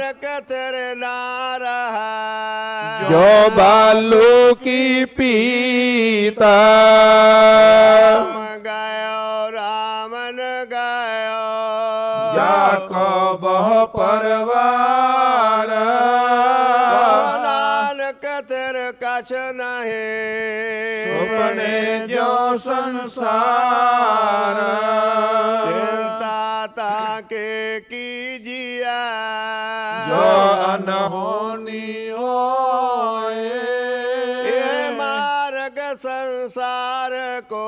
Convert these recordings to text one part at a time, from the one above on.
नानक तेरे नार है। जो बालू की पीता राम गयो रामन गयो जाको बहु परवार नानक तेरे कछ नहीं सुपने जो संसार चिंता ताके कीजिए जो अनहोनी होए ये मार्ग संसार को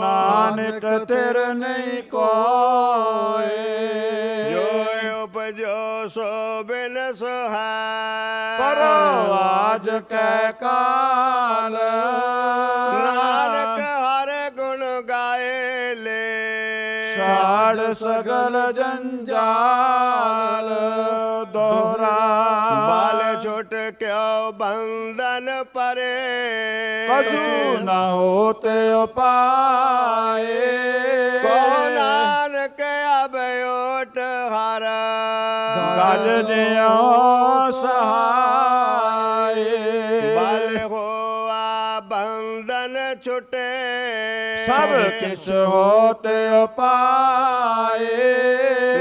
नानक तेरे नहीं कोई जो उपजो सो बिन सुहाए परो आज कै काल नानक हर गुण गाए ले साड़ सगल जंजाल दोहरा बाल छुट क्यों बंधन परे कछु न होते पाए को नानक अब ओट हरा गज जियो सहाय बल होआ बंधन छुटे सब किस होते पाए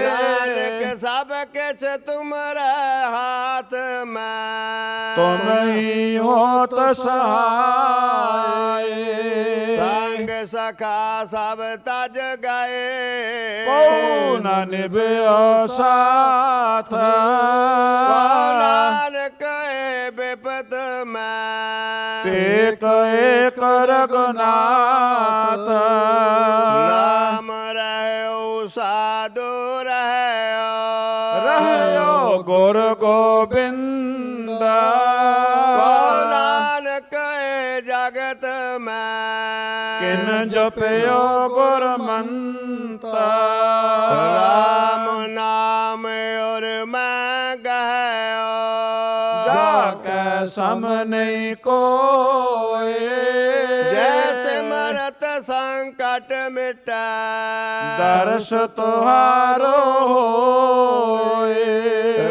नानक सब किस तुम्हारे हाथ में तुम ही होत सहाय संग सखा सब तज गए कौन निभयो साथ नानक विपत में एक एक रघुनाथ नाम रहो साधु रहयो गुर गोविंद नानक जगत में किन जपयो गुर मंत्र राम नाम और मैं गयो जाके सम नहीं कोई जैसे मरत संकट मिटा दर्श तुहारो होए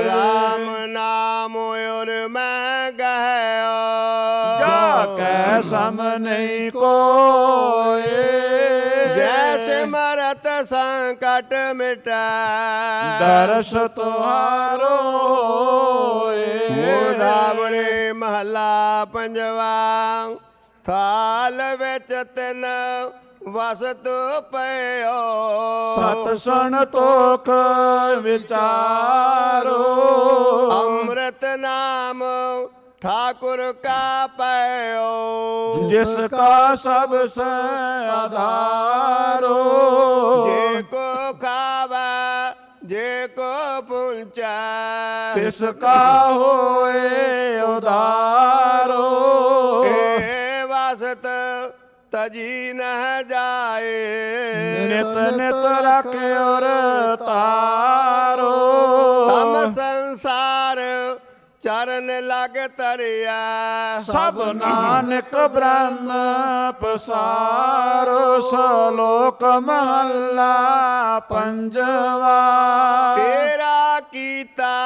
राम नाम और मैं गयो जाके सम नहीं कोई जैसे मरत संकट मिटा दर्श तुहारो मुधावणे महला पंजवा थाल विच तिन वसतु पयो सतसण तोख विचारो अमृत नाम ठाकुर का पयो जिसका सबसे आधारो जे को खावा जे को पुंचा तिसका होए उदारो वासत तजी न जाए नित नित रखे और तारो हम संसार चरण लग तरिया सब नानक ब्रह्म पसारो सलोक महला पंजवा तेरा कीता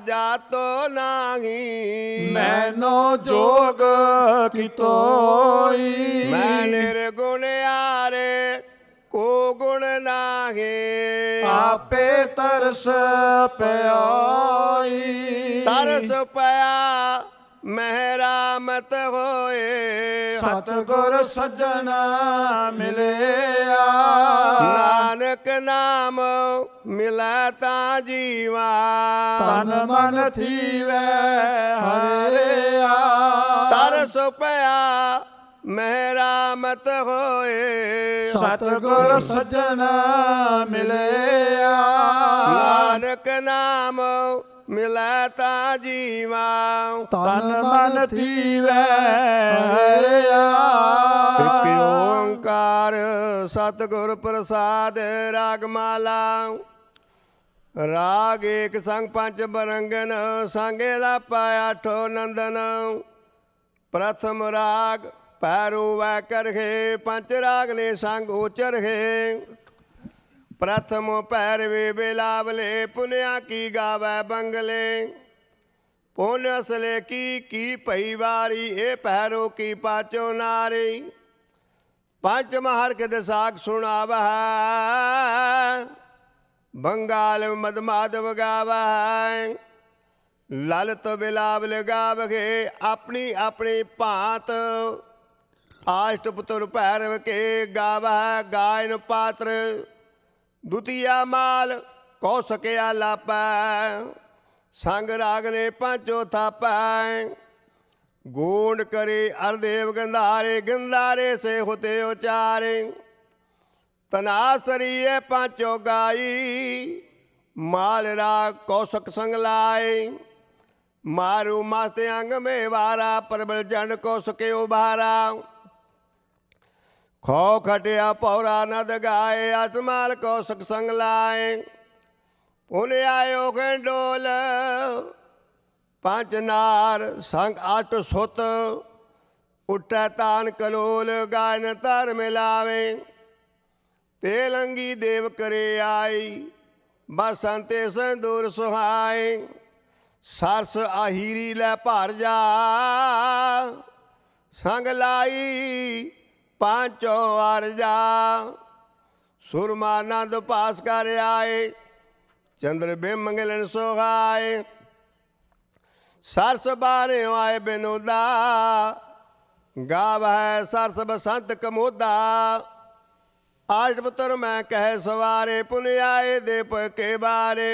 जातो नहीं मैनो जोग की तोई मैं निर्गुण आरे को गुण नाहे आपे तरस प्याई तरस पया मेहरा मत होए सतगुर सज्जन मिले नानक नाम मिलता जीवा तन मन थीवे हरे तरस पया मेहरा मत होए सतगुर सज्जन मिले नानक नाम मिलता जीवा तन मन थीवे हरे एक ओंकार सतगुर प्रसाद रागमाला राग एक संग पंच बरंगन संगेला पाया ठो नंदन प्रथम राग पैरू वै कर है पंच राग ने संग उचर है प्रथम पैरवे बिलावले पुनिया की गावै बंगले पुण्य असले की पई वारी ए पैरो की पाचो नारी पंच महर के दसाक सुनाव बंगाल मदमाधव गाव ललित बिलावल गावगे अपनी अपनी भांत आष्टपुत्र भैरव के गाव गायन पात्र द्वितीया माल कौशकिया लापै संग राग ने पंचो थापै गोंड करे अरदेव गंधारे गंधारे से होते उचारे तनासरी पांचो गाई माल राग कौशक संग लाए मारू मास्ते अंग में वारा प्रबल जंड कौशके उभारा खो खटिया पौरा नद गाए अटमाल कौशक संग लाए पुण्य आयो डोल पंच नार संग आठ सुत उठै तान कलोल गायन तर मिलावे तेलंगी देव करे आई बसंते संदूर सुहाए सरस आहीरी लै भर जा संग लाई पांचो अरजा सुरमानंद पास कर आए चंद्र बिम मंगलन सोहाए सरस बारे आए बिनोदा गाव है सरस बसंत कमोदा आठ पुत्र मैं कह सवारे पुण्य आए देप के बारे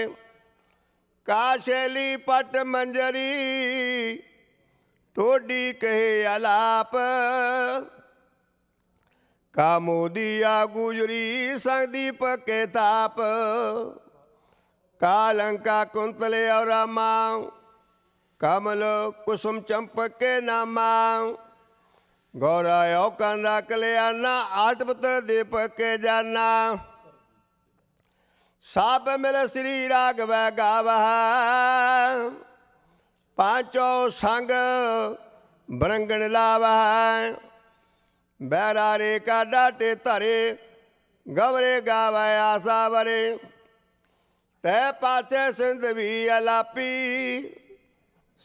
काशेली पट मंजरी टोडी कहे अलाप कामोदिया गुजरी संग दीपक के ताप कालंका कुंतले और रामा कमल कुसुम चंपक के नामा गौरा कंदा कल्याणा आठ पुत्र दीपक के जाना साप मिल श्री राघव गावा पांचों संग बरंगण लावा बैरा रे का डाटे तरे गवरे गावा आशा वरे तै पाछे सिंध भी अलापी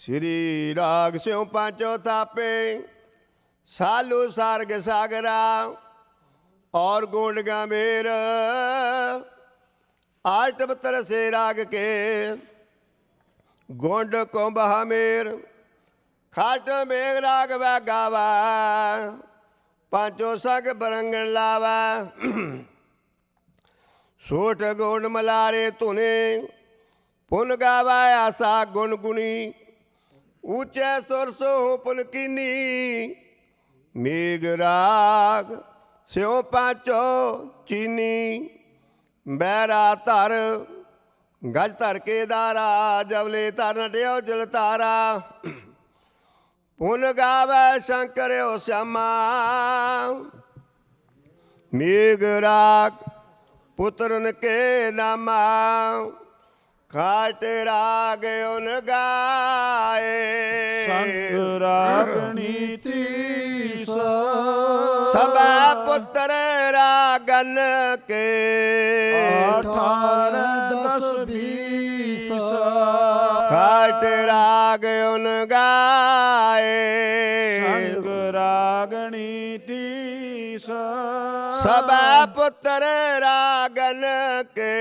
श्री राग स्यों पांचो थापे सालू सार्ग सागरा और गोंड गंभीर आष्टपत्र से राग के गोंड कुंभ हमीर खाट मेघ राग व गावा पांचों सग बरंगण लावा सोठ गोंड मलारे तूने पुन गावा आशा गुण गुणी ऊंचे सुर सो पुन कीनी मेघ राग स्यों पांचो चीनी बैरा तर गज तर के दारा जवले तर नटियो जल तारा पुन गावै शंकर श्यामा मेघ राग पुत्रन के नामा खाट राग उन गाए संग रागनी तीस सब पुत्र रागन के 18 10 20 खाट राग उन गाए संग रागनी तीस सब पुत्र रागन के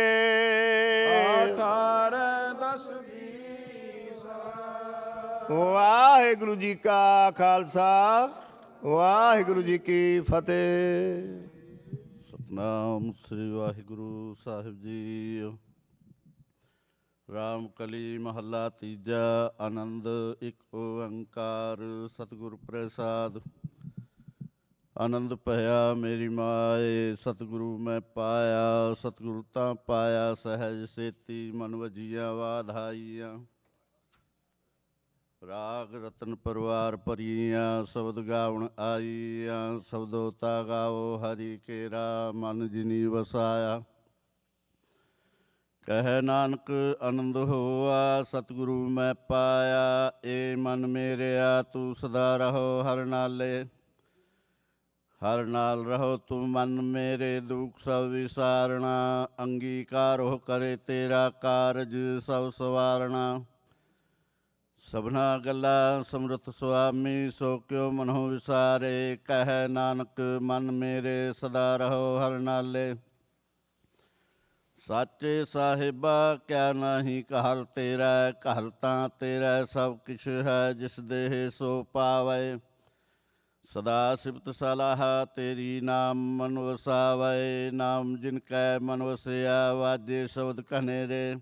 18 10 20 वाहिगुरु जी का खालसा वाहिगुरु जी की फतेह। सतनाम श्री वाहिगुरु साहिब जी। राम कली महला तीजा। आनंद एक ओंकार सतगुर प्रसाद। आनंद भया मेरी माए सतगुरु मैं पाया, सतगुरु तां पाया सहज सेती मन वजिया वाधाइया। राग रतन परवार भरिया शब्द गावण आईया, शब्दोता गाओ हरि केरा मन जिनी वसाया। कह नानक आनंद होआ सतगुरु मैं पाया, ए मन मेरेया तू सदा रहो हर नाले। ਹਰ ਨਾਲ ਰਹੋ ਤੂੰ ਮਨ ਮੇਰੇ, ਦੁਖ ਸਭ ਵਿਸਾਰਣਾ। ਅੰਗੀਕਾਰ ਹੋ ਕਰੇ ਤੇਰਾ ਕਾਰਜ ਸਭ ਸਵਾਰਣਾ। ਸਭਨਾ ਗੱਲਾਂ ਸਮਰਥ ਸੁਆਮੀ, ਸੋ ਕਿਉ ਮਨਹੁ ਵਿਸਾਰੇ। ਕਹਿ ਨਾਨਕ ਮਨ ਮੇਰੇ, ਸਦਾ ਰਹੋ ਹਰ ਨਾਲੇ। ਸਾਚੇ ਸਾਹਿਬਾ ਕਿਆ ਨਾਹੀ ਘਰ ਤੇਰਾ, ਘਰ ਤਾਂ ਤੇਰਾ ਸਭ ਕਿਛ ਹੈ। ਜਿਸ ਦੇਹ ਸੋ ਪਾਵੈ, ਸਦਾ ਸਿਫਤ ਸਲਾਹ ਤੇਰੀ। ਨਾਮ ਮਨ ਵਸਾਵੈ, ਨਾਮ ਜਿਨ ਕੈ ਮਨ ਵਸਿਆ। ਵਾਜੇ ਸ਼ਬਦ ਕਨੇਰੇ,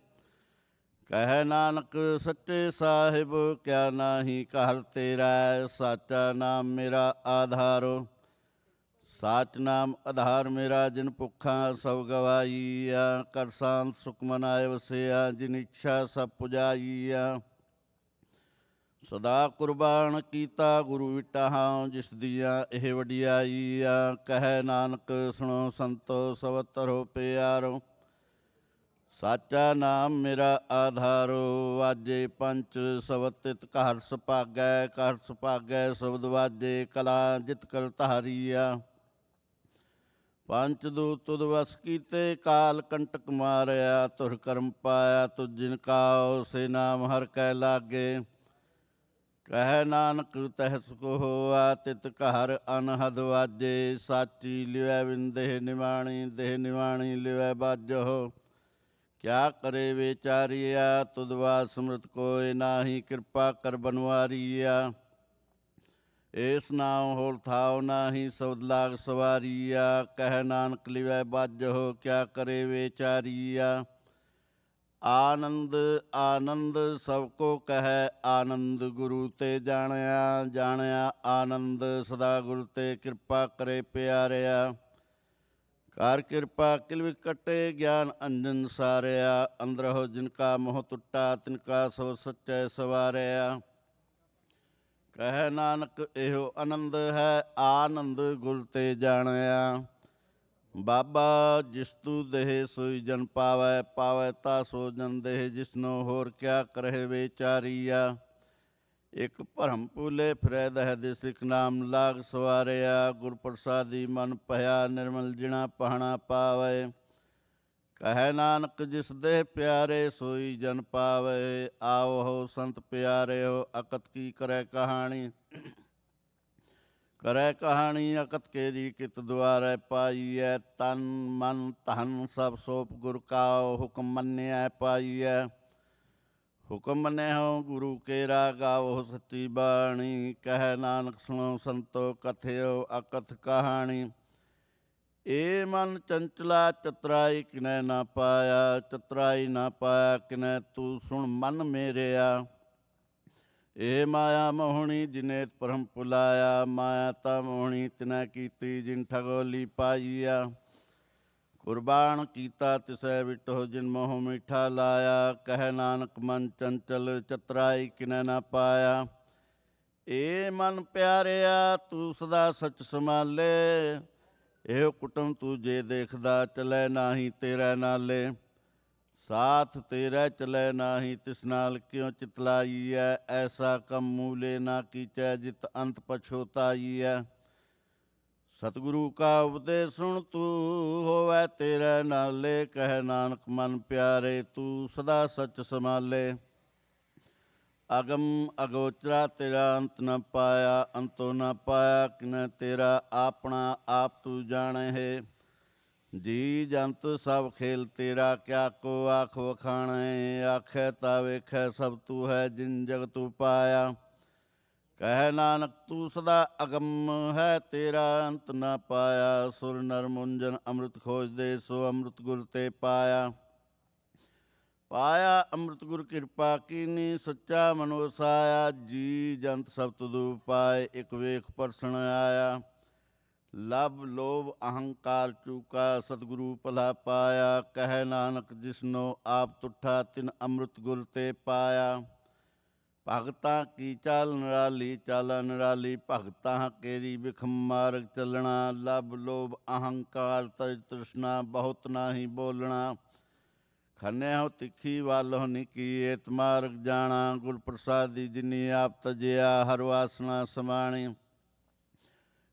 ਕਹਿ ਨਾਨਕ ਸੱਚੇ ਸਾਹਿਬ ਕਿਆ ਨਾਹੀ ਘਰ ਤੇਰਾ। ਸਾਚਾ ਨਾਮ ਮੇਰਾ ਆਧਾਰੋ, ਸਾਚ ਨਾਮ ਆਧਾਰ ਮੇਰਾ। ਜਿਨ ਭੁੱਖਾਂ ਸਭ ਗਵਾਈਆ, ਕਰ ਸ਼ਾਂਤ ਸੁਖ ਮਨਾਏ ਵਸਿਆ। ਜਿਨ ਇੱਛਾ ਸਭ ਪੁਜਾਈਆ, ਸਦਾ ਕੁਰਬਾਨ ਕੀਤਾ ਗੁਰੂ ਵਿਟਾਹਾਂ। ਜਿਸ ਦੀਆਂ ਇਹ ਵਡਿਆਈਆਂ, ਕਹਿ ਨਾਨਕ ਸੁਣੋ ਸੰਤੋ ਸਭ ਧਰੋ ਪਿਆਰੋ। ਸਾਚਾ ਨਾਮ ਮੇਰਾ ਆਧਾਰੋ, ਵਾਜੇ ਪੰਚ ਸ਼ਬਦ ਤਿਤ ਘਰ ਸੁਭਾਗੈ। ਘਰ ਸੁਭਾਗੈ ਸ਼ਬਦ ਵਾਜੇ, ਕਲਾ ਜਿਤ ਕਰ ਧਾਰੀਆ। ਪੰਚ ਦੂਤ ਤੁਧ ਵਸ ਕੀਤੇ, ਕਾਲ ਕੰਟਕ ਮਾਰਿਆ। ਧੁਰ ਕਰਮ ਪਾਇਆ ਤੁਧ ਜਿਨ ਕਾਉ, ਸੇ ਨਾਮ ਹਰ ਕੈ ਲਾਗੇ। ਕਹਿ ਨਾਨਕ ਤਹਿ ਸੁਖ ਹੋਆ, ਤਿਤ ਘਰ ਅਨਹਦ ਵਾਜੇ। ਸਾਚੀ ਲਿਵੈ ਬਿਨ ਦੇਹ ਨਿਵਾਣੀ, ਦੇਹ ਨਿਵਾਣੀ ਲਿਵੈ ਬਾਜਹੁ। ਕਿਆ ਕਰੇ ਵਿਚਾਰੀਆ, ਤੁਧ ਬਾਤ ਸਮਰਤ ਕੋਇ ਨਾਹੀ। ਕਿਰਪਾ ਕਰ ਬਨਵਾਰੀਆ, ਏਸ ਨਾਮ ਹੋਰ ਥਾਉ ਨਾਹੀ। ਸ਼ਬਦ ਲਾਗ ਸਵਾਰੀਆ, ਕਹਿ ਨਾਨਕ ਲਿਵੈ ਬਾਜਹੁ। ਕਿਆ ਕਰੇ ਵਿਚਾਰੀਆ, ਆਨੰਦ ਆਨੰਦ ਸਭ ਕੋ ਕਹਿ। ਆਨੰਦ ਗੁਰੂ ਤੇ ਜਾਣਿਆ, ਜਾਣਿਆ ਆਨੰਦ। ਸਦਾ ਗੁਰ ਤੇ ਕਿਰਪਾ ਕਰੇ ਪਿਆਰਿਆ। ਕਰ ਕਿਰਪਾ ਕਿਲ ਵਿਕਟੇ, ਗਿਆਨ ਅੰਜਨ ਸਾਰਿਆ। ਅੰਦਰਹੁ ਜਿਨ ਕਾ ਮੋਹ ਟੁੱਟਾ, ਤਿਨ ਕਾ ਸਭ ਸੱਚੈ ਸਵਾਰਿਆ। ਕਹਿ ਨਾਨਕ ਇਹੋ ਆਨੰਦ ਹੈ, ਆਨੰਦ ਗੁਰ ਤੇ ਜਾਣਿਆ। ਬਾਬਾ ਜਿਸ ਤੂ ਦੇਹ ਸੋਈ ਜਨ ਪਾਵੈ, ਪਾਵੈ ਤਾ ਸੋ ਜਨ ਦੇਹ। ਜਿਸਨੋ ਹੋਰ ਕਿਆ ਕਰਹਿ ਵਿਚਾਰੀਆ। ਇਕ ਭਰਮ ਭੂਲੇ ਫਿਰੈ ਦਹਿ ਦਿਸ, ਇਕ ਨਾਮ ਲਾਗ ਸਵਾਰਿਆ। ਗੁਰ ਪ੍ਰਸਾਦੀ ਮਨ ਭਇਆ, ਨਿਰਮਲ ਜਿਣਾ ਪਹਣਾ ਪਾਵੈ। ਕਹਿ ਨਾਨਕ ਜਿਸ ਦੇਹ ਪਿਆਰੇ, ਸੋਈ ਜਨ ਪਾਵੈ। ਆਓ ਹੋ ਸੰਤ ਪਿਆਰਿਓ, ਅਕਤ ਕੀ ਕਰੈ ਕਹਾਣੀ। ਕਰੈ ਕਹਾਣੀ ਅਕਤ ਕੇਰੀ, ਕਿਤ ਦੁਆਰੈ ਪਾਈਐ। ਤਨ ਮਨ ਧਨ ਸਭ ਸੋਪ ਗੁਰ ਕਾਉ, ਹੁਕਮ ਮੰਨਿਐ ਪਾਈਐ। ਹੁਕਮ ਮੰਨਿਓ ਗੁਰੂ ਕੇਰਾ, ਗਾਵੋ ਸੱਚੀ ਬਾਣੀ। ਕਹਿ ਨਾਨਕ ਸੁਣੋ ਸੰਤੋ, ਕਥਿਓ ਅਕਥ ਕਹਾਣੀ। ਏ ਮਨ ਚੰਚਲਾ ਚਤੁਰਾਈ, ਕਿਨੈ ਨਾ ਪਾਇਆ। ਚਤੁਰਾਈ ਨਾ ਪਾਇਆ ਕਿਨੈ, ਤੂੰ ਸੁਣ ਮਨ ਮੇਰਿਆ। ਏ ਮਾਇਆ ਮੋਹਣੀ ਜਿਨੇ ਭਰਮ ਭੁਲਾਇਆ। ਮਾਇਆ ਤਾਂ ਮੋਹਣੀ ਤਿਨੈ ਕੀਤੀ, ਜਿਨ ਠਗੋਲੀ ਪਾਈਆ। ਕੁਰਬਾਨ ਕੀਤਾ ਤਿਸੈ ਵਿਟੋ, ਜਿਨ ਮੋਹ ਮਿੱਠਾ ਲਾਇਆ। ਕਹਿ ਨਾਨਕ ਮਨ ਚੰਚਲ, ਚਤੁਰਾਈ ਕਿਨੈ ਨਾ ਪਾਇਆ। ਏ ਮਨ ਪਿਆਰਿਆ ਤੂੰ ਸਦਾ ਸਚ ਸੰਭਾਲੇ। ਇਹੋ ਕੁਟਮ ਤੂੰ ਜੇ ਦੇਖਦਾ, ਚਲੈ ਨਾਹੀ ਤੇਰੇ ਨਾਲੇ। ਸਾਥ ਤੇਰਾ ਚਲੈ ਨਾਹੀ, ਤਿਸ ਨਾਲ ਕਿਉ ਚਿਤਲਾਈਐ। ਐਸਾ ਕੰਮ ਮੂਲੇ ਨਾ ਕੀਚੈ, ਜਿਤ ਅੰਤ ਪਛੋਤਾਈਐ। ਸਤਿਗੁਰੂ ਕਾ ਉਪਦੇਸ਼ ਸੁਣ ਤੂੰ, ਹੋਵੈ ਤੇਰੇ ਨਾਲੇ। ਕਹਿ ਨਾਨਕ ਮਨ ਪਿਆਰੇ, ਤੂੰ ਸਦਾ ਸਚ ਸੰਭਾਲੇ। ਅਗਮ ਅਗੋਚਰਾ ਤੇਰਾ ਅੰਤ ਨ ਪਾਇਆ। ਅੰਤੋ ਨ ਪਾਇਆ ਕਿਨੈ ਤੇਰਾ, ਆਪਣਾ ਆਪ ਤੂੰ ਜਾਣੈ ਹੈ। ਜੀ ਜੰਤ ਸਭ ਖੇਲ ਤੇਰਾ, ਕਿਆ ਕੋ ਆਖ ਵਖਾਣੈ। ਆਖੈ ਤਾ ਵੇਖੈ ਸਭ ਤੂੰ ਹੈ, ਜਿਨ ਜਗ ਤੂੰ ਪਾਇਆ। ਕਹਿ ਨਾਨਕ ਤੂੰ ਸਦਾ ਅਗਮ ਹੈ, ਤੇਰਾ ਅੰਤ ਨ ਪਾਇਆ। ਸੁਰ ਨਰ ਮੁੰਜਨ ਅੰਮ੍ਰਿਤ ਖੋਜਦੇ, ਸੋ ਅੰਮ੍ਰਿਤ ਗੁਰ ਤੇ ਪਾਇਆ। ਪਾਇਆ ਅੰਮ੍ਰਿਤ ਗੁਰ ਕਿਰਪਾ ਕੀਨੀ, ਸੱਚਾ ਮਨ ਵਸਾਇਆ। ਜੀ ਜੰਤ ਸਭ ਤੁਧੁ ਪਾਏ, ਇਕ ਵੇਖ ਪਰਸਣ ਆਇਆ। ਲਭ ਲੋਭ ਅਹੰਕਾਰ ਚੂਕਾ, ਸਤਿਗੁਰੂ ਭਲਾ ਪਾਇਆ। ਕਹਿ ਨਾਨਕ ਜਿਸਨੋ ਆਪ ਤੁਠਾ, ਤਿਨ ਅੰਮ੍ਰਿਤ ਗੁਰ ਤੇ ਪਾਇਆ। ਭਗਤਾਂ ਕੀ ਚਾਲ ਨਿਰਾਲੀ, ਚਾਲਾ ਨਿਰਾਲੀ। ਭਗਤਾਂ ਕੇਰੀ ਬਿਖਮ ਮਾਰਗ ਚੱਲਣਾ। ਲਭ ਲੋਭ ਅਹੰਕਾਰ ਤਜ ਤ੍ਰਿਸ਼ਨਾ, ਬਹੁਤ ਨਾਹੀ ਬੋਲਣਾ। ਖੰਨਿਓ ਤਿੱਖੀ ਵਾਲੋ ਨਿੱਕੀ, ਏਤ ਮਾਰਗ ਜਾਣਾ। ਗੁਰ ਪ੍ਰਸਾਦੀ ਜਿਨੀ ਆਪ ਤਜਿਆ, ਹਰ ਵਾਸਨਾ ਸਮਾਣੀ।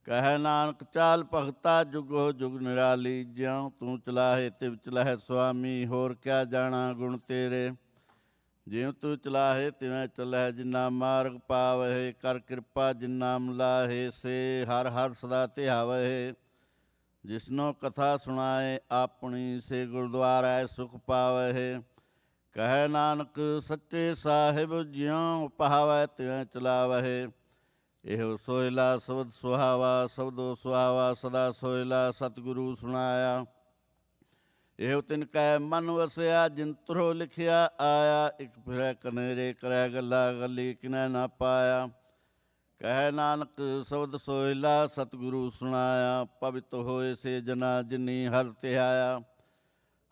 ਕਹਿ ਨਾਨਕ ਚਾਲ ਭਗਤਾ ਜੁਗੋ ਜੁਗ ਨਿਰਾਲੀ, ਜਿਉ ਤੂੰ ਚਲਾਹੇ ਤਿਵ ਚਲਾਹੇ ਸੁਆਮੀ, ਹੋਰ ਕਿਆ ਜਾਣਾ ਗੁਣ ਤੇਰੇ। ਜਿਉ ਤੂੰ ਚਲਾਹੇ ਤਿਵੇਂ ਚਲਹਿ, ਜਿਨਾ ਮਾਰਗ ਪਾਵਹਿ, ਕਰ ਕਿਰਪਾ ਜਿਨ ਨਾਮ ਲਾਹੇ, ਸੇ ਹਰ ਹਰ ਸਦਾ ਧਿਆਵਹਿ। ਜਿਸਨੋ ਕਥਾ ਸੁਣਾਏ ਆਪਣੀ, ਸੇ ਗੁਰਦੁਆਰੈ ਸੁਖ ਪਾਵਹਿ। ਕਹਿ ਨਾਨਕ ਸੱਚੇ ਸਾਹਿਬ, ਜਿਉ ਪਹਾਵੈ ਤਿਵੇਂ ਚਲਾਵਹਿ। ਇਹੋ ਸੋਹਿਲਾ ਸ਼ਬਦ ਸੁਹਾਵਾ, ਸ਼ਬਦੋ ਸੁਹਾਵਾ ਸਦਾ ਸੋਹਿਲਾ, ਸਤਿਗੁਰੂ ਸੁਣਾਇਆ। ਇਹੋ ਤਿਨ ਕੈ ਮਨ ਵਸਿਆ, ਜਿਨ ਤੁਰੋ ਲਿਖਿਆ ਆਇਆ, ਇਕ ਫਿਰੈ ਕਨੇਰੇ ਕਰੈ ਗੱਲਾ ਗੱਲੀ, ਕਿਨੈ ਨਾ ਪਾਇਆ। ਕਹਿ ਨਾਨਕ ਸ਼ਬਦ ਸੋਹਿਲਾ, ਸਤਿਗੁਰੂ ਸੁਣਾਇਆ। ਪਵਿੱਤ ਹੋਏ ਸੇ ਜਨਾ, ਜਿਨੀ ਹਰਿ ਧਿਆਇਆ।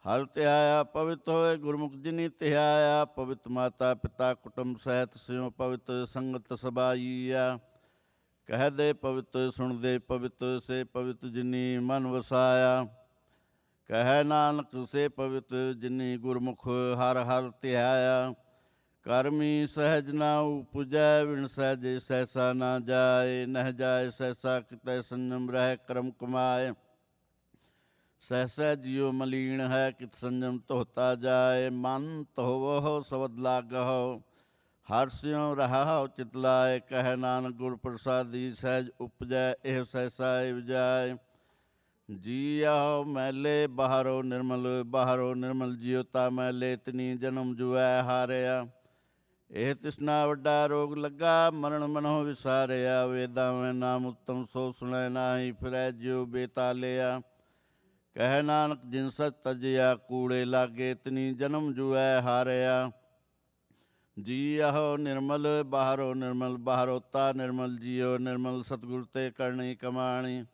ਹਰਿ ਧਿਆਇਆ ਪਵਿੱਤ ਹੋਏ, ਗੁਰਮੁਖ ਜਿਨੀ ਧਿਆਇਆ। ਪਵਿੱਤ ਮਾਤਾ ਪਿਤਾ ਕੁਟੁੰਬ ਸਹਿਤ, ਸਿਉ ਪਵਿੱਤ ਸੰਗਤ ਸਬਾਈਆ। ਕਹਿਦੇ ਪਵਿੱਤ ਸੁਣਦੇ ਪਵਿੱਤ, ਸੇ ਪਵਿੱਤ ਜਿਨੀ ਮਨ ਵਸਾਇਆ। ਕਹਿ ਨਾਨਕ ਸੇ ਪਵਿੱਤ, ਜਿਨੀ ਗੁਰਮੁਖ ਹਰਿ ਹਰਿ ਧਿਆਇਆ। ਕਰਮੀ ਸਹਿਜ ਨਾ ਉਪਜੈ, ਵਿਣ ਸਹਿਜੇ ਸਹਿਸਾ ਨਾ ਜਾਏ। ਨਹਿ ਜਾਏ ਸਹਿਸਾ, ਕਿਤੈ ਸੰਜਮ ਰਹਿ ਕਰਮ ਕਮਾਏ। ਸਹਿਸਾ ਜਿਉ ਮਲੀਣ ਹੈ, ਕਿਤ ਸੰਜਮ ਧੋਤਾ ਜਾਏ। ਮਨ ਧੋਵਹੁ ਸ਼ਬਦ ਲਾਗਹੁ, ਹਰਿ ਸਿਉ ਰਹਾਉ ਚਿਤ ਲਾਏ। ਕਹਿ ਨਾਨਕ ਗੁਰ ਪ੍ਰਸਾਦੀ, ਸਹਿਜ ਉਪਜੈ ਇਹ ਸਹਿਸਾ ਏ ਵਜਾਏ। ਜੀਉ ਮੈਲੇ ਬਾਹਰੋ ਨਿਰਮਲ, ਬਾਹਰੋ ਨਿਰਮਲ ਜਿਉ ਤਾ ਮੈਲੇ, ਤਿਨੀ ਜਨਮ ਜੁਐ ਹਾਰਿਆ। ਇਹ ਤਿਸਨਾ ਵੱਡਾ ਰੋਗ ਲੱਗਾ, ਮਰਨ ਮਨੋ ਵਿਸਾਰਿਆ। ਵੇਦਾਂ ਮੈਂ ਨਾਮ ਉਤਮ, ਸੋ ਸੁਣੈ ਨਾਹੀ, ਫਿਰੈ ਜਿਉ ਬੇਤਾਲਿਆ। ਕਹਿ ਨਾਨਕ ਜਿਨ ਸਚ ਤਜਿਆ, ਕੂੜੇ ਲਾਗੇ, ਤਿਨੀ ਜਨਮ ਜੁਐ ਹਾਰਿਆ। ਜੀਉ ਨਿਰਮਲ ਬਾਹਰੋ ਨਿਰਮਲ, ਬਾਹਰੋ ਤਾ ਨਿਰਮਲ, ਜੀਉ ਨਿਰਮਲ ਸਤਿਗੁਰ ਤੇ ਕਰਨੀ ਕਮਾਣੀ।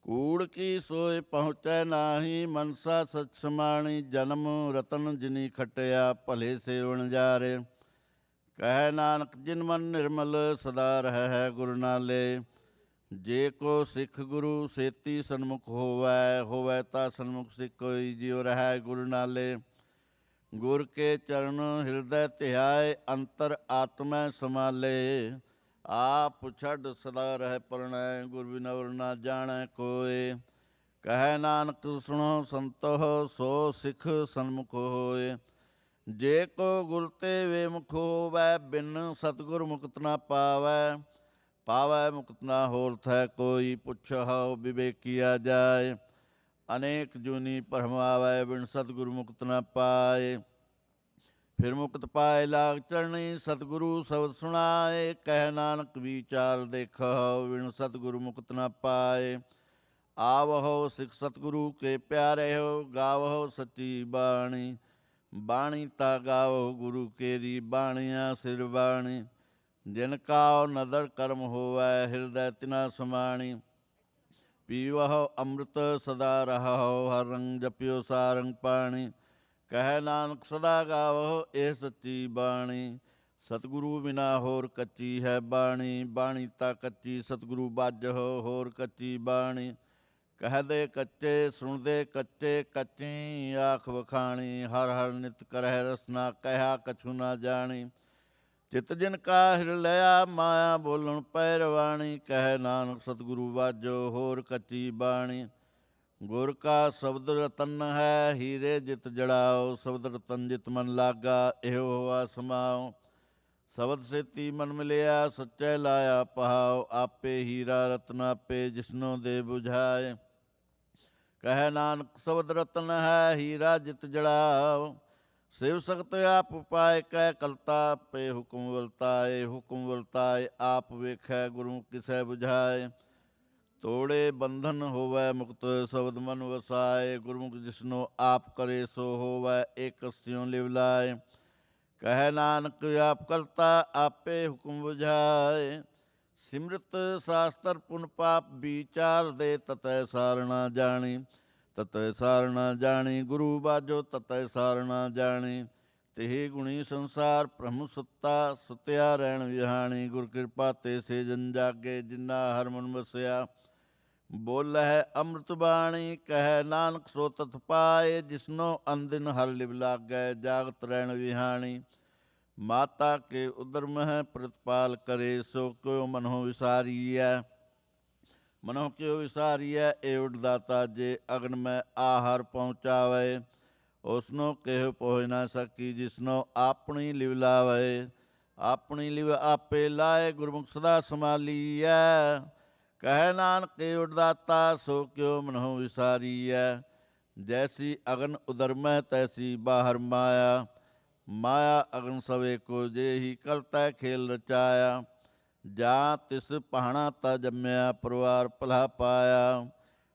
ਕੂੜ ਕੀ ਸੋਇ ਪਹੁੰਚੈ ਨਾਹੀ, ਮਨਸਾ ਸਚ ਸਮਾਣੀ। ਜਨਮ ਰਤਨ ਜਿਨੀ ਖਟਿਆ, ਭਲੇ ਸੇ ਵਣਜਾਰੇ। ਕਹਿ ਨਾਨਕ ਜਿਨ ਮਨ ਨਿਰਮਲ, ਸਦਾ ਰਹਿ ਗੁਰ ਨਾਲੇ। ਜੇ ਕੋ ਸਿੱਖ ਗੁਰੂ, ਸੇਤੀ ਸਨਮੁਖ ਹੋਵੈ। ਹੋਵੈ ਤਾ ਸਨਮੁਖ ਸਿੱਖ ਕੋਈ, ਜਿਉ ਰਹਿ ਗੁਰ ਨਾਲੇ। ਗੁਰ ਕੇ ਚਰਨ ਹਿਰਦੈ ਧਿਆਏ, ਅੰਤਰ ਆਤਮੈ ਸਮਾਲੇ। ਆਪ ਛੱਡ ਸਦਾ ਰਹਿ ਪਰਣੈ, ਗੁਰ ਬਿਨੁ ਅਵਰ ਨਾ ਜਾਣੈ ਕੋਇ। ਕਹਿ ਨਾਨਕ ਸੁਣੋ ਸੰਤੋ, ਸੋ ਸਿੱਖ ਸਨਮੁਖ ਹੋਏ। ਜੇ ਕੋ ਗੁਰ ਤੇ ਵੇਮੁਖ ਹੋਵੈ, ਬਿਨ ਸਤਿਗੁਰ ਮੁਕਤ ਨਾ ਪਾਵੈ। ਪਾਵੈ ਮੁਕਤ ਨਾ ਹੋਰਥ ਹੈ ਕੋਈ, ਪੁੱਛਹੁ ਵਿਵੇਕੀਆ ਜਾਏ। ਅਨੇਕ ਜੂਨੀ ਭਰਮ ਆਵੈ, ਬਿਨ ਸਤਿਗੁਰ ਮੁਕਤ ਨਾ ਪਾਏ। ਫਿਰ ਮੁਕਤ ਪਾਏ ਲਾਗ ਚਰਣੀ, ਸਤਿਗੁਰੂ ਸ਼ਬਦ ਸੁਣਾਏ। ਕਹਿ ਨਾਨਕ ਵਿਚਾਰ ਦੇਖਹੁ, ਬਿਨ ਸਤਿਗੁਰ ਮੁਕਤ ਨਾ ਪਾਏ। ਆਵਹੁ ਸਿੱਖ ਸਤਿਗੁਰੂ ਕੇ ਪਿਆਰਿਓ, ਗਾਵਹੁ ਸੱਚੀ ਬਾਣੀ। ਬਾਣੀ ਤਾ ਗਾਵਹੁ ਗੁਰੂ ਕੇਰੀ, ਬਾਣੀਆਂ ਸਿਰ ਬਾਣੀ। ਜਿਨ ਕਾਉ ਨਦਰ ਕਰਮ ਹੋਵੈ, ਹਿਰਦੈ ਤਿਨਾ ਸਮਾਣੀ। ਪੀਵਹੁ ਅੰਮ੍ਰਿਤ ਸਦਾ ਰਹਾਉ, ਹਰ ਰੰਗ ਜਪਿਓ ਸਾਰੰਗ ਪਾਣੀ। ਕਹਿ ਨਾਨਕ ਸਦਾ ਗਾਵਹੁ ਇਹ ਸੱਚੀ ਬਾਣੀ। ਸਤਿਗੁਰੂ ਬਿਨਾ ਹੋਰ ਕੱਚੀ ਹੈ ਬਾਣੀ। ਬਾਣੀ ਤਾ ਕੱਚੀ, ਸਤਿਗੁਰੂ ਬਾਝਹੁ ਹੋਰ ਕੱਚੀ ਬਾਣੀ। ਕਹਿਦੇ ਕੱਚੇ ਸੁਣਦੇ ਕੱਚੇ, ਕੱਚੀ ਆਖ ਵਖਾਣੀ। ਹਰ ਹਰ ਨਿਤ ਕਰਹਿ ਰਸਨਾ, ਕਹਿਆ ਕਛੂ ਨਾ ਜਾਣੀ। ਚਿਤ ਜਿਨ ਕਾ ਹਿਰ ਲਿਆ, ਮਾਇਆ ਬੋਲਣ ਪੈ ਰਵਾਣੀ। ਕਹਿ ਨਾਨਕ ਸਤਿਗੁਰੂ ਬਾਝੋ ਹੋਰ ਕੱਚੀ ਬਾਣੀ। ਗੁਰ ਕਾ ਸ਼ਬਦ ਰਤਨ ਹੈ, ਹੀਰੇ ਜਿਤ ਜੜਾਓ। ਸ਼ਬਦ ਰਤਨ ਜਿਤ ਮਨ ਲਾਗਾ, ਇਹੋ ਹੋਆ ਸਮਾਓ। ਸ਼ਬਦ ਸੇਤੀ ਮਨ ਮਿਲਿਆ, ਸੱਚੇ ਲਾਇਆ ਪਹਾਓ। ਆਪੇ ਹੀਰਾ ਰਤਨ ਆਪੇ, ਜਿਸਨੋ ਦੇ ਬੁਝਾਏ। ਕਹਿ ਨਾਨਕ ਸ਼ਬਦ ਰਤਨ ਹੈ, ਹੀਰਾ ਜਿਤ ਜੜਾਓ। ਸਿਵ ਸਖਤ ਆਪ ਪਾਏ, ਕਹਿ ਕਰਤਾ ਆਪੇ ਹੁਕਮ ਵਰਤਾਏ। ਹੁਕਮ ਵਰਤਾਏ ਆਪ ਵੇਖੈ, ਗੁਰਮੁਖ ਕਿਸੈ ਬੁਝਾਏ। ਤੋੜੇ ਬੰਧਨ ਹੋਵੈ ਮੁਕਤ, ਸ਼ਬਦ ਮਨ ਵਸਾਏ। ਗੁਰਮੁਖ ਜਿਸਨੋ ਆਪ ਕਰੇ, ਸੋ ਹੋਵੈ ਏਕ ਸਿਉ ਲਿਵ ਲਾਏ। ਕਹਿ ਨਾਨਕ ਆਪ ਕਰਤਾ ਆਪੇ ਹੁਕਮ ਬੁਝਾਏ। ਸਿਮਰਤ ਸ਼ਾਸਤਰ ਪੁਨ ਪਾਪ ਵਿਚਾਰ ਦੇ, ਤਤੈ ਸਾਰ ਨਾ ਜਾਣੀ। ਤਤੈ ਸਾਰ ਨਾ ਜਾਣੀ, ਗੁਰੂ ਬਾਝੋ ਤਤੈ ਸਾਰ ਨਾ ਜਾਣੀ। ਤਿਹ ਗੁਣੀ ਸੰਸਾਰ ਭ੍ਰਮ ਸੁੱਤਾ, ਸੁਤਿਆ ਰਹਿਣ ਵਿਹਾਣੀ। ਗੁਰ ਕਿਰਪਾ ਤੇ ਸੇ ਜਨ ਜਾਗੇ, ਜਿਨਾ ਹਰਿ ਮਨ ਵਸਿਆ। ਬੋਲਹਿ ਅੰਮ੍ਰਿਤ ਬਾਣੀ, ਕਹਿ ਨਾਨਕ ਸੋ ਤਤ ਪਾਏ। ਜਿਸਨੋ ਅਨਦਿਨ ਹਰਿ ਲਿਵ ਲਾਗੈ, ਜਾਗਤ ਰਹਿਣ ਵਿਹਾਣੀ। ਮਾਤਾ ਕੇ ਉਦਰ ਮਹਿ ਪ੍ਰਤਪਾਲ ਕਰੇ, ਸੋ ਕਿਉ ਮਨਹੁ ਵਿਸਾਰੀਐ। ਮਨੋ ਕਿਉ ਵਿਸਾਰੀਐ ਏਵਡ ਦਾਤਾ ਜੇ ਅਗਨ ਮੈਂ ਆਹਰ ਪਹੁੰਚਾਵੇ। ਉਸਨੋ ਕਿਹੁ ਪਹੁੰਚ ਨਾ ਸਕੀ ਜਿਸਨੋ ਆਪਣੀ ਲਿਵ ਲਾਵੇ। ਆਪਣੀ ਲਿਵ ਆਪੇ ਲਾਏ ਗੁਰਮੁਖ ਸਦਾ ਸੰਭਾਲੀਐ। ਕਹਿ ਨਾਨਕ ਏਵਡ ਦਾਤਾ ਸੋ ਕਿਉ ਮਨਹੁ ਵਿਸਾਰੀਐ। ਜੈਸੀ ਅਗਨ ਉਦਰ ਮੈਂ ਤੈਸੀ ਬਾਹਰ ਮਾਇਆ। ਮਾਇਆ ਅਗਨ ਸਵੇ ਕੋ जेहि ਕਰਤੈ ਖੇਲ ਰਚਾਇਆ। ਜਾਂ ਤਿਸ ਪਹਾਣਾ ਤਾ ਜੰਮਿਆ ਪਰਿਵਾਰ ਭਲਾ ਪਾਇਆ।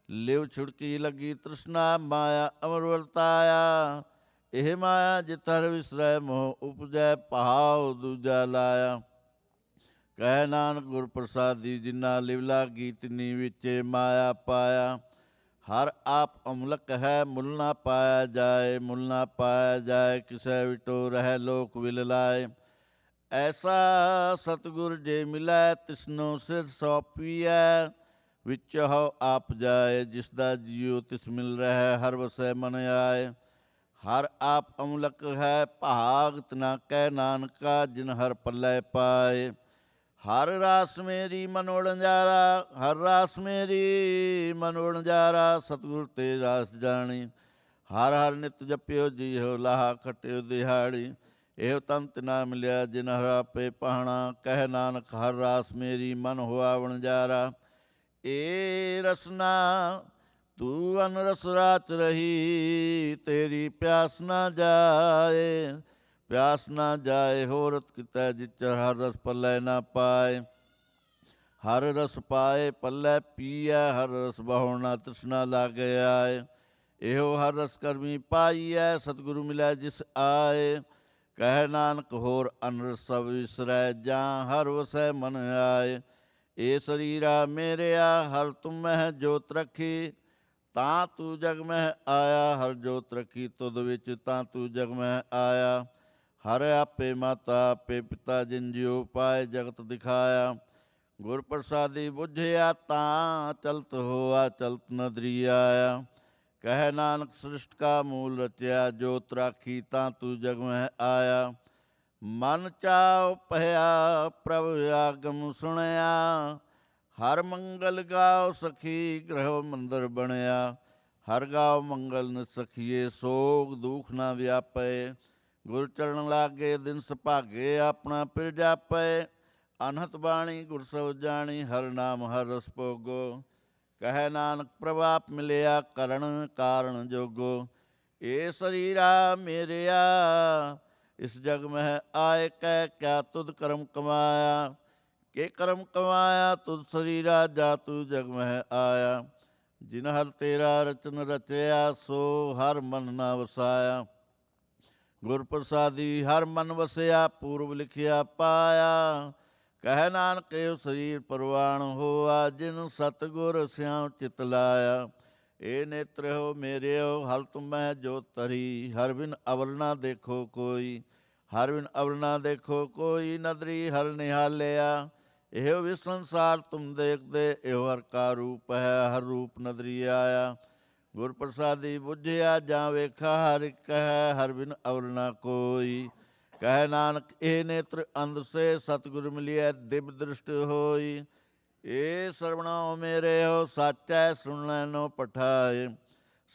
ਲਿਵ ਛੁੜਕੀ ਲੱਗੀ ਤ੍ਰਿਸ਼ਨਾ ਮਾਇਆ ਅਮਰ ਵਰਤਾਇਆ। ਇਹ ਮਾਇਆ ਜਿਤ ਹਰ ਵਿਸਰੈ ਮੋਹ ਉਪਜੈ ਭਾਵ ਦੂਜਾ ਲਾਇਆ। ਕਹਿ ਨਾਨਕ ਗੁਰ ਪ੍ਰਸਾਦੀ ਜਿਨਾ ਲਿਵ ਲਾਗੀ ਤਿਨੀ ਵਿੱਚੇ ਮਾਇਆ ਪਾਇਆ। ਹਰ ਆਪ ਅਮਲਕ ਹੈ ਮੁੱਲ ਨਾ ਪਾਇਆ ਜਾਏ। ਮੁੱਲ ਨਾ ਪਾਇਆ ਜਾਏ ਕਿਸੈ ਵਿਟੋ ਰਹਿ ਲੋਕ ਵਿਲ ਲਾਏ। ਐਸਾ ਸਤਿਗੁਰ ਜੇ ਮਿਲੈ ਤਿਸਨੋ ਸਿਰ ਸੌਂਪੀਐ। ਵਿੱਚ ਹਉ ਆਪ ਜਾਏ ਜਿਸਦਾ ਜੀਉ ਤਿਸ ਮਿਲ ਰਹਿ ਹਰ ਵਸੈ ਮਨ ਆਏ। ਹਰ ਆਪ ਅਮਲਕ ਹੈ ਭਾਗ ਤਿਨਾ ਕਹਿ ਨਾਨਕਾ ਜਿਨ ਹਰ ਪੱਲੇ ਪਾਏ। ਹਰ ਰਾਸ ਮੇਰੀ ਮਨ ਵਣਜਾਰਾ ਹਰ ਰਾਸ ਮੇਰੀ ਮਨ ਵਣਜਾਰਾ। ਸਤਿਗੁਰ ਤੇ ਰਾਸ ਜਾਣੀ ਹਰ ਹਰ ਨਿਤ ਜਪਿਓ ਜੀਓ ਲਾਹਾ ਖਟਿਓ ਦਿਹਾੜੀ। ਇਹੋ ਤਨ ਤਿਨਾ ਮਿਲਿਆ ਜਿਨ ਹਰ ਆਪੇ ਪਾਹਣਾ। ਕਹਿ ਨਾਨਕ ਹਰ ਰਾਸ ਮੇਰੀ ਮਨ ਹੋਆ ਵਣਜਾਰਾ। ਏ ਰਸਨਾ ਤੂੰ ਅਨ ਰਸ ਰਾਚ ਰਹੀ। ਤੇਰੀ ਪਿਆਸ ਨਾ ਜਾਏ ਪਿਆਸ ਨਾ ਜਾਏ। ਹੋਰਤ ਕਿਤੈ ਜਿਚਰ ਹਰ ਰਸ ਪੱਲੇ ਨਾ ਪਾਏ। ਹਰ ਰਸ ਪਾਏ ਪੱਲੇ ਪੀਐ ਹਰ ਰਸ ਬਹੁ ਨਾ ਤ੍ਰਿਸ਼ਨਾ ਲਾਗੇ ਆਏ। ਇਹੋ ਹਰ ਰਸ ਕਰਮੀ ਪਾਈਐ ਸਤਿਗੁਰੂ ਮਿਲੈ ਜਿਸ ਆਏ। ਕਹਿ ਨਾਨਕ ਹੋਰ ਅਨਰਸ ਸਭ ਵਿਸਰੈ ਜਾਂ ਹਰ ਵਸੈ ਮਨ ਆਏ। ਏ ਸਰੀਰਾ ਮੇਰਿਆ ਹਰ ਤੁਮ ਮਹਿ ਜੋਤ ਰੱਖੀ। ਤਾਂ ਤੂੰ ਜਗ ਮਹਿ ਆਇਆ ਹਰ ਜੋਤ ਰੱਖੀ ਤੁਧ ਵਿੱਚ ਤਾਂ ਤੂੰ ਜਗ ਮਹਿ ਆਇਆ। ਹਰ ਆਪੇ ਮਾਤਾ ਆਪੇ ਪਿਤਾ ਜਿਨ ਜਿਉ ਪਾਏ ਜਗਤ ਦਿਖਾਇਆ। ਗੁਰ ਪ੍ਰਸਾਦੀ ਬੁਝਿਆ ਤਾਂ ਚਲਤ ਹੋਆ ਚਲਤ ਨਦਰੀ ਆਇਆ। ਕਹਿ ਨਾਨਕ ਸ੍ਰਿਸ਼ਟ ਕਾ ਮੂਲ ਰਚਿਆ ਜੋਤ ਰਾਖੀ ਤਾਂ ਤੂੰ ਜਗ ਮਹਿ ਆਇਆ। ਮਨ ਚਾਉ ਭਇਆ ਪ੍ਰਭ ਆਗਮ ਸੁਣਿਆ। ਹਰ ਮੰਗਲ ਗਾਓ ਸਖੀ ਗ੍ਰਹਿ ਮੰਦਰ ਬਣਿਆ। ਹਰ ਗਾਓ ਮੰਗਲ ਨਿ ਸਖੀਏ ਸੋਗ ਦੁਖ ਨਾ ਵਿਆਪੇ। ਗੁਰ ਚਰਨ ਲਾਗੇ ਦਿਨ ਸੁਭਾਗੇ ਆਪਣਾ ਪਿਰ ਜਾਪੈ। ਅਨਹਤ ਬਾਣੀ ਗੁਰ ਸਬਦ ਜਾਣੀ ਹਰ ਨਾਮ ਹਰ ਰਸ ਭੋਗੋ। ਕਹਿ ਨਾਨਕ ਪ੍ਰਭ ਆਪ ਮਿਲਿਆ ਕਰਨ ਕਾਰਨ ਜੋਗੋ। ਏ ਸਰੀਰਾ ਮੇਰਿਆ ਇਸ ਜਗ ਮਹਿ ਆਏ ਕਹਿ ਕਿਆ ਤੁਧ ਕਰਮ ਕਮਾਇਆ। ਕੇ ਕਰਮ ਕਮਾਇਆ ਤੁਧ ਸਰੀਰਾ ਜਾ ਤੂੰ ਜਗ ਮਹਿ ਆਇਆ। ਜਿਨ ਹਰ ਤੇਰਾ ਰਚਨ ਰਚਿਆ ਸੋ ਹਰ ਮਨ ਨਾ ਵਸਾਇਆ। ਗੁਰ ਪ੍ਰਸਾਦੀ ਹਰ ਮਨ ਵਸਿਆ ਪੂਰਬ ਲਿਖਿਆ ਪਾਇਆ। ਕਹਿ ਨਾਨਕ ਏਹੁ ਸਰੀਰ ਪਰਵਾਣ ਹੋਆ ਜਿਨ ਸਤਿਗੁਰ ਸਿਉ ਚਿਤ ਲਾਇਆ। ਏ ਨੇਤਰ ਹੋ ਮੇਰਿਓ ਹਰ ਤੁਮੈ ਜੋਤ ਤਰੀ। ਹਰ ਬਿਨ ਅਵਰ ਨਾ ਦੇਖੋ ਕੋਈ ਹਰ ਬਿਨ ਅਵਰ ਨਾ ਦੇਖੋ ਕੋਈ। ਨਦਰੀ ਹਰ ਨਿਹਾਲਿਆ ਇਹੋ ਵਿ ਸੰਸਾਰ ਤੁਮ ਦੇਖਦੇ। ਇਹੋ ਹਰ ਕਾ ਰੂਪ ਹੈ ਹਰ ਰੂਪ ਨਦਰੀ ਆਇਆ। ਗੁਰ ਪ੍ਰਸਾਦੀ ਬੁਝਿਆ ਜਾਂ ਵੇਖਾ ਹਰ ਇੱਕ ਹੈ ਹਰ ਬਿਨ ਅਵਰ ਨਾ ਕੋਈ। ਕਹਿ ਨਾਨਕ ਇਹ ਨੇਤਰ ਅੰਧ ਸੇ ਸਤਿਗੁਰ ਮਿਲਿਐ ਦਿਵ ਦ੍ਰਿਸ਼ਟ ਹੋਈ। ਏ ਸਰਵਣੋ ਮੇਰੇ ਹੋ ਸਾਚੈ ਸੁਣ ਲੈਨੋ ਪਠਾਏ।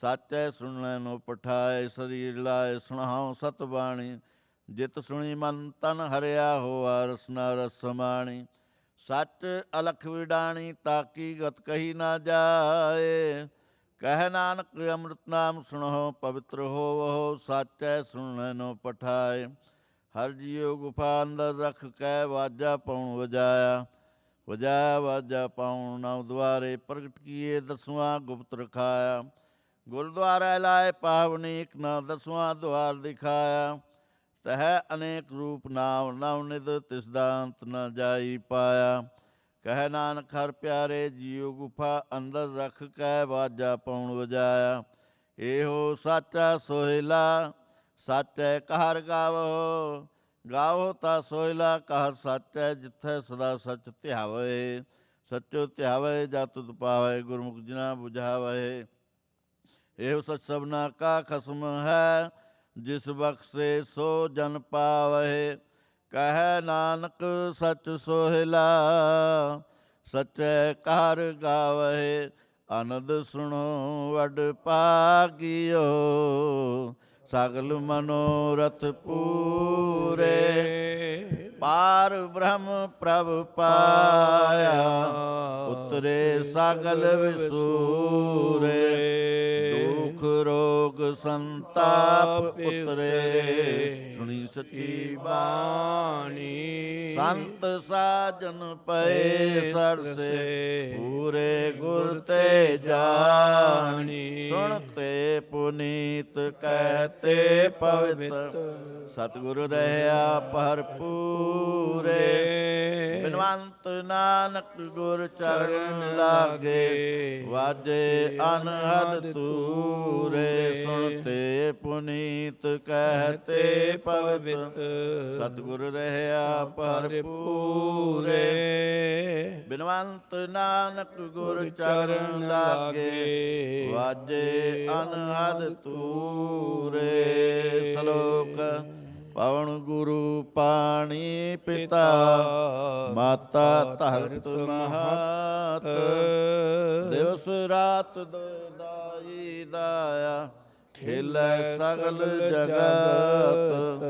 ਸਾਚੈ ਸੁਣ ਲੈਨੋ ਪਠਾਏ ਸਰੀਰ ਲਾਏ ਸੁਣਾਉ ਸਤ ਬਾਣੀ। ਜਿਤ ਸੁਣੀ ਮਨ ਤਨ ਹਰਿਆ ਹੋਆ ਰਸਨਾ ਰਸ ਸਮਾਣੀ। ਸੱਚ ਅਲਖ ਵਿਡਾਣੀ ਤਾਕੀ ਗਤ ਕਹੀ ਨਾ ਜਾਏ। ਕਹਿ ਨਾਨਕ ਅੰਮ੍ਰਿਤ ਨਾਮ ਸੁਣੋ ਪਵਿੱਤਰ ਹੋਵੋ। ਸਾਚੈ ਸੁਣ ਲੈਨੋ ਪਠਾਏ। ਹਰ ਜੀਉ ਗੁਫਾ ਅੰਦਰ ਰਖ ਕੈ ਵਾਜਾ ਪਉਣ ਵਜਾਇਆ। ਵਜਾਇਆ ਵਾਜਾ ਪਾਉਣ ਨਵ ਦੁਆਰੇ ਪ੍ਰਗਟ ਕੀਏ ਦਸਵਾਂ ਗੁਪਤ ਰਖਾਇਆ। ਗੁਰਦੁਆਰਾ ਲਾਏ ਪਾਵਨੀਕ ਨਾ ਦਸਵਾਂ ਦੁਆਰ ਦਿਖਾਇਆ। ਤਹ ਅਨੇਕ ਰੂਪ ਨਾਮ ਨਵ ਨਿਧ ਤਿਸ ਦਾ ਅੰਤ ਨ ਜਾਈ ਪਾਇਆ। ਕਹਿ ਨਾਨਕ ਹਰ ਪਿਆਰੇ ਜੀਉ ਗੁਫਾ ਅੰਦਰ ਰਖ ਕੈ ਵਾਜਾ ਪਉਣ ਵਜਾਇਆ। ਇਹੋ ਸਾਚਾ ਸੋਹਿਲਾ ਸਾਚੈ ਕਹਰ ਗਾਵੋ। ਗਾਵੋ ਤਾ ਸੋਹਿਲਾ ਕਹਰ ਸਾਚੈ ਜਿੱਥੈ ਸਦਾ ਸਚ ਧਿਆਵੇ। ਸਚੋ ਧਿਆਵੇ ਜਾ ਤੁਧ ਪਾਵੇ ਗੁਰਮੁਖ ਜਿਨਾ ਬੁਝਾਵੇ। ਇਹੋ ਸਚ ਸਭਨਾ ਕਾ ਖਸਮ ਹੈ ਜਿਸ ਬਖਸ਼ੇ ਸੋ ਜਨ ਪਾਵੇ। ਕਹਿ ਨਾਨਕ ਸਚ ਸੋਹਿਲਾ ਸਚੈ ਕਾਰ ਗਾਵਹਿ ਆਨੰਦ ਸੁਣੋ ਵਡ ਭਾਗਿਓ ਸਗਲ ਮਨੋਰਥ ਪੂਰੇ ਪਾਰ ਬ੍ਰਹਮ ਪ੍ਰਭ ਪਾਇਆ ਉਤਰੇ ਸਗਲ ਵਿਸੂਰੇ ਦੁਖ ਰੋਗ ਸੰਤਾਪ ਉਤਰੇ ਸੁਣੀ ਸਚੀ ਬਾਣੀ ਸੰਤ ਸਾਜਨ ਪਏ ਸਰਸੇ ਪੂਰੇ ਗੁਰ ਤੇ ਜਾਣੀ ਸੁਣਤੇ ਪੁਨੀਤ ਕਹਤੇ ਪਵਿੱਤ ਸਤਿਗੁਰ ਰਹਿਆ ਭਰਪੂਰੇ ਬਿਨਵੰਤ ਨਾਨਕ ਗੁਰ ਚਰਨ ਲਾਗੇ ਵਾਜੇ ਅਨਹਦ ਤੂਰੇ ਸੁਣਤੇ ਪੁਨੀਤ ਕਹਤੇ ਪਵਿੱਤ ਸਤਿਗੁਰ ਰਹਿਆ ਭਰਪੂਰੇ ਬਿਨਵੰਤ ਨਾਨਕ ਗੁਰ ਚਰਨ ਲਾਗੇ ਵਾਜੇ ਅਨਹਦ ਤੂਰੇ ਸ਼ਲੋਕ ਪਵਨ ਗੁਰੂ ਪਾਣੀ ਪਿਤਾ ਮਾਤਾ ਧਰਤ ਮਹਾਤ ਦਿਵਸ ਰਾਤ ਦਾਈ ਦਾਇਆ ਖੇਲੇ ਸਗਲ ਜਗਤ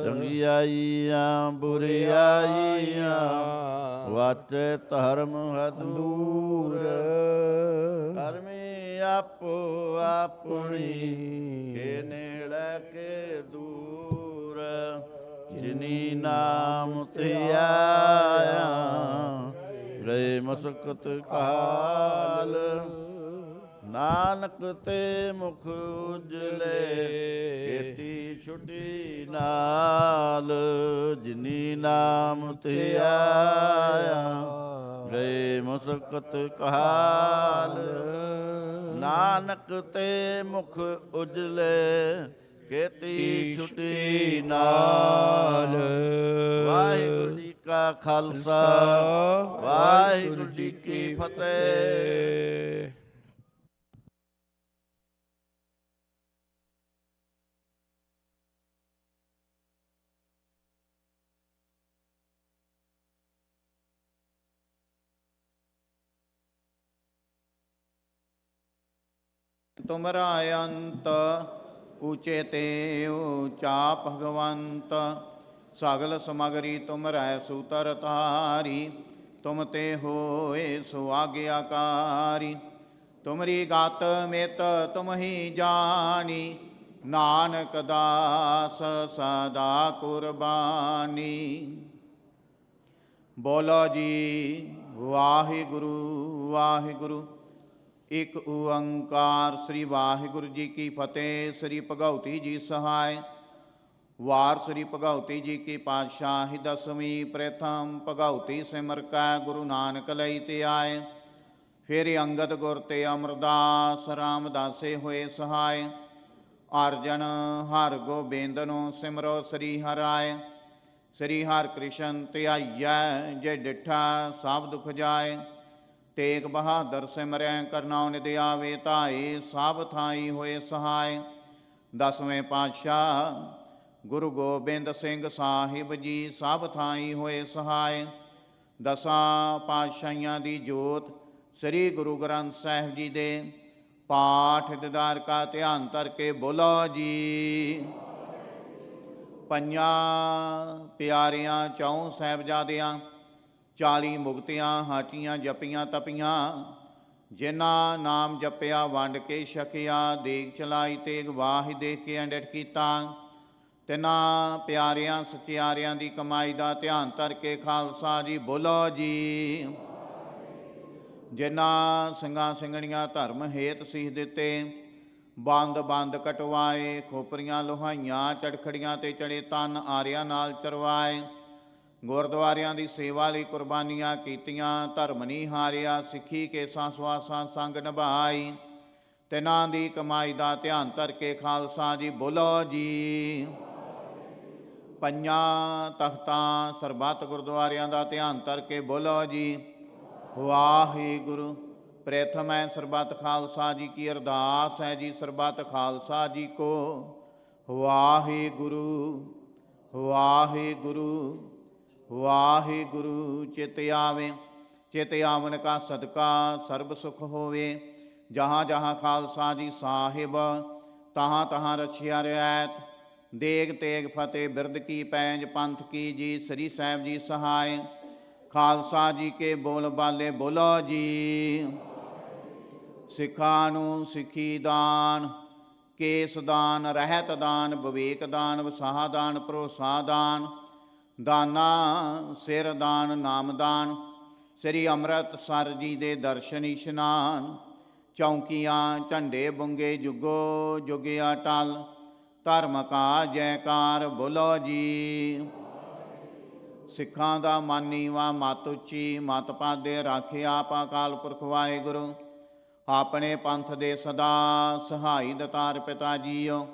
ਚੰਗਿਆਈਆਂ ਬੁਰਿਆਈਆਂ ਵਾਚੇ ਧਰਮ ਹਦੂਰ ਕਰਮੀ ਆਪੋ ਆਪਣੀ ਕੇ ਨੇੜੇ ਕੇ ਦੂਰ ਜਿਨੀ ਨਾਮ ਧਿਆਇਆ ਗਏ ਮਸਕਤ ਕਾਲ ਨਾਨਕ ਤੇ ਮੁਖ ਉਜਲੇ ਕੀਤੀ ਛੁਟੀ ਨਾਲ ਜਿਨੀ ਨਾਮ ਧਿਆਇਆ ਗਏ ਮੁਸਕਤ ਕਾਲ ਨਾਨਕ ਤੇ ਮੁਖ ਉਜਲੇ ਕੀਤੀ ਛੁਟੀ ਨਾਲ ਵਾਹਿਗੁਰੂ ਜੀ ਕਾ ਖਾਲਸਾ ਵਾਹਿਗੁਰੂ ਜੀ ਕੀ ਫਤਿਹ। ਤੁਮਰਾ ਅੰਤ ਊਚੇ ਤੇ ਊਚਾ ਭਗਵੰਤ ਸਗਲ ਸਮਗਰੀ ਤੁਮਰੈ ਸੂਤਰ ਤਾਰੀ ਤੁਮ ਤੇ ਹੋਏ ਸੋ ਆਗਿਆਕਾਰੀ ਤੁਮਰੀ ਗਤ ਮਿਤ ਤੁਮ ਹੀ ਜਾਣੀ ਨਾਨਕ ਦਾਸ ਸਦਾ ਕੁਰਬਾਨੀ। ਬੋਲੋ ਜੀ ਵਾਹਿਗੁਰੂ ਵਾਹਿਗੁਰੂ ਇਕ ਓੰਕਾਰ ਸ੍ਰੀ ਵਾਹਿਗੁਰੂ ਜੀ ਕੀ ਫਤਿਹ। ਸ੍ਰੀ ਭਗਉਤੀ ਜੀ ਸਹਾਇ ਵਾਰ ਸ੍ਰੀ ਭਗਉਤੀ ਜੀ ਕੀ ਪਾਤਸ਼ਾਹੀ ਦਸਵੀਂ ਪ੍ਰਥਮ ਭਗਉਤੀ ਸਿਮਰ ਕੈ ਗੁਰੂ ਨਾਨਕ ਲਈ ਤੇ ਆਏ ਫਿਰ ਅੰਗਦ ਗੁਰ ਤੇ ਅਮਰਦਾਸ ਰਾਮਦਾਸੇ ਹੋਏ ਸਹਾਇ ਅਰਜਨ ਹਰ ਗੋਬਿੰਦਨੁ ਸਿਮਰੋ ਸ੍ਰੀ ਹਰਿ ਸ੍ਰੀ ਹਰਿ ਕ੍ਰਿਸ਼ਨ ਧਿਆਈਐ ਜੇ ਡਿਠਾ ਸਭ ਦੁਖ ਜਾਏ ਤੇਗ ਬਹਾਦਰ ਸਿਮਰੈ ਕਰਨਾਉ ਨਿਦ ਆਵੇ ਧਾਈ ਸਭ ਥਾਈ ਹੋਏ ਸਹਾਇ। ਦਸਵੇਂ ਪਾਤਸ਼ਾਹ ਗੁਰੂ ਗੋਬਿੰਦ ਸਿੰਘ ਸਾਹਿਬ ਜੀ ਸਭ ਥਾਈ ਹੋਏ ਸਹਾਇ। ਦਸਾਂ ਪਾਤਸ਼ਾਹੀਆਂ ਦੀ ਜੋਤ ਸ੍ਰੀ ਗੁਰੂ ਗ੍ਰੰਥ ਸਾਹਿਬ ਜੀ ਦੇ ਪਾਠ ਦੀਦਾਰ ਕਾ ਧਿਆਨ ਧਰ ਕੇ ਬੋਲੋ ਜੀ। ਪੰਜਾਂ ਪਿਆਰਿਆਂ ਚੌਂ ਸਾਹਿਬਜ਼ਾਦਿਆਂ 40 ਮੁਕਤਿਆਂ ਹਾਟੀਆਂ ਜਪੀਆਂ ਤਪੀਆਂ ਜਿਨ੍ਹਾਂ ਨਾਮ ਜਪਿਆ ਵੰਡ ਕੇ ਛਕਿਆ ਦੇਗ ਚਲਾਈ ਤੇਗ ਵਾਹਿ ਦੇਖ ਕੇ ਅੰਡਟ ਕੀਤਾ ਤਿਨਾਂ ਪਿਆਰਿਆਂ ਸਚਿਆਰਿਆਂ ਦੀ ਕਮਾਈ ਦਾ ਧਿਆਨ ਧਰ ਕੇ ਖਾਲਸਾ ਜੀ ਬੋਲੋ ਜੀ। ਜਿਨ੍ਹਾਂ ਸਿੰਘਾਂ ਸਿੰਘਣੀਆਂ ਧਰਮ ਹੇਤ ਸੀਸ ਦਿੱਤੇ ਬੰਦ ਬੰਦ ਕਟਵਾਏ ਖੋਪਰੀਆਂ ਲੋਹਾਈਆਂ ਚੜਖੜੀਆਂ ਤੇ ਚੜੇ ਤਨ ਆਰਿਆਂ ਨਾਲ ਚਰਵਾਏ ਗੁਰਦੁਆਰਿਆਂ ਦੀ ਸੇਵਾ ਲਈ ਕੁਰਬਾਨੀਆਂ ਕੀਤੀਆਂ ਧਰਮ ਨਹੀਂ ਹਾਰਿਆ ਸਿੱਖੀ ਕੇ ਸਵਾਸਾਂ ਸੰਗ ਨਿਭਾਈ ਤਿਨਾਂ ਦੀ ਕਮਾਈ ਦਾ ਧਿਆਨ ਧਰ ਕੇ ਖਾਲਸਾ ਜੀ ਬੋਲੋ ਜੀ। ਪੰਜਾਂ ਤਖਤਾਂ ਸਰਬੱਤ ਗੁਰਦੁਆਰਿਆਂ ਦਾ ਧਿਆਨ ਧਰ ਕੇ ਬੋਲੋ ਜੀ ਵਾਹਿਗੁਰੂ। ਪ੍ਰਥਮ ਹੈ ਸਰਬੱਤ ਖਾਲਸਾ ਜੀ ਕੀ ਅਰਦਾਸ ਹੈ ਜੀ ਸਰਬੱਤ ਖਾਲਸਾ ਜੀ ਕੋ ਵਾਹਿਗੁਰੂ ਵਾਹਿਗੁਰੂ ਵਾਹਿਗੁਰੂ। ਚਿਤ ਆਵੇ ਚਿਤ ਆਵਨ ਕਾ ਸਦਕਾ ਸਰਬ ਸੁਖ ਹੋਵੇ। ਜਹਾਂ ਜਹਾਂ ਖਾਲਸਾ ਜੀ ਸਾਹਿਬ, ਤਹਾਂ ਤਹਾਂ ਰਛਿਆ ਰਿਆਇਤ। ਦੇਗ ਤੇਗ ਫਤਿਹ ਬਿਰਦ ਕੀ ਪੈਂਜ, ਪੰਥ ਕੀ ਜੀ ਸ੍ਰੀ ਸਾਹਿਬ ਜੀ ਸਹਾਇ। ਖਾਲਸਾ ਜੀ ਕੇ ਬੋਲ ਬਾਲੇ ਬੋਲੋ ਜੀ। ਸਿੱਖਾਂ ਨੂੰ ਸਿੱਖੀ ਦਾਨ, ਕੇਸ ਦਾਨ, ਰਹਿਤ ਦਾਨ, ਵਿਵੇਕ ਦਾਨ, ਵਸਾਹ ਦਾਨ, ਭਰੋਸਾ ਦਾਨ, ਦਾਨਾ ਸਿਰ ਦਾਨ, ਨਾਮ ਦਾਨ। ਸ੍ਰੀ ਅੰਮ੍ਰਿਤਸਰ ਜੀ ਦੇ ਦਰਸ਼ਨ ਇਸ਼ਨਾਨ, ਚੌਂਕੀਆਂ ਝੰਡੇ ਬੁੰਗੇ ਜੁਗੋ ਜੁਗ ਅਟਲ। ਧਰਮ ਕਾ ਜੈਕਾਰ ਬੋਲੋ ਜੀ। ਸਿੱਖਾਂ ਦਾ ਮਨ ਨੀਵਾਂ ਮਤ ਉੱਚੀ, ਮਤ ਪਾਦੇ ਰਾਖੇ ਆਪ ਅਕਾਲ ਪੁਰਖ ਵਾਹਿਗੁਰੂ। ਆਪਣੇ ਪੰਥ ਦੇ ਸਦਾ ਸਹਾਈ ਦਤਾਰ ਪਿਤਾ ਜੀਓ।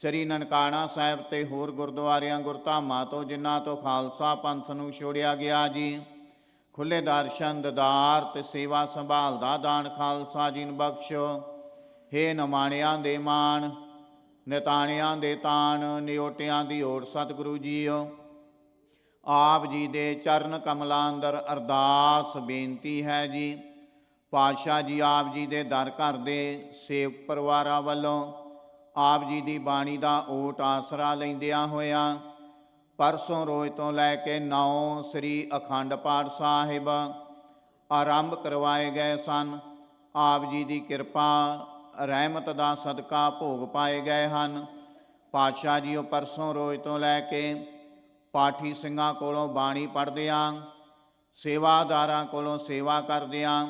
ਸ੍ਰੀ ਨਨਕਾਣਾ ਸਾਹਿਬ ਤੇ ਹੋਰ ਗੁਰਦੁਆਰਿਆਂ ਗੁਰਧਾਮਾਂ ਤੋਂ ਜਿਨ੍ਹਾਂ ਤੋਂ ਖਾਲਸਾ ਪੰਥ ਨੂੰ ਛੋੜਿਆ ਗਿਆ ਜੀ, ਖੁੱਲੇ ਦਰਸ਼ਨ ਦਦਾਰ ਤੇ ਸੇਵਾ ਸੰਭਾਲ ਦਾ ਦਾਨ ਖਾਲਸਾ ਜੀ ਨੂੰ ਬਖਸ਼ੋ। ਹੇ ਨਿਮਾਣਿਆਂ ਦੇ ਮਾਣ, ਨਿਤਾਣਿਆਂ ਦੇ ਤਾਣ, ਨਿਓਟਿਆਂ ਦੀ ਓਟ ਸਤਿਗੁਰੂ ਜੀਓ। ਆਪ ਜੀ ਦੇ ਚਰਨ ਕਮਲਾਂ ਅੰਦਰ ਅਰਦਾਸ ਬੇਨਤੀ ਹੈ ਜੀ। ਪਾਤਸ਼ਾਹ ਜੀ ਆਪ ਜੀ ਦੇ ਦਰ ਘਰ ਦੇ ਸੇਵਕ ਪਰਿਵਾਰਾਂ ਵੱਲੋਂ ਆਪ ਜੀ ਦੀ ਬਾਣੀ ਦਾ ਓਟ ਆਸਰਾ ਲੈਂਦਿਆਂ ਹੋਇਆਂ ਪਰਸੋਂ ਰੋਜ਼ ਤੋਂ ਲੈ ਕੇ 9 ਸ੍ਰੀ ਅਖੰਡ ਪਾਠ ਸਾਹਿਬ ਆਰੰਭ ਕਰਵਾਏ ਗਏ ਸਨ। ਆਪ ਜੀ ਦੀ ਕਿਰਪਾ ਰਹਿਮਤ ਦਾ ਸਦਕਾ ਭੋਗ ਪਾਏ ਗਏ ਹਨ। ਪਾਤਸ਼ਾਹ ਜੀ ਉਹ ਪਰਸੋਂ ਰੋਜ਼ ਤੋਂ ਲੈ ਕੇ ਪਾਠੀ ਸਿੰਘਾਂ ਕੋਲੋਂ ਬਾਣੀ ਪੜ੍ਹਦਿਆਂ, ਸੇਵਾਦਾਰਾਂ ਕੋਲੋਂ ਸੇਵਾ ਕਰਦਿਆਂ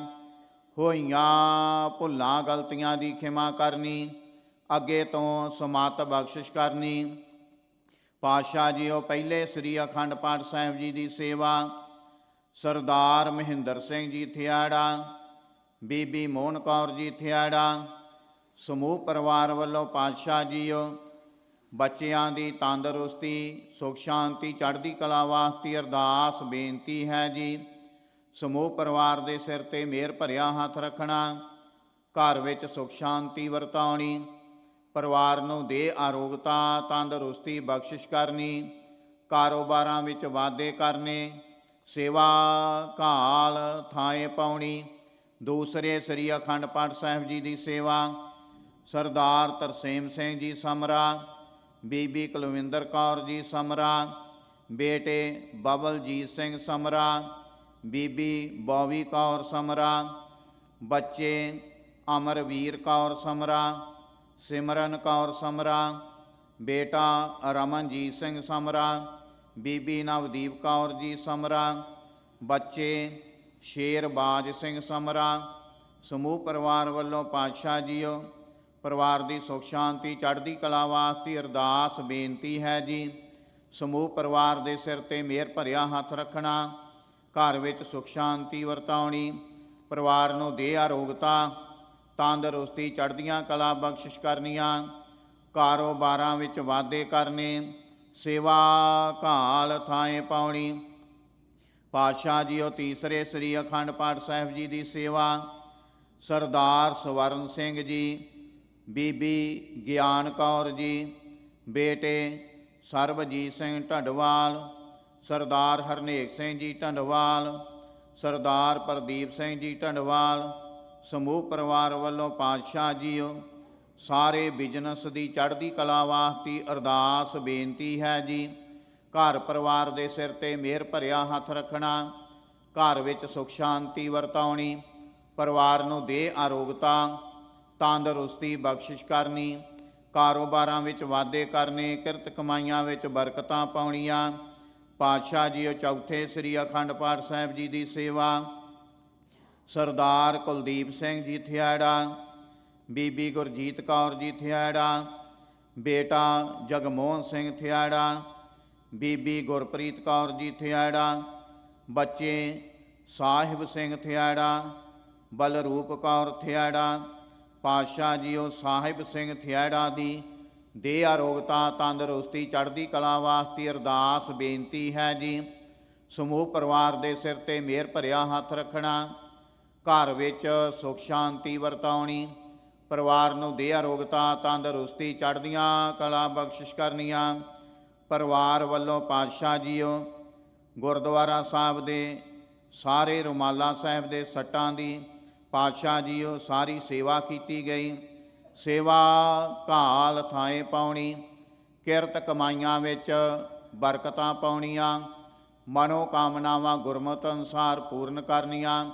ਹੋਈਆਂ ਭੁੱਲਾਂ ਗਲਤੀਆਂ ਦੀ ਖਿਮਾ ਕਰਨੀ, ਅੱਗੇ ਤੋਂ ਸਮਤ ਬਖਸ਼ਿਸ਼ ਕਰਨੀ। ਪਾਤਸ਼ਾਹ ਜੀ ਉਹ ਪਹਿਲੇ ਸ੍ਰੀ ਅਖੰਡ ਪਾਠ ਸਾਹਿਬ ਜੀ ਦੀ ਸੇਵਾ ਸਰਦਾਰ ਮਹਿੰਦਰ ਸਿੰਘ ਜੀ ਥਿਆੜਾ, ਬੀਬੀ ਮੋਹਨ ਕੌਰ ਜੀ ਥਿਆੜਾ, ਸਮੂਹ ਪਰਿਵਾਰ ਵੱਲੋਂ ਪਾਤਸ਼ਾਹ ਜੀਓ ਬੱਚਿਆਂ ਦੀ ਤੰਦਰੁਸਤੀ, ਸੁਖ ਸ਼ਾਂਤੀ, ਚੜ੍ਹਦੀ ਕਲਾ ਵਾਸਤੇ ਅਰਦਾਸ ਬੇਨਤੀ ਹੈ ਜੀ। ਸਮੂਹ ਪਰਿਵਾਰ ਦੇ ਸਿਰ ਤੇ ਮਿਹਰ ਭਰਿਆ ਹੱਥ ਰੱਖਣਾ, ਘਰ ਵਿੱਚ ਸੁਖ ਸ਼ਾਂਤੀ ਵਰਤਾਉਣੀ, ਪਰਿਵਾਰ ਨੂੰ ਦੇ ਆਰੋਗਤਾ ਤੰਦਰੁਸਤੀ ਬਖਸ਼ਿਸ਼ ਕਰਨੀ, ਕਾਰੋਬਾਰਾਂ ਵਿੱਚ ਵਾਧੇ ਕਰਨੇ, ਸੇਵਾ ਘਾਲ ਥਾਏ ਪਾਉਣੀ। ਦੂਸਰੇ ਸ੍ਰੀ ਅਖੰਡ ਪਾਠ ਸਾਹਿਬ ਜੀ ਦੀ ਸੇਵਾ ਸਰਦਾਰ ਤਰਸੇਮ ਸਿੰਘ ਜੀ ਸਮਰਾ, ਬੀਬੀ ਕੁਲਵਿੰਦਰ ਕੌਰ ਜੀ ਸਮਰਾ, ਬੇਟੇ ਬਬਲਜੀਤ ਸਿੰਘ ਸਮਰਾ, ਬੀਬੀ ਬੋਵੀ ਕੌਰ ਸਮਰਾ, ਬੱਚੇ ਅਮਰਵੀਰ ਕੌਰ ਸਮਰਾ, ਸਿਮਰਨ ਕੌਰ ਸਮਰਾ, ਬੇਟਾ ਰਮਨਜੀਤ ਸਿੰਘ ਸਮਰਾ, ਬੀਬੀ ਨਵਦੀਪ ਕੌਰ ਜੀ ਸਮਰਾ, ਬੱਚੇ ਸ਼ੇਰਬਾਜ ਸਿੰਘ ਸਮਰਾ। ਸਮੂਹ ਪਰਿਵਾਰ ਵੱਲੋਂ ਪਾਤਸ਼ਾਹ ਜੀਓ ਪਰਿਵਾਰ ਦੀ ਸੁਖ ਸ਼ਾਂਤੀ ਚੜ੍ਹਦੀ ਕਲਾ ਵਾਸਤੇ ਅਰਦਾਸ ਬੇਨਤੀ ਹੈ ਜੀ। ਸਮੂਹ ਪਰਿਵਾਰ ਦੇ ਸਿਰ ਤੇ ਮਿਹਰ ਭਰਿਆ ਹੱਥ ਰੱਖਣਾ, ਘਰ ਵਿੱਚ ਸੁਖ ਸ਼ਾਂਤੀ ਵਰਤਾਉਣੀ, ਪਰਿਵਾਰ ਨੂੰ ਦੇਹ ਆਰੋਗਤਾ ਤੰਦਰੁਸਤੀ ਚੜ੍ਹਦੀਆਂ ਕਲਾ ਬਖਸ਼ਿਸ਼ ਕਰਨੀਆਂ, ਕਾਰੋਬਾਰਾਂ ਵਿੱਚ ਵਾਧੇ ਕਰਨੇ, ਸੇਵਾ ਘਾਲ ਥਾਏ ਪਾਉਣੀ। ਪਾਤਸ਼ਾਹ ਜੀਓ ਤੀਸਰੇ ਸ੍ਰੀ ਅਖੰਡ ਪਾਠ ਸਾਹਿਬ ਜੀ ਦੀ ਸੇਵਾ ਸਰਦਾਰ ਸਵਰਨ ਸਿੰਘ ਜੀ, ਬੀਬੀ ਗਿਆਨ ਕੌਰ ਜੀ, ਬੇਟੇ ਸਰਬਜੀਤ ਸਿੰਘ ਢੰਡਵਾਲ, ਸਰਦਾਰ ਹਰਨੇਕ ਸਿੰਘ ਜੀ ਢੰਡਵਾਲ, ਸਰਦਾਰ ਪ੍ਰਦੀਪ ਸਿੰਘ ਜੀ ਢੰਡਵਾਲ। ਸਮੂਹ ਪਰਿਵਾਰ ਵੱਲੋਂ ਪਾਤਸ਼ਾਹ ਜੀਓ ਸਾਰੇ ਬਿਜ਼ਨਸ ਦੀ ਚੜ੍ਹਦੀ ਕਲਾ ਵਾਸਤੇ ਅਰਦਾਸ ਬੇਨਤੀ ਹੈ ਜੀ। ਘਰ ਪਰਿਵਾਰ ਦੇ ਸਿਰ ਤੇ ਮਿਹਰ ਭਰਿਆ ਹੱਥ ਰੱਖਣਾ, ਘਰ ਵਿੱਚ ਸੁਖ ਸ਼ਾਂਤੀ ਵਰਤਾਉਣੀ, ਪਰਿਵਾਰ ਨੂੰ ਦੇਹ ਆਰੋਗਤਾ ਤੰਦਰੁਸਤੀ ਬਖਸ਼ਿਸ਼ ਕਰਨੀ, ਕਾਰੋਬਾਰਾਂ ਵਿੱਚ ਵਾਧੇ ਕਰਨੇ, ਕਿਰਤ ਕਮਾਈਆਂ ਵਿੱਚ ਬਰਕਤਾਂ ਪਾਉਣੀਆਂ। ਪਾਤਸ਼ਾਹ ਜੀਓ ਚੌਥੇ ਸ੍ਰੀ ਅਖੰਡ ਪਾਠ ਸਾਹਿਬ ਜੀ ਦੀ ਸੇਵਾ ਸਰਦਾਰ ਕੁਲਦੀਪ ਸਿੰਘ ਜੀ ਥਿਆੜਾ, ਬੀਬੀ ਗੁਰਜੀਤ ਕੌਰ ਜੀ ਥਿਆੜਾ, ਬੇਟਾ ਜਗਮੋਹਨ ਸਿੰਘ ਥਿਆੜਾ, ਬੀਬੀ ਗੁਰਪ੍ਰੀਤ ਕੌਰ ਜੀ ਥਿਆੜਾ, ਬੱਚੇ ਸਾਹਿਬ ਸਿੰਘ ਥਿਆੜਾ, ਬਲਰੂਪ ਕੌਰ ਥਿਆੜਾ। ਪਾਤਸ਼ਾਹ ਜੀਓ ਸਾਹਿਬ ਸਿੰਘ ਥਿਆੜਾ ਦੀ ਦੇਹ ਆਰੋਗਤਾ ਤੰਦਰੁਸਤੀ ਚੜ੍ਹਦੀ ਕਲਾ ਵਾਸਤੇ ਅਰਦਾਸ ਬੇਨਤੀ ਹੈ ਜੀ। ਸਮੂਹ ਪਰਿਵਾਰ ਦੇ ਸਿਰ ਤੇ ਮਿਹਰ ਭਰਿਆ ਹੱਥ ਰੱਖਣਾ, ਘਰ ਵਿੱਚ ਸੁਖ ਸ਼ਾਂਤੀ ਵਰਤਾਉਣੀ, ਪਰਿਵਾਰ ਨੂੰ ਦੇਹ ਆਰੋਗਤਾ ਤੰਦਰੁਸਤੀ ਚੜ੍ਹਦੀਆਂ ਕਲਾ ਬਖਸ਼ਿਸ਼ ਕਰਨੀਆਂ। ਪਰਿਵਾਰ ਵੱਲੋਂ ਪਾਤਸ਼ਾਹ ਜੀਓ ਗੁਰਦੁਆਰਾ ਸਾਹਿਬ ਦੇ ਸਾਰੇ ਰੁਮਾਲਾ ਸਾਹਿਬ ਦੇ ਸੱਟਾਂ ਦੀ ਪਾਤਸ਼ਾਹ ਜੀਓ ਸਾਰੀ ਸੇਵਾ ਕੀਤੀ ਗਈ। ਸੇਵਾ ਘਾਲ ਥਾਏ ਪਾਉਣੀ, ਕਿਰਤ ਕਮਾਈਆਂ ਵਿੱਚ ਬਰਕਤਾਂ ਪਾਉਣੀਆਂ, ਮਨੋ ਕਾਮਨਾਵਾਂ ਗੁਰਮਤਿ ਅਨੁਸਾਰ ਪੂਰਨ ਕਰਨੀਆਂ।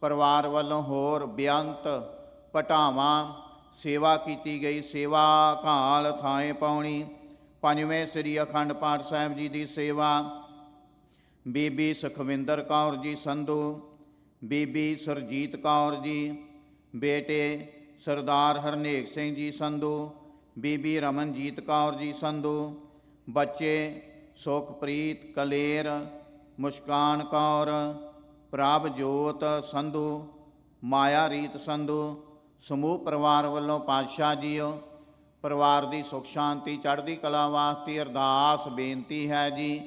ਪਰਿਵਾਰ ਵੱਲੋਂ ਹੋਰ ਬੇਅੰਤ ਭਟਾਵਾਂ ਸੇਵਾ ਕੀਤੀ ਗਈ। ਸੇਵਾ ਘਾਲ ਥਾਏ ਪਾਉਣੀ। ਪੰਜਵੇਂ ਸ੍ਰੀ ਅਖੰਡ ਪਾਠ ਸਾਹਿਬ ਜੀ ਦੀ ਸੇਵਾ ਬੀਬੀ ਸੁਖਵਿੰਦਰ ਕੌਰ ਜੀ ਸੰਧੂ, ਬੀਬੀ ਸੁਰਜੀਤ ਕੌਰ ਜੀ, ਬੇਟੇ ਸਰਦਾਰ ਹਰਨੇਕ ਸਿੰਘ ਜੀ ਸੰਧੂ, ਬੀਬੀ ਰਮਨਜੀਤ ਕੌਰ ਜੀ ਸੰਧੂ, ਬੱਚੇ ਸੁਖਪ੍ਰੀਤ ਕਲੇਰ, ਮੁਸਕਾਨ ਕੌਰ, ਪ੍ਰਭਜੋਤ ਸੰਧੂ, ਮਾਇਆ ਰੀਤ ਸੰਧੂ। ਸਮੂਹ ਪਰਿਵਾਰ ਵੱਲੋਂ ਪਾਤਸ਼ਾਹ ਜੀਓ ਪਰਿਵਾਰ ਦੀ ਸੁਖ ਸ਼ਾਂਤੀ ਚੜ੍ਹਦੀ ਕਲਾ ਵਾਸਤੇ ਅਰਦਾਸ ਬੇਨਤੀ ਹੈ ਜੀ।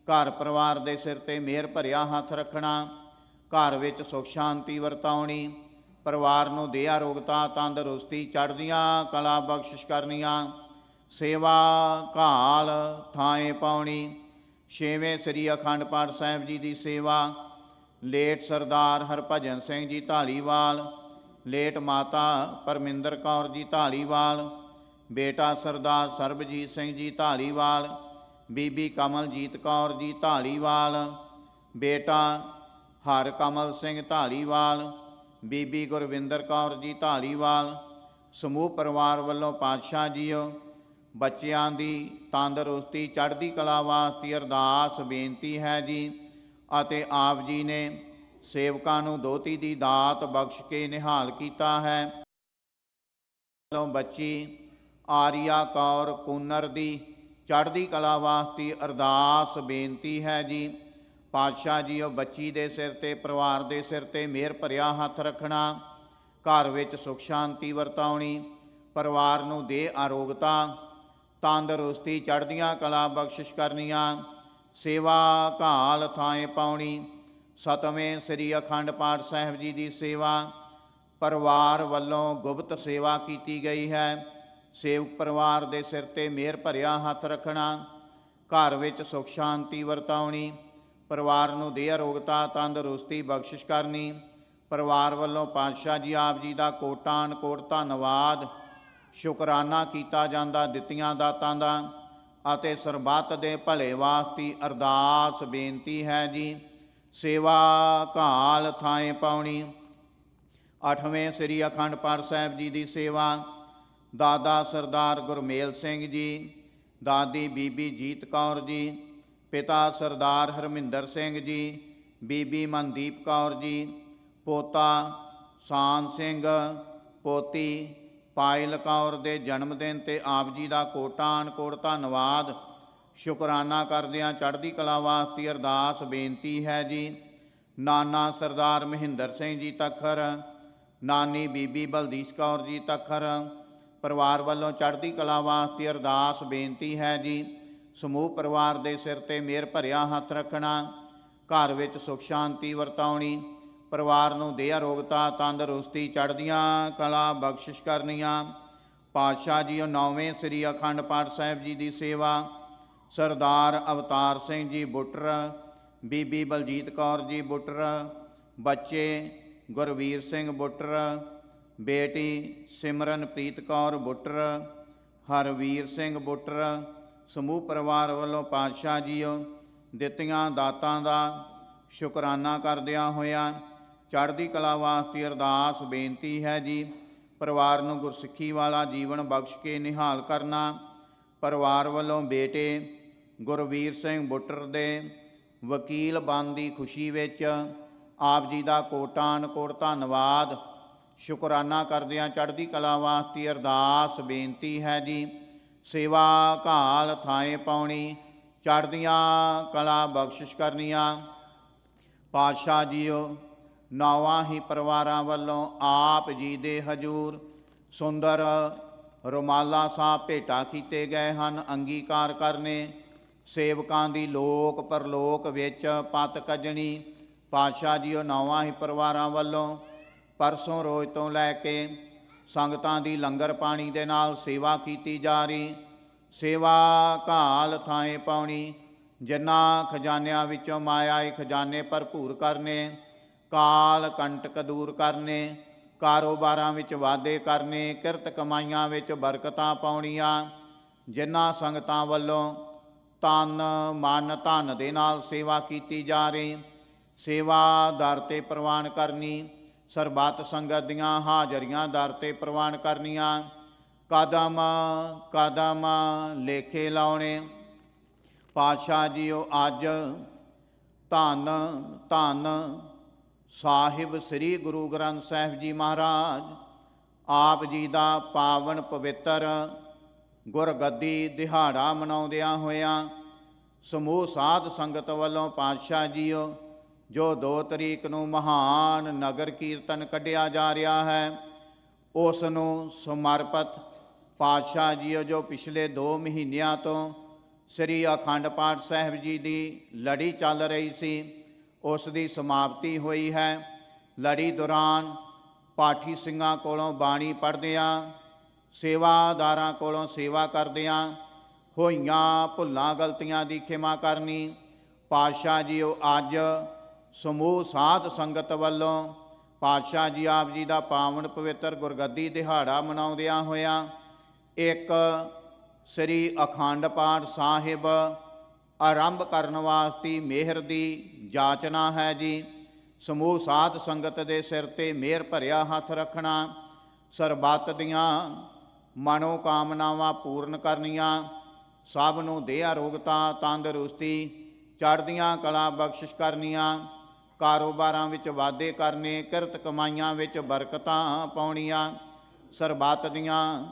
ਘਰ ਪਰਿਵਾਰ ਦੇ ਸਿਰ ਤੇ ਮਿਹਰ ਭਰਿਆ ਹੱਥ ਰੱਖਣਾ, ਘਰ ਵਿੱਚ ਸੁਖ ਸ਼ਾਂਤੀ ਵਰਤਾਉਣੀ, ਪਰਿਵਾਰ ਨੂੰ ਦੇਹ ਅਰੋਗਤਾ ਤੰਦਰੁਸਤੀ ਚੜ੍ਹਦੀਆਂ ਕਲਾ ਬਖਸ਼ਿਸ਼ ਕਰਨੀਆਂ। ਸੇਵਾ ਘਾਲ ਥਾਏ ਪਾਉਣੀ। ਛੇਵੇਂ ਸ੍ਰੀ ਅਖੰਡ ਪਾਠ ਸਾਹਿਬ ਜੀ ਦੀ ਸੇਵਾ ਲੇਟ ਸਰਦਾਰ ਹਰਭਜਨ ਸਿੰਘ ਜੀ ਢਾਲੀਵਾਲ, ਲੇਟ ਮਾਤਾ ਪਰਮਿੰਦਰ ਕੌਰ ਜੀ ਢਾਲੀਵਾਲ, ਬੇਟਾ ਸਰਦਾਰ ਸਰਬਜੀਤ ਸਿੰਘ ਜੀ ਢਾਲੀਵਾਲ, ਬੀਬੀ ਕਮਲਜੀਤ ਕੌਰ ਜੀ ਢਾਲੀਵਾਲ, ਬੇਟਾ ਹਰਕਮਲ ਸਿੰਘ ਢਾਲੀਵਾਲ, ਬੀਬੀ ਗੁਰਵਿੰਦਰ ਕੌਰ ਜੀ ਢਾਲੀਵਾਲ। ਸਮੂਹ ਪਰਿਵਾਰ ਵੱਲੋਂ ਪਾਤਸ਼ਾਹ ਜੀਓ ਬੱਚਿਆਂ ਦੀ ਤੰਦਰੁਸਤੀ ਚੜ੍ਹਦੀ ਕਲਾ ਵਾਸਤੇ ਅਰਦਾਸ ਬੇਨਤੀ ਹੈ ਜੀ। ਅਤੇ ਆਪ ਜੀ ਨੇ ਸੇਵਕਾਂ ਨੂੰ ਦੋਤੀ ਦੀ ਦਾਤ ਬਖਸ਼ ਕੇ ਨਿਹਾਲ ਕੀਤਾ ਹੈ। ਬੱਚੀ ਆਰੀਆ ਕੌਰ ਕੂਨਰ ਦੀ ਚੜ੍ਹਦੀ ਕਲਾ ਵਾਸਤੇ ਅਰਦਾਸ ਬੇਨਤੀ ਹੈ ਜੀ। ਪਾਤਸ਼ਾਹ ਜੀਓ ਬੱਚੀ ਦੇ ਸਿਰ ਤੇ ਪਰਿਵਾਰ ਦੇ ਸਿਰ ਤੇ ਮਿਹਰ ਭਰਿਆ ਹੱਥ ਰੱਖਣਾ, ਘਰ ਵਿੱਚ ਸੁਖ ਸ਼ਾਂਤੀ ਵਰਤਾਉਣੀ, ਪਰਿਵਾਰ ਨੂੰ ਦੇਹ ਅਰੋਗਤਾ ਤੰਦਰੁਸਤੀ ਚੜ੍ਹਦੀਆਂ ਕਲਾ ਬਖਸ਼ਿਸ਼ ਕਰਨੀਆਂ। ਸੇਵਾ ਘਾਲ ਥਾਏ ਪਾਉਣੀ। ਸਤਵੇਂ ਸ੍ਰੀ ਅਖੰਡ ਪਾਠ ਸਾਹਿਬ ਜੀ ਦੀ ਸੇਵਾ ਪਰਿਵਾਰ ਵੱਲੋਂ ਗੁਪਤ ਸੇਵਾ ਕੀਤੀ ਗਈ ਹੈ। ਸੇਵਕ ਪਰਿਵਾਰ ਦੇ ਸਿਰ ਤੇ ਮਿਹਰ ਭਰਿਆ ਹੱਥ ਰੱਖਣਾ, ਘਰ ਵਿੱਚ ਸੁਖ ਸ਼ਾਂਤੀ ਵਰਤਾਉਣੀ, ਪਰਿਵਾਰ ਨੂੰ ਦੇਹ ਅਰੋਗਤਾ ਤੰਦਰੁਸਤੀ ਬਖਸ਼ਿਸ਼ ਕਰਨੀ। ਪਰਿਵਾਰ ਵੱਲੋਂ ਪਾਤਸ਼ਾਹ ਜੀ ਆਪ ਜੀ ਦਾ ਕੋਟਾਨ ਕੋਟ ਧੰਨਵਾਦ ਸ਼ੁਕਰਾਨਾ ਕੀਤਾ ਜਾਂਦਾ ਦਿੱਤੀਆਂ ਦਾਤਾਂ ਦਾ। ਅਤੇ ਸਰਬੱਤ ਦੇ ਭਲੇ ਵਾਸਤੇ ਅਰਦਾਸ ਬੇਨਤੀ ਹੈ ਜੀ। ਸੇਵਾ ਘਾਲ ਥਾਏ ਪਾਉਣੀ। ਅੱਠਵੇਂ ਸ੍ਰੀ ਅਖੰਡ ਪਾਠ ਸਾਹਿਬ ਜੀ ਦੀ ਸੇਵਾ ਦਾਦਾ ਸਰਦਾਰ ਗੁਰਮੇਲ ਸਿੰਘ ਜੀ, ਦਾਦੀ ਬੀਬੀ ਜੀਤ ਕੌਰ ਜੀ, ਪਿਤਾ ਸਰਦਾਰ ਹਰਮਿੰਦਰ ਸਿੰਘ ਜੀ, ਬੀਬੀ ਮਨਦੀਪ ਕੌਰ ਜੀ, ਪੋਤਾ ਸਾਨ ਸਿੰਘ, ਪੋਤੀ ਪਾਇਲ ਕੌਰ ਦੇ ਜਨਮ ਦਿਨ ਤੇ ਆਪ ਜੀ ਦਾ ਕੋਟਾਨ ਕੋਟ ਧੰਨਵਾਦ ਸ਼ੁਕਰਾਨਾ ਕਰਦਿਆਂ ਚੜ੍ਹਦੀ ਕਲਾ ਵਾਸਤੇ ਅਰਦਾਸ ਬੇਨਤੀ ਹੈ ਜੀ। ਨਾਨਾ ਸਰਦਾਰ ਮਹਿੰਦਰ ਸਿੰਘ ਜੀ ਤੱਖਰ, ਨਾਨੀ ਬੀਬੀ ਬਲਦੀਸ਼ ਕੌਰ ਜੀ ਤੱਖਰ। ਪਰਿਵਾਰ ਵੱਲੋਂ ਚੜ੍ਹਦੀ ਕਲਾ ਵਾਸਤੇ ਅਰਦਾਸ ਬੇਨਤੀ ਹੈ ਜੀ। ਸਮੂਹ ਪਰਿਵਾਰ ਦੇ ਸਿਰ ਤੇ ਮਿਹਰ ਭਰਿਆ ਹੱਥ ਰੱਖਣਾ, ਘਰ ਵਿੱਚ ਸੁਖ ਸ਼ਾਂਤੀ ਵਰਤਾਉਣੀ, ਪਰਿਵਾਰ ਨੂੰ ਦੇਹ ਅਰੋਗਤਾ ਤੰਦਰੁਸਤੀ ਚੜ੍ਹਦੀਆਂ ਕਲਾ ਬਖਸ਼ਿਸ਼ ਕਰਨੀਆਂ। ਪਾਤਸ਼ਾਹ ਜੀਓ ਨੌਵੇਂ ਸ੍ਰੀ ਅਖੰਡ ਪਾਠ ਸਾਹਿਬ ਜੀ ਦੀ ਸੇਵਾ ਸਰਦਾਰ ਅਵਤਾਰ ਸਿੰਘ ਜੀ ਬੁੱਟਰ, ਬੀਬੀ ਬਲਜੀਤ ਕੌਰ ਜੀ ਬੁੱਟਰ, ਬੱਚੇ ਗੁਰਵੀਰ ਸਿੰਘ ਬੁੱਟਰ, ਬੇਟੀ ਸਿਮਰਨਪ੍ਰੀਤ ਕੌਰ ਬੁੱਟਰ, ਹਰਵੀਰ ਸਿੰਘ ਬੁੱਟਰ। ਸਮੂਹ ਪਰਿਵਾਰ ਵੱਲੋਂ ਪਾਤਸ਼ਾਹ ਜੀਓ ਦਿੱਤੀਆਂ ਦਾਤਾਂ ਦਾ ਸ਼ੁਕਰਾਨਾ ਕਰਦਿਆਂ ਹੋਇਆਂ ਚੜ੍ਹਦੀ ਕਲਾ ਵਾਸਤੇ ਅਰਦਾਸ ਬੇਨਤੀ ਹੈ ਜੀ। ਪਰਿਵਾਰ ਨੂੰ ਗੁਰਸਿੱਖੀ ਵਾਲਾ ਜੀਵਨ ਬਖਸ਼ ਕੇ ਨਿਹਾਲ ਕਰਨਾ। ਪਰਿਵਾਰ ਵੱਲੋਂ ਬੇਟੇ ਗੁਰਵੀਰ ਸਿੰਘ ਬੁੱਟਰ ਦੇ ਵਕੀਲ ਬਣਨ ਦੀ ਖੁਸ਼ੀ ਵਿੱਚ ਆਪ ਜੀ ਦਾ ਕੋਟਾਨ ਕੋਟ ਧੰਨਵਾਦ ਸ਼ੁਕਰਾਨਾ ਕਰਦਿਆਂ ਚੜ੍ਹਦੀ ਕਲਾ ਵਾਸਤੇ ਅਰਦਾਸ ਬੇਨਤੀ ਹੈ ਜੀ। ਸੇਵਾ ਘਾਲ ਥਾਏ ਪਾਉਣੀ, ਚੜ੍ਹਦੀਆਂ ਕਲਾ ਬਖਸ਼ਿਸ਼ ਕਰਨੀਆਂ। ਪਾਤਸ਼ਾਹ ਜੀਓ ਨੌਵਾਂ ਹੀ ਪਰਿਵਾਰਾਂ ਵੱਲੋਂ ਆਪ ਜੀ ਦੇ ਹਜੂਰ ਸੁੰਦਰ ਰੁਮਾਲਾ ਸਾਹਿਬ ਭੇਟਾ ਕੀਤੇ ਗਏ ਹਨ। ਅੰਗੀਕਾਰ ਕਰਨੇ ਸੇਵਕਾਂ ਦੀ ਲੋਕ ਪਰਲੋਕ ਵਿੱਚ ਪਤ ਕੱਜਣੀ। ਪਾਤਸ਼ਾਹ ਜੀਓ ਨੌਵਾਂ ਹੀ ਪਰਿਵਾਰਾਂ ਵੱਲੋਂ ਪਰਸੋਂ ਰੋਜ਼ ਤੋਂ ਲੈ ਕੇ ਸੰਗਤਾਂ ਦੀ ਲੰਗਰ ਪਾਣੀ ਦੇ ਨਾਲ ਸੇਵਾ ਕੀਤੀ ਜਾ ਰਹੀ। ਸੇਵਾ ਘਾਲ ਥਾਏ ਪਾਉਣੀ, ਜਿਨ੍ਹਾਂ ਖਜ਼ਾਨਿਆਂ ਵਿੱਚੋਂ ਮਾਇਆਈ ਖਜ਼ਾਨੇ ਭਰਪੂਰ ਕਰਨੇ, ਕਾਲ ਕੰਟਕ ਦੂਰ ਕਰਨੇ, ਕਾਰੋਬਾਰਾਂ ਵਿੱਚ ਵਾਧੇ ਕਰਨੇ, ਕਿਰਤ ਕਮਾਈਆਂ ਵਿੱਚ ਬਰਕਤਾਂ ਪਾਉਣੀਆਂ। ਜਿਨ੍ਹਾਂ ਸੰਗਤਾਂ ਵੱਲੋਂ ਤਨ ਮਨ ਧਨ ਦੇ ਨਾਲ ਸੇਵਾ ਕੀਤੀ ਜਾ ਰਹੀ, ਸੇਵਾ ਦਰ 'ਤੇ ਪ੍ਰਵਾਨ ਕਰਨੀ, ਸਰਬੱਤ ਸੰਗਤ ਦੀਆਂ ਹਾਜ਼ਰੀਆਂ ਦਰ 'ਤੇ ਪ੍ਰਵਾਨ ਕਰਨੀਆਂ, ਕਦਮ ਕਦਮ ਲੇਖੇ ਲਾਉਣੇ। ਪਾਤਸ਼ਾਹ ਜੀਓ ਅੱਜ ਧੰਨ ਧੰਨ ਸਾਹਿਬ ਸ੍ਰੀ ਗੁਰੂ ਗ੍ਰੰਥ ਸਾਹਿਬ ਜੀ ਮਹਾਰਾਜ ਆਪ ਜੀ ਦਾ ਪਾਵਨ ਪਵਿੱਤਰ ਗੁਰਗੱਦੀ ਦਿਹਾੜਾ ਮਨਾਉਂਦਿਆਂ ਹੋਇਆਂ ਸਮੂਹ ਸਾਧ ਸੰਗਤ ਵੱਲੋਂ ਪਾਤਸ਼ਾਹ ਜੀਓ ਜੋ 2 ਤਰੀਕ ਨੂੰ ਮਹਾਨ ਨਗਰ ਕੀਰਤਨ ਕੱਢਿਆ ਜਾ ਰਿਹਾ ਹੈ, ਉਸ ਨੂੰ ਸਮਰਪਿਤ ਪਾਤਸ਼ਾਹ ਜੀਓ ਜੋ ਪਿਛਲੇ 2 ਮਹੀਨਿਆਂ ਤੋਂ ਸ੍ਰੀ ਅਖੰਡ ਪਾਠ ਸਾਹਿਬ ਜੀ ਦੀ ਲੜੀ ਚੱਲ ਰਹੀ ਸੀ, ਉਸ ਦੀ ਸਮਾਪਤੀ ਹੋਈ ਹੈ। ਲੜੀ ਦੌਰਾਨ ਪਾਠੀ ਸਿੰਘਾਂ ਕੋਲੋਂ ਬਾਣੀ ਪੜ੍ਹਦਿਆਂ, ਸੇਵਾਦਾਰਾਂ ਕੋਲੋਂ ਸੇਵਾ ਕਰਦਿਆਂ ਹੋਈਆਂ ਭੁੱਲਾਂ ਗਲਤੀਆਂ ਦੀ ਖਿਮਾ ਕਰਨੀ। ਪਾਤਸ਼ਾਹ ਜੀਓ ਅੱਜ ਸਮੂਹ ਸਾਧ ਸੰਗਤ ਵੱਲੋਂ ਪਾਤਸ਼ਾਹ ਜੀ ਆਪ ਜੀ ਦਾ ਪਾਵਨ ਪਵਿੱਤਰ ਗੁਰਗੱਦੀ ਦਿਹਾੜਾ ਮਨਾਉਂਦਿਆਂ ਹੋਇਆਂ ਇੱਕ ਸ੍ਰੀ ਅਖੰਡ ਪਾਠ ਸਾਹਿਬ ਆਰੰਭ ਕਰਨ ਵਾਸਤੇ ਮਿਹਰ ਦੀ ਜਾਚਨਾ ਹੈ ਜੀ। ਸਮੂਹ ਸਾਧ ਸੰਗਤ ਦੇ ਸਿਰ ਤੇ ਮਿਹਰ ਭਰਿਆ ਹੱਥ ਰੱਖਣਾ, ਸਰਬੱਤ ਦੀਆਂ ਮਨੋ ਕਾਮਨਾਵਾਂ ਪੂਰਨ ਕਰਨੀਆਂ, ਸਭ ਨੂੰ ਦੇਹ ਅਰੋਗਤਾ ਤੰਦਰੁਸਤੀ ਚੜ੍ਹਦੀਆਂ ਕਲਾ ਬਖਸ਼ਿਸ਼ ਕਰਨੀਆਂ, ਕਾਰੋਬਾਰਾਂ ਵਿੱਚ ਵਾਧੇ ਕਰਨੇ, ਕਿਰਤ ਕਮਾਈਆਂ ਵਿੱਚ ਬਰਕਤਾਂ ਪਾਉਣੀਆਂ, ਸਰਬੱਤ ਦੀਆਂ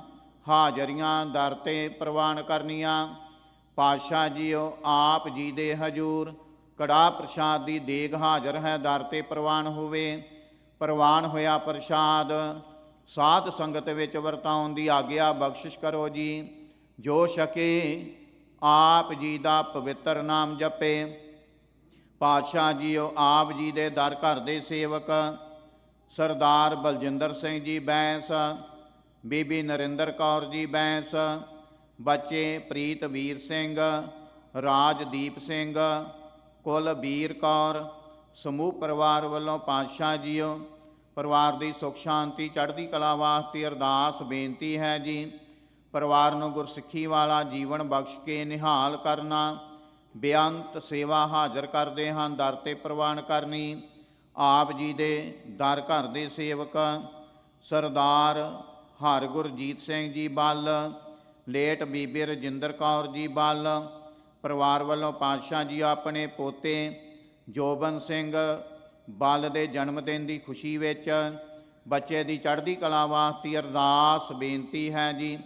ਹਾਜ਼ਰੀਆਂ ਦਰ 'ਤੇ ਪ੍ਰਵਾਨ ਕਰਨੀਆਂ। ਪਾਤਸ਼ਾਹ ਜੀਓ ਆਪ ਜੀ ਦੇ ਹਜੂਰ ਕੜਾਹ ਪ੍ਰਸ਼ਾਦ ਦੀ ਦੇਗ ਹਾਜ਼ਰ ਹੈ, ਦਰ 'ਤੇ ਪ੍ਰਵਾਨ ਹੋਵੇ। ਪ੍ਰਵਾਨ ਹੋਇਆ ਪ੍ਰਸ਼ਾਦ ਸਾਧ ਸੰਗਤ ਵਿੱਚ ਵਰਤਾਉਣ ਦੀ ਆਗਿਆ ਬਖਸ਼ਿਸ਼ ਕਰੋ ਜੀ। ਜੋ ਛਕੇ ਆਪ ਜੀ ਦਾ ਪਵਿੱਤਰ ਨਾਮ ਜਪੇ। ਪਾਤਸ਼ਾਹ ਜੀਓ ਆਪ ਜੀ ਦੇ ਦਰ ਘਰ ਦੇ ਸੇਵਕ ਸਰਦਾਰ ਬਲਜਿੰਦਰ ਸਿੰਘ ਜੀ ਬੈਂਸ, ਬੀਬੀ ਨਰਿੰਦਰ ਕੌਰ ਜੀ ਬੈਂਸ, ਬੱਚੇ ਪ੍ਰੀਤਵੀਰ ਸਿੰਘ, ਰਾਜਦੀਪ ਸਿੰਘ, ਕੁਲਬੀਰ ਕੌਰ, ਸਮੂਹ ਪਰਿਵਾਰ ਵੱਲੋਂ ਪਾਤਸ਼ਾਹ ਜੀਓ ਪਰਿਵਾਰ ਦੀ ਸੁਖ ਸ਼ਾਂਤੀ ਚੜ੍ਹਦੀ ਕਲਾ ਵਾਸਤੇ ਅਰਦਾਸ ਬੇਨਤੀ ਹੈ ਜੀ। ਪਰਿਵਾਰ ਨੂੰ ਗੁਰਸਿੱਖੀ ਵਾਲਾ ਜੀਵਨ ਬਖਸ਼ ਕੇ ਨਿਹਾਲ ਕਰਨਾ, ਬੇਅੰਤ ਸੇਵਾ ਹਾਜ਼ਰ ਕਰਦੇ ਹਨ, ਦਰ 'ਤੇ ਪ੍ਰਵਾਨ ਕਰਨੀ। ਆਪ ਜੀ ਦੇ ਦਰ ਘਰ ਦੇ ਸੇਵਕ ਸਰਦਾਰ ਹਰਗੁਰਜੀਤ ਸਿੰਘ ਜੀ ਬੱਲ, ਲੇਟ ਬੀਬੀ ਰਜਿੰਦਰ ਕੌਰ ਜੀ ਬੱਲ, ਪਰਿਵਾਰ ਵੱਲੋਂ ਪਾਤਸ਼ਾਹ ਜੀ ਆਪਣੇ ਪੋਤੇ ਜੋਬਨ ਸਿੰਘ ਬੱਲ ਦੇ ਜਨਮ ਦਿਨ ਦੀ ਖੁਸ਼ੀ ਵਿੱਚ ਬੱਚੇ ਦੀ ਚੜ੍ਹਦੀ ਕਲਾ ਵਾਸਤੇ ਅਰਦਾਸ ਬੇਨਤੀ ਹੈ ਜੀ।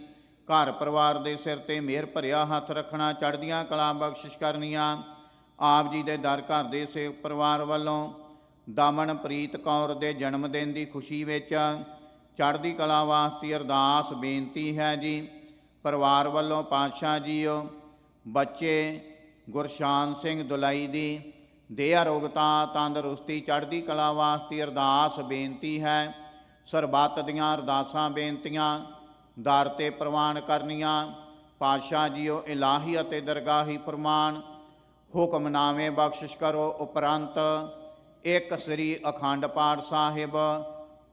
ਘਰ ਪਰਿਵਾਰ ਦੇ ਸਿਰ ਤੇ ਮਿਹਰ ਭਰਿਆ ਹੱਥ ਰੱਖਣਾ, ਚੜ੍ਹਦੀਆਂ ਕਲਾ ਬਖਸ਼ਿਸ਼ ਕਰਨੀਆਂ। ਆਪ ਜੀ ਦੇ ਦਰ ਘਰ ਦੇ ਸੇਵਕ ਪਰਿਵਾਰ ਵੱਲੋਂ ਦਮਨਪ੍ਰੀਤ ਕੌਰ ਦੇ ਜਨਮ ਦਿਨ ਦੀ ਖੁਸ਼ੀ ਵਿੱਚ ਚੜ੍ਹਦੀ ਕਲਾ ਵਾਸਤੇ ਅਰਦਾਸ ਬੇਨਤੀ ਹੈ ਜੀ। ਪਰਿਵਾਰ ਵੱਲੋਂ ਪਾਤਸ਼ਾਹ ਜੀਓ ਬੱਚੇ ਗੁਰਸ਼ਾਨ ਸਿੰਘ ਦੁਲਾਈ ਦੀ ਦੇਹ ਅਰੋਗਤਾ ਤੰਦਰੁਸਤੀ ਚੜ੍ਹਦੀ ਕਲਾ ਵਾਸਤੇ ਅਰਦਾਸ ਬੇਨਤੀ ਹੈ। ਸਰਬੱਤ ਦੀਆਂ ਅਰਦਾਸਾਂ ਬੇਨਤੀਆਂ ਦਰ 'ਤੇ ਪ੍ਰਵਾਨ ਕਰਨੀਆਂ। ਪਾਤਸ਼ਾਹ ਜੀਓ ਇਲਾਹੀ ਅਤੇ ਦਰਗਾਹੀ ਫਰਮਾਨ ਹੁਕਮਨਾਮੇ ਬਖਸ਼ਿਸ਼ ਕਰੋ। ਉਪਰੰਤ ਇੱਕ ਸ੍ਰੀ ਅਖੰਡ ਪਾਠ ਸਾਹਿਬ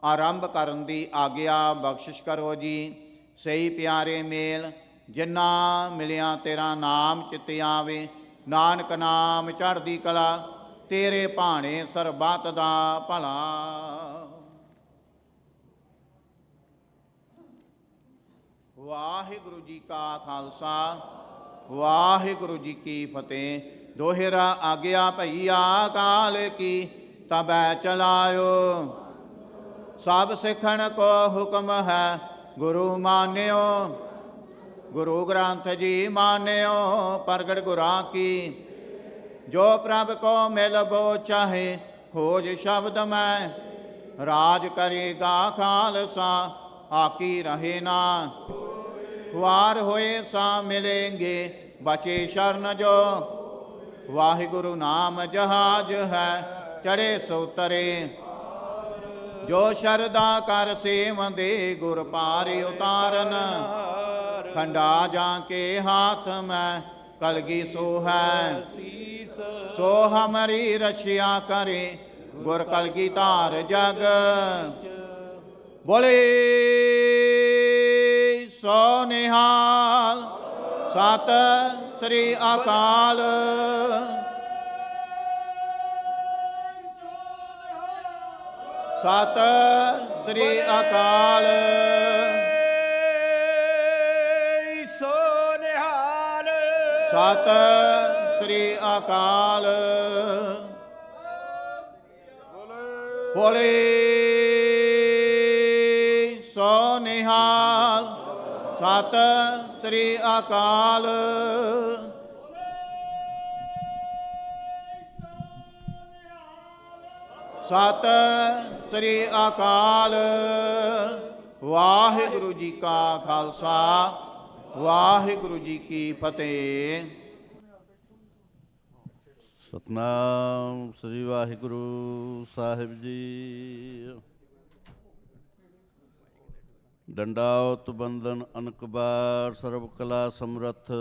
ਆਰੰਭ ਕਰਨ ਦੀ ਆਗਿਆ ਬਖਸ਼ਿਸ਼ ਕਰੋ ਜੀ। ਸਹੀ ਪਿਆਰੇ ਮੇਲ ਜਿਨ੍ਹਾਂ ਮਿਲਿਆ ਤੇਰਾ ਨਾਮ ਚਿੱਤੇ ਆਵੇ, ਨਾਨਕ ਨਾਮ ਚੜ੍ਹਦੀ ਕਲਾ, ਤੇਰੇ ਭਾਣੇ ਸਰਬੱਤ ਦਾ ਭਲਾ। ਵਾਹਿਗੁਰੂ ਜੀ ਕਾ ਖਾਲਸਾ, ਵਾਹਿਗੁਰੂ ਜੀ ਕੀ ਫਤਿਹ। ਦੋਹਰਾ ਆਗਿਆ ਭਈਆ ਕਾਲ ਕੀ ਤਬੈ ਚਲਾਇਓ, ਸਭ ਸਿੱਖਣ ਕੋ ਹੁਕਮ ਹੈ ਗੁਰੂ ਮਾਨਿਓ। ਗੁਰੂ ਗ੍ਰੰਥ ਜੀ ਮਾਨਿਓ ਪ੍ਰਗਟ ਗੁਰਾਂ ਕੀ, ਜੋ ਪ੍ਰਭ ਕੋ ਮਿਲਬੋ ਚਾਹੇ ਖੋਜ ਸ਼ਬਦ ਮੈਂ। ਰਾਜ ਕਰੇਗਾ ਖਾਲਸਾ ਆਕੀ ਰਹੇ ਨਾ, ਖੁਆਰ ਹੋਏ ਸਾ ਮਿਲेंगे ਬਚੇ ਸ਼ਰਨ ਜੋ। ਵਾਹਿਗੁਰੂ ਨਾਮ ਜਹਾਜ ਹੈ ਚੜੇ ਸੋ ਤਰੇ, ਜੋ ਸ਼ਰਦਾ ਕਰ ਸੇਵੰਦੇ ਗੁਰ ਪਾਰ ਉਤਾਰਨ। ਖੰਡਾ ਜਾਂ ਕੇ ਹਾਥ ਮੈਂ कलगी सो है ਸੀਸ सो हमारी रक्षा करे गुर कलगी तार जग बोले सो निहाल सत श्री अकाल सत श्री अकाल ਸੋ ਨਿਹਾਲ सत श्री अकाल बोले सो निहाल सत श्री अकाल सत श्री अकाल वाहिगुरु जी का खालसा वाहिगुरु जी की फतेह। ਸਤਨਾਮ ਸ੍ਰੀ ਵਾਹਿਗੁਰੂ ਸਾਹਿਬ ਜੀ। ਡੰਡਾਉਤ ਬੰਦਨ ਅਨਕ ਬਾਰ ਸਰਬ ਕਲਾ ਸਮਰੱਥ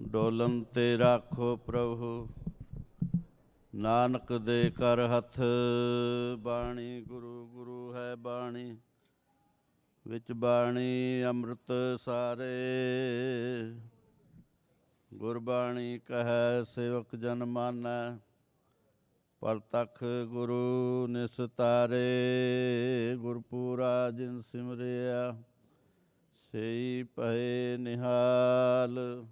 ਡੋਲਨ ਤੇ ਰਾਖੋ ਪ੍ਰਭੂ ਨਾਨਕ ਦੇ ਕਰ ਹੱਥ। ਬਾਣੀ ਗੁਰੂ ਗੁਰੂ ਹੈ ਬਾਣੀ ਵਿੱਚ ਬਾਣੀ ਅੰਮ੍ਰਿਤ ਸਾਰੇ ਗੁਰਬਾਣੀ ਕਹੈ ਸੇਵਕ ਜਨ ਮਾਨੈ ਪਰਤਖ ਗੁਰੂ ਨਿਸਤਾਰੇ। ਗੁਰਪੂਰਾ ਜਿਨ ਸਿਮਰਿਆ ਸਈ ਪਏ ਨਿਹਾਲ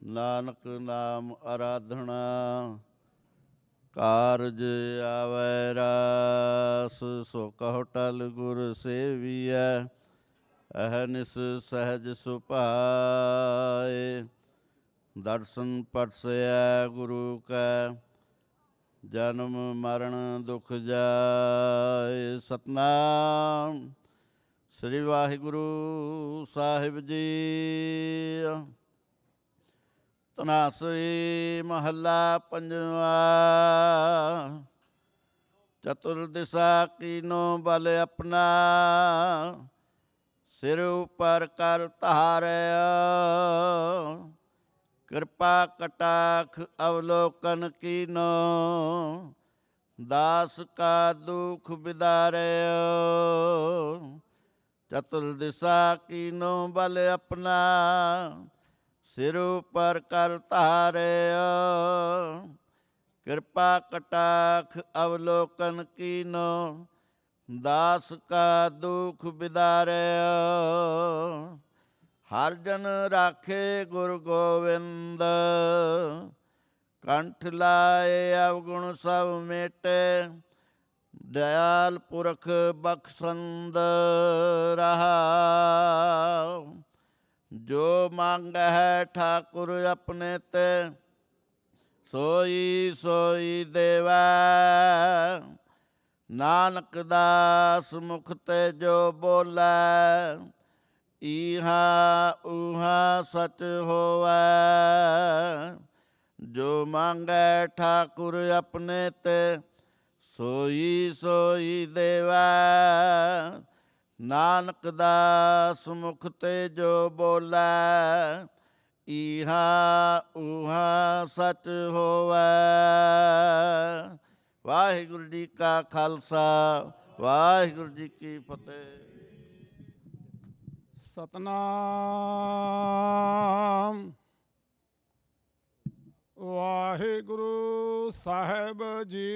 ਨਾਨਕ ਨਾਮ ਆਰਾਧਨਾ ਕਾਰਜ ਆਵੈ ਰਾਸ। ਸੋ ਕਹੁ ਟਲ ਗੁਰ ਸੇਵੀਐ ਅਹਨਿਸ ਸਹਿਜ ਸੁਭਾਏ। ਦਰਸ਼ਨ ਪਰਸੈ ਗੁਰੂ ਕੈ ਜਨਮ ਮਰਨ ਦੁਖ ਜਾਏ। ਸਤਨਾਮ ਸ੍ਰੀ ਵਾਹਿਗੁਰੂ ਸਾਹਿਬ ਜੀ। ਧਨਾਸਰੀ ਮਹੱਲਾ ਪੰਜਵਾ। ਚਤੁਰ ਦਿਸ਼ਾ ਕੀਨੋ ਬਲ ਆਪਣਾ ਸਿਰ ਉਪਰ ਕਰ ਧਾਰਿਆ। ਕਿਰਪਾ ਕਟਾਖ ਅਵਲੋਕਨ ਕੀਨੋ ਦਾਸ ਕਾ ਦੁਖ ਬਿਦਾਰਿਆ। ਚਤੁਰ ਦਿਸ਼ਾ ਕੀਨੋ ਬਲ ਆਪਣਾ ਸਿਰ ਉਪਰ ਕਰ ਧਾਰਿਆ। ਕਿਰਪਾ ਕਟਾਖ ਅਵਲੋਕਨ ਕੀਨੋ ਦਾਸ ਕਾ ਦੁਖ ਬਿਦਾਰਿਆ। ਹਰ ਜਨ ਰਾਖੇ ਗੁਰ ਗੋਵਿੰਦ ਕੰਠ ਲਾਏ ਅਵਗੁਣ ਸਭ ਮੇਟੇ। ਦਇਆਲ ਪੁਰਖ ਬਖਸ਼ੰਦ ਰਹਾਉ। ਜੋ ਮੰਗਹਿ ਠਾਕੁਰ ਆਪਣੇ ਤੇ ਸੋਈ ਸੋਈ ਦੇਵੈ। ਨਾਨਕ ਦਾਸ ਮੁਖ ਤੇ ਜੋ ਬੋਲੈ ਈਹਾ ਊਹਾ ਸਚ ਹੋਵੈ। ਜੋ ਮੰਗੈ ਠਾਕੁਰ ਆਪਣੇ ਤੇ ਸੋਈ ਸੋਈ ਦੇਵੈ। ਨਾਨਕ ਦਾਸ ਮੁਖ ਤੇ ਜੋ ਬੋਲੈ ਈਹਾ ਊਹਾ ਸਚ ਹੋਵੈ। ਵਾਹਿਗੁਰੂ ਜੀ ਕਾ ਖਾਲਸਾ ਵਾਹਿਗੁਰੂ ਜੀ ਕੀ ਫਤਿਹ। ਸਤਨਾਮ ਵਾਹਿਗੁਰੂ ਸਾਹਿਬ ਜੀ।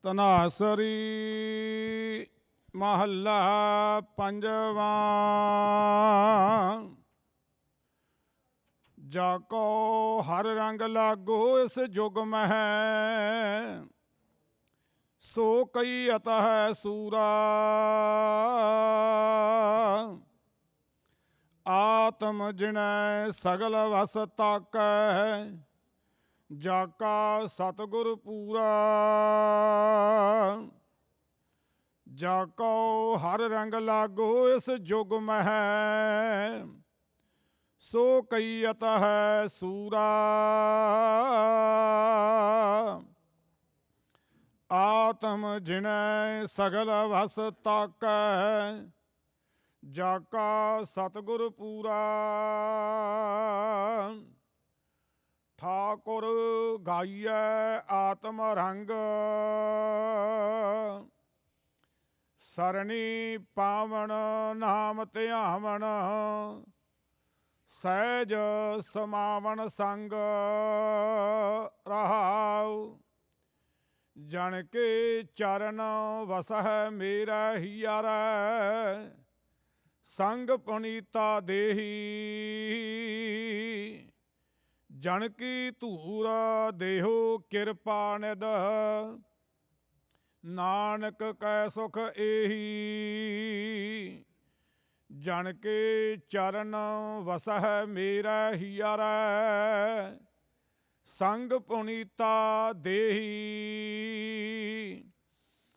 ਧਨਾਸਰੀ ਮਹੱਲਾ ਪੰਜਵਾ। ਜਾ ਕੋ ਹਰ ਰੰਗ ਲਾਗੋ ਇਸ ਜੁਗ ਮਹਿ। ਸੋ ਕਈ ਅਤਹ ਸੂਰਾ ਆਤਮ ਜਿਣੈ ਸਗਲ ਵਸ ਤਾਕੈ। ਜਾ ਕਾ ਸਤਿਗੁਰ ਪੂਰਾ ਜਾ ਕੋ ਹਰ ਰੰਗ ਲਾਗੋ ਇਸ ਜੁਗ ਮਹਿ। ਸੋ ਕਈ ਅਤਹ ਸੂਰਾ ਆਤਮ ਜਿਨੈ ਸਗਲ ਵਸ ਤਾਕੈ, ਜਾ ਕਾ ਸਤਿਗੁਰ ਪੂਰਾ। ਠਾਕੁਰ ਗਾਈਐ ਆਤਮ ਰੰਗ, ਸਰਣੀ ਪਾਵਨ ਨਾਮ ਧਿਆਵਨ, ਸਹਿਜ ਸਮਾਵਨ ਸੰਗ ਰਹਾਉ। ਜਨ ਕੇ ਚਰਨ ਵਸਹਿ ਮੇਰਾ ਹੀਅਰੈ, ਸੰਗ ਪੁਨੀਤਾ ਦੇਹੀ। ਜਨ ਕੀ ਧੂਰ ਦੇਹੋ ਕਿਰਪਾ ਨਿਧ, ਨਾਨਕ ਕੈ ਸੁਖ ਏਹੀ। ਜਨ ਕੇ ਚਰਨ ਵਸਹਿ ਮੇਰਾ ਹੀਅਰੈ, ਸੰਗ ਪੁਨੀਤਾ ਦੇਹੀ।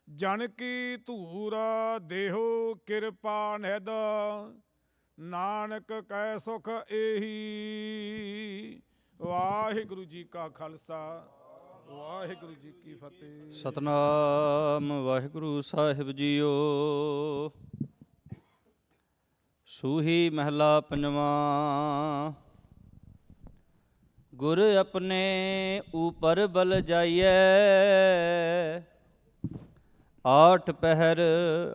ਜਨ ਕੀ ਧੂਰ ਦੇਹੋ ਕਿਰਪਾ ਨਿਧ, ਨਾਨਕ ਕੈ ਸੁਖ ਏਹੀ। ਵਾਹਿਗੁਰੂ ਜੀ ਕਾ ਖਾਲਸਾ, ਵਾਹਿਗੁਰੂ ਜੀ ਕੀ ਫਤਿਹ। ਸਤਨਾਮ ਵਾਹਿਗੁਰੂ ਸਾਹਿਬ ਜੀਓ। ਸੂਹੀ ਮਹਿਲਾ ਪੰਜਵਾਂ। ਗੁਰ ਆਪਣੇ ਊਪਰ ਬਲ ਜਾਈਐ, ਆਠ ਪਹਿਰ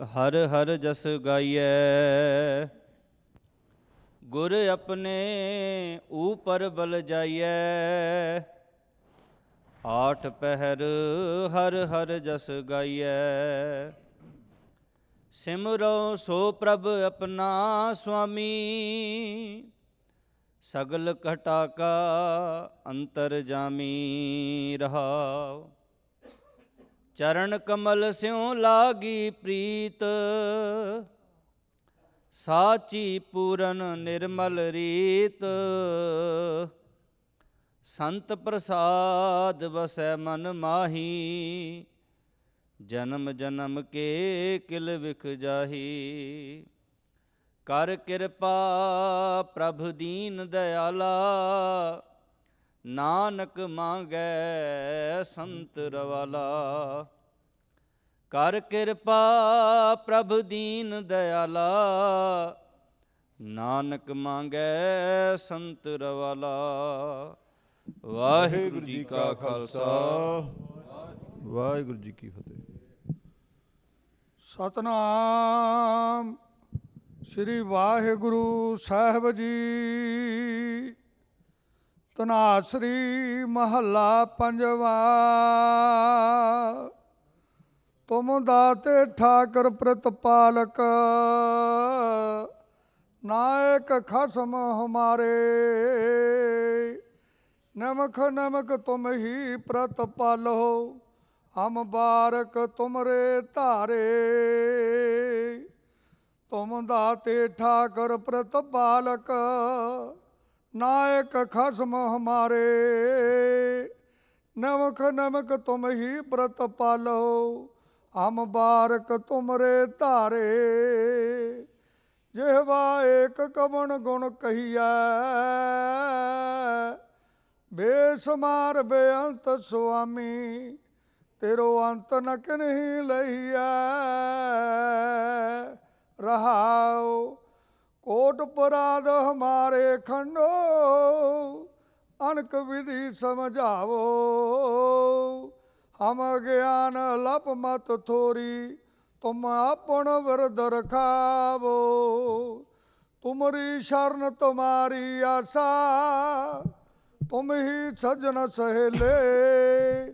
ਹਰ ਹਰ ਜਸ ਗਾਈਐ। ਗੁਰ ਆਪਣੇ ਊਪਰ ਬਲ ਜਾਈਐ, ਆਠ ਪਹਿਰ ਹਰ ਹਰ ਜਸ ਗਾਈਐ। ਸਿਮਰੋ ਸੋ ਪ੍ਰਭ ਆਪਣਾ ਸੁਆਮੀ, ਸਗਲ ਘਟਾ ਕਾ ਅੰਤਰ ਜਾਮੀ ਰਹਾਉ। ਚਰਨ ਕਮਲ ਸਿਉ ਲਾਗੀ ਪ੍ਰੀਤ, ਸਾਚੀ ਪੂਰਨ ਨਿਰਮਲ ਰੀਤ। ਸੰਤ ਪ੍ਰਸਾਦ ਵਸੈ ਮਨ ਮਾਹੀ, ਜਨਮ ਜਨਮ ਕੇ ਕਿਲ ਵਿਖ ਜਾਹੀ। ਕਰ ਕਿਰਪਾ ਪ੍ਰਭ ਦੀਨ ਦਇਆਲਾ, ਨਾਨਕ ਮੰਗੈ ਸੰਤ ਰਵਾਲਾ। ਕਰ ਕਿਰਪਾ ਪ੍ਰਭ ਦੀਨ ਦਇਆਲਾ, ਨਾਨਕ ਮੰਗੈ ਸੰਤ ਰਵਾਲਾ। ਵਾਹਿਗੁਰੂ ਜੀ ਕਾ ਖਾਲਸਾ, ਵਾਹਿਗੁਰੂ ਜੀ ਕੀ ਫਤਿਹ। ਸਤਨਾਮ ਸ੍ਰੀ ਵਾਹਿਗੁਰੂ ਸਾਹਿਬ ਜੀ। ਧਨਾਸਰੀ ਮਹੱਲਾ ਪੰਜਵਾ। ਤੁਮ ਦਾਤੇ ਠਾਕਰ ਪ੍ਰਤਪਾਲਕ, ਨਾਇਕ ਖਸਮ ਹਮਾਰੇ। ਨਮਕ ਨਮਕ ਤੁਮ ਹੀ ਪ੍ਰਤਪਾਲੋ, ਹਮ ਬਾਰਕ ਤੁਮਰੇ ਧਾਰੇ। ਤੁਮ ਦਾਤੇ ਠਾਕਰ ਪ੍ਰਤਪਾਲਕ, ਨਾਇਕ ਖਸਮ ਹਮਾਰੇ। ਨਮਕ ਨਮਕ ਤੁਮ ਹੀ ਪ੍ਰਤਪਾਲੋ, ਹਮ ਬਾਰਕ ਤੁਮਰੇ ਧਾਰੇ। ਜਿਹਵਾ ਏਕ ਕਵਣ ਗੁਣ ਕਹੀਐ, ਬੇਸਮਾਰ ਬੇਅੰਤ ਸੁਆਮੀ। ਤੇਰੋ ਅੰਤ ਨ ਕਿਨਹੀ ਲਈਐ ਰਹਾਉ। ਕੋਟ ਪਰਾਧ ਹਮਾਰੇ ਖੰਡੋ, ਅਨਕ ਵਿਧि ਸਮਝਾਵੋ। ਹਮ ਗਿਆਨ ਲਪ ਮਤ ਥੋਰੀ, ਤੁਮ ਆਪਣ ਵਿਰਦ ਰਖਾਵੋ। ਤੁਮਰੀ ਸ਼ਰਨ ਤੁਮਾਰੀ ਆਸਾ, ਤੁਮ ਹੀ ਸਜਣ ਸਹੇਲੇ।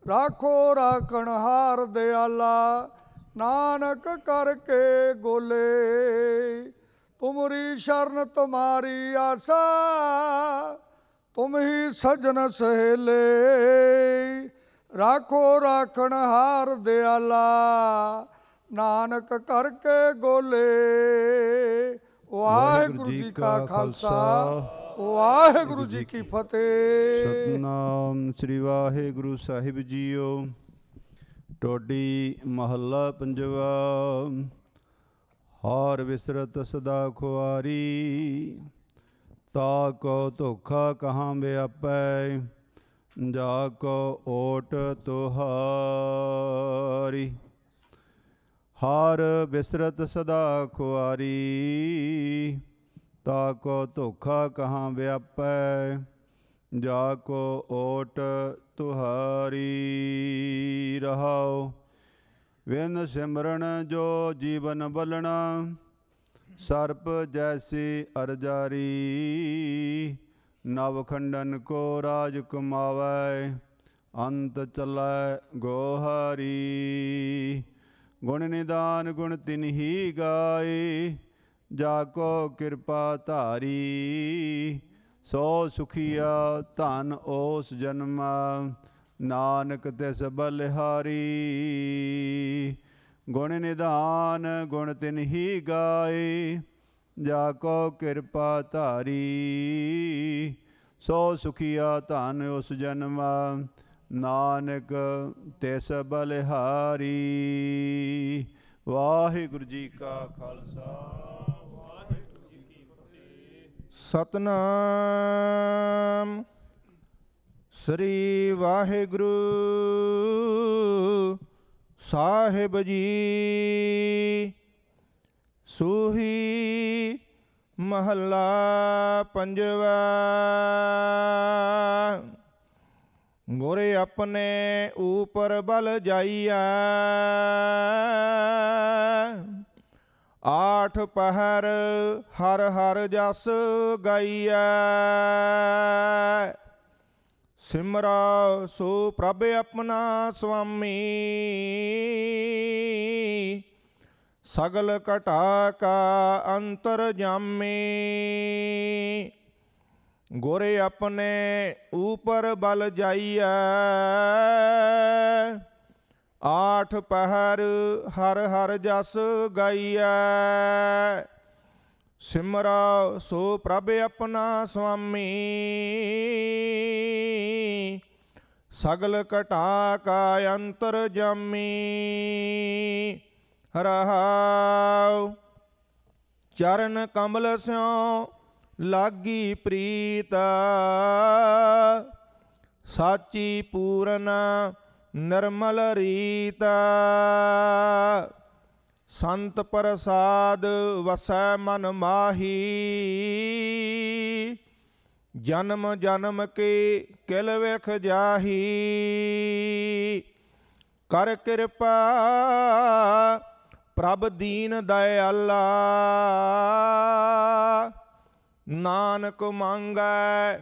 ਰਾਖੋ ਰਾਖਣ ਹਾਰ ਦਿਆਲਾ, ਨਾਨਕ ਕਰਕੇ ਗੋਲੇ। ਤੁਮਰੀ ਸ਼ਰਨ ਤੁਮਾਰੀ ਆਸਾ, ਤੁਮ ਹੀ ਸਜਣ ਸਹੇਲੇ। ਰਾਖੋ ਰਾਖਣ ਹਾਰ ਦਿਆਲਾ, ਨਾਨਕ ਕਰਕੇ ਗੋਲੇ। ਵਾਹਿਗੁਰੂ ਜੀ ਕਾ ਖਾਲਸਾ, ਵਾਹਿਗੁਰੂ ਜੀ ਕੀ ਫਤਿਹ। ਸਤਨਾਮ ਸ੍ਰੀ ਵਾਹਿਗੁਰੂ ਸਾਹਿਬ ਜੀਓ। ਟੋਡੀ ਮਹੱਲਾ ਪੰਜਵਾ। ਹਾਰ ਵਿਸਰਤ ਸਦਾ ਖੁਆਰੀ, ਤਾ ਕੋ ਧੋਖਾ ਕਹਾਂ ਵਿਆਪੈ। ਜਾ ਕੋ ਓਟ ਤੁਹਾਰੀ। ਹਾਰ ਬਿਸਰਤ ਸਦਾ ਖੁਆਰੀ, ਤਾ ਕੋ ਧੋਖਾ ਕਹਾਂ ਵਿਆਪੈ। ਜਾ ਕੋ ਓਟ ਤੁਹਾਰੀ ਰਹਾਉ। ਵਿਨ ਸਿਮਰਨ ਜੋ ਜੀਵਨ ਬਲਣਾ, ਸਰਪ ਜੈਸੀ ਅਰਜਾਰੀ। ਨਵ ਖੰਡਨ ਕੋ ਰਾਜ ਕਮਾਵੈ, ਅੰਤ ਚਲੈ ਗੋਹਾਰੀ। ਗੁਣ ਨਿਦਾਨ ਗੁਣ ਤਿਨਹੀ ਗਾਏ, ਜਾ ਕੋ ਕਿਰਪਾ ਧਾਰੀ। ਸੋ ਸੁਖੀਆ ਧਨ ਓਸ ਜਨਮਾ, ਨਾਨਕ ਤਿਸ ਬਲਿਹਾਰੀ। ਗੁਣ ਨਿਧਾਨ ਗੁਣ ਤਿਨਹੀ ਗਾਏ, ਜਾ ਕੋ ਕਿਰਪਾ ਧਾਰੀ। ਸੋ ਸੁਖੀਆ ਧਨ ਉਸ ਜਨਮਾ, ਨਾਨਕ ਤਿਸ ਬਲਿਹਾਰੀ। ਵਾਹਿਗੁਰੂ ਜੀ ਕਾ ਖਾਲਸਾ, ਵਾਹਿਗੁਰੂ ਜੀ ਕੀ ਫਤਿਹ। ਸਤਨਾਮ ਸ੍ਰੀ ਵਾਹਿਗੁਰੂ ਸਾਹਿਬ ਜੀ। ਸੂਹੀ ਮਹੱਲਾ ਪੰਜਵਾ। ਗੁਰ ਆਪਣੇ ਊਪਰ ਬਲ ਜਾਈਐ, ਆਠ ਪਹਿਰ ਹਰ ਹਰ ਜਸ ਗਾਈਐ। ਸਿਮਰਾ ਸੋ ਪ੍ਰਭ ਆਪਣਾ ਸੁਆਮੀ, ਸਗਲ ਘਟਾ ਕਾ ਅੰਤਰ ਜਾਮੀ। ਗੁਰ ਆਪਣੇ ਊਪਰ ਬਲ ਜਾਈਐ, ਆਠ ਪਹਿਰ ਹਰ ਹਰ ਜਸ ਗਾਈਐ। ਸਿਮਰਾ ਸੋ ਪ੍ਰਭ ਆਪਣਾ ਸੁਆਮੀ, ਸਗਲ ਘਟਾ ਕਾ ਅੰਤਰ ਜਾਮੀ। ਰਹਾਉ ਚਰਨ ਕਮਲ ਸਿਉ ਲਾਗੀ ਪ੍ਰੀਤ, ਸਾਚੀ ਪੂਰਨ ਨਿਰਮਲ ਰੀਤ। ਸੰਤ ਪ੍ਰਸਾਦ ਵਸੈ ਮਨ ਮਾਹੀ, ਜਨਮ ਜਨਮ ਕੇ ਕਿਲ ਵਿਖ ਜਾਹੀ। ਕਰ ਕਿਰਪਾ ਪ੍ਰਭ ਦੀਨ ਦਇਆਲਾ, ਨਾਨਕ ਮੰਗੈ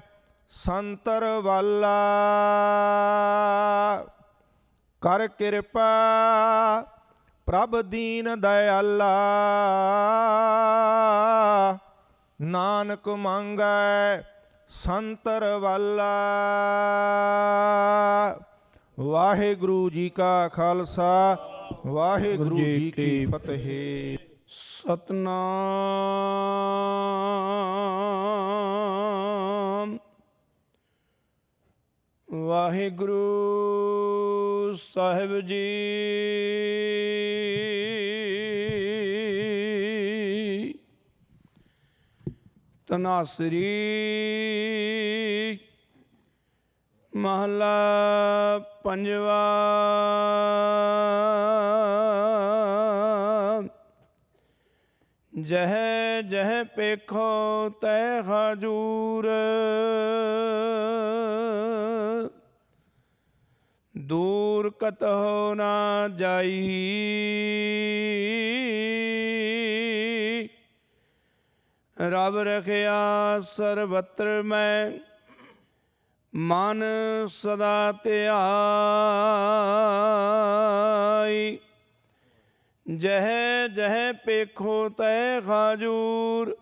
ਸੰਤਰ ਵਾਲਾ। ਕਰ ਕਿਰਪਾ ਪ੍ਰਭ ਦੀਨ ਦਇਆਲਾ, ਨਾਨਕ ਮੰਗੈ ਸੰਤਰ ਵਾਲਾ। ਵਾਹਿਗੁਰੂ ਜੀ ਕਾ ਖਾਲਸਾ, ਵਾਹਿਗੁਰੂ ਜੀ ਕੀ ਫਤਿਹ। ਸਤਨਾਮ ਵਾਹਿਗੁਰੂ ਸਾਹਿਬ ਜੀ। ਤਨਾਸਰੀ ਮਹਲਾ ਪੰਜਵਾ। ਜਹ ਜਹ ਪੇਖੋ ਤੈ ਹਜੂਰ, ਦੂਰ ਕਤਹੁ ਨਾ ਜਾਈ। ਰਬ ਰਖਿਆ ਸਰਬਤਰ ਮੈਂ, ਮਨ ਸਦਾ ਧਿਆਈ। ਜਹ ਜਹ ਪੇਖੋ ਤੈ ਖਾਜੂਰ,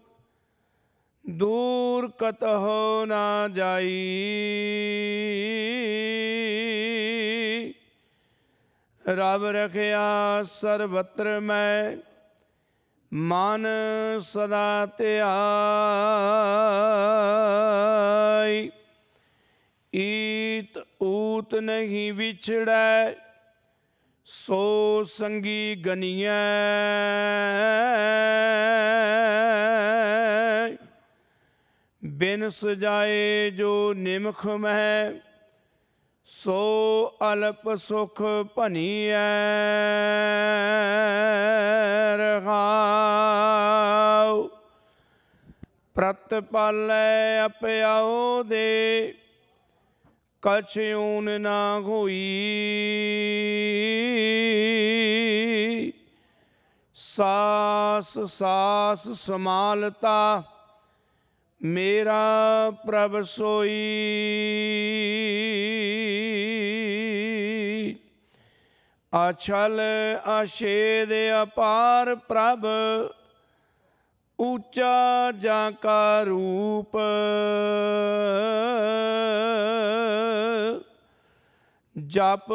ਦੂਰ ਕਤਹੁ ਨਾ ਜਾਈ। ਰਬ ਰਖਿਆ ਸਰਬਤਰ ਮੈਂ, ਮਨ ਸਦਾ ਧਿਆਈ। ਈਤ ਊਤ ਨਹੀਂ ਵਿਛੜੈ, ਸੋ ਸੰਗੀ ਗਨੀਐ। ਬਿਨ ਸਜਾਏ ਜੋ ਨਿਮਖ ਮਹਿ, ਸੋ ਅਲਪ ਸੁਖ ਭਨੀਐ ਰਹਾਉ। ਪ੍ਰਤਪਾਲੈ ਅਪਿਆਉ ਦੇ ਕਛ ਊਨ ਨਾ ਹੋਈ। ਸਾਸ ਸਾਸ ਸਮਾਲਤਾ ਮੇਰਾ ਪ੍ਰਭ ਸੋਈ। ਅਛਲ ਅਛੇਦ ਅਪਾਰ ਪ੍ਰਭ ਉੱਚਾ ਜਾਂ ਕਾ ਰੂਪ। ਜਪ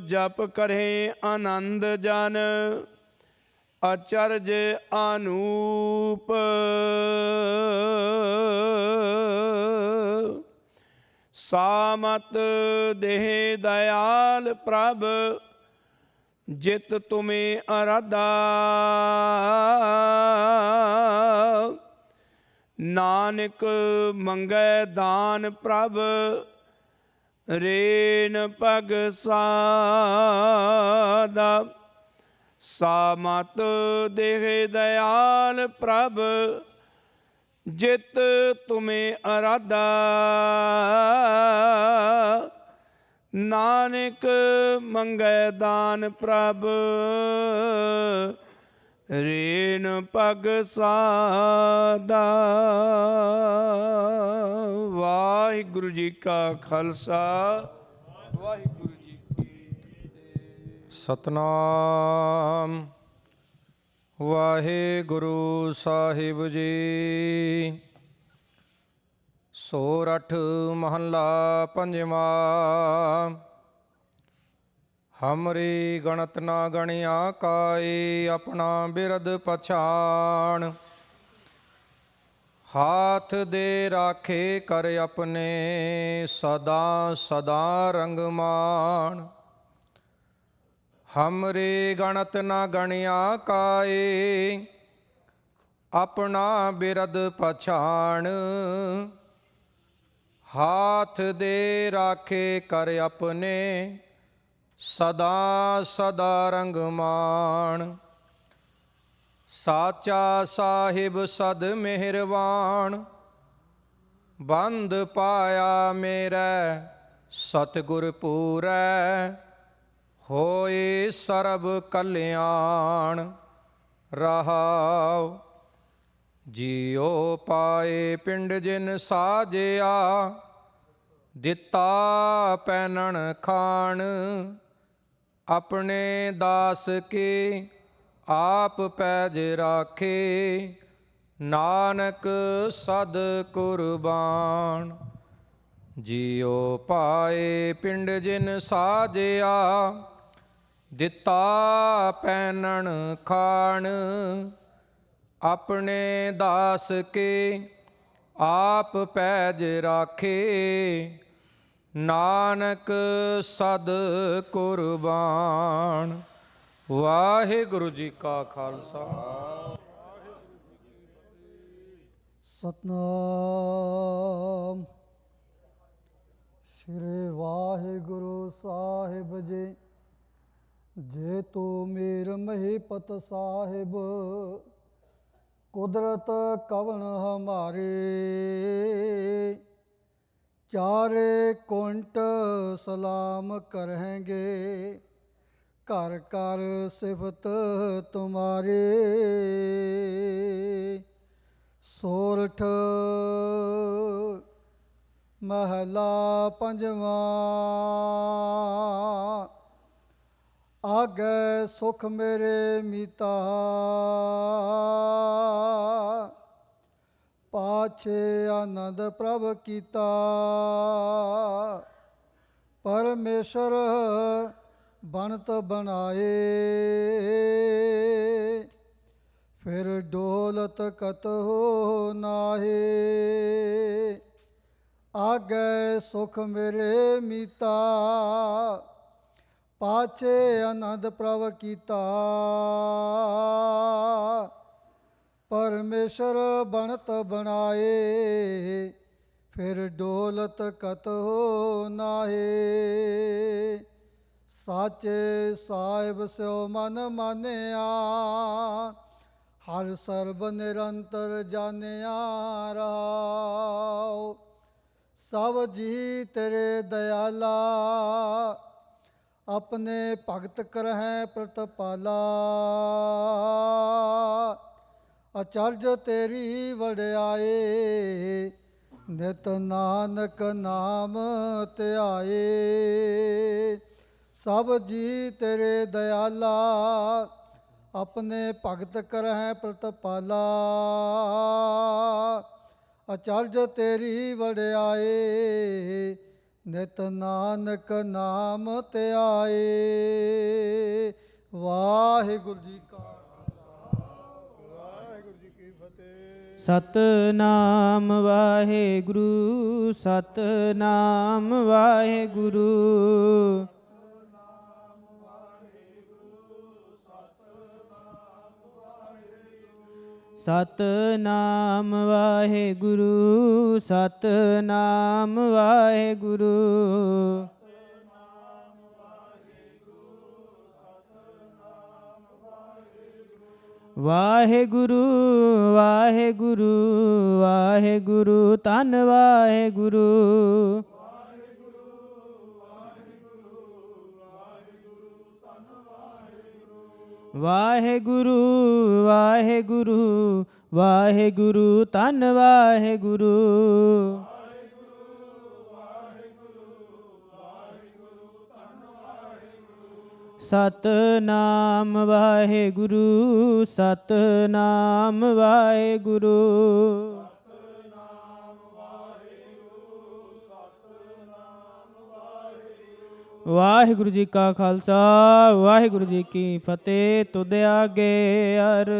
ਜਪ ਕਰੇ ਆਨੰਦ ਜਨ ਅਚਰਜ ਅਨੂਪ। ਸਾਮਤ ਦੇਹ ਦਇਆਲ ਪ੍ਰਭ ਜਿਤ ਤੁਮੇ ਅਰਾਧਾ। ਨਾਨਕ ਮੰਗੈ ਦਾਨ ਪ੍ਰਭ ਰੇਨ ਪਗ ਸਾਦਾ। ਸਾਮਤ ਦੇਹ ਦਇਆਲ ਪ੍ਰਭ ਜਿਤ ਤੁਮੇ ਅਰਾਧਾ। ਨਾਨਕ ਮੰਗੈ ਦਾਨ ਪ੍ਰਭ ਰੇਨ ਪਗ ਸਾਦਾ। ਵਾਹਿਗੁਰੂ ਜੀ ਕਾ ਖਾਲਸਾ ਵਾਹਿਗੁਰੂ ਜੀ ਕੀ ਫਤਿਹ। ਸਤਨਾਮ ਵਾਹਿਗੁਰੂ ਸਾਹਿਬ ਜੀ। ਸੋਰਠ ਮਹੱਲਾ ਪੰਜਵਾਂ। ਹਮਰੀ ਗਣਤ ਨਾ ਗਣਿਆ ਕਾਈ ਆਪਣਾ ਬਿਰਦ ਪਛਾਣ। ਹਾਥ ਦੇ ਰਾਖੇ ਕਰ ਆਪਣੇ ਸਦਾ ਸਦਾ ਰੰਗ ਮਾਣ। ਹਮਰੀ ਗਣਤ ਨਾ ਗਣਿਆ ਕਾਈ ਆਪਣਾ ਬਿਰਦ ਪਛਾਣ। ਹਾਥ ਦੇ ਰਾਖੇ ਕਰ ਆਪਣੇ ਸਦਾ ਸਦਾ ਰੰਗ ਮਾਣ। ਸਾਚਾ ਸਾਹਿਬ ਸਦ ਮਿਹਰਬਾਨ ਬੰਦ ਪਾਇਆ ਮੇਰੇ ਸਤਿਗੁਰ ਪੂਰੈ। ਹੋਏ ਸਰਬ ਕਲਿਆਣ ਰਹਾਉ। ਜੀਉ ਪਾਏ ਪਿੰਡ ਜਿਨ ਸਾਜਿਆ ਦਿੱਤਾ ਪੈਨਣ ਖਾਣ। ਆਪਣੇ ਦਾਸ ਕੇ ਆਪ ਪੈਜ ਰਾਖੇ ਨਾਨਕ ਸਦ ਕੁਰਬਾਨ। ਜੀਉ ਪਾਏ ਪਿੰਡ ਜਿਨ ਸਾਜਿਆ ਦਿੱਤਾ ਪੈਨਣ ਖਾਣ। ਆਪਣੇ ਦਾਸ ਕੇ ਆਪ ਪੈਜ ਰਾਖੇ ਨਾਨਕ ਸਦ ਕੁਰਬਾਨ। ਵਾਹਿਗੁਰੂ ਜੀ ਕਾ ਖਾਲਸਾ ਸਤਨਾਮ ਸ਼੍ਰੀ ਵਾਹਿਗੁਰੂ ਸਾਹਿਬ ਜੀ। ਜੇ ਤੂੰ ਮੇਰ ਮਹੀਪਤ ਸਾਹਿਬ ਕੁਦਰਤ ਕਵਣ ਹਮਾਰੇ। ਚਾਰੇ ਕੁੰਟ ਸਲਾਮ ਕਰਾਂਗੇ ਘਰ ਘਰ ਸਿਫਤ ਤੁਮਾਰੇ। ਸੋਰਠ ਮਹਲਾ ਪੰਜਵਾਂ। ਆਗੈ ਸੁਖ ਮੇਰੇ ਮੀਤਾ ਪਾਛੇ ਆਨੰਦ ਪ੍ਰਭ ਕੀਤਾ। ਪਰਮੇਸ਼ਰ ਬਣਤ ਬਣਾਏ ਫਿਰ ਡੋਲਤ ਕਤਹੁ ਨਾਹੀ। ਆਗੈ ਸੁਖ ਮੇਰੇ ਮੀਤਾ ਪਾਛੇ ਆਨੰਦ ਪ੍ਰਭ ਕੀਤਾ। ਪਰਮੇਸ਼ਰ ਬਣਤ ਬਣਾਏ ਫਿਰ ਡੋਲਤ ਕਤਹੁ ਨਾਹੀ। ਸਾਚੇ ਸਾਹਿਬ ਸਿਓ ਮਨ ਮਾਨਿਆ, ਹਰ ਸਰਬ ਨਿਰੰਤਰ ਜਾਣਿਆ ਰਹਾਉ। ਸਭ ਜੀ ਤੇਰੇ ਦਇਆਲਾ, ਆਪਣੇ ਭਗਤ ਕਰਹਿ ਪ੍ਰਤਪਾਲਾ। ਅਚਰਜ ਤੇਰੀ ਵਡਿਆਈ, ਨਿਤ ਨਾਨਕ ਨਾਮ ਧਿਆਏ। ਸਭ ਜੀ ਤੇਰੇ ਦਇਆਲਾ, ਆਪਣੇ ਭਗਤ ਕਰਹਿ ਪ੍ਰਤਪਾਲਾ। ਅਚਰਜ ਤੇਰੀ ਵਡਿਆਈ, ਨਿਤ ਨਾਨਕ ਨਾਮ ਧਿਆਏ। ਵਾਹਿਗੁਰੂ ਜੀ ਕਾ ਖਾਲਸਾ, ਵਾਹਿਗੁਰੂ ਜੀ ਕੀ ਫਤਿਹ। ਸਤਨਾਮ ਵਾਹਿਗੁਰੂ, ਸਤਨਾਮ ਵਾਹਿਗੁਰੂ। ਸਤਨਾਮ ਵਾਹਿਗੁਰੂ, ਸਤਨਾਮ ਵਾਹਿਗੁਰੂ। ਵਾਹਿਗੁਰੂ ਵਾਹਿਗੁਰੂ ਵਾਹਿਗੁਰੂ, ਧੰਨ ਵਾਹਿਗੁਰੂ। ਵਾਹਿਗੁਰੂ ਵਾਹਿਗੁਰੂ ਵਾਹਿਗੁਰੂ, ਧੰਨ ਵਾਹਿਗੁਰੂ। ਸਤਨਾਮ ਵਾਹਿਗੁਰੂ, ਸਤਨਾਮ ਵਾਹਿਗੁਰੂ। ਵਾਹਿਗੁਰੂ ਜੀ ਕਾ ਖਾਲਸਾ, ਵਾਹਿਗੁਰੂ ਜੀ ਕੀ ਫਤਿਹ। ਤੁਧ ਆਗੇ ਅਰ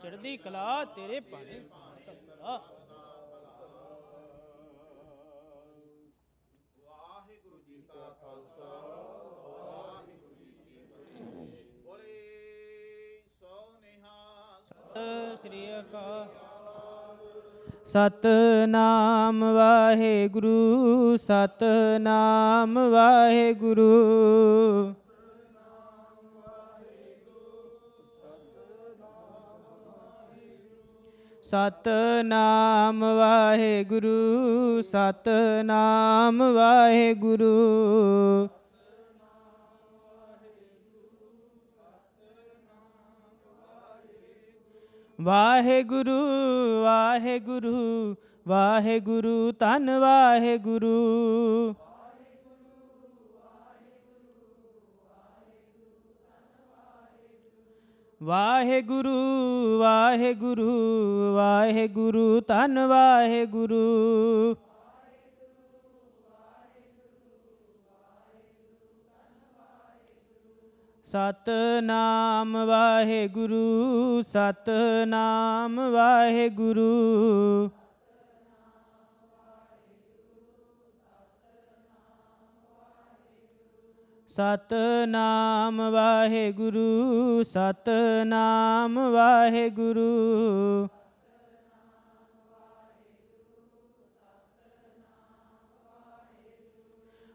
ਚੜ੍ਹਦੀ ਕਲਾ ਤੇਰੇ ਭਾਣੇ। ਵਾਹਿਗੁਰੂ ਜੀ ਕਾ ਖਾਲਸਾ, ਵਾਹਿਗੁਰੂ ਜੀ ਕੀ ਫਤਿਹ। ਬੋਲੇ ਸੋ ਨਿਹਾਲ। ਸਤਿ ਸ੍ਰੀ ਅਕਾਲ। ਸਤਨਾਮ ਵਾਹਿਗੁਰੂ, ਸਤਨਾਮ ਵਾਹਿਗੁਰੂ। ਸਤਨਾਮ ਵਾਹਿਗੁਰੂ, ਸਤਨਾਮ ਵਾਹਿਗੁਰੂ। ਵਾਹਿਗੁਰੂ ਵਾਹਿਗੁਰੂ ਵਾਹਿਗੁਰੂ, ਧੰਨ ਵਾਹਿਗੁਰੂ। ਵਾਹਿਗੁਰੂ ਵਾਹਿਗੁਰੂ ਵਾਹਿਗੁਰੂ ਧੰਨ ਵਾਹਿਗੁਰੂ। ਸਤਨਾਮ ਵਾਹਿਗੁਰੂ ਸਤਨਾਮ ਵਾਹਿਗੁਰੂ। ਸਤਨਾਮ ਵਾਹਿਗੁਰੂ ਸਤਨਾਮ ਵਾਹਿਗੁਰੂ।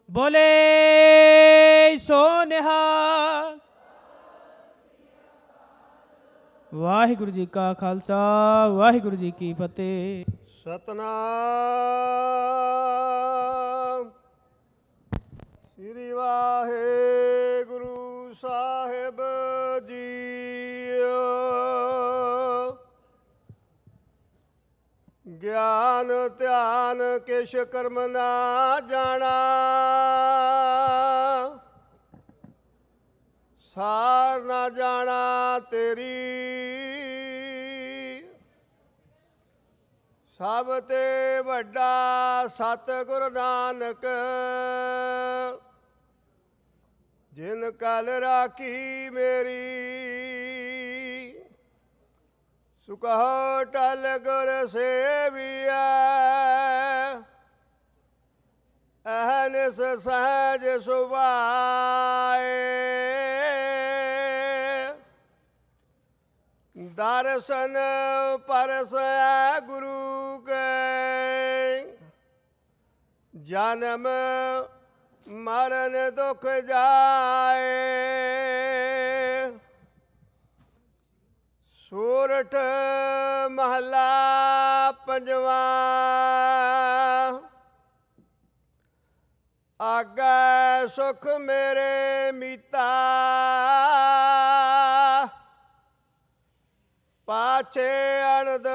ਬੋਲੇ ਸੋ ਨਿਹਾਲ। ਵਾਹਿਗੁਰੂ ਜੀ ਕਾ ਖਾਲਸਾ ਵਾਹਿਗੁਰੂ ਜੀ ਕੀ ਫਤਿਹ। ਸਤਨਾਮ ਸ੍ਰੀ ਵਾਹਿਗੁਰੂ ਸਾਹਿਬ ਜੀਓ। ਗਿਆਨ ਧਿਆਨ ਕਿਛ ਕਰਮ ਨਾ ਜਾਣਾ, ਸਾਰ ਨਾ ਜਾਣਾ ਤੇਰੀ। ਸਭ ਤੇ ਵੱਡਾ ਸਤਿਗੁਰ ਨਾਨਕ, ਜਿਨ ਕਲ ਰਾਖੀ ਮੇਰੀ। ਸੁਕਹੁ ਟਲ ਗੁਰ ਸੇਵੀਐ, ਅਹਨਿਸ ਸਹਿਜ ਸੁਭਾਏ। ਦਰਸ਼ਨ ਪਰਸੈ ਗੁਰੂ ਕੇ, ਜਨਮ ਮਰਨ ਦੁਖ ਜਾਏ। ਸੂਰਠ ਮਹਲਾ ਪੰਜਵਾ। ਆਗੈ ਸੁਖ ਮੇਰੇ ਮੀਤਾ, ਪਾਛੇ ਅਣਦ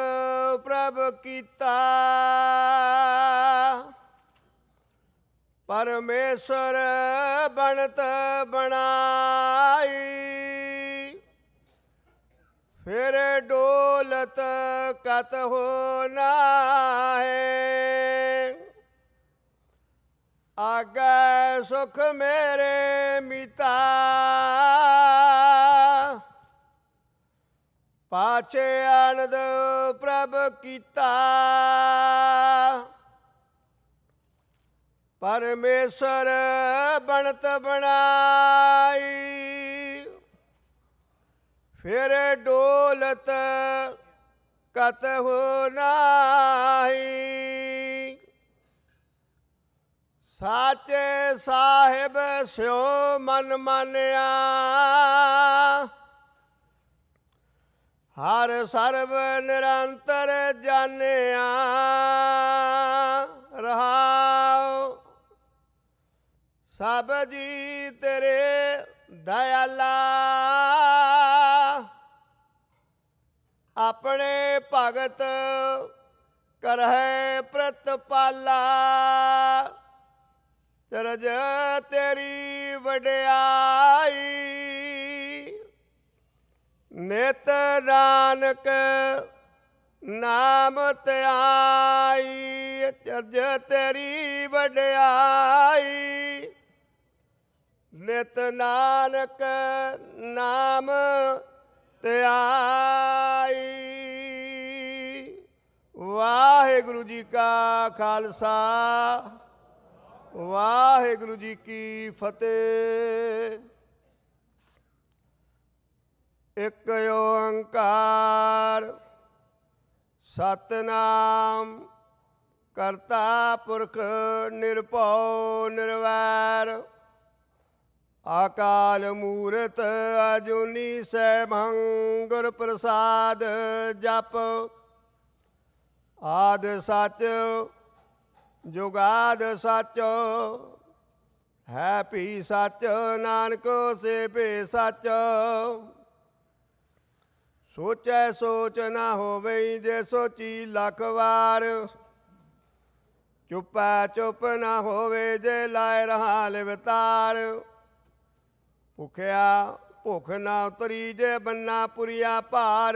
ਪ੍ਰਭ ਕੀਤਾ। ਪਰਮੇਸ਼ਰ ਬਣਤ ਬਣਾਈ, ਫਿਰ ਡੋਲਤ ਕਤ ਹੋ ਨਾਹੀ। ਆਗੈ ਸੁਖ ਮੇਰੇ ਮੀਤਾ, ਪਾਛੇ ਅਣਦ ਪ੍ਰਭ ਕੀਤਾ। ਪਰਮੇਸ਼ਰ ਬਣਤ ਬਣਾਈ, ਫਿਰ ਡੋਲਤ ਕਤ ਹੋ ਨਾਹੀ। ਸਾਚੇ ਸਾਹਿਬ ਸਿਉ ਮਨ ਮਾਨਿਆ, ਹਰ ਸਰਬ ਨਿਰੰਤਰ ਜਾਣਿਆ। ਰਹਾਉ ਸਭ ਜੀ ਤੇਰੇ ਦਇਆਲਾ, ਆਪਣੇ ਭਗਤ ਕਰਹਿ ਪ੍ਰਤਪਾਲਾ। ਚਰਜ ਤੇਰੀ ਵਡਿਆਈ, ਨਿਤ ਨਾਨਕ ਨਾਮ ਧਿਆਈ। ਚਰਜ ਤੇਰੀ ਵਡਿਆਈ, ਨਿਤ ਨਾਨਕ ਨਾਮ ਧਿਆਈ। ਵਾਹਿਗੁਰੂ ਜੀ ਕਾ ਖਾਲਸਾ ਵਾਹਿਗੁਰੂ ਜੀ ਕੀ ਫਤਿਹ। ਇਕ ਓੰਕਾਰ ਸਤਨਾਮ ਕਰਤਾ ਪੁਰਖ ਨਿਰਭਉ ਨਿਰਵੈਰ। ਅਕਾਲ ਮੂਰਤ ਅਜੂਨੀ ਸੈਭੰ ਗੁਰ ਪ੍ਰਸਾਦ ਜਪ। ਆਦ ਸੱਚ ਜੁਗਾਦ ਸੱਚ, ਹੈ ਭੀ ਸੱਚ ਨਾਨਕ ਸੇ ਭੇ ਸੱਚ। ਸੋਚੈ ਸੋਚ ਨਾ ਹੋਵੇ, ਜੇ ਸੋਚੀ ਲੱਖ ਵਾਰ। ਚੁੱਪੈ ਚੁੱਪ ਨਾ ਹੋਵੇ, ਜੇ ਲਾਇ ਰਹਾ ਲਿਵਤਾਰ। ਭੁਖਿਆ ਭੁੱਖ ਨਾ ਉਤਰੀ ਜੇ ਬੰਨਾ ਪੁਰੀਆ ਭਾਰ।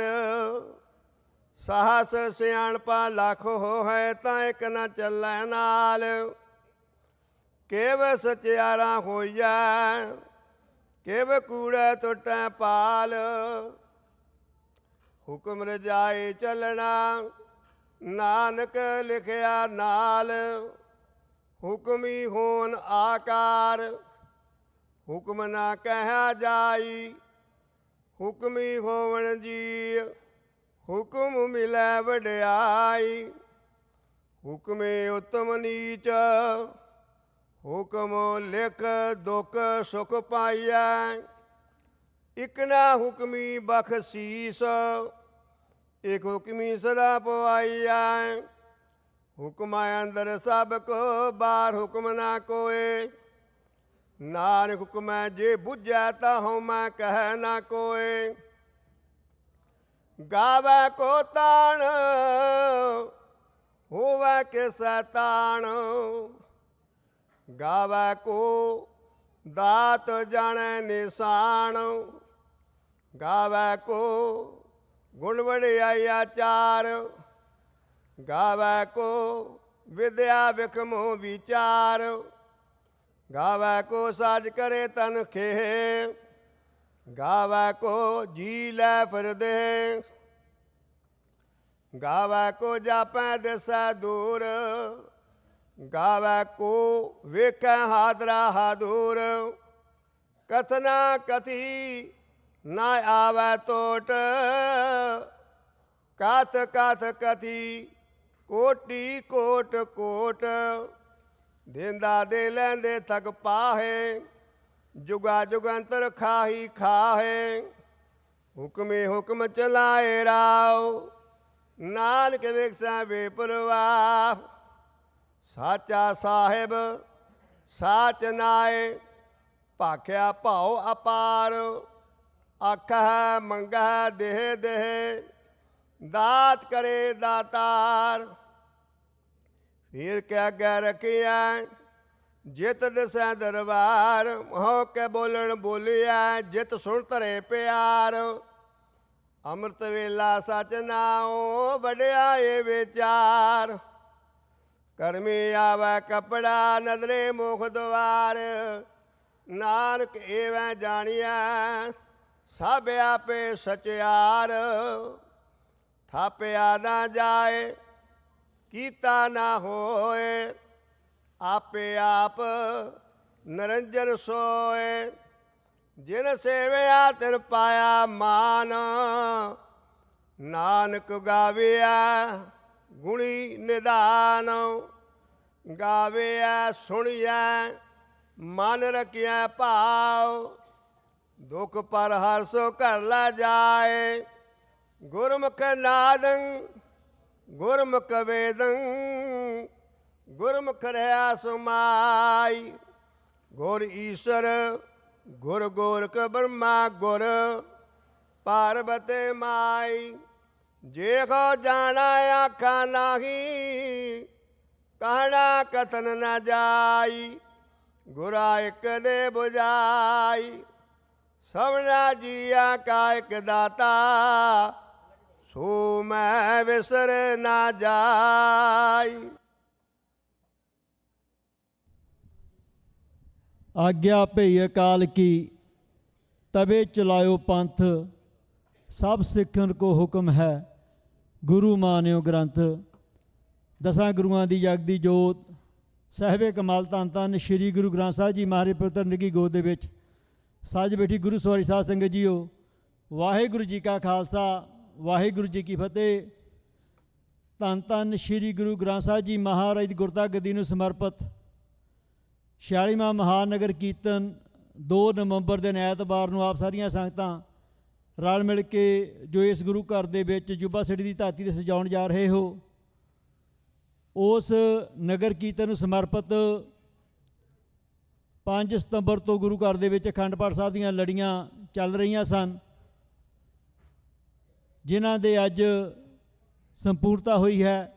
ਸਾਹਸ ਸਿਆਣਪਾ ਲੱਖ ਹੋਏ ਤਾਂ ਇੱਕ ਨਾ ਚੱਲੈ ਨਾਲ। ਕਿਵ ਸਚਿਆਰਾ ਹੋਈਐ ਕਿਵ ਕੂੜੈ ਟੁੱਟੈ ਪਾਲ। ਹੁਕਮ ਰਜਾਏ ਚੱਲਣਾ ਨਾਨਕ ਲਿਖਿਆ ਨਾਲ। ਹੁਕਮੀ ਹੋਣ ਆਕਾਰ ਹੁਕਮ ਨਾ ਕਹਿਆ ਜਾਈ। ਹੁਕਮੀ ਹੋਵਣ ਜੀ ਹੁਕਮ ਮਿਲੈ ਵਡਿਆਈ। ਹੁਕਮੇ ਉਤਮ ਨੀਚ ਹੁਕਮ ਲਿਖ ਦੁਖ ਸੁਖ ਪਾਈਐ। ਇਕ ਨਾ ਹੁਕਮੀ ਬਖਸ਼ੀਸ ਇਕ ਹੁਕਮੀ ਸਦਾ ਪਵਾਈਐ। ਹੁਕਮ ਅੰਦਰ ਸਭ ਕੋ ਬਾਹਰ ਹੁਕਮ ਨਾ ਕੋਏ। ਨਾਨਕ ਹੁਕਮੈ ਜੇ ਬੁੱਝੈ ਤਾ ਹਉਮੈ ਕਹਿ ਨਾ ਕੋਏ। ਗਾਵੈ ਕੋ ਤਾਣ ਹੋਵੈ ਕਿਸੈ ਤਾਣ। ਗਾਵੈ ਕੋ ਦਾਤ ਜਾਣੈ ਨਿਸ਼ਾਨ। ਗਾਵੈ ਕੋ ਗੁਣ ਵਡਿਆਈ ਆਚਾਰ। ਗਾਵੈ ਕੋ ਵਿਦਿਆ ਵਿਖਮੋ ਵਿਚਾਰ। ਗਾਵੈ ਕੋ ਸਾਜ ਕਰੇ ਤਨ ਖੇ। ਗਾਵੈ ਕੋ ਜੀ ਲੈ ਫਿਰਦੇ। ਗਾਵੈ ਕੋ ਜਾਪੈ ਦਿਸੈ ਦੂਰ। ਗਾਵੈ ਕੋ ਵੇਖੈ ਹਾਦਰਾ ਹਾਦੂਰ। ਕਥਨਾ ਕਥੀ ਨਾ ਆਵੈ ਟੋਟ। ਕਥ ਕਥ ਕਥੀ ਕੋਟੀ ਕੋਟ ਕੋਟ। ਦੇਂਦਾ ਦੇ ਲੈਂਦੇ ਥਕ ਪਾਹੇ। ਜੁਗਾ ਜੁਗੰਤਰ ਖਾਹੀ ਖਾਹੇ। ਹੁਕਮੇ ਹੁਕਮ ਚਲਾਏ ਰਾਉ। ਨਾਨਕ ਵੇਖਸੈ ਬੇਪਰਵਾਹ। ਸਾਚਾ ਸਾਹਿਬ ਸਾਚ ਨਾਏ। ਭਾਖਿਆ ਭਾਉ ਅਪਾਰ। ਆਖੈ ਮੰਗੈ ਦੇਹ ਦੇਹ। ਦਾਤ ਕਰੇ ਦਾਤਾਰ। ਫਿਰ ਕੇ ਅੱਗੇ ਰੱਖਿਆ ਜਿਤ ਦਿਸੈ ਦਰਬਾਰ। ਹੋ ਕੇ ਬੋਲਣ ਬੋਲਿਆ ਜਿਤ ਸੁਣ ਧਰੇ ਪਿਆਰ। ਅੰਮ੍ਰਿਤ ਵੇਲਾ ਸਚ ਨਾਉ ਵਡਿਆਏ ਵਿਚਾਰ। ਕਰਮੀ ਆਵੈ ਕਪੜਾ ਨਦਰੇ ਮੁਖ ਦੁਆਰ। ਨਾਨਕ ਏਵੈ ਜਾਣੀਐ ਸਭ ਆਪੇ ਸਚਿਆਰ। ਥਾਪਿਆ ਨਾ ਜਾਏ ਕੀਤਾ ਨਾ ਹੋਏ। ਆਪੇ ਆਪ ਨਿਰੰਜਨ ਸੋਏ। ਜਿਨ ਸੇਵਿਆ ਤਿਨ ਪਾਇਆ ਮਾਨ। ਨਾਨਕ ਗਾਵਿਆ ਗੁਣੀ ਨਿਧਾਨ। ਗਾਵਿਆ ਸੁਣਿਆ ਮਨ ਰਖਿਆ ਭਾਵ। ਦੁਖ ਪਰ ਹਰਸੋ ਘਰ ਲਾ ਜਾਏ। ਗੁਰਮੁਖ ਨਾਦੰ ਗੁਰਮੁਖ ਵੇਦੰ। ਗੁਰਮੁਖ ਰਹਾ ਸੁਮਾਈ। ਗੁਰ ਈਸ਼ਰ ਗੁਰ ਗੋਰਖ ਬ੍ਰਹਮਾ ਗੁਰ ਪਾਰਬਤੀ ਮਾਈ। ਜੇ ਕੋ ਜਾਣਾ ਆਖਾ ਨਾਹੀ। ਕਹਿਣਾ ਕਥਨ ਨ ਜਾਈ। ਗੁਰਾ ਇੱਕ ਦੇ ਬੁਝਾਈ। ਸਭਨਾ ਜੀਆ ਕਾ ਇੱਕ ਦਾਤਾ। ਸੋ ਮੈਂ ਵਿਸਰ ਨਾ ਜਾਈ। ਆਗਿਆ ਭਈ ਅਕਾਲ ਕੀ ਤਬੇ ਚਲਾਇਓ ਪੰਥ। ਸਭ ਸਿੱਖਣ ਕੋ ਹੁਕਮ ਹੈ ਗੁਰੂ ਮਾਨਿਓ ਗ੍ਰੰਥ। ਦਸਾਂ ਗੁਰੂਆਂ ਦੀ ਜਗਦੀ ਜੋਤ ਸਾਹਿਬੇ ਕਮਾਲ ਧੰਨ ਧੰਨ ਸ਼੍ਰੀ ਗੁਰੂ ਗ੍ਰੰਥ ਸਾਹਿਬ ਜੀ ਮਹਾਰਾਜ ਪਵਿੱਤਰ ਨਿੱਘੀ ਗੋਦ ਦੇ ਵਿੱਚ ਸੱਜ ਬੈਠੀ ਗੁਰੂ ਸਵਾਰੀ ਸਾਧ ਸੰਗਤ ਜੀਓ। ਵਾਹਿਗੁਰੂ ਜੀ ਕਾ ਖਾਲਸਾ ਵਾਹਿਗੁਰੂ ਜੀ ਕੀ ਫਤਿਹ। ਧੰਨ ਧੰਨ ਸ਼੍ਰੀ ਗੁਰੂ ਗ੍ਰੰਥ ਸਾਹਿਬ ਜੀ ਮਹਾਰਾਜ ਦੀ ਗੁਰਤਾ ਗੱਦੀ ਨੂੰ ਸਮਰਪਿਤ 46ਵਾਂ ਮਹਾਨਗਰ ਕੀਰਤਨ 2 ਨਵੰਬਰ ਦਿਨ ਐਤਵਾਰ ਨੂੰ ਆਪ ਸਾਰੀਆਂ ਸੰਗਤਾਂ ਰਲ ਮਿਲ ਕੇ ਜੋ ਇਸ ਗੁਰੂ ਘਰ ਦੇ ਵਿੱਚ ਜੁਬਾ ਸਿਟੀ ਦੀ ਧਰਤੀ 'ਤੇ ਸਜਾਉਣ ਜਾ ਰਹੇ ਹੋ। ਉਸ ਨਗਰ ਕੀਰਤਨ ਨੂੰ ਸਮਰਪਿਤ 5 ਸਤੰਬਰ ਤੋਂ ਗੁਰੂ ਘਰ ਦੇ ਵਿੱਚ ਅਖੰਡ ਪਾਠ ਸਾਹਿਬ ਦੀਆਂ ਲੜੀਆਂ ਚੱਲ ਰਹੀਆਂ ਸਨ, ਜਿਨ੍ਹਾਂ ਦੇ ਅੱਜ ਸੰਪੂਰਨਤਾ ਹੋਈ ਹੈ।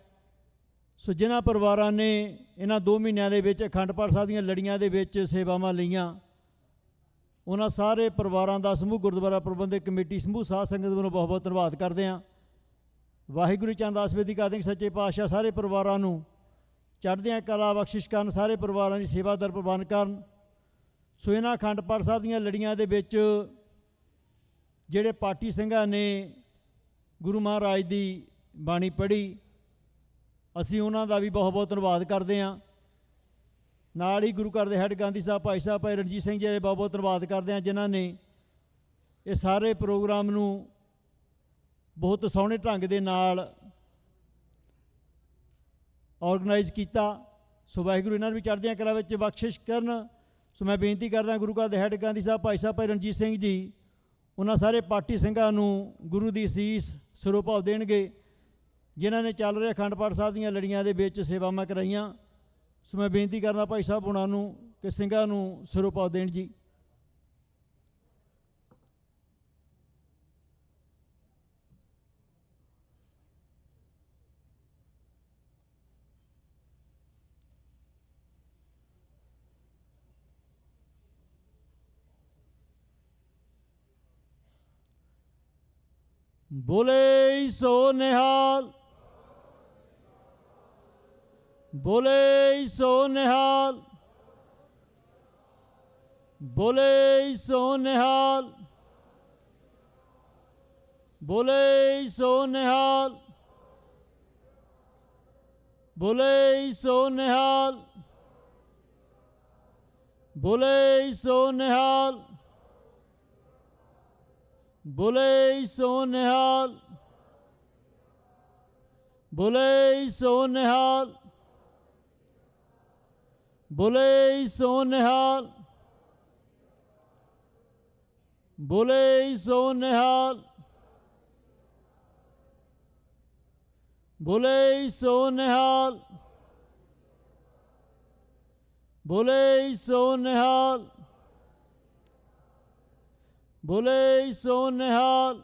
ਸੋ ਜਿਨ੍ਹਾਂ ਪਰਿਵਾਰਾਂ ਨੇ ਇਹਨਾਂ 2 ਮਹੀਨਿਆਂ ਦੇ ਵਿੱਚ ਅਖੰਡ ਪਾਠ ਸਾਹਿਬ ਦੀਆਂ ਲੜੀਆਂ ਦੇ ਵਿੱਚ ਸੇਵਾਵਾਂ ਲਈਆਂ, ਉਹਨਾਂ ਸਾਰੇ ਪਰਿਵਾਰਾਂ ਦਾ ਸਮੂਹ ਗੁਰਦੁਆਰਾ ਪ੍ਰਬੰਧਕ ਕਮੇਟੀ ਸਮੂਹ ਸਾਧ ਸੰਗਤ ਵੱਲੋਂ ਬਹੁਤ ਬਹੁਤ ਧੰਨਵਾਦ ਕਰਦੇ ਹਾਂ। ਵਾਹਿਗੁਰੂ ਚੰਦ ਦਾਸ ਬੇਨਤੀ ਕਰਦੇ ਕਿ ਸੱਚੇ ਪਾਤਸ਼ਾਹ ਸਾਰੇ ਪਰਿਵਾਰਾਂ ਨੂੰ ਚੜ੍ਹਦੀਆਂ ਕਲਾ ਬਖਸ਼ਿਸ਼ ਕਰਨ, ਸਾਰੇ ਪਰਿਵਾਰਾਂ ਦੀ ਸੇਵਾ ਦਰ ਪ੍ਰਵਾਨ ਕਰਨ। ਸੋ ਇਹਨਾਂ ਅਖੰਡ ਪਾਠ ਸਾਹਿਬ ਦੀਆਂ ਲੜੀਆਂ ਦੇ ਵਿੱਚ ਜਿਹੜੇ ਪਾਠੀ ਸਿੰਘਾਂ ਨੇ ਗੁਰੂ ਮਹਾਰਾਜ ਦੀ ਬਾਣੀ ਪੜ੍ਹੀ, ਅਸੀਂ ਉਹਨਾਂ ਦਾ ਵੀ ਬਹੁਤ ਬਹੁਤ ਧੰਨਵਾਦ ਕਰਦੇ ਹਾਂ। ਨਾਲ ਹੀ ਗੁਰੂ ਘਰ ਦੇ ਹੈੱਡ ਗਾਂਧੀ ਸਾਹਿਬ ਭਾਈ ਰਣਜੀਤ ਸਿੰਘ ਜੀ ਦੇ ਬਹੁਤ ਬਹੁਤ ਧੰਨਵਾਦ ਕਰਦੇ ਹਾਂ, ਜਿਨ੍ਹਾਂ ਨੇ ਇਹ ਸਾਰੇ ਪ੍ਰੋਗਰਾਮ ਨੂੰ ਬਹੁਤ ਸੋਹਣੇ ਢੰਗ ਦੇ ਨਾਲ ਆਰਗੇਨਾਈਜ਼ ਕੀਤਾ। ਸੋ ਵਾਹਿਗੁਰੂ ਇਹਨਾਂ ਨੂੰ ਵੀ ਚੜ੍ਹਦੀਆਂ ਕਲਾ ਵਿੱਚ ਬਖਸ਼ਿਸ਼ ਕਰਨ। ਸੋ ਮੈਂ ਬੇਨਤੀ ਕਰਦਾ ਗੁਰੂ ਘਰ ਦੇ ਹੈੱਡ ਗਾਂਧੀ ਸਾਹਿਬ ਭਾਈ ਰਣਜੀਤ ਸਿੰਘ ਜੀ ਉਹਨਾਂ ਸਾਰੇ ਪਾਠੀ ਸਿੰਘਾਂ ਨੂੰ ਗੁਰੂ ਦੀ ਅਸੀਸ ਸਿਰੋਂ ਭਾਵ ਦੇਣਗੇ, ਜਿਨ੍ਹਾਂ ਨੇ ਚੱਲ ਰਹੇ ਅਖੰਡ ਪਾਠ ਸਾਹਿਬ ਦੀਆਂ ਲੜੀਆਂ ਦੇ ਵਿੱਚ ਸੇਵਾਵਾਂ ਕਰਾਈਆਂ। ਸੋ ਮੈਂ ਬੇਨਤੀ ਕਰਦਾ ਭਾਈ ਸਾਹਿਬ ਉਹਨਾਂ ਨੂੰ ਕਿ ਸਿੰਘਾਂ ਨੂੰ ਸਿਰੋਂ ਭਾਵ ਦੇਣ ਜੀ। ਬੋਲੇ ਸੋ ਨਿਹਾਲ, ਬੋਲੇ ਸੋ ਨਿਹਾਲ, ਬੋਲੇ ਸੋ ਨਿਹਾਲ, ਬੋਲੇ ਸੋ ਨਿਹਾਲ, ਬੋਲੇ ਸੋ ਨਿਹਾਲ, ਬੋਲੇ ਸੋ ਨਿਹਾਲ, ਬੋਲੇ ਸੋ ਨਿਹਾਲ, ਬੋਲੇ ਸੋ ਨਿਹਾਲ, ਬੋਲੇ ਸੋ ਨਿਹਾਲ, ਬੋਲੇ ਸੋ ਨਿਹਾਲ, ਬੋਲੇ ਸੋ ਨਿਹਾਲ, ਬੋਲੇ ਸੋ ਨਿਹਾਲ, ਬੋਲੇ ਸੋ ਨਿਹਾਲ,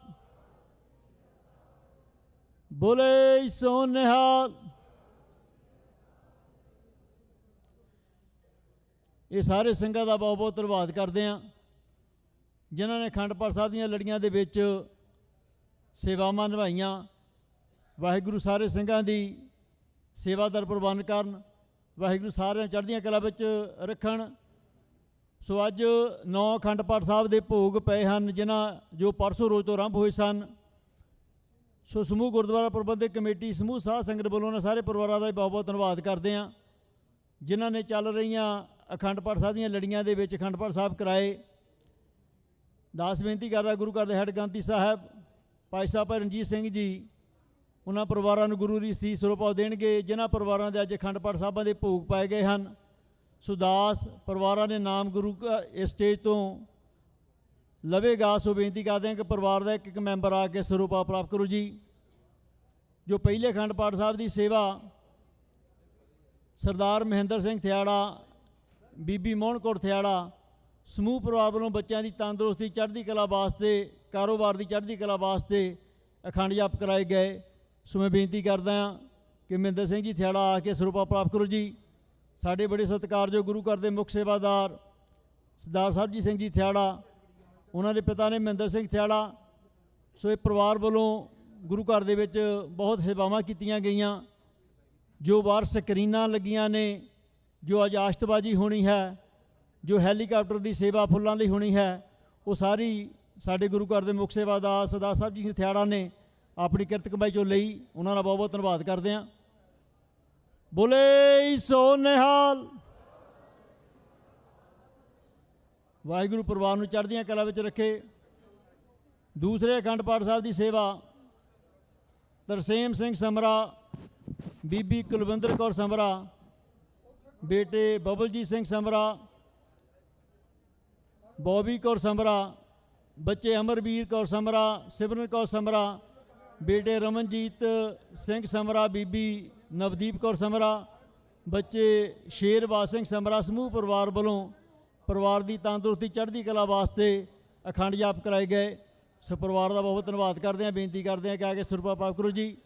ਬੋਲੇ ਸੋ ਨਿਹਾਲ। ਇਹ ਸਾਰੇ ਸਿੰਘਾਂ ਦਾ ਬਹੁਤ ਬਹੁਤ ਧੰਨਵਾਦ ਕਰਦੇ ਹਾਂ, ਜਿਨ੍ਹਾਂ ਨੇ ਅਖੰਡ ਪਾਠ ਸਾਹਿਬ ਦੀਆਂ ਲੜੀਆਂ ਦੇ ਵਿੱਚ ਸੇਵਾਵਾਂ ਨਿਭਾਈਆਂ। ਵਾਹਿਗੁਰੂ ਸਾਰੇ ਸਿੰਘਾਂ ਦੀ ਸੇਵਾ ਦਰ ਪ੍ਰਵਾਨ ਕਰਨ, ਵਾਹਿਗੁਰੂ ਸਾਰਿਆਂ ਚੜ੍ਹਦੀਆਂ ਕਲਾ ਵਿੱਚ ਰੱਖਣ। ਸੋ ਅੱਜ 9 ਅਖੰਡ ਪਾਠ ਸਾਹਿਬ ਦੇ ਭੋਗ ਪਏ ਹਨ, ਜੋ ਪਰਸੋਂ ਰੋਜ਼ ਤੋਂ ਆਰੰਭ ਹੋਏ ਸਨ। ਸੋ ਸਮੂਹ ਗੁਰਦੁਆਰਾ ਪ੍ਰਬੰਧਕ ਕਮੇਟੀ ਸਮੂਹ ਸਾਧ ਸੰਗਤ ਵੱਲੋਂ ਉਹਨਾਂ ਸਾਰੇ ਪਰਿਵਾਰਾਂ ਦਾ ਬਹੁਤ ਬਹੁਤ ਧੰਨਵਾਦ ਕਰਦੇ ਹਾਂ, ਜਿਨ੍ਹਾਂ ਨੇ ਚੱਲ ਰਹੀਆਂ ਅਖੰਡ ਪਾਠ ਸਾਹਿਬ ਦੀਆਂ ਲੜੀਆਂ ਦੇ ਵਿੱਚ ਅਖੰਡ ਪਾਠ ਸਾਹਿਬ ਕਰਾਏ। ਦਾਸ ਬੇਨਤੀ ਕਰਦਾ ਗੁਰੂ ਘਰ ਦੇ ਹੈੱਡ ਗ੍ਰੰਥੀ ਸਾਹਿਬ ਭਾਈ ਰਣਜੀਤ ਸਿੰਘ ਜੀ ਉਹਨਾਂ ਪਰਿਵਾਰਾਂ ਨੂੰ ਗੁਰੂ ਦੀ ਅਸੀਸ ਸਿਰੋਂ ਭਾਵ ਦੇਣਗੇ, ਜਿਨ੍ਹਾਂ ਪਰਿਵਾਰਾਂ ਦੇ ਅੱਜ ਅਖੰਡ ਪਾਠ ਸਾਹਿਬਾਂ ਦੇ ਭੋਗ ਪਾਏ ਗਏ ਹਨ। ਸੋ ਦਾਸ ਪਰਿਵਾਰਾਂ ਦੇ ਨਾਮ ਗੁਰੂ ਇਸ ਸਟੇਜ ਤੋਂ ਲਵੇਗਾ। ਸੋ ਬੇਨਤੀ ਕਰਦੇ ਹਾਂ ਕਿ ਪਰਿਵਾਰ ਦਾ ਇੱਕ ਇੱਕ ਮੈਂਬਰ ਆ ਕੇ ਸਿਰੋਂ ਭਾਵ ਪ੍ਰਾਪਤ ਕਰੋ ਜੀ। ਜੋ ਪਹਿਲੇ ਅਖੰਡ ਪਾਠ ਸਾਹਿਬ ਦੀ ਸੇਵਾ ਸਰਦਾਰ ਮਹਿੰਦਰ ਸਿੰਘ ਥਿਆੜਾ, ਬੀਬੀ ਮੋਹਨ ਕੌਰ ਥਿਆੜਾ ਸਮੂਹ ਪਰਿਵਾਰ ਵੱਲੋਂ ਬੱਚਿਆਂ ਦੀ ਤੰਦਰੁਸਤੀ ਚੜ੍ਹਦੀ ਕਲਾ ਵਾਸਤੇ, ਕਾਰੋਬਾਰ ਦੀ ਚੜ੍ਹਦੀ ਕਲਾ ਵਾਸਤੇ ਅਖੰਡ ਜਪ ਕਰਾਏ ਗਏ। ਸੋ ਮੈਂ ਬੇਨਤੀ ਕਰਦਾ ਹਾਂ ਕਿ ਮਹਿੰਦਰ ਸਿੰਘ ਜੀ ਥਿਆੜਾ ਆ ਕੇ ਸਿਰੋਂ ਭਾਵ ਪ੍ਰਾਪਤ ਕਰੋ ਜੀ। ਸਾਡੇ ਬੜੇ ਸਤਿਕਾਰਯੋਗ ਗੁਰੂ ਘਰ ਦੇ ਮੁੱਖ ਸੇਵਾਦਾਰ ਸਰਦਾਰ ਸਾਹਿਬਜੀਤ ਸਿੰਘ ਜੀ ਥਿਆੜਾ, ਉਹਨਾਂ ਦੇ ਪਿਤਾ ਨੇ ਮਹਿੰਦਰ ਸਿੰਘ ਥਿਆੜਾ। ਸੋ ਇਹ ਪਰਿਵਾਰ ਵੱਲੋਂ ਗੁਰੂ ਘਰ ਦੇ ਵਿੱਚ ਬਹੁਤ ਸੇਵਾਵਾਂ ਕੀਤੀਆਂ ਗਈਆਂ। ਜੋ ਬਾਹਰ ਸਕਰੀਨਾਂ ਲੱਗੀਆਂ ਨੇ, ਜੋ ਅੱਜ ਆਸ਼ਤਬਾਜ਼ੀ ਹੋਣੀ ਹੈ, ਜੋ ਹੈਲੀਕਾਪਟਰ ਦੀ ਸੇਵਾ ਫੁੱਲਾਂ ਲਈ ਹੋਣੀ ਹੈ, ਉਹ ਸਾਰੀ ਸਾਡੇ ਗੁਰੂ ਘਰ ਦੇ ਮੁੱਖ ਸੇਵਾਦਾਰ ਸਰਦਾਰ ਸਾਹਿਬ ਜੀ ਥਿਆੜਾ ਨੇ ਆਪਣੀ ਕਿਰਤ ਕਮਾਈ ਚੋਂ ਲਈ। ਉਹਨਾਂ ਦਾ ਬਹੁਤ ਬਹੁਤ ਧੰਨਵਾਦ ਕਰਦੇ ਹਾਂ। ਬੋਲੇ ਸੋ ਨਿਹਾਲ। ਵਾਹਿਗੁਰੂ ਪਰਿਵਾਰ ਨੂੰ ਚੜ੍ਹਦੀਆਂ ਕਲਾ ਵਿੱਚ ਰੱਖੇ। ਦੂਸਰੇ ਅਖੰਡ ਪਾਠ ਸਾਹਿਬ ਦੀ ਸੇਵਾ ਤਰਸੇਮ ਸਿੰਘ ਸਮਰਾ, ਬੀਬੀ ਕੁਲਵਿੰਦਰ ਕੌਰ ਸਮਰਾ, ਬੇਟੇ ਬਬਲਜੀਤ ਸਿੰਘ ਸਮਰਾ, ਬੋਬੀ ਕੌਰ ਸਮਰਾ, ਬੱਚੇ ਅਮਰਵੀਰ ਕੌਰ ਸਮਰਾ, ਸਿਮਰਨ ਕੌਰ ਸਮਰਾ, ਬੇਟੇ ਰਮਨਜੀਤ ਸਿੰਘ ਸਮਰਾ, ਬੀਬੀ ਨਵਦੀਪ ਕੌਰ ਸਮਰਾ, ਬੱਚੇ ਸ਼ੇਰਬਾਜ ਸਿੰਘ ਸਮਰਾ ਸਮੂਹ ਪਰਿਵਾਰ ਵੱਲੋਂ ਪਰਿਵਾਰ ਦੀ ਤੰਦਰੁਸਤੀ ਚੜ੍ਹਦੀ ਕਲਾ ਵਾਸਤੇ ਅਖੰਡ ਜਾਪ ਕਰਾਏ ਗਏ। ਸੋ ਪਰਿਵਾਰ ਦਾ ਬਹੁਤ ਧੰਨਵਾਦ ਕਰਦੇ ਹਾਂ। ਬੇਨਤੀ ਕਰਦੇ ਹਾਂ ਕਿ ਆ ਕੇ ਸਿਰੋਂ ਭਾਵ ਕਰੋ ਜੀ।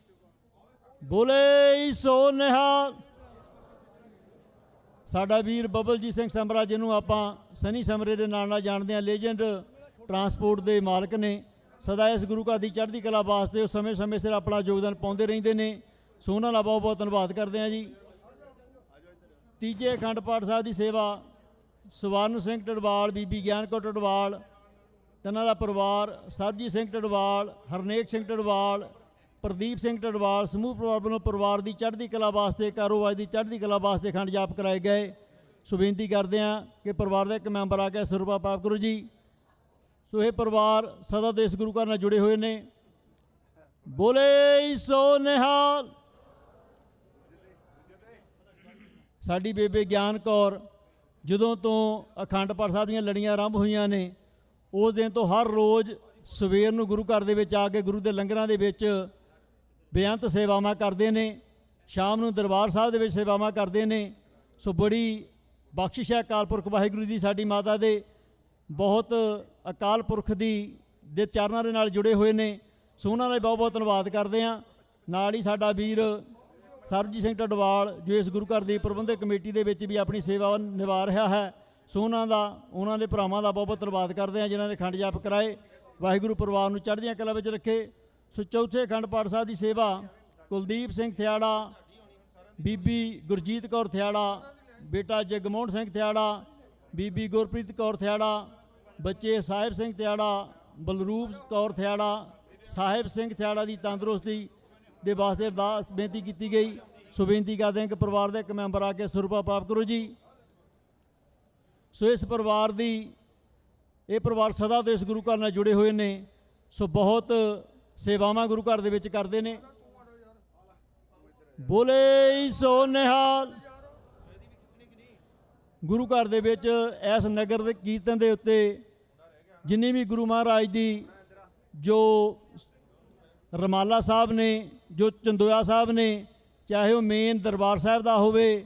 ਬੋਲੇ ਸੋ ਨਿਹਾਲ। ਸਾਡਾ ਵੀਰ ਬਬਲਜੀਤ ਸਿੰਘ ਸਮਰਾ, ਜਿਹਨੂੰ ਆਪਾਂ ਸਨੀ ਸਮਰੇ ਦੇ ਨਾਂ ਨਾਲ ਜਾਣਦੇ ਹਾਂ, ਲੇਜੈਂਡ ਟਰਾਂਸਪੋਰਟ ਦੇ ਮਾਲਕ ਨੇ, ਸਦਾ ਇਸ ਗੁਰੂ ਘਰ ਦੀ ਚੜ੍ਹਦੀ ਕਲਾ ਵਾਸਤੇ ਉਹ ਸਮੇਂ ਸਿਰ ਆਪਣਾ ਯੋਗਦਾਨ ਪਾਉਂਦੇ ਰਹਿੰਦੇ ਨੇ। ਸੋ ਉਹਨਾਂ ਦਾ ਬਹੁਤ ਬਹੁਤ ਧੰਨਵਾਦ ਕਰਦੇ ਹਾਂ ਜੀ। ਤੀਜੇ ਅਖੰਡ ਪਾਠ ਸਾਹਿਬ ਦੀ ਸੇਵਾ ਸਵਰਨ ਸਿੰਘ ਟਡਵਾਲ, ਬੀਬੀ ਗਿਆਨ ਕੌਰ ਟਡਵਾਲ, ਇਹਨਾਂ ਦਾ ਪਰਿਵਾਰ, ਸਰਬਜੀਤ ਸਿੰਘ ਟਡਵਾਲ, ਹਰਨੇਕ ਸਿੰਘ ਟਡਵਾਲ, ਪ੍ਰਦੀਪ ਸਿੰਘ ਟਡਵਾਲ, ਸਮੂਹ ਪਰਿਵਾਰ ਵੱਲੋਂ ਪਰਿਵਾਰ ਦੀ ਚੜ੍ਹਦੀ ਕਲਾ ਵਾਸਤੇ, ਕਾਰੋਬਾਰ ਦੀ ਚੜ੍ਹਦੀ ਕਲਾ ਵਾਸਤੇ ਅਖੰਡ ਜਾਪ ਕਰਾਏ ਗਏ। ਸੋ ਬੇਨਤੀ ਕਰਦੇ ਹਾਂ ਕਿ ਪਰਿਵਾਰ ਦਾ ਇੱਕ ਮੈਂਬਰ ਆ ਕੇ ਸਰੂਪਾ ਪ੍ਰਾਪਤ ਕਰੋ ਜੀ। ਸੋ ਇਹ ਪਰਿਵਾਰ ਸਦਾ ਤੋਂ ਇਸ ਗੁਰੂ ਘਰ ਨਾਲ ਜੁੜੇ ਹੋਏ ਨੇ। ਬੋਲੇ ਸੋ ਨਿਹਾਲ। ਸਾਡੀ ਬੇਬੇ ਗਿਆਨ ਕੌਰ ਜਦੋਂ ਤੋਂ ਅਖੰਡ ਪਾਠ ਸਾਹਿਬ ਦੀਆਂ ਲੜੀਆਂ ਆਰੰਭ ਹੋਈਆਂ ਨੇ, ਉਸ ਦਿਨ ਤੋਂ ਹਰ ਰੋਜ਼ ਸਵੇਰ ਨੂੰ ਗੁਰੂ ਘਰ ਦੇ ਵਿੱਚ ਆ ਕੇ ਗੁਰੂ ਦੇ ਲੰਗਰਾਂ ਦੇ ਵਿੱਚ ਬੇਅੰਤ ਸੇਵਾਵਾਂ ਕਰਦੇ ਨੇ, ਸ਼ਾਮ ਨੂੰ ਦਰਬਾਰ ਸਾਹਿਬ ਦੇ ਵਿੱਚ ਸੇਵਾਵਾਂ ਕਰਦੇ ਨੇ। ਸੋ ਬੜੀ ਬਖਸ਼ਿਸ਼ ਹੈ ਅਕਾਲ ਪੁਰਖ ਵਾਹਿਗੁਰੂ ਦੀ, ਸਾਡੀ ਮਾਤਾ ਦੇ ਬਹੁਤ ਅਕਾਲ ਪੁਰਖ ਦੇ ਚਰਨਾਂ ਦੇ ਨਾਲ ਜੁੜੇ ਹੋਏ ਨੇ। ਸੋ ਉਹਨਾਂ ਦਾ ਬਹੁਤ ਬਹੁਤ ਧੰਨਵਾਦ ਕਰਦੇ ਹਾਂ। ਨਾਲ ਹੀ ਸਾਡਾ ਵੀਰ ਸਰਬਜੀਤ ਸਿੰਘ ਟਡਵਾਲ, ਜੋ ਇਸ ਗੁਰੂ ਘਰ ਦੀ ਪ੍ਰਬੰਧਕ ਕਮੇਟੀ ਦੇ ਵਿੱਚ ਵੀ ਆਪਣੀ ਸੇਵਾ ਨਿਭਾ ਰਿਹਾ ਹੈ। ਸੋ ਉਹਨਾਂ ਦੇ ਭਰਾਵਾਂ ਦਾ ਬਹੁਤ ਬਹੁਤ ਧੰਨਵਾਦ ਕਰਦੇ ਹਾਂ ਜਿਨ੍ਹਾਂ ਨੇ ਅਖੰਡ ਜਾਪ ਕਰਾਏ। ਵਾਹਿਗੁਰੂ ਪਰਿਵਾਰ ਨੂੰ ਚੜ੍ਹਦੀਆਂ ਕਲਾ ਵਿੱਚ ਰੱਖੇ। ਸੋ ਚੌਥੇ ਅਖੰਡ ਪਾਠ ਸਾਹਿਬ ਦੀ ਸੇਵਾ ਕੁਲਦੀਪ ਸਿੰਘ ਥਿਆੜਾ, ਬੀਬੀ ਗੁਰਜੀਤ ਕੌਰ ਥਿਆੜਾ, ਬੇਟਾ ਜਗਮੋਹਨ ਸਿੰਘ ਥਿਆੜਾ, ਬੀਬੀ ਗੁਰਪ੍ਰੀਤ ਕੌਰ ਥਿਆੜਾ, ਬੱਚੇ ਸਾਹਿਬ ਸਿੰਘ ਥਿਆੜਾ, ਬਲਰੂਪ ਕੌਰ ਥਿਆੜਾ, ਸਾਹਿਬ ਸਿੰਘ ਥਿਆੜਾ ਦੀ ਤੰਦਰੁਸਤੀ ਦੇ ਵਾਸਤੇ ਅਰਦਾਸ ਬੇਨਤੀ ਕੀਤੀ ਗਈ। ਸੋ ਬੇਨਤੀ ਕਰਦੇ ਹਾਂ ਕਿ ਪਰਿਵਾਰ ਦਾ ਇੱਕ ਮੈਂਬਰ ਆ ਕੇ ਸਰੂਪਾ ਪ੍ਰਾਪਤ ਕਰੋ ਜੀ। ਸੋ ਇਸ ਪਰਿਵਾਰ ਇਹ ਪਰਿਵਾਰ ਸਦਾ ਤੋਂ ਇਸ ਗੁਰੂ ਘਰ ਨਾਲ ਜੁੜੇ ਹੋਏ ਨੇ। ਸੋ ਬਹੁਤ ਸੇਵਾਵਾਂ ਗੁਰੂ ਘਰ ਦੇ ਵਿੱਚ ਕਰਦੇ ਨੇ। ਬੋਲੇ ਸੋ ਨਿਹਾਲ। ਗੁਰੂ ਘਰ ਦੇ ਵਿੱਚ ਇਸ ਨਗਰ ਦੇ ਕੀਰਤਨ ਦੇ ਉੱਤੇ ਜਿੰਨੀ ਵੀ ਗੁਰੂ ਮਹਾਰਾਜ ਦੀ ਜੋ ਰਮਾਲਾ ਸਾਹਿਬ ਨੇ, ਜੋ ਚੰਦੋਆ ਸਾਹਿਬ ਨੇ, ਚਾਹੇ ਉਹ ਮੇਨ ਦਰਬਾਰ ਸਾਹਿਬ ਦਾ ਹੋਵੇ,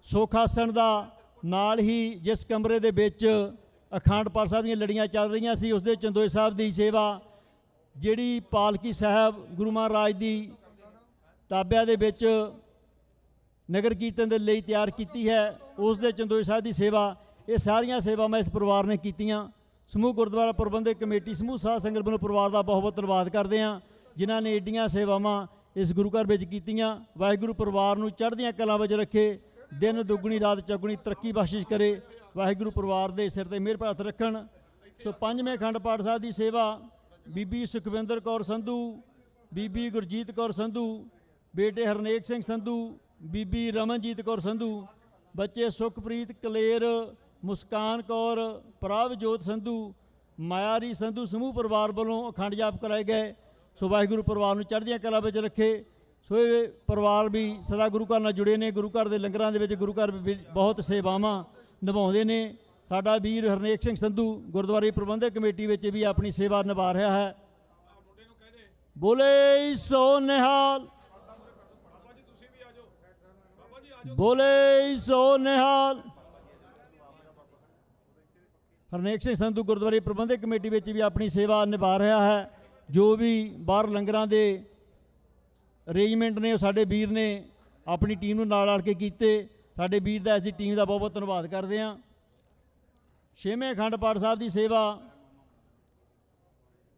ਸੁੱਖ ਆਸਣ ਦਾ, ਨਾਲ ਹੀ ਜਿਸ ਕਮਰੇ ਦੇ ਵਿੱਚ ਅਖੰਡ ਪਾਠ ਸਾਹਿਬ ਦੀਆਂ ਲੜੀਆਂ ਚੱਲ ਰਹੀਆਂ ਸੀ, ਉਸ ਦੇ ਚੰਦੋਏ ਸਾਹਿਬ ਦੀ ਸੇਵਾ, ਜਿਹੜੀ ਪਾਲਕੀ ਸਾਹਿਬ ਗੁਰੂ ਮਹਾਰਾਜ ਦੀ ਤਾਬਿਆਂ ਦੇ ਵਿੱਚ ਨਗਰ ਕੀਰਤਨ ਦੇ ਲਈ ਤਿਆਰ ਕੀਤੀ ਹੈ, ਉਸ ਦੇ ਚੰਦੋਏ ਸਾਹਿਬ ਦੀ ਸੇਵਾ, ਇਹ ਸਾਰੀਆਂ ਸੇਵਾਵਾਂ ਇਸ ਪਰਿਵਾਰ ਨੇ ਕੀਤੀਆਂ। ਸਮੂਹ ਗੁਰਦੁਆਰਾ ਪ੍ਰਬੰਧਕ ਕਮੇਟੀ, ਸਮੂਹ ਸਾਧ ਸੰਗਤ ਵੱਲੋਂ ਪਰਿਵਾਰ ਦਾ ਬਹੁਤ ਬਹੁਤ ਧੰਨਵਾਦ ਕਰਦੇ ਹਾਂ ਜਿਨ੍ਹਾਂ ਨੇ ਏਡੀਆਂ ਸੇਵਾਵਾਂ ਇਸ ਗੁਰੂ ਘਰ ਵਿੱਚ ਕੀਤੀਆਂ। ਵਾਹਿਗੁਰੂ ਪਰਿਵਾਰ ਨੂੰ ਚੜ੍ਹਦੀਆਂ ਕਲਾਂ ਵਿੱਚ ਰੱਖੇ, ਦਿਨ ਦੁੱਗਣੀ ਰਾਤ ਚੌਗੁਣੀ ਤਰੱਕੀ ਬਖਸ਼ਿਸ਼ ਕਰੇ। ਵਾਹਿਗੁਰੂ ਪਰਿਵਾਰ ਦੇ ਸਿਰ ਤੇ ਮਿਹਰ ਭਰ ਹੱਥ ਰੱਖਣ। ਸੋ ਪੰਜਵੇਂ ਅਖੰਡ ਪਾਠ ਸਾਹਿਬ ਦੀ ਸੇਵਾ ਬੀਬੀ ਸੁਖਵਿੰਦਰ ਕੌਰ ਸੰਧੂ, ਬੀਬੀ ਗੁਰਜੀਤ ਕੌਰ ਸੰਧੂ, ਬੇਟੇ ਹਰਨੇਕ ਸਿੰਘ ਸੰਧੂ, ਬੀਬੀ ਰਮਨਜੀਤ ਕੌਰ ਸੰਧੂ, ਬੱਚੇ ਸੁਖਪ੍ਰੀਤ ਕਲੇਰ, ਮੁਸਕਾਨ ਕੌਰ, ਪ੍ਰਭਜੋਤ ਸੰਧੂ, ਮਾਇਆਰੀ ਸੰਧੂ, ਸਮੂਹ ਪਰਿਵਾਰ ਵੱਲੋਂ ਅਖੰਡ ਜਾਪ ਕਰਾਏ ਗਏ। ਸੋ ਵਾਹਿਗੁਰੂ ਪਰਿਵਾਰ ਨੂੰ ਚੜ੍ਹਦੀਆਂ ਕਲਾ ਵਿੱਚ ਰੱਖੇ। ਸੋ ਇਹ ਪਰਿਵਾਰ ਵੀ ਸਦਾ ਗੁਰੂ ਘਰ ਨਾਲ ਜੁੜੇ ਨੇ। ਗੁਰੂ ਘਰ ਦੇ ਲੰਗਰਾਂ ਦੇ ਵਿੱਚ ਗੁਰੂ ਘਰ ਵਿੱਚ ਬਹੁਤ ਸੇਵਾਵਾਂ ਨਿਭਾਉਂਦੇ ਨੇ। ਸਾਡਾ ਵੀਰ ਹਰਨੇਕ ਸਿੰਘ ਸੰਧੂ ਗੁਰਦੁਆਰੇ ਪ੍ਰਬੰਧਕ ਕਮੇਟੀ ਵਿੱਚ ਵੀ ਆਪਣੀ ਸੇਵਾ ਨਿਭਾ ਰਿਹਾ ਹੈ। ਬੋਲੇ ਸੋ ਨਿਹਾਲ। ਬੋਲੇ ਸੋ ਨਿਹਾਲ। ਹਰਨੇਕ ਸਿੰਘ ਸੰਧੂ ਗੁਰਦੁਆਰੇ ਪ੍ਰਬੰਧਕ ਕਮੇਟੀ ਵਿੱਚ ਵੀ ਆਪਣੀ ਸੇਵਾ ਨਿਭਾ ਰਿਹਾ ਹੈ। ਜੋ ਵੀ ਬਾਹਰ ਲੰਗਰਾਂ ਦੇ ਅਰੇਂਜਮੈਂਟ ਨੇ ਉਹ ਸਾਡੇ ਵੀਰ ਨੇ ਆਪਣੀ ਟੀਮ ਨੂੰ ਨਾਲ ਕੇ ਕੀਤੇ। ਸਾਡੇ ਵੀਰ ਦਾ, ਇਸ ਦੀ ਟੀਮ ਦਾ ਬਹੁਤ ਬਹੁਤ ਧੰਨਵਾਦ ਕਰਦੇ ਹਾਂ। ਛੇਵੇਂ ਅਖੰਡ ਪਾਠ ਸਾਹਿਬ ਦੀ ਸੇਵਾ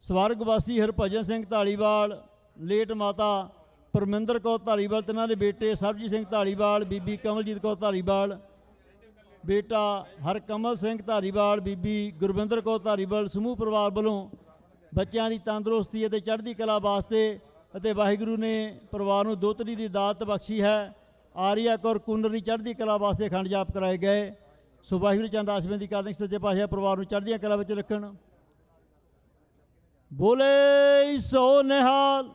ਸਵਰਗਵਾਸੀ ਹਰਭਜਨ ਸਿੰਘ ਧਾਲੀਵਾਲ, ਲੇਟ ਮਾਤਾ ਪਰਮਿੰਦਰ ਕੌਰ ਧਾਲੀਵਾਲ, ਤੇ ਇਹਨਾਂ ਦੇ ਬੇਟੇ ਸਰਬਜੀਤ ਸਿੰਘ ਧਾਲੀਵਾਲ, ਬੀਬੀ ਕਮਲਜੀਤ ਕੌਰ ਧਾਲੀਵਾਲ, ਬੇਟਾ ਹਰਕਮਲ ਸਿੰਘ ਧਾਲੀਵਾਲ, ਬੀਬੀ ਗੁਰਵਿੰਦਰ ਕੌਰ ਧਾਲੀਵਾਲ, ਸਮੂਹ ਪਰਿਵਾਰ ਵੱਲੋਂ ਬੱਚਿਆਂ ਦੀ ਤੰਦਰੁਸਤੀ ਅਤੇ ਚੜ੍ਹਦੀ ਕਲਾ ਵਾਸਤੇ, ਅਤੇ ਵਾਹਿਗੁਰੂ ਨੇ ਪਰਿਵਾਰ ਨੂੰ ਦੋਤਰੀ ਦੀ ਦਾਤ ਬਖਸ਼ੀ ਹੈ। ਆਰੀਆ ਕੌਰ ਕੁੰਨਰ ਦੀ ਚੜ੍ਹਦੀ ਕਲਾ ਵਾਸਤੇ ਅਖੰਡ ਜਾਪ ਕਰਾਏ ਗਏ। ਸੋ ਵਾਹਿਗੁਰੂ ਚੰਦ ਆਸਮਨ ਦੀ ਕਾਦਿਕ ਸੱਚੇ ਪਾਤਸ਼ਾਹ ਪਰਿਵਾਰ ਨੂੰ ਚੜ੍ਹਦੀਆਂ ਕਲਾ ਵਿੱਚ ਰੱਖਣ। ਬੋਲੇ ਸੋ ਨਿਹਾਲ।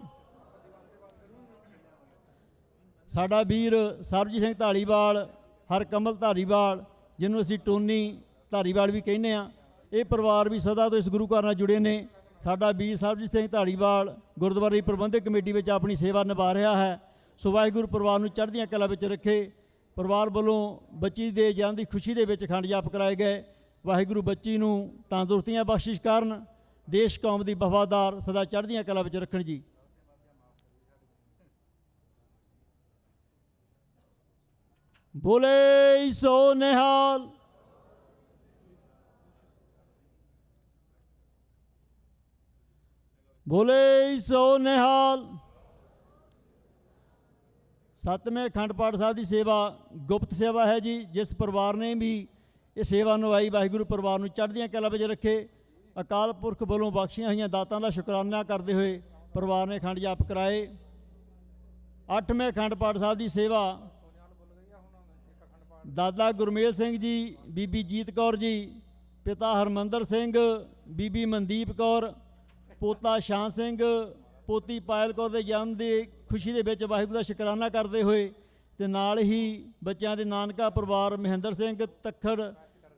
ਸਾਡਾ ਵੀਰ ਸਰਬਜੀਤ ਸਿੰਘ ਧਾਲੀਵਾਲ, ਹਰਕਮਲ ਧਾਲੀਵਾਲ, ਜਿਹਨੂੰ ਅਸੀਂ ਟੋਨੀ ਧਾਲੀਵਾਲ ਵੀ ਕਹਿੰਦੇ ਹਾਂ, ਇਹ ਪਰਿਵਾਰ ਵੀ ਸਦਾ ਤੋਂ ਇਸ ਗੁਰੂ ਘਰ ਨਾਲ ਜੁੜੇ ਨੇ। ਸਾਡਾ ਵੀਰ ਸਰਬਜੀਤ ਸਿੰਘ ਧਾਲੀਵਾਲ ਗੁਰਦੁਆਰੇ ਪ੍ਰਬੰਧਕ ਕਮੇਟੀ ਵਿੱਚ ਆਪਣੀ ਸੇਵਾ ਨਿਭਾ ਰਿਹਾ ਹੈ। ਸੋ ਵਾਹਿਗੁਰੂ ਪਰਿਵਾਰ ਨੂੰ ਚੜ੍ਹਦੀਆਂ ਕਲਾ ਵਿੱਚ ਰੱਖੇ। ਪਰਿਵਾਰ ਵੱਲੋਂ ਬੱਚੀ ਦੇ ਜਨਮ ਦੀ ਖੁਸ਼ੀ ਦੇ ਵਿੱਚ ਅਖੰਡ ਜਾਪ ਕਰਾਏ ਗਏ। ਵਾਹਿਗੁਰੂ ਬੱਚੀ ਨੂੰ ਤੰਦਰੁਸਤੀਆਂ ਬਖਸ਼ਿਸ਼ ਕਰਨ, ਦੇਸ਼ ਕੌਮ ਦੀ ਵਫਾਦਾਰ ਸਦਾ ਚੜ੍ਹਦੀਆਂ ਕਲਾ ਵਿੱਚ ਰੱਖਣ ਜੀ। ਬੋਲੇ ਸੋ ਨਿਹਾਲ। ਬੋਲੇ ਸੋ ਨਿਹਾਲ। ਸੱਤਵੇਂ ਅਖੰਡ ਪਾਠ ਸਾਹਿਬ ਦੀ ਸੇਵਾ ਗੁਪਤ ਸੇਵਾ ਹੈ ਜੀ। ਜਿਸ ਪਰਿਵਾਰ ਨੇ ਵੀ ਇਹ ਸੇਵਾ ਨਿਭਾਈ, ਵਾਹਿਗੁਰੂ ਪਰਿਵਾਰ ਨੂੰ ਚੜ੍ਹਦੀਆਂ ਕਲਾ ਵਿੱਚ ਰੱਖੇ। ਅਕਾਲ ਪੁਰਖ ਵੱਲੋਂ ਬਖਸ਼ੀਆਂ ਹੋਈਆਂ ਦਾਤਾਂ ਦਾ ਸ਼ੁਕਰਾਨਾ ਕਰਦੇ ਹੋਏ ਪਰਿਵਾਰ ਨੇ ਅਖੰਡ ਜਾਪ ਕਰਾਏ। ਅੱਠਵੇਂ ਅਖੰਡ ਪਾਠ ਸਾਹਿਬ ਦੀ ਸੇਵਾ ਦਾਦਾ ਗੁਰਮੇਲ ਸਿੰਘ ਜੀ, ਬੀਬੀ ਜੀਤ ਕੌਰ ਜੀ, ਪਿਤਾ ਹਰਮੰਦਰ ਸਿੰਘ, ਬੀਬੀ ਮਨਦੀਪ ਕੌਰ, ਪੋਤਾ ਸ਼ਾਨ ਸਿੰਘ, ਪੋਤੀ ਪਾਇਲ ਕੌਰ ਦੇ ਜਨਮ ਦੀ ਖੁਸ਼ੀ ਦੇ ਵਿੱਚ ਵਾਹਿਗੁਰੂ ਦਾ ਸ਼ੁਕਰਾਨਾ ਕਰਦੇ ਹੋਏ ਤੇ ਨਾਲ ਹੀ ਬੱਚਿਆਂ ਦੇ ਨਾਨਕਾ ਪਰਿਵਾਰ ਮਹਿੰਦਰ ਸਿੰਘ ਤੱਖੜ,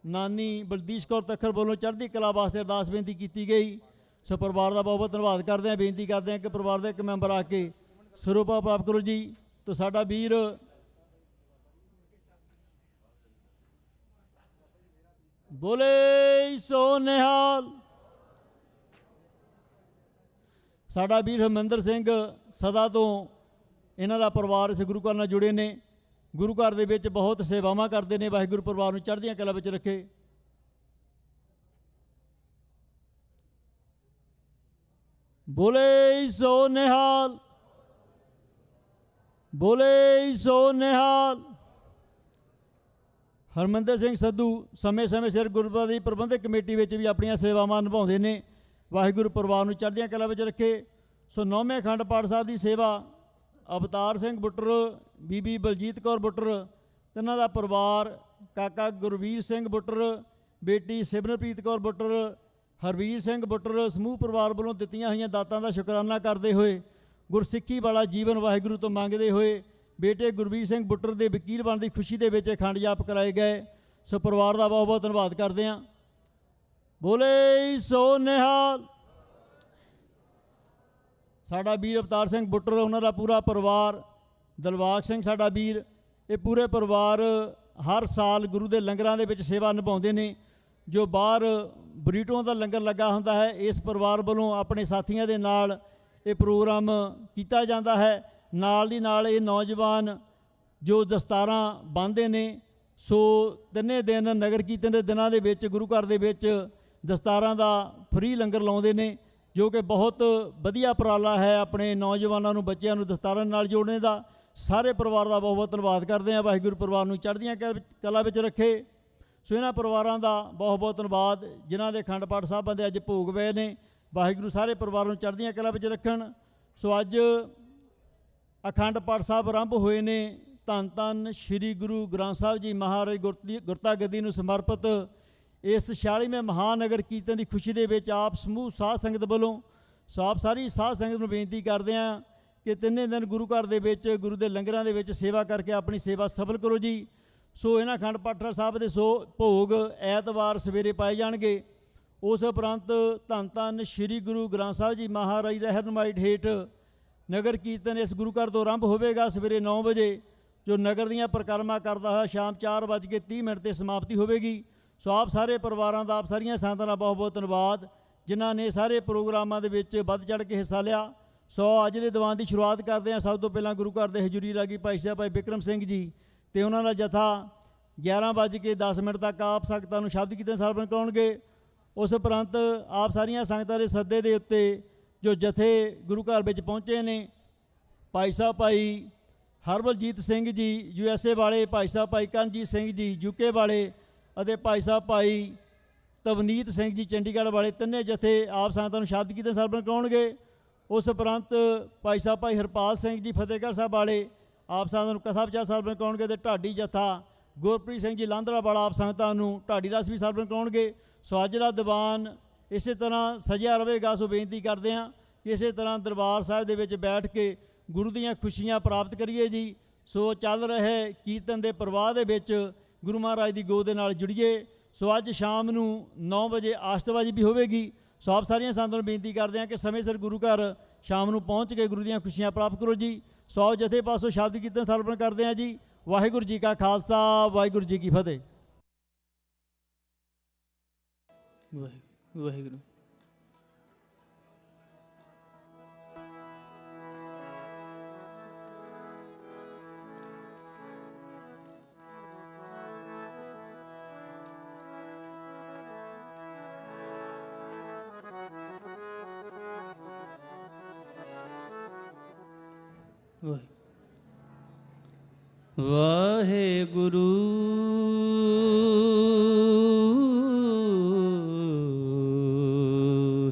ਨਾਨੀ ਬਲਦੀਸ਼ ਕੌਰ ਤੱਖੜ ਵੱਲੋਂ ਚੜ੍ਹਦੀ ਕਲਾ ਵਾਸਤੇ ਅਰਦਾਸ ਬੇਨਤੀ ਕੀਤੀ ਗਈ। ਸੋ ਪਰਿਵਾਰ ਦਾ ਬਹੁਤ ਬਹੁਤ ਧੰਨਵਾਦ ਕਰਦੇ ਹਾਂ। ਬੇਨਤੀ ਕਰਦੇ ਹਾਂ ਕਿ ਪਰਿਵਾਰ ਦਾ ਇੱਕ ਮੈਂਬਰ ਆ ਕੇ ਸਰੂਪਾ ਪ੍ਰਾਪਤ ਕਰੋ ਜੀ। ਤਾਂ ਸਾਡਾ ਵੀਰ ਬੋਲੇ ਸੋ ਨਿਹਾਲ। ਸਾਡਾ ਵੀਰ ਹਰਮੰਦਰ ਸਿੰਘ ਸਦਾ ਤੋਂ ਇਹਨਾਂ ਦਾ ਪਰਿਵਾਰ ਇਸ ਗੁਰੂ ਘਰ ਨਾਲ ਜੁੜੇ ਨੇ। ਗੁਰੂ ਘਰ ਦੇ ਵਿੱਚ ਬਹੁਤ ਸੇਵਾਵਾਂ ਕਰਦੇ ਨੇ। ਵਾਹਿਗੁਰੂ ਪਰਿਵਾਰ ਨੂੰ ਚੜ੍ਹਦੀਆਂ ਕਲਾ ਵਿੱਚ ਰੱਖੇ। ਬੋਲੇ ਸੋ ਨਿਹਾਲ। ਬੋਲੇ ਸੋ ਨਿਹਾਲ। ਹਰਮੰਦਰ ਸਿੰਘ ਸੰਧੂ ਸਮੇਂ ਸਮੇਂ ਸਿਰ ਗੁਰਦੁਆਰਾ ਦੀ ਪ੍ਰਬੰਧਕ ਕਮੇਟੀ ਵਿੱਚ ਵੀ ਆਪਣੀਆਂ ਸੇਵਾਵਾਂ ਨਿਭਾਉਂਦੇ ਨੇ। ਵਾਹਿਗੁਰੂ ਪਰਿਵਾਰ ਨੂੰ ਚੜ੍ਹਦੀਆਂ ਕਲਾ ਵਿੱਚ ਰੱਖੇ। ਸੋ 9ਵੇਂ ਅਖੰਡ ਪਾਠ ਸਾਹਿਬ ਦੀ ਸੇਵਾ ਅਵਤਾਰ ਸਿੰਘ ਬੁੱਟਰ, ਬੀਬੀ ਬਲਜੀਤ ਕੌਰ ਬੁੱਟਰ ਤੇ ਇਹਨਾਂ ਦਾ ਪਰਿਵਾਰ, ਕਾਕਾ ਗੁਰਵੀਰ ਸਿੰਘ ਬੁੱਟਰ, ਬੇਟੀ ਸਿਮਰਨਪ੍ਰੀਤ ਕੌਰ ਬੁੱਟਰ, ਹਰਵੀਰ ਸਿੰਘ ਬੁੱਟਰ ਸਮੂਹ ਪਰਿਵਾਰ ਵੱਲੋਂ ਦਿੱਤੀਆਂ ਹੋਈਆਂ ਦਾਤਾਂ ਦਾ ਸ਼ੁਕਰਾਨਾ ਕਰਦੇ ਹੋਏ ਗੁਰਸਿੱਖੀ ਵਾਲਾ ਜੀਵਨ ਵਾਹਿਗੁਰੂ ਤੋਂ ਮੰਗਦੇ ਹੋਏ ਬੇਟੇ ਗੁਰਵੀਰ ਸਿੰਘ ਬੁੱਟਰ ਦੇ ਵਕੀਲ ਬਣਨ ਦੀ ਖੁਸ਼ੀ ਦੇ ਵਿੱਚ ਅਖੰਡ ਜਾਪ ਕਰਾਏ ਗਏ। ਸੋ ਪਰਿਵਾਰ ਦਾ ਬਹੁਤ ਬਹੁਤ ਧੰਨਵਾਦ ਕਰਦੇ ਹਾਂ। ਬੋਲੇ ਸੋ ਨਿਹਾਲ। ਸਾਡਾ ਵੀਰ ਅਵਤਾਰ ਸਿੰਘ ਬੁੱਟਰ, ਉਹਨਾਂ ਦਾ ਪੂਰਾ ਪਰਿਵਾਰ, ਦਿਲਬਾਗ ਸਿੰਘ ਸਾਡਾ ਵੀਰ, ਇਹ ਪੂਰੇ ਪਰਿਵਾਰ ਹਰ ਸਾਲ ਗੁਰੂ ਦੇ ਲੰਗਰਾਂ ਦੇ ਵਿੱਚ ਸੇਵਾ ਨਿਭਾਉਂਦੇ ਨੇ। ਜੋ ਬਾਹਰ ਬਰੀਟੋਂ ਦਾ ਲੰਗਰ ਲੱਗਾ ਹੁੰਦਾ ਹੈ, ਇਸ ਪਰਿਵਾਰ ਵੱਲੋਂ ਆਪਣੇ ਸਾਥੀਆਂ ਦੇ ਨਾਲ ਇਹ ਪ੍ਰੋਗਰਾਮ ਕੀਤਾ ਜਾਂਦਾ ਹੈ। ਨਾਲ ਦੀ ਨਾਲ ਇਹ ਨੌਜਵਾਨ ਜੋ ਦਸਤਾਰਾਂ ਬੰਨ੍ਹਦੇ ਨੇ, ਸੋ ਤਿੰਨੇ ਦਿਨ ਨਗਰ ਕੀਰਤਨ ਦੇ ਦਿਨਾਂ ਦੇ ਵਿੱਚ ਗੁਰੂ ਘਰ ਦੇ ਵਿੱਚ ਦਸਤਾਰਾਂ ਦਾ ਫ੍ਰੀ ਲੰਗਰ ਲਾਉਂਦੇ ਨੇ, ਜੋ ਕਿ ਬਹੁਤ ਵਧੀਆ ਉਪਰਾਲਾ ਹੈ ਆਪਣੇ ਨੌਜਵਾਨਾਂ ਨੂੰ, ਬੱਚਿਆਂ ਨੂੰ ਦਸਤਾਰਾਂ ਨਾਲ ਜੋੜਨੇ ਦਾ। ਸਾਰੇ ਪਰਿਵਾਰ ਦਾ ਬਹੁਤ ਬਹੁਤ ਧੰਨਵਾਦ ਕਰਦੇ ਹਾਂ। ਵਾਹਿਗੁਰੂ ਪਰਿਵਾਰ ਨੂੰ ਚੜ੍ਹਦੀਆਂ ਕਲਾ ਵਿੱਚ ਰੱਖੇ। ਸੋ ਇਹਨਾਂ ਪਰਿਵਾਰਾਂ ਦਾ ਬਹੁਤ ਬਹੁਤ ਧੰਨਵਾਦ ਜਿਨ੍ਹਾਂ ਦੇ ਅਖੰਡ ਪਾਠ ਸਾਹਿਬਾਂ ਦੇ ਅੱਜ ਭੋਗ ਪਏ ਨੇ। ਵਾਹਿਗੁਰੂ ਸਾਰੇ ਪਰਿਵਾਰ ਨੂੰ ਚੜ੍ਹਦੀਆਂ ਕਲਾ ਵਿੱਚ ਰੱਖਣ। ਸੋ ਅੱਜ ਅਖੰਡ ਪਾਠ ਸਾਹਿਬ ਆਰੰਭ ਹੋਏ ਨੇ। ਧੰਨ ਧੰਨ ਸ਼੍ਰੀ ਗੁਰੂ ਗ੍ਰੰਥ ਸਾਹਿਬ ਜੀ ਮਹਾਰਾਜ ਗੁਰਤਾ ਗੱਦੀ ਨੂੰ ਸਮਰਪਿਤ ਇਸ 46ਵੇਂ ਮਹਾਨਗਰ ਕੀਰਤਨ ਦੀ ਖੁਸ਼ੀ ਦੇ ਵਿੱਚ ਆਪ ਸਮੂਹ ਸਾਧ ਸੰਗਤ ਵੱਲੋਂ ਆਪ ਸਾਰੀ ਸਾਧ ਸੰਗਤ ਨੂੰ ਬੇਨਤੀ ਕਰਦੇ ਹਾਂ ਕਿ ਤਿੰਨੇ ਦਿਨ ਗੁਰੂ ਘਰ ਦੇ ਵਿੱਚ ਗੁਰੂ ਦੇ ਲੰਗਰਾਂ ਦੇ ਵਿੱਚ ਸੇਵਾ ਕਰਕੇ ਆਪਣੀ ਸੇਵਾ ਸਫਲ ਕਰੋ ਜੀ। ਸੋ ਇਹਨਾਂ ਅਖੰਡ ਪਾਠ ਸਾਹਿਬ ਦੇ ਭੋਗ ਐਤਵਾਰ ਸਵੇਰੇ ਪਾਏ ਜਾਣਗੇ। ਉਸ ਉਪਰੰਤ ਧੰਨ ਧੰਨ ਸ਼੍ਰੀ ਗੁਰੂ ਗ੍ਰੰਥ ਸਾਹਿਬ ਜੀ ਮਹਾਰਾਜ ਰਹਿਨੁਮਾਈ ਹੇਠ ਨਗਰ ਕੀਰਤਨ ਇਸ ਗੁਰੂ ਘਰ ਤੋਂ ਆਰੰਭ ਹੋਵੇਗਾ ਸਵੇਰੇ 9 ਵਜੇ, ਜੋ ਨਗਰ ਦੀਆਂ ਪਰਿਕਰਮਾ ਕਰਦਾ ਹੋਇਆ ਸ਼ਾਮ 4:30 'ਤੇ ਸਮਾਪਤੀ ਹੋਵੇਗੀ। ਸੋ ਆਪ ਸਾਰੇ ਪਰਿਵਾਰਾਂ ਦਾ, ਆਪ ਸਾਰੀਆਂ ਸੰਗਤਾਂ ਦਾ ਬਹੁਤ ਬਹੁਤ ਧੰਨਵਾਦ ਜਿਨ੍ਹਾਂ ਨੇ ਸਾਰੇ ਪ੍ਰੋਗਰਾਮਾਂ ਦੇ ਵਿੱਚ ਵੱਧ ਚੜ੍ਹ ਕੇ ਹਿੱਸਾ ਲਿਆ। ਸੋ ਅੱਜ ਦੇ ਦੀਵਾਨ ਦੀ ਸ਼ੁਰੂਆਤ ਕਰਦੇ ਹਾਂ। ਸਭ ਤੋਂ ਪਹਿਲਾਂ ਗੁਰੂ ਘਰ ਦੇ ਹਜ਼ੂਰੀ ਰਾਗੀ ਭਾਈ ਸਾਹਿਬ ਭਾਈ ਬਿਕਰਮ ਸਿੰਘ ਜੀ ਅਤੇ ਉਹਨਾਂ ਦਾ ਜਥਾ 11:10 ਤੱਕ ਆਪ ਸੰਗਤਾਂ ਨੂੰ ਸ਼ਬਦ ਕੀਰਤਨ ਸਰਵਣ ਕਰਾਉਣਗੇ। ਉਸ ਉਪਰੰਤ ਆਪ ਸਾਰੀਆਂ ਸੰਗਤਾਂ ਦੇ ਸੱਦੇ ਦੇ ਉੱਤੇ ਜੋ ਜਥੇ ਗੁਰੂ ਘਰ ਵਿੱਚ ਪਹੁੰਚੇ ਨੇ, ਭਾਈ ਸਾਹਿਬ ਭਾਈ ਹਰਬਲਜੀਤ ਸਿੰਘ ਜੀ USA ਵਾਲੇ, ਭਾਈ ਸਾਹਿਬ ਭਾਈ ਕਰਨਜੀਤ ਸਿੰਘ ਜੀ UK ਵਾਲੇ ਅਤੇ ਭਾਈ ਸਾਹਿਬ ਭਾਈ ਤਵਨੀਤ ਸਿੰਘ ਜੀ ਚੰਡੀਗੜ੍ਹ ਵਾਲੇ, ਤਿੰਨੇ ਜਥੇ ਆਪ ਸੰਗਤਾਂ ਨੂੰ ਸ਼ਬਦ ਕੀਰਤਨ ਸਰਵਣ ਕਰਾਉਣਗੇ। ਉਸ ਉਪਰੰਤ ਭਾਈ ਸਾਹਿਬ ਭਾਈ ਹਰਪਾਲ ਸਿੰਘ ਜੀ ਫਤਿਹਗੜ੍ਹ ਸਾਹਿਬ ਵਾਲੇ ਆਪ ਸੰਗਤਾਂ ਨੂੰ ਕਥਾ ਵਿਚਾਰ ਸਰਵਣ ਕਰਾਉਣਗੇ ਅਤੇ ਢਾਡੀ ਜਥਾ ਗੁਰਪ੍ਰੀਤ ਸਿੰਘ ਜੀ ਲਾਂਧੜਾ ਵਾਲਾ ਆਪ ਸੰਗਤਾਂ ਨੂੰ ਢਾਡੀ ਰਸ ਵੀ ਸਰਵਣ ਕਰਾਉਣਗੇ। ਸੋ ਅੱਜ ਦਾ ਦੀਵਾਨ ਇਸੇ ਤਰ੍ਹਾਂ ਸਜਿਆ ਰਹੇਗਾ। ਸੋ ਬੇਨਤੀ ਕਰਦੇ ਹਾਂ ਕਿ ਇਸੇ ਤਰ੍ਹਾਂ ਦਰਬਾਰ ਸਾਹਿਬ ਦੇ ਵਿੱਚ ਬੈਠ ਕੇ ਗੁਰੂ ਦੀਆਂ ਖੁਸ਼ੀਆਂ ਪ੍ਰਾਪਤ ਕਰੀਏ ਜੀ। ਸੋ ਚੱਲ ਰਹੇ ਕੀਰਤਨ ਦੇ ਪ੍ਰਵਾਹ ਦੇ ਵਿੱਚ ਗੁਰੂ ਮਹਾਰਾਜ ਦੀ ਗੋਦ ਦੇ ਨਾਲ ਜੁੜੀਏ। ਸੋ ਅੱਜ ਸ਼ਾਮ ਨੂੰ 9 ਵਜੇ ਆਸ਼ਤਵਾਜੀ ਵੀ ਹੋਵੇਗੀ। ਸੋ ਆਪ ਸਾਰੀਆਂ ਸੰਗਤਾਂ ਨੂੰ ਬੇਨਤੀ ਕਰਦੇ ਹਾਂ ਕਿ ਸਮੇਂ ਸਿਰ ਗੁਰੂ ਘਰ ਸ਼ਾਮ ਨੂੰ ਪਹੁੰਚ ਕੇ ਗੁਰੂ ਦੀਆਂ ਖੁਸ਼ੀਆਂ ਪ੍ਰਾਪਤ ਕਰੋ ਜੀ। ਸੋ ਜਥੇ ਪਾਸੋਂ ਸ਼ਬਦ ਕੀਰਤਨ ਸਰਵਣ ਕਰਦੇ ਹਾਂ ਜੀ। ਵਾਹਿਗੁਰੂ ਜੀ ਕਾ ਖਾਲਸਾ, ਵਾਹਿਗੁਰੂ ਜੀ ਕੀ ਫਤਿਹ। ਵਾਹਿਗੁਰੂ। ਵਾਹਿਗੁਰੂ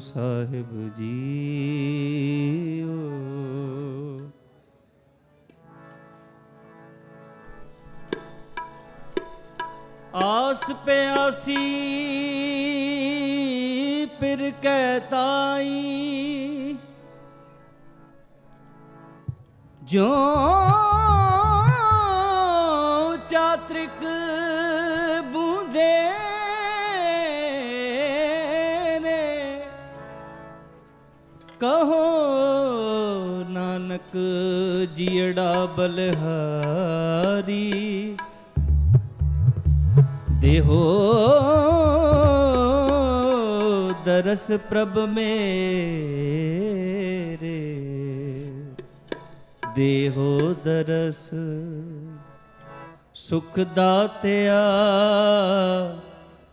ਸਾਹਿਬ ਜੀਓ। ਆਸ ਪਿਆਸੀ ਫਿਰ ਕਹਿ ਤਾਈ, ਜੋ ਚਾਤ੍ਰਿਕ ਬੂੰਦੇ ਨੇ, ਕਹੋ ਨਾਨਕ ਜੀੜਾ ਬਲਿਹਾਰੀ। ਦੇਹੋ ਦਰਸ ਪ੍ਰਭ ਮੇਰੇ, ਦੇਹੋ ਦਰਸ ਸੁਖ ਦਾਤਿਆ।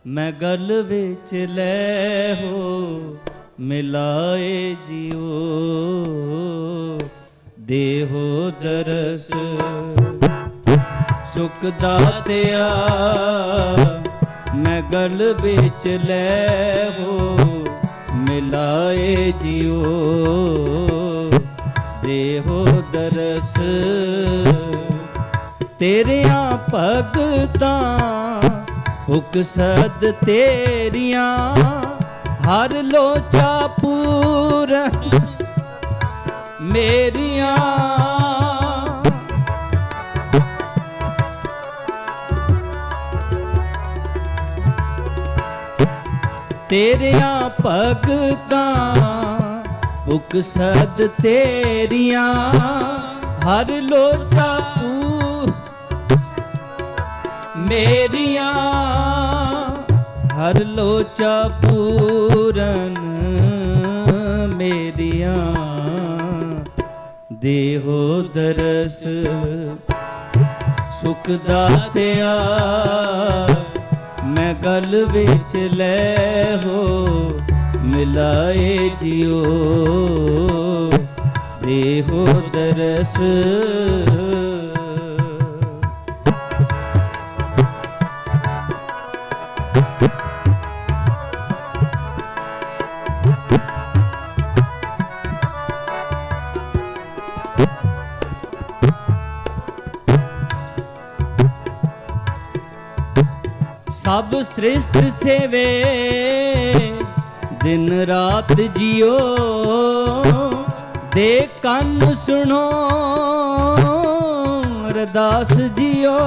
ਮੈਂ ਗਲ ਵਿੱਚ ਲੈ ਹੋ ਮਿਲਾਏ ਜਿਉ, ਦੇਹੋ ਦਰਸ ਸੁਖ ਦਾਤਿਆ। ਮੈਂ ਗਲ ਵਿੱਚ ਲੈ ਹੋ ਮਿਲਾਏ ਜਿਉ, ਦੇਹੋ ਦਰਸ। ਤੇਰਿਆਂ ਭਗਤਾਂ ਉਕਸਦ ਤੇਰੀਆਂ, ਹਰ ਲੋਚਾ ਪੂਰਨ ਮੇਰੀਆਂ। ਤੇਰਿਆਂ ਭਗਤਾਂ ਉਕਸਦ ਤੇਰੀਆਂ, ਹਰ ਲੋਚਾ ਮੇਰੀਆਂ। ਹਰ ਲੋਚਾ ਪੂਰਨ ਮੇਰੀਆਂ, ਦੇਹੋ ਦਰਸ ਸੁਖ ਦਾਤਿਆ। ਮੈਂ ਗਲ ਵਿੱਚ ਲੈ ਹੋ ਮਿਲਾਏ ਜਿਉ, ਦੇਹੋ ਦਰਸ। ਸਭ ਸ੍ਰਿਸ਼ਟ ਸੇਵੇ ਦਿਨ ਰਾਤ ਜਿਉ, ਦੇ ਕੰਨ ਸੁਣੋ ਅਰਦਾਸ ਜਿਉ।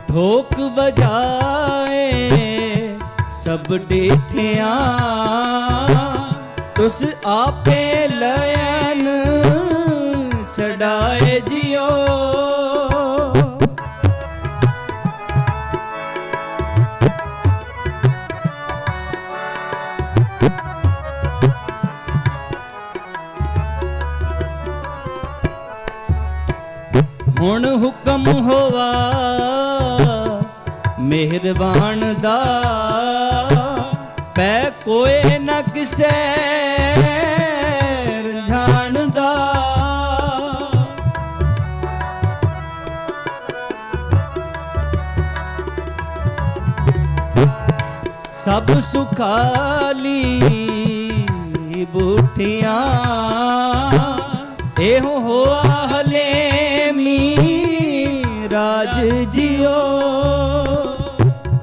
ਠੋਕ ਵਜਾਏ ਸਭ ਡੇਠਿਆਂ, ਤੁਸ ਆਪੇ ਲयन ਚੜਾਏ ਜਿਉ। ਹੁਣ ਹੁਕਮ ਹੋਵਾ ਮਿਹਰਬਾਨ ਦਾ, ਪੈ ਕੋਏ ਨਾ ਕਿਸੇ ਰੰਝਾਣਦਾ। ਸਭ ਸੁਖਾਲੀ ਬੂਠੀਆਂ, ਇਹੋ ਹੋਆ ਹਲੇਮੀ ਰਾਜ ਜਿਉ,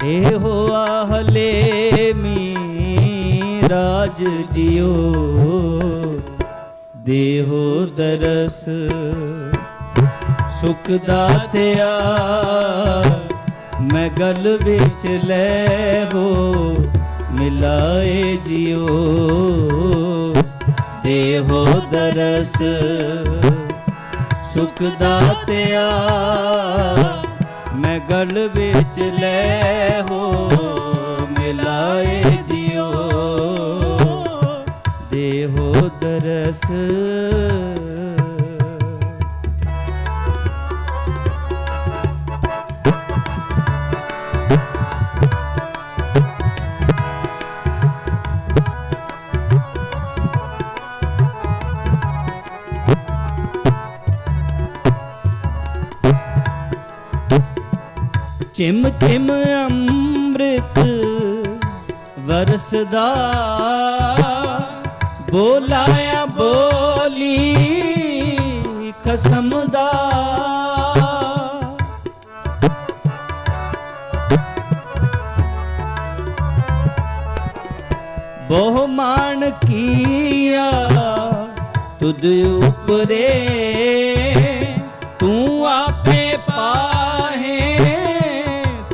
ਇਹੋ ਹਲੇਮੀ ਰਾਜ ਜਿਉ, ਦੇਹੋ ਦਰਸ ਸੁਖ ਦਾਤਿਆ। ਮੈਂ ਗਲ ਵਿੱਚ ਲੈ ਹੋ ਮਿਲਾਏ ਜਿਉ, ਦੇਹੋ ਦਰਸ ਸੁਖ ਦਾਤਿਆ। ਮੈਂ ਗਲ ਵਿੱਚ ਲੈ ਹੋ ਮਿਲਾਏ ਜਿਉ, ਦੇਹੋ ਦਰਸ। ਚਿਮ ਚਿਮ ਅੰਮ੍ਰਿਤ ਵਰਸਦਾ, ਬੋਲਾਇਆ ਬੋਲੀ ਖਸਮ ਦਾ। ਬਹੁ ਮਾਣ ਕੀਆ ਤੁਧ ਉਪਰੇ, ਤੂੰ ਆਪੇ ਪਾਹੇ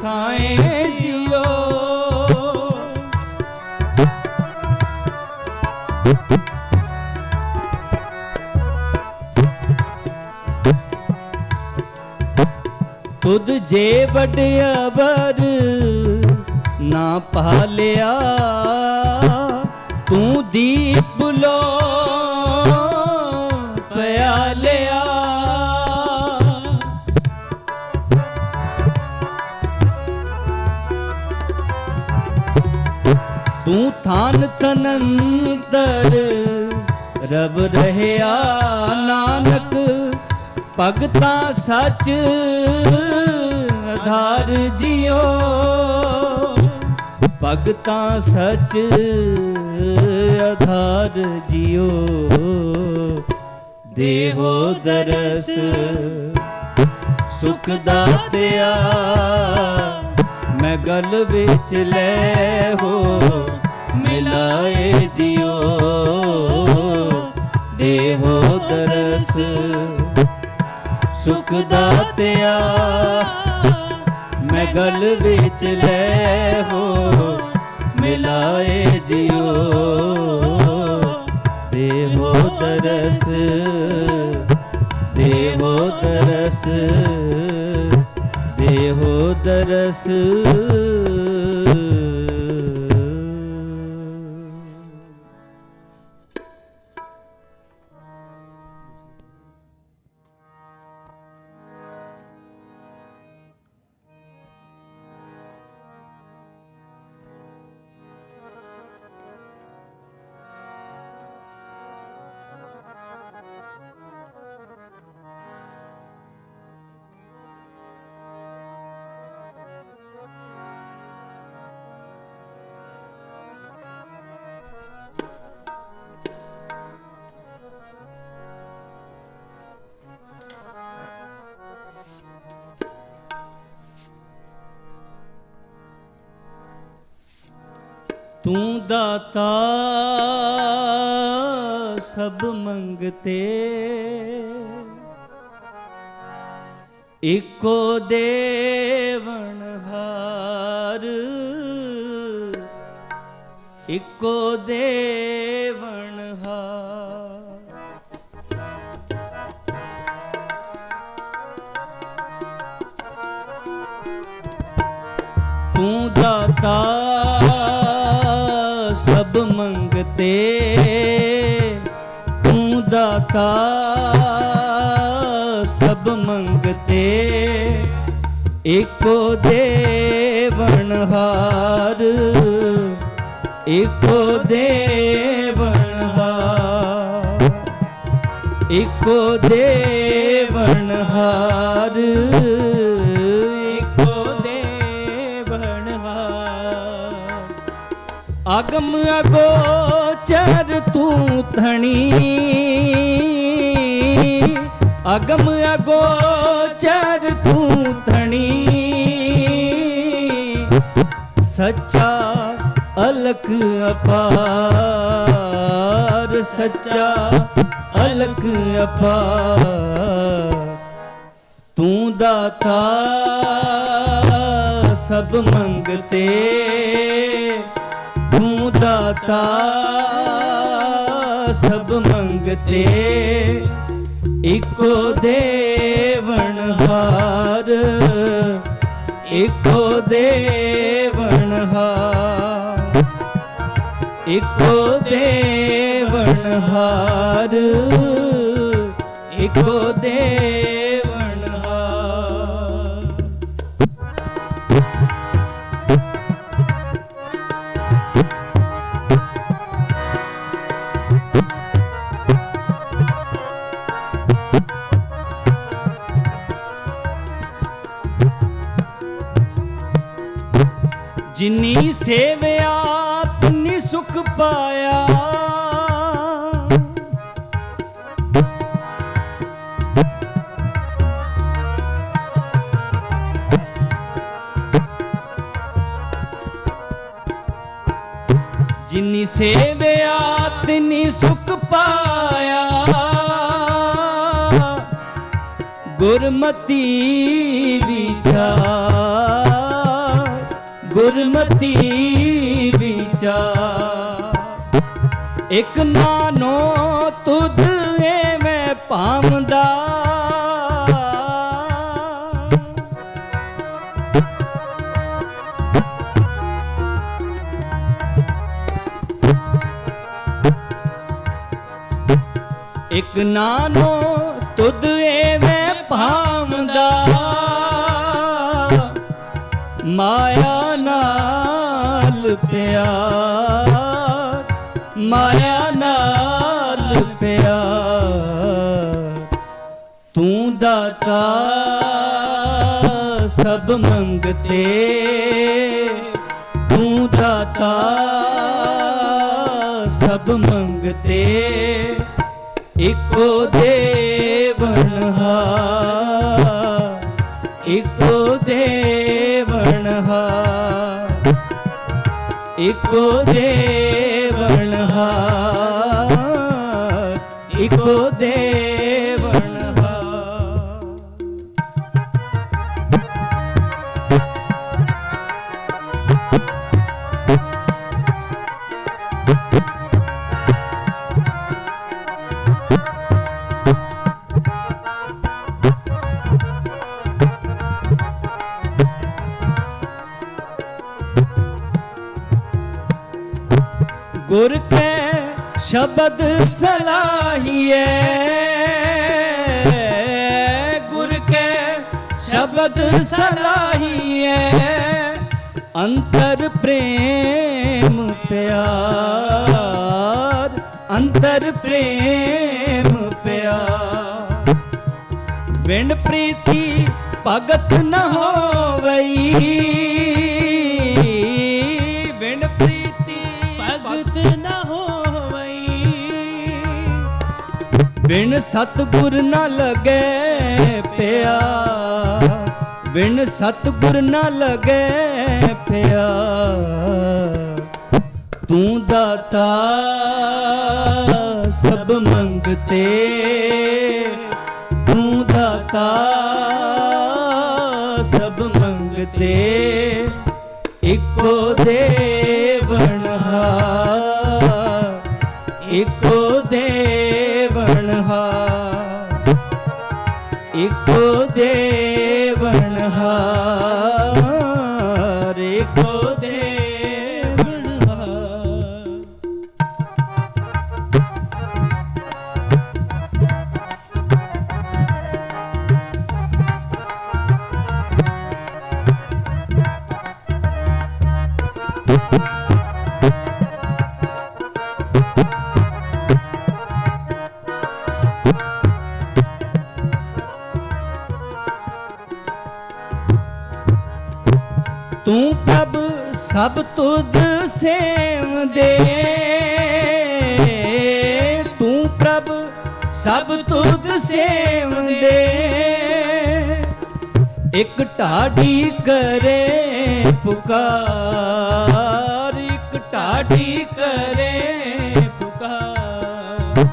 ਥਾਏ ਜਿਉ। ਤੁਧ ਜੇ ਵਡਿਆਵਰ ਨਾ ਪਾਲਿਆ, ਤੂੰ ਦੀਪ ਲੋ ਪਿਆਲਿਆ। ਤੂੰ ਥਾਨ ਤਨੰਦਰ ਰਵ ਰਹਿਆ, ਨਾਨਕ ਭਗਤਾਂ ਸੱਚ ਆਧਾਰ ਜਿਉ। ਭਗਤਾਂ ਸੱਚ ਆਧਾਰ ਜਿਉ, ਦੇਹੋ ਦਰਸ ਸੁਖ ਦਾਤਿਆ। ਮੈਂ ਗਲ ਵਿੱਚ ਲੈ ਹੋ ਮਿਲਾਏ ਜਿਉ, ਦੇਹੋ ਦਰਸ ਸੁਖ ਦਾਤਿਆ। ਮੈਂ ਗਲ ਵਿੱਚ ਲੈ ਹੋ ਮਿਲਾਏ ਜਿਉ, ਦੇਹੋ ਦਰਸ ਦੇਹੋ ਦਰਸ ਦੇਹੋ ਦਰਸ। ਤੂੰ ਦਾਤਾ ਸਭ ਮੰਗਤੇ, ਇੱਕੋ ਦੇਵਨਹਾਰ, ਇੱਕੋ ਦੇਵਨਹਾਰ। ਤੂੰ ਦਾਤਾ ਸਭ ਮੰਗਤੇ, ਤੂੰ ਦਾਤਾ ਸਭ ਮੰਗਤੇ, ਇੱਕੋ ਦੇਵਨਹਾਰ, ਇੱਕੋ ਦੇਵਨਹਾਰ, ਇੱਕੋ ਦੇਵਨਹਾਰ, ਇੱਕੋ ਦੇਵਨਹਾਰ। ਅਗਮ ਅਗੋਚਰ ਤੂੰ ਧਣੀ, ਅਗਮ ਅਗੋਚਰ ਤੂੰ ਧਣੀ, ਸੱਚਾ ਅਲਖ ਅਪਾਰ, ਸੱਚਾ ਅਲਖ ਅਪਾਰ। ਤੂੰ ਦਾਤਾ ਸਭ ਮੰਗਤੇ, ਤੂੰ ਦਾਤਾ ਸਭ ਮੰਗਤੇ, ਇੱਕੋ ਦੇਵਨਹਾਰ, ਇੱਕੋ ਦੇਵਨਹਾਰ, ਇੱਕੋ ਦੇਵਨਹਾਰ, ਇੱਕੋ ਦੇਵਨਹਾਰ। ਜਿਨੀ ਸੇਵਿਆ ਤਿਨੀ ਸੁਖ ਪਾਇਆ। ਜਿਨੀ ਸੇਵਿਆ ਤਿਨੀ ਸੁਖ ਪਾਇਆ। ਗੁਰਮਤੀ ਵਿਚਾਰ, ਗੁਰਮਤੀ ਵਿਚਾਰ। ਇਕ ਨਾਨੋ ਤੁਧ ਐਵੇਂ ਭਾਵਦਾ। ਇਕ ਨਾਨੋ ਤੁਧ ਐਵੇਂ ਭਾਵਦਾ। ਮਾਇਆ ਨਾਲ ਪਿਆਰ, ਮਾਇਆ ਨਾਲ ਪਿਆਰ। ਤੂੰ ਦਾਤਾ ਸਭ ਮੰਗਤੇ, ਤੂੰ ਦਾਤਾ ਸਭ ਮੰਗਤੇ। ਇਕੋ ਦੇਵਨਹਾਰ, ਇਕੋ ਦੇਵਨਹਾਰ, ਇਕੋ ਦੇਵਨਹਾਰ, ਇਕੋ ਦੇਵਨਹਾਰ। ਗੁਰ ਕੈ ਸ਼ਬਦ ਸਲਾਹੀਐ, ਗੁਰ ਕੈ ਸ਼ਬਦ ਸਲਾਹੀਐ। ਅੰਤਰ ਪ੍ਰੇਮ ਪਿਆਰ, ਅੰਤਰ ਪ੍ਰੇਮ ਪਿਆਰ। ਬਿਨ ਪ੍ਰੀਤੀ ਭਗਤ ਨ ਹੋਵਈ, ਬਿਨ ਪ੍ਰੀਤੀ ਭਗਤ ਨ ਹੋਵਈ। ਬਿਨ ਸਤਿਗੁਰ ਨ ਲਗੈ ਪਿਆਰ, ਬਿਨ ਸਤਿਗੁਰ ਨ ਲਗੈ ਪਿਆਰ। ਤੂੰ ਦਾਤਾ ਸਭ ਮੰਗਤੇ, ਤੂੰ ਦਾਤਾ ਸਭ ਮੰਗਤੇ। ਇਕੋ ਦੇਵਨਹਾਰ, ਇਕੋ ਦੇਵਨਹਾਰ, ਇਕੋ ਦੇਵਨਹਾਰ, ਇਕੋ ਦੇਵਨਹਾਰ। ਤੂੰ ਪ੍ਰਭ ਸਭ ਤੁਧ ਸੇਵਦੇ, ਤੂੰ ਪ੍ਰਭ ਸਭ ਤੁਧ ਸੇਵਦੇ। ਇਕ ਢਾਡੀ ਕਰੇ ਪੁਕਾਰ, ਇਕ ਢਾਡੀ ਕਰੇ ਪੁਕਾਰ।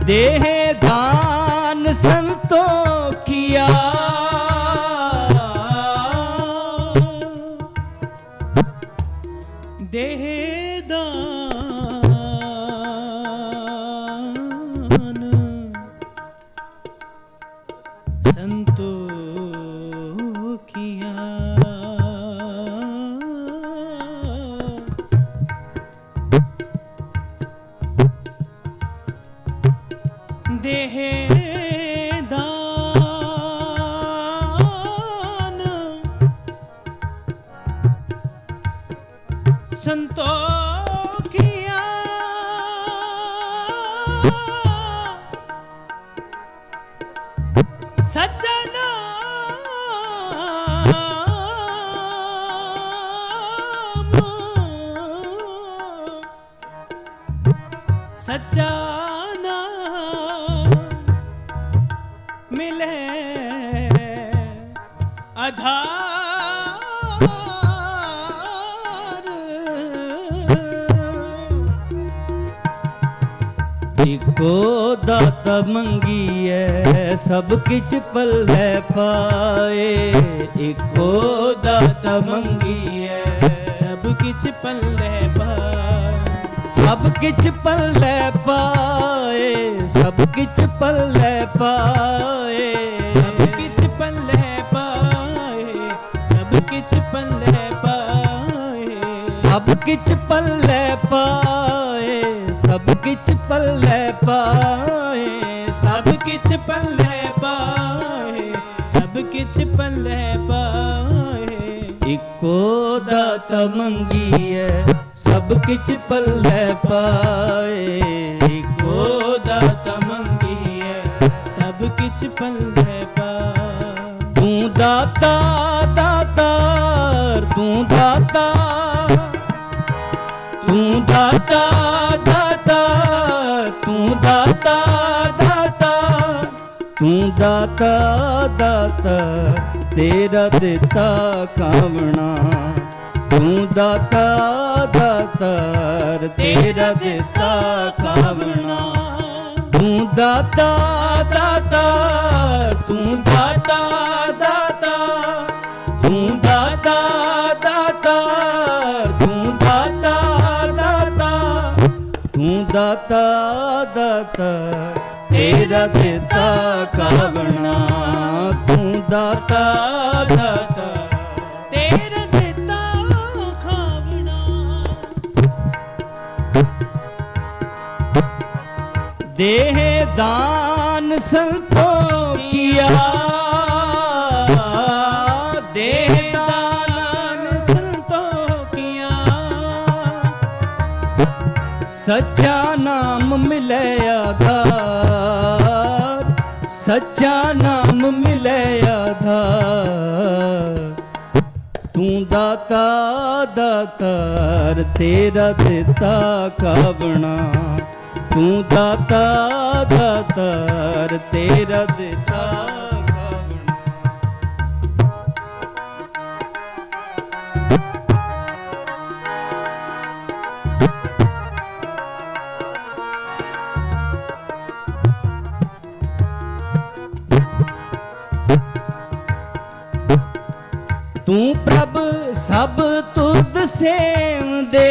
ਦੇਹ ਦਾਨ ਸੰਤੋਖਿਆ, ਦੇਹ ਦਾਨ ਸੰਤੋਖਿਆ। ਦੇਹ ਦਾਨ ਸੰਤੋਖਿਆ। ਸੱਚਾ ਨਾਮ सच्चा नाम मिले आधार। इको दाता मंगीए सब किच पल्ले पाए। इको दाता मंगीए सब किछ पल्ले पाए। सब किच पल्ले पाए। सब किच पल्ले पाए। सब किछ पल्ले पाए। सब किछ पल्ले पाए। सब किच पल्ले पाए। सब किच पल्ले पाए। सब किछ पल्ले पाए। सब किछ पल्ले पाए। इको दाता मंगीए सब किच पल्ले पाए। इको दाता मंगीए सब किछ पल्ले पाए। तू दाता दातार तू दाता। तू दाता दाता तू दाता दाता। तू दाता दाता तेरा दिता कावना। तू दाता दातार तेरा दिता कावना। तू दाता दातार तू दाता दाता। तू दाता दातार तू दाता दाता। तू दाता दाता तेरा दिता कावना। तू दाता दाता तेरा दिता खावना। देह दान संतों किया। देह दान संतों किया। सच्चा नाम मिले आधार। सच्चा नाम मिले आधार। तू दाता दातार तेरा दिता कावना। तू दाता दातार तेरा दिता कावना। तू प्रभ सब तुद सेव दे।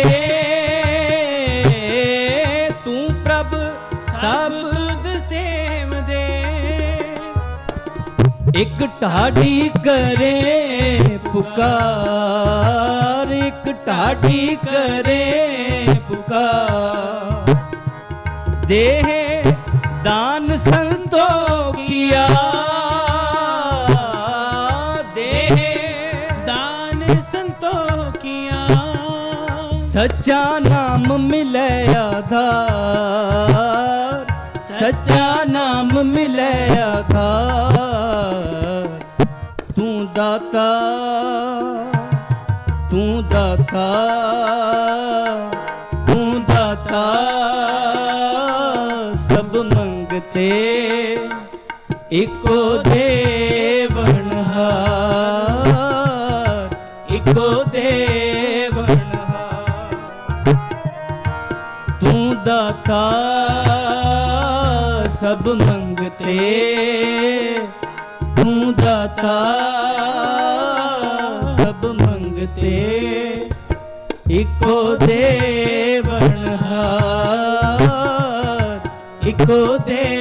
तू प्रभ सब तुद सेव दे। एक ढाडी करे पुकार। एक ढाडी करे पुकार। देह दान संतों किया। देह दान संतों किया। सच्चा नाम मिले आधार। सच्चा नाम मिले आधार। तू दाता तू दाता तू दाता सब मंगते इको देवनहार। इको देवनहार। तू दाता सब मंगते। तू दाता सब मंगते इको देवनहार। इको देवनहार।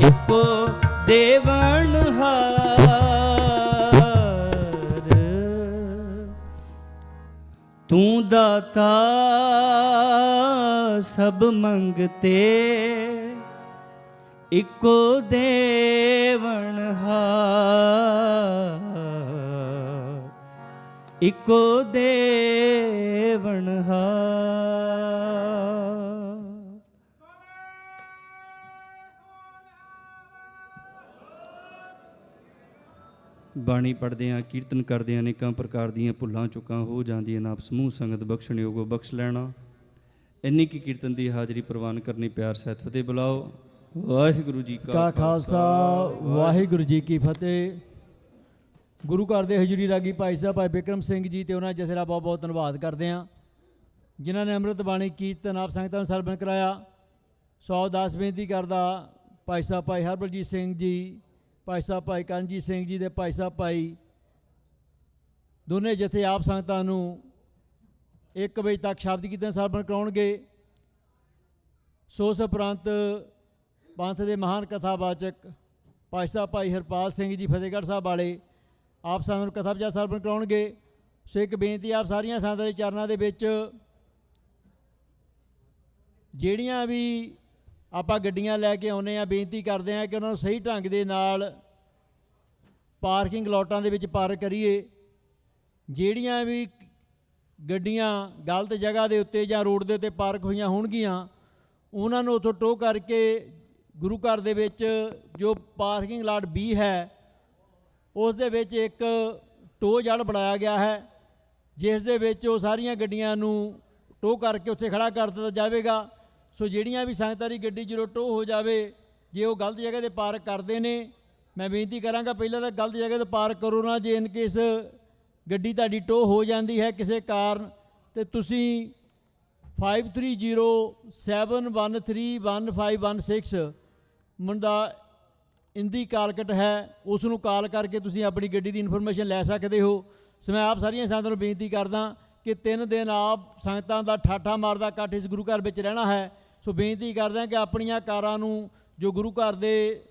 इको देवनहार। तू दाता सब मंगते इको देवनहार। इको देवनहार। बाणी ਬਾਣੀ ਪੜ੍ਹਦੇ ਹਾਂ, ਕੀਰਤਨ ਕਰਦੇ ਹਾਂ, ਅਨੇਕਾਂ ਪ੍ਰਕਾਰ ਦੀਆਂ ਭੁੱਲਾਂ ਚੁੱਕਾਂ ਹੋ ਜਾਂਦੀਆਂ ਨੇ। ਆਪ ਸਮੂਹ ਸੰਗਤ ਬਖਸ਼ਣ ਯੋਗੋ ਬਖਸ਼ ਲੈਣਾ। ਇੰਨੀ ਕੀ ਕੀਰਤਨ ਦੀ ਹਾਜ਼ਰੀ ਪ੍ਰਵਾਨ ਕਰਨੀ। ਪਿਆਰ ਸਹਿਤ ਫਤਿਹ ਬੁਲਾਓ। ਵਾਹਿਗੁਰੂ ਜੀ ਕਾ ਖਾਲਸਾ, ਵਾਹਿਗੁਰੂ ਜੀ ਕੀ ਫਤਿਹ। ਗੁਰੂ ਘਰ ਦੇ ਹਜ਼ੂਰੀ ਰਾਗੀ ਭਾਈ ਸਾਹਿਬ ਭਾਈ ਬਿਕਰਮ ਸਿੰਘ ਜੀ ਅਤੇ ਉਹਨਾਂ ਜਥੇ ਦਾ ਬਹੁਤ ਬਹੁਤ ਧੰਨਵਾਦ ਕਰਦੇ ਹਾਂ, ਜਿਨ੍ਹਾਂ ਨੇ ਅੰਮ੍ਰਿਤ ਬਾਣੀ ਕੀਰਤਨ ਆਪ ਸੰਗਤਾਂ ਨੂੰ ਸਰਵਣ ਕਰਾਇਆ। ਸੋ ਅਰਦਾਸ ਬੇਨਤੀ ਕਰਦਾ ਭਾਈ ਸਾਹਿਬ ਭਾਈ ਹਰਬਲਜੀਤ ਸਿੰਘ ਜੀ, ਭਾਈ ਸਾਹਿਬ ਭਾਈ ਕਰਨਜੀਤ ਸਿੰਘ ਜੀ ਦੇ ਭਾਈ ਸਾਹਿਬ ਭਾਈ ਦੋਨੇ ਜਥੇ ਆਪ ਸੰਗਤਾਂ ਨੂੰ 1 ਵਜੇ ਤੱਕ ਸ਼ਬਦ ਕੀਰਤਨ ਸਰਵਣ ਕਰਾਉਣਗੇ। ਸੋ ਉਸ ਉਪਰੰਤ ਪੰਥ ਦੇ ਮਹਾਨ ਕਥਾਵਾਚਕ ਭਾਈ ਸਾਹਿਬ ਭਾਈ ਹਰਪਾਲ ਸਿੰਘ ਜੀ ਫਤਿਹਗੜ੍ਹ ਸਾਹਿਬ ਵਾਲੇ ਆਪ ਸੰਗਤਾਂ ਨੂੰ ਕਥਾ ਵਿਚਾਰ ਸਰਵਣ ਕਰਾਉਣਗੇ। ਸੋ ਇੱਕ ਬੇਨਤੀ ਆਪ ਸਾਰੀਆਂ ਸੰਗਤਾਂ ਦੇ ਚਰਨਾਂ ਦੇ ਵਿੱਚ, ਜਿਹੜੀਆਂ ਵੀ ਆਪਾਂ ਗੱਡੀਆਂ ਲੈ ਕੇ ਆਉਂਦੇ ਹਾਂ, ਬੇਨਤੀ ਕਰਦੇ ਹਾਂ ਕਿ ਉਹਨਾਂ ਨੂੰ ਸਹੀ ਢੰਗ ਦੇ ਨਾਲ ਪਾਰਕਿੰਗ ਲੋਟਾਂ ਦੇ ਵਿੱਚ ਪਾਰਕ ਕਰੀਏ। ਜਿਹੜੀਆਂ ਵੀ ਗੱਡੀਆਂ ਗਲਤ ਜਗ੍ਹਾ ਦੇ ਉੱਤੇ ਜਾਂ ਰੋਡ ਦੇ ਉੱਤੇ ਪਾਰਕ ਹੋਈਆਂ ਹੋਣਗੀਆਂ, ਉਹਨਾਂ ਨੂੰ ਉੱਥੋਂ ਟੋਹ ਕਰਕੇ ਗੁਰੂ ਘਰ ਦੇ ਵਿੱਚ ਜੋ ਪਾਰਕਿੰਗ ਲਾਟ B ਹੈ, ਉਸ ਦੇ ਵਿੱਚ ਇੱਕ ਟੋਹ ਜੜ ਬਣਾਇਆ ਗਿਆ ਹੈ, ਜਿਸ ਦੇ ਵਿੱਚ ਉਹ ਸਾਰੀਆਂ ਗੱਡੀਆਂ ਨੂੰ ਟੋਹ ਕਰਕੇ ਉੱਥੇ ਖੜਾ ਕਰ ਦਿੱਤਾ ਜਾਵੇਗਾ। ਸੋ ਜਿਹੜੀਆਂ ਵੀ ਸੰਗਤਾਂ ਦੀ ਗੱਡੀ ਜਦੋਂ ਟੋਹ ਹੋ ਜਾਵੇ, ਜੇ ਉਹ ਗਲਤ ਜਗ੍ਹਾ 'ਤੇ ਪਾਰਕ ਕਰਦੇ ਨੇ, ਮੈਂ ਬੇਨਤੀ ਕਰਾਂਗਾ ਪਹਿਲਾਂ ਤਾਂ ਗਲਤ ਜਗ੍ਹਾ 'ਤੇ ਪਾਰਕ ਕਰੋ ਨਾ। ਜੇ ਇਨ ਕੇਸ ਗੱਡੀ ਤੁਹਾਡੀ ਟੋਹ ਹੋ ਜਾਂਦੀ ਹੈ ਕਿਸੇ ਕਾਰਨ, ਅਤੇ ਤੁਸੀਂ 5307131516 ਮੁੰਡਾ ਇੰਦੀ ਕਾਲਕਟ ਹੈ, ਉਸ ਨੂੰ ਕਾਲ ਕਰਕੇ ਤੁਸੀਂ ਆਪਣੀ ਗੱਡੀ ਦੀ ਇਨਫੋਰਮੇਸ਼ਨ ਲੈ ਸਕਦੇ ਹੋ। ਸੋ ਮੈਂ ਆਪ ਸਾਰੀਆਂ ਸੰਗਤਾਂ ਨੂੰ ਬੇਨਤੀ ਕਰਦਾ ਕਿ 3 ਦਿਨ ਆਪ ਸੰਗਤਾਂ ਦਾ ਠਾਠਾ ਮਾਰਦਾ ਇਕੱਠ ਇਸ ਗੁਰੂ ਘਰ ਵਿੱਚ ਰਹਿਣਾ ਹੈ। ਸੋ ਬੇਨਤੀ ਕਰਦਾ ਕਿ ਆਪਣੀਆਂ ਕਾਰਾਂ ਨੂੰ ਜੋ ਗੁਰੂ ਘਰ ਦੇ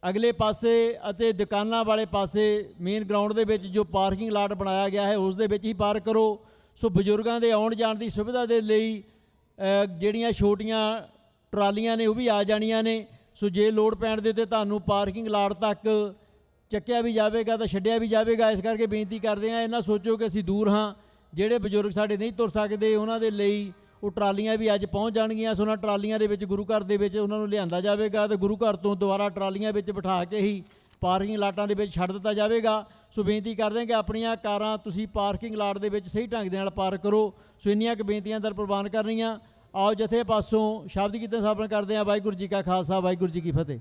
ਅਗਲੇ ਪਾਸੇ ਅਤੇ ਦੁਕਾਨਾਂ ਵਾਲੇ ਪਾਸੇ ਮੇਨ ਗਰਾਊਂਡ ਦੇ ਵਿੱਚ ਜੋ ਪਾਰਕਿੰਗ ਲਾਟ ਬਣਾਇਆ ਗਿਆ ਹੈ, ਉਸ ਦੇ ਵਿੱਚ ਹੀ ਪਾਰਕ ਕਰੋ। ਸੋ ਬਜ਼ੁਰਗਾਂ ਦੇ ਆਉਣ ਜਾਣ ਦੀ ਸੁਵਿਧਾ ਦੇ ਲਈ ਜਿਹੜੀਆਂ ਛੋਟੀਆਂ ਟਰਾਲੀਆਂ ਨੇ ਉਹ ਵੀ ਆ ਜਾਣੀਆਂ ਨੇ। ਸੋ ਜੇ ਲੋੜ ਪੈਣ ਦੇ ਉੱਤੇ ਤੁਹਾਨੂੰ ਪਾਰਕਿੰਗ ਲਾਟ ਤੱਕ ਚੱਕਿਆ ਵੀ ਜਾਵੇਗਾ ਤਾਂ ਛੱਡਿਆ ਵੀ ਜਾਵੇਗਾ। ਇਸ ਕਰਕੇ ਬੇਨਤੀ ਕਰਦੇ ਹਾਂ, ਇਹ ਨਾ ਸੋਚੋ ਕਿ ਅਸੀਂ ਦੂਰ ਹਾਂ, ਜਿਹੜੇ ਬਜ਼ੁਰਗ ਸਾਡੇ ਨਹੀਂ ਤੁਰ ਸਕਦੇ ਉਹਨਾਂ ਦੇ ਲਈ ਉਹ ਟਰਾਲੀਆਂ ਵੀ ਅੱਜ ਪਹੁੰਚ ਜਾਣਗੀਆਂ। ਸੋ ਉਹਨਾਂ ਟਰਾਲੀਆਂ ਦੇ ਵਿੱਚ ਗੁਰੂ ਘਰ ਦੇ ਵਿੱਚ ਉਹਨਾਂ ਨੂੰ ਲਿਆਂਦਾ ਜਾਵੇਗਾ ਅਤੇ ਗੁਰੂ ਘਰ ਤੋਂ ਦੁਬਾਰਾ ਟਰਾਲੀਆਂ ਵਿੱਚ ਬਿਠਾ ਕੇ ਹੀ ਪਾਰਕਿੰਗ ਲਾਟਾਂ ਦੇ ਵਿੱਚ ਛੱਡ ਦਿੱਤਾ ਜਾਵੇਗਾ। ਸੋ ਬੇਨਤੀ ਕਰਦੇ ਹਾਂ ਕਿ ਆਪਣੀਆਂ ਕਾਰਾਂ ਤੁਸੀਂ ਪਾਰਕਿੰਗ ਲਾਟ ਦੇ ਵਿੱਚ ਸਹੀ ਢੰਗ ਦੇ ਨਾਲ ਪਾਰਕ ਕਰੋ। ਸੋ ਇੰਨੀਆਂ ਕੁ ਬੇਨਤੀਆਂ ਦਰ ਪ੍ਰਵਾਨ ਕਰਨੀਆਂ। ਆਓ ਜਥੇ ਪਾਸੋਂ ਸ਼ਬਦ ਕੀਰਤਨ ਸਰਵਣ ਕਰਦੇ ਹਾਂ। ਵਾਹਿਗੁਰੂ ਜੀ ਕਾ ਖਾਲਸਾ, ਵਾਹਿਗੁਰੂ ਜੀ ਕੀ ਫਤਿਹ।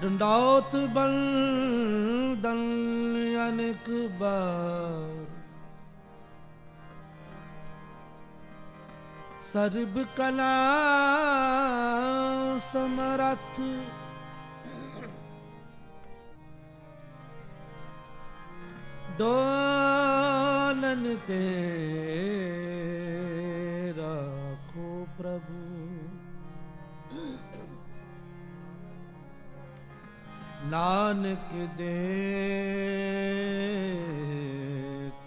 ਡੰਡੌਤ ਬੰਦਨ ਅਨੇਕ ਬਾਰ, ਸਰਬ ਕਲਾ ਸਮਰੱਥ, ਡੋਲਨ ਤੇ ਰਾਖੋ ਪ੍ਰਭੂ। ਨਾਨਕ ਦੇ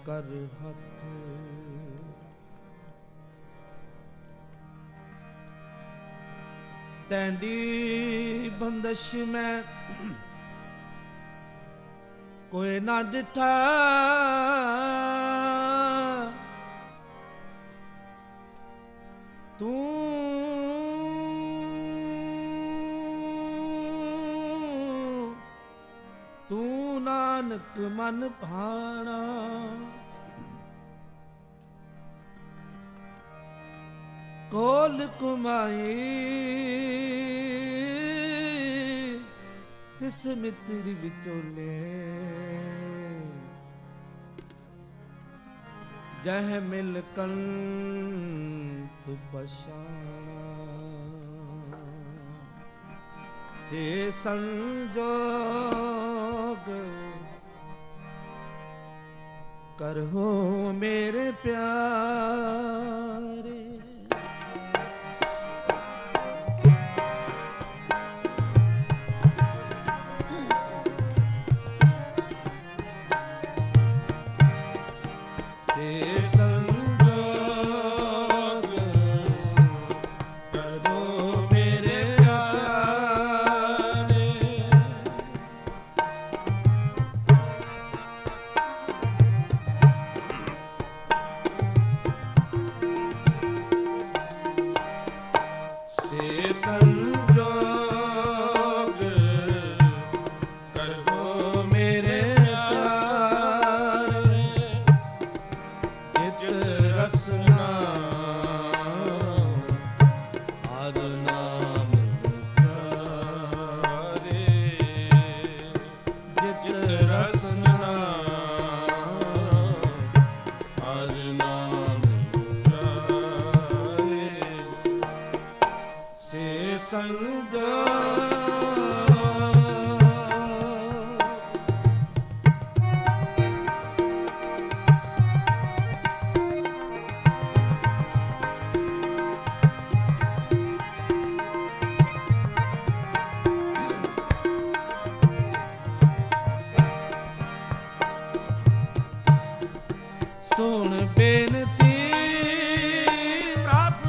ਕਰ ਹੱਥ, ਤੈਂਦੀ ਬੰਦਸ਼ ਮੈਂ ਕੋਈ ਨਾ ਡਿਠਾ, ਨਾਨਕ ਮਨ ਭਾਣਾ। ਕੋਲ ਕੁਮਾਈ ਤਿਸ ਮਿੱਤਰ ਵਿਚੋਲੇ, ਜਹ ਮਿਲ ਕੰਤ ਪਛਾਣਾ। ਸੇ ਸੰਜੋਗ ਕਰਹੁ ਮੇਰੇ ਪਿਆਰੇ। ਸੇ ਸੰਜੋਗ ਕਰਹੁ ਮੇਰੇ ਪਿਆਰੇ। ਸੇ ਸੰਜੋਗ ਕਰਹੁ ਮੇਰੇ ਪਿਆਰੇ। ਜਿਤ ਰਸਨਾ ਹਰ ਨਾਮ ਉਚਾਰੇ। ਜਿਤ ਰਸਨਾ ਹਰ ਨਾਮ ਉਚਾਰੇ। ਸੇ ਸੰਜੋਗ ਸੁਣ ਬੇਨਤੀ ਪ੍ਰਭ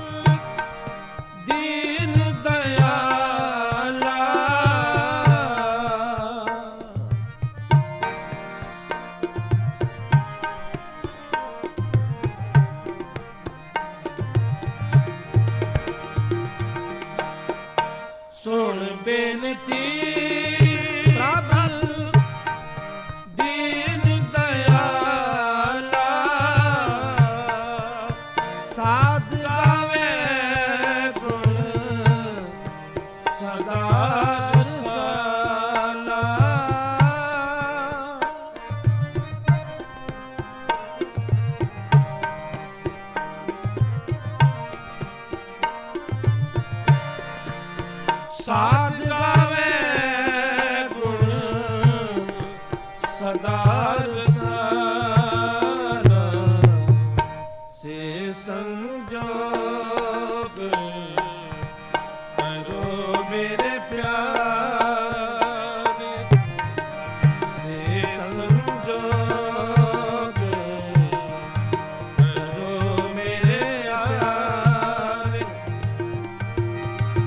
ਦੀਨ ਦਇਆਲਾ। ਸੁਣ ਬੇਨਤੀ ਪ੍ਰਭ ਦੀਨ ਦਇਆਲਾ। ਸਾਧ ਗਾਵੇ ਗੁਣ ਸਦਾ ਰਸਾਲਾ। ਸਾਧ ਗਾਵੇ ਗੁਣ ਸਦਾ ਰਸਾਲਾ। ਸੇ ਸੰਜੋਗ ਕਰੋ ਮੇਰੇ ਪਿਆਰੇ। ਸੇ ਸੰਜੋਗ ਕਰੋ ਮੇਰੇ ਪਿਆਰੇ।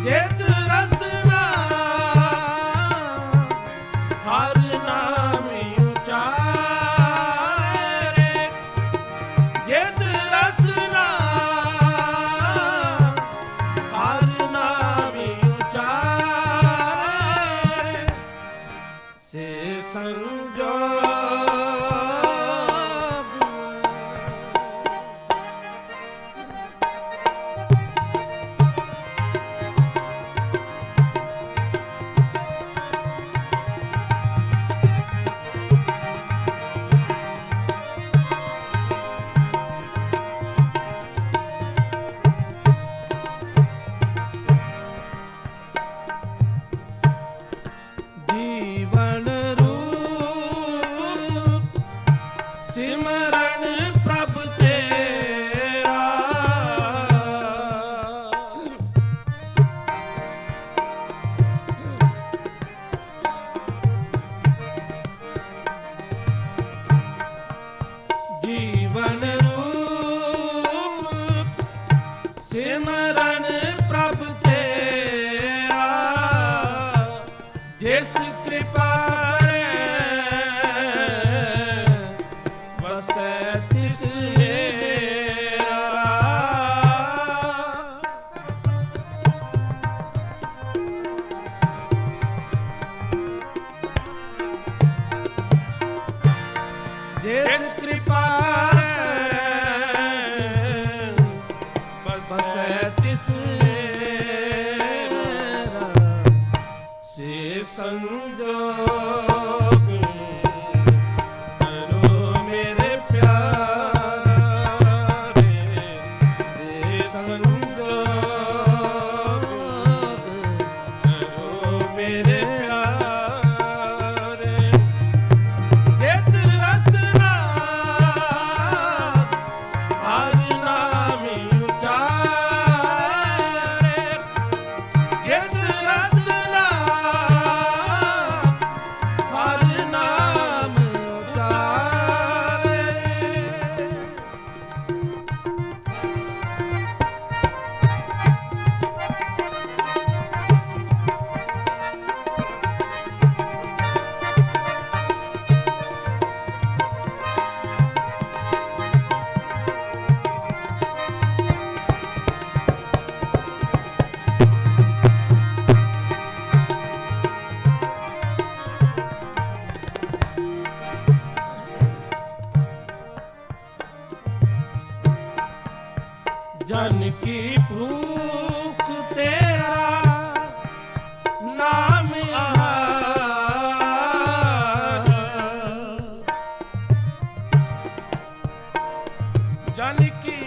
ਜਿਤ ਰਸਨਾ संजोग करो मेरे प्यारे से संजोग करो मेरे प्यारे जित रसना हर नाम उचारे जित रसना हर नाम उचारे जन की भूख तेरा नाम आहार जन की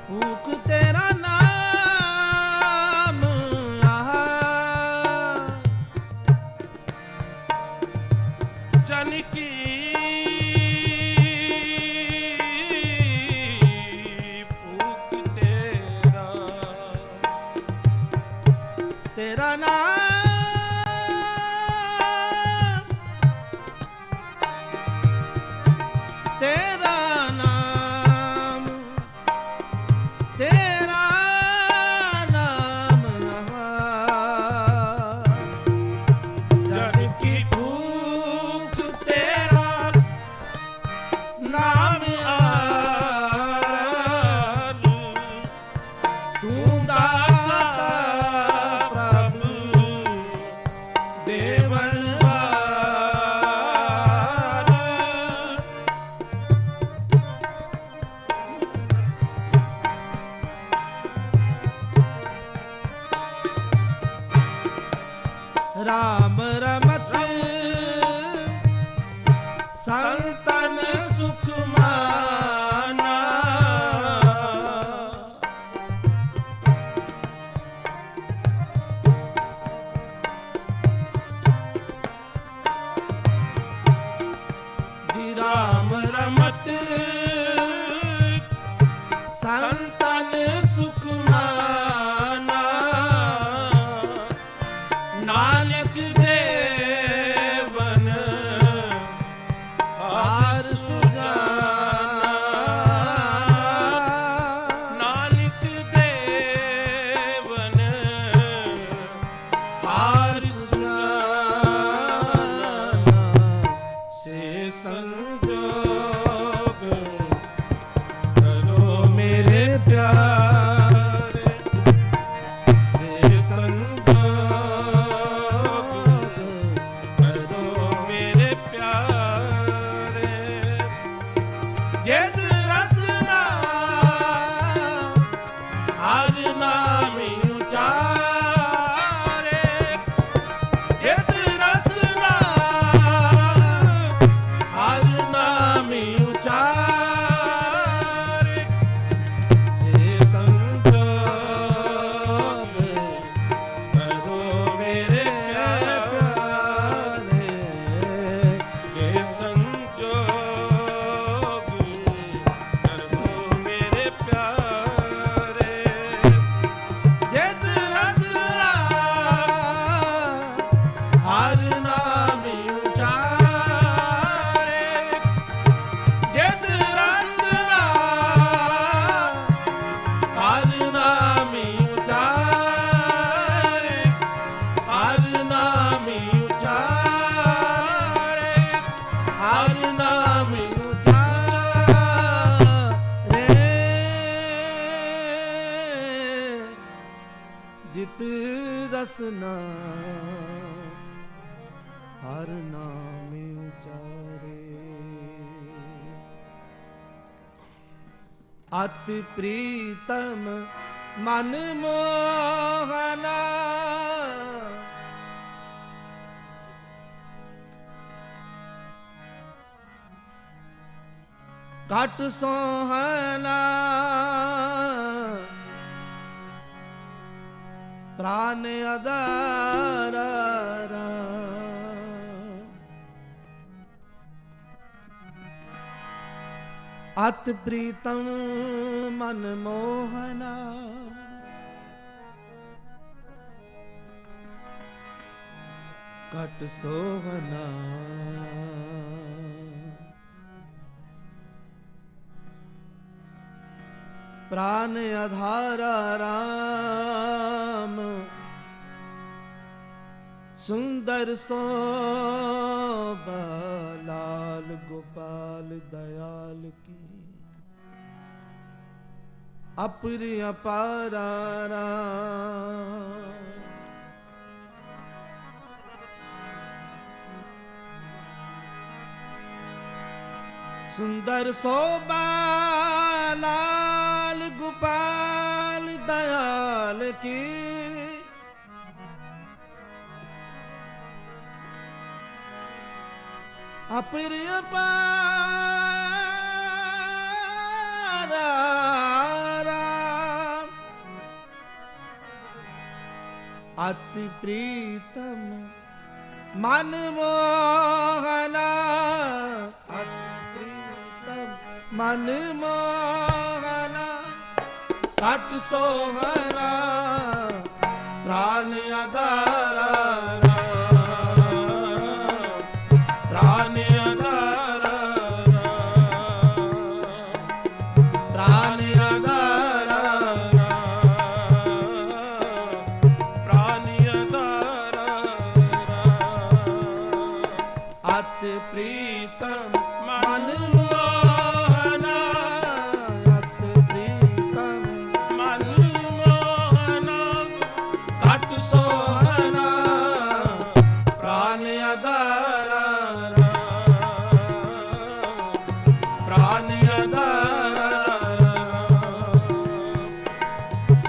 भूख तेरा नाम आहार जन की भूख तेरा नाम तेरा नाम तेरा नाम जन की भूख तेरा नाम आर तू दाता प्रभु देवनहार राम रमत संतन सुख माना जी राम रमत संतन सुख माना नानक देवन हार सुजाना नानक देवन हार सुजाना से संजोग करो मेरे प्यारे से संजोग करो मेरे प्यारे जित रसना हर नाम उचारे जित रसना हर नाम उचारे से संजोग करो मेरे प्यारे से संजोग करो मेरे प्यारे जित रसना हर नाम उचारे जित रसना हर नाम उचारे हर नाम उचारे हर नाम उचारे जित रसना हर नाम उचारे ਅਤਿ ਪ੍ਰੀਤਮ ਮਨ ਮੋਹਨਾ ਘਟ ਸੋਹਨਾ ਪ੍ਰਾਨ ਆਧਾਰਾ ਅਤਿ ਪ੍ਰੀਤਮ ਮਨ ਮੋਹਨਾ ਘਟ ਸੋਹਨਾ ਪ੍ਰਾਨ ਆਧਾਰਾ ਰਾਮ ਸੁੰਦਰ ਸੋਭਾ ਲਾਲ ਗੋਪਾਲ ਦਇਆਲ ਕੀ ਅਪਰਿ ਅਪਾਰਾ ਰਾਮ ਸੁੰਦਰ ਸੋਭਾ ਲਾਲ ਗੋਪਾਲ ਦਇਆਲ ਕੀ ਅਪਰਿ ਅਪਾਰਾ ਰਾਮ ਅਤਿ ਪ੍ਰੀਤਮ ਮਨ ਮੋਹਨਾ ਮਨ ਮੋਹਨਾ ਘਟ ਸੋਹਨਾ ਪ੍ਰਾਨ ਆਧਾਰਾ ਪ੍ਰਾਨ ਆਧਾਰਾ ਪ੍ਰਾਨ ਆਧਾਰਾ ਪ੍ਰਾਨ ਆਧਾਰਾ ਅਤਿ ਪ੍ਰੀਤਮ ਮਨ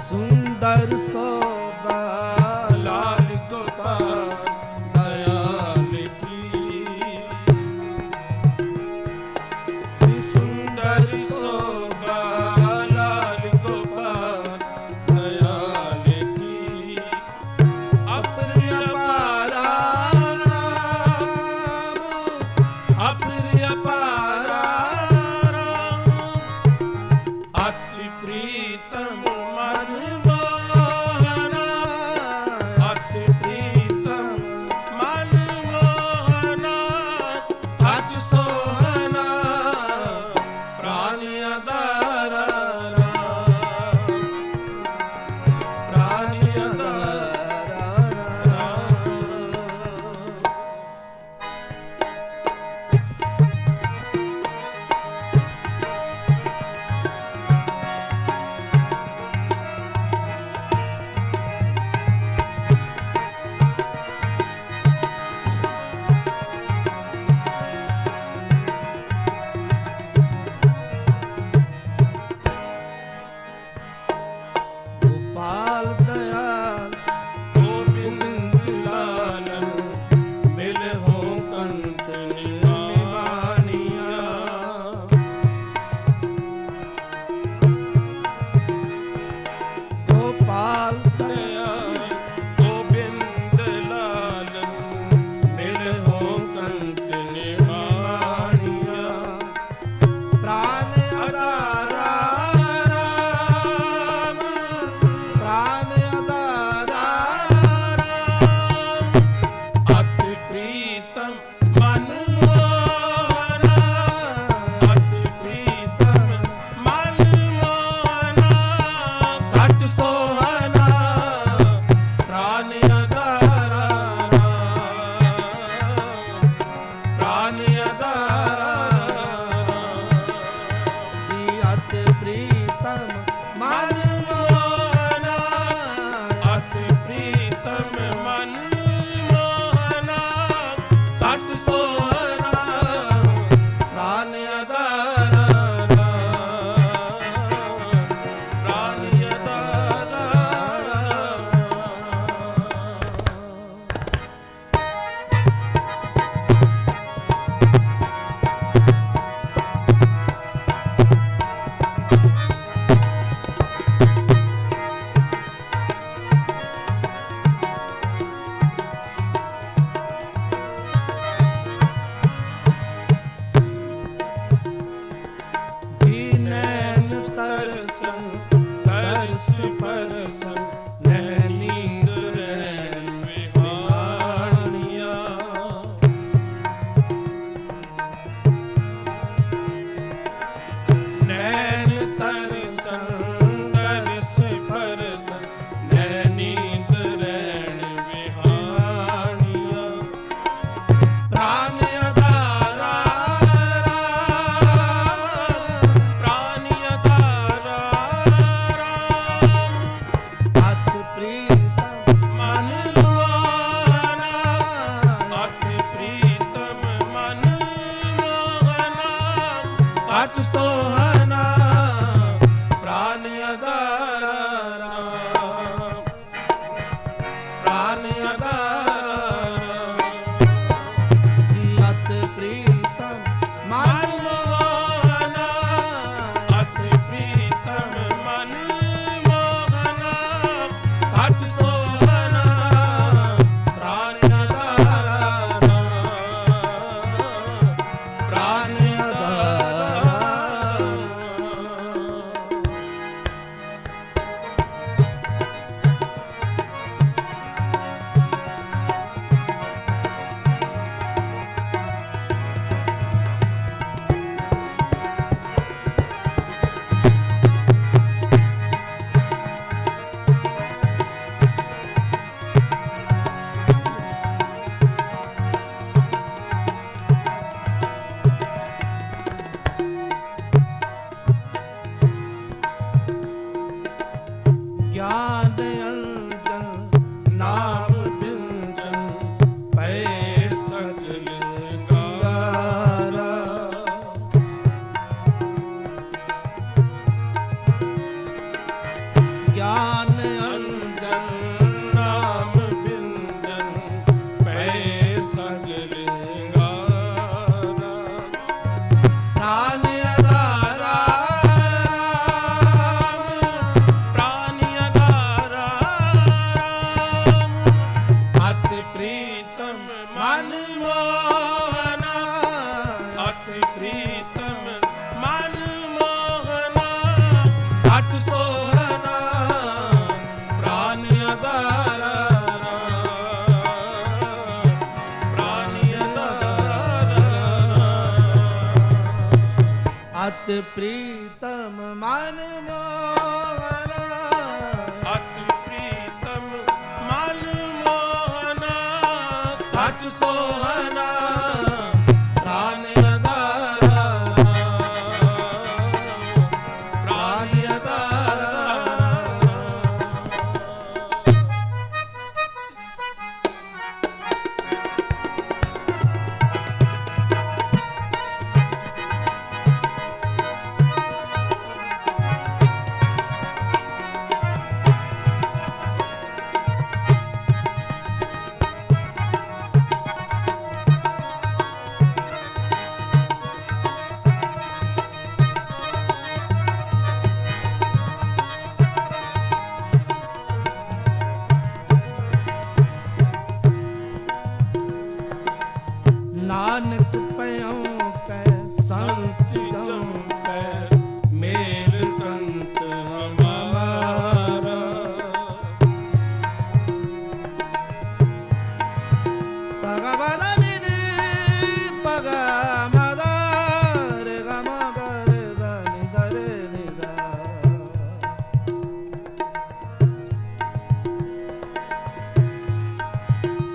ਸੁੰਦਰ ਸੋਭਾ ਲਾਲ ਗੋਪਾਲ ਦਇਆਲ ਕੀ ਸੁੰਦਰ ਸੋਭਾ ਲਾਲ ਗੋਪਾਲ ਦਇਆਲ ਕੀ ਅਪਰਿ ਅਪਾਰਾ ਰਾਮ ਅਪਰਿ ਅਪਾਰਾ ਰਾਮ ਅਤਿ ਪ੍ਰੀਤਮ ਮਨ ਮੋਹਨਾ ਅਤਿ ਪ੍ਰੀਤਮ ਮਨ ਮੋਹਨਾ ਘਟ ਸੋਹਨਾ ਪ੍ਰਾਨ ਆਧਾਰਾ ਘਟ ਸੋਹਣਾ ਪ੍ਰਾਨ ਆਧਾਰਾ ਰਾਮ ਪ੍ਰਾਨ ਆਧਾਰਾ ਅਤ ਪ੍ਰੀਤਮ ਮਨ ਮੋਹਨਾ ਅਤ ਪ੍ਰੀਤਮ ਮਨ ਮੋਹਨਾ ਘਟ ਸੋਹਣਾ ਪ੍ਰਾਨ ਆਧਾਰਾ ਪ੍ਰਾਨ ਗਿਆਨ ਅੰਜਨ ਨਾਮ ਬਿੰਜਨ ਪਏ ਸਗਲ ਸਿੰਗਾਰਾ ਗਿਆਨ ਅੰਜਨ ਨਾਮ ਬਿੰਜਨ ਪਏ ਸਗਲ ਸਿੰਗਾਰਾ ਪ੍ਰਾਨ ਆਧਾਰਾ ਪ੍ਰਾਨ ਆਧਾਰਾ ਰਾਮ ਅਤਿ ਪ੍ਰੀਤਮ ਮਨ ਮੋਹਨਾ ਅਤਿ ਪ੍ਰੀਤਮ ਮਨ ਮੋਹਨਾ ਘਟ ਸੋਹਣਾ ਪ੍ਰਾਨ ਆਧਾਰਾ ਪ੍ਰਾਨ ਆਧਾਰਾ ਅਤਿ ਪ੍ਰੀਤਮ ਮਨ ਮੋਹਨਾ ਅਤਿ ਪ੍ਰੀਤਮ ਮਨ ਮੋਹਨਾ ਘਟ ਸੋਹਣਾ ਪ੍ਰਾਨ ਆਧਾਰਾ ਪ੍ਰਾਨ ਆਧਾਰਾ ਨਾਨਕ ਪਇਓ ਪੈ ਸੰਤ ਜਮ ਪੈ ਮੇਲ ਕੰਤ ਹਮਾਰਾ ਸਗਵਦਾ ਨਿਨੇ ਪਗਾ ਮਦਾ ਰੇ ਗ ਮ ਗ ਰੇ ਦ ਨੀ ਸ ਰੇ ਨੀ ਦ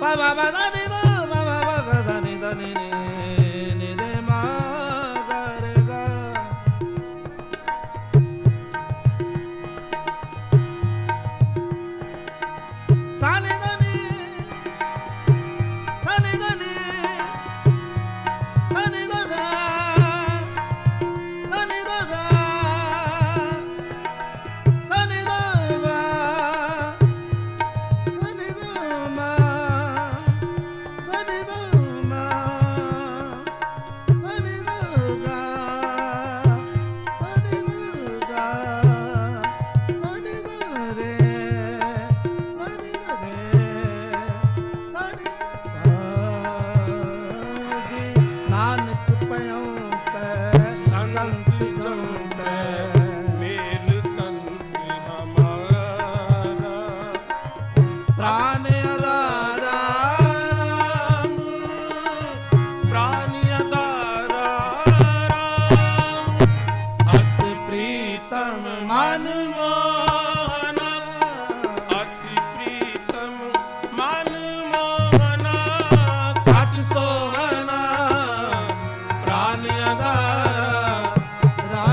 ਪਾ ਬਾ ਬਾ ਦਾ ਨੀ ਦ ਮ ਮ ਬ ਗ ਦ ਨੀ ਦ ਨੀ ਨੀ ਨੀ ਰੇ ਮ ਗ ਰੇ ਗ ਸਾ ਨੀ ਦ ਨੀ ਸਾ ਨੀ ਦ ਨੀ ਸਾ ਨੀ ਦ ਦ ਸਾ ਨੀ ਦ ਦ ਸਾ ਨੀ ਦ ਬ ਸਾ ਨੀ ਦ ਮ ਸਾ ਨੀ ਦ ਮ ਸਾ ਨੀ ਦ ਗ ਸਾ ਨੀ ਦ ਗ ਸਾ ਨੀ ਦ ਰੇ ਸਾ ਨੀ ਦ ਰੇ ਸਾ ਨੀ ਜੀ ਨਾਨਕ ਪਇਓ ਪੈ ਸੰਤ ਜਮ ਪੈ ਮੇਲ ਕੰਤ ਹਮਾਰਾ ਪ੍ਰਾਨ ਆਧਾਰਾ ਰਾਮ ਪ੍ਰਾਨ ਆਧਾਰਾ ਰਾਮ ਅਤਿ ਪ੍ਰੀਤਮ ਮਨ ਮੋਹਨਾ ਅਤਿ ਪ੍ਰੀਤਮ ਮਨ ਮੋਹਨਾ ਘਟ ਸੋਹਣਾ ਪ੍ਰਾਨ ਆਧਾਰਾ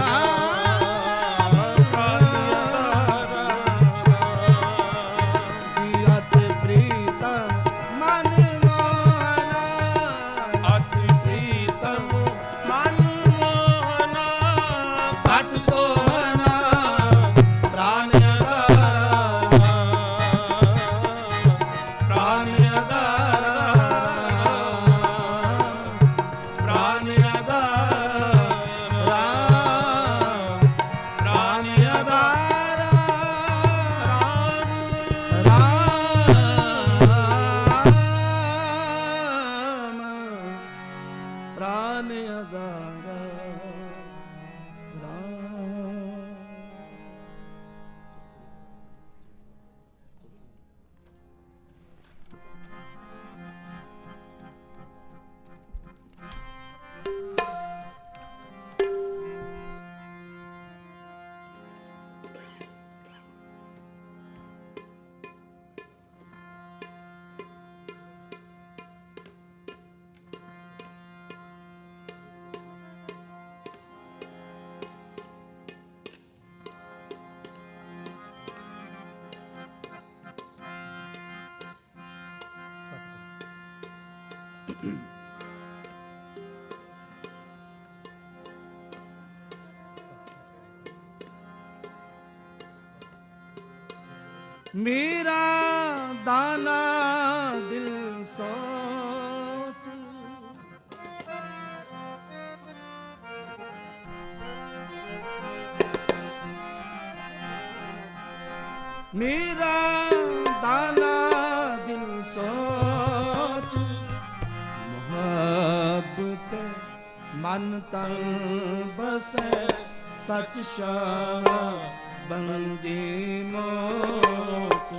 मेरा दाना दिल सोच, मेरा दाना दिल सोच, मोहब्बत मन तन बसे सच शाह बंदी मोच,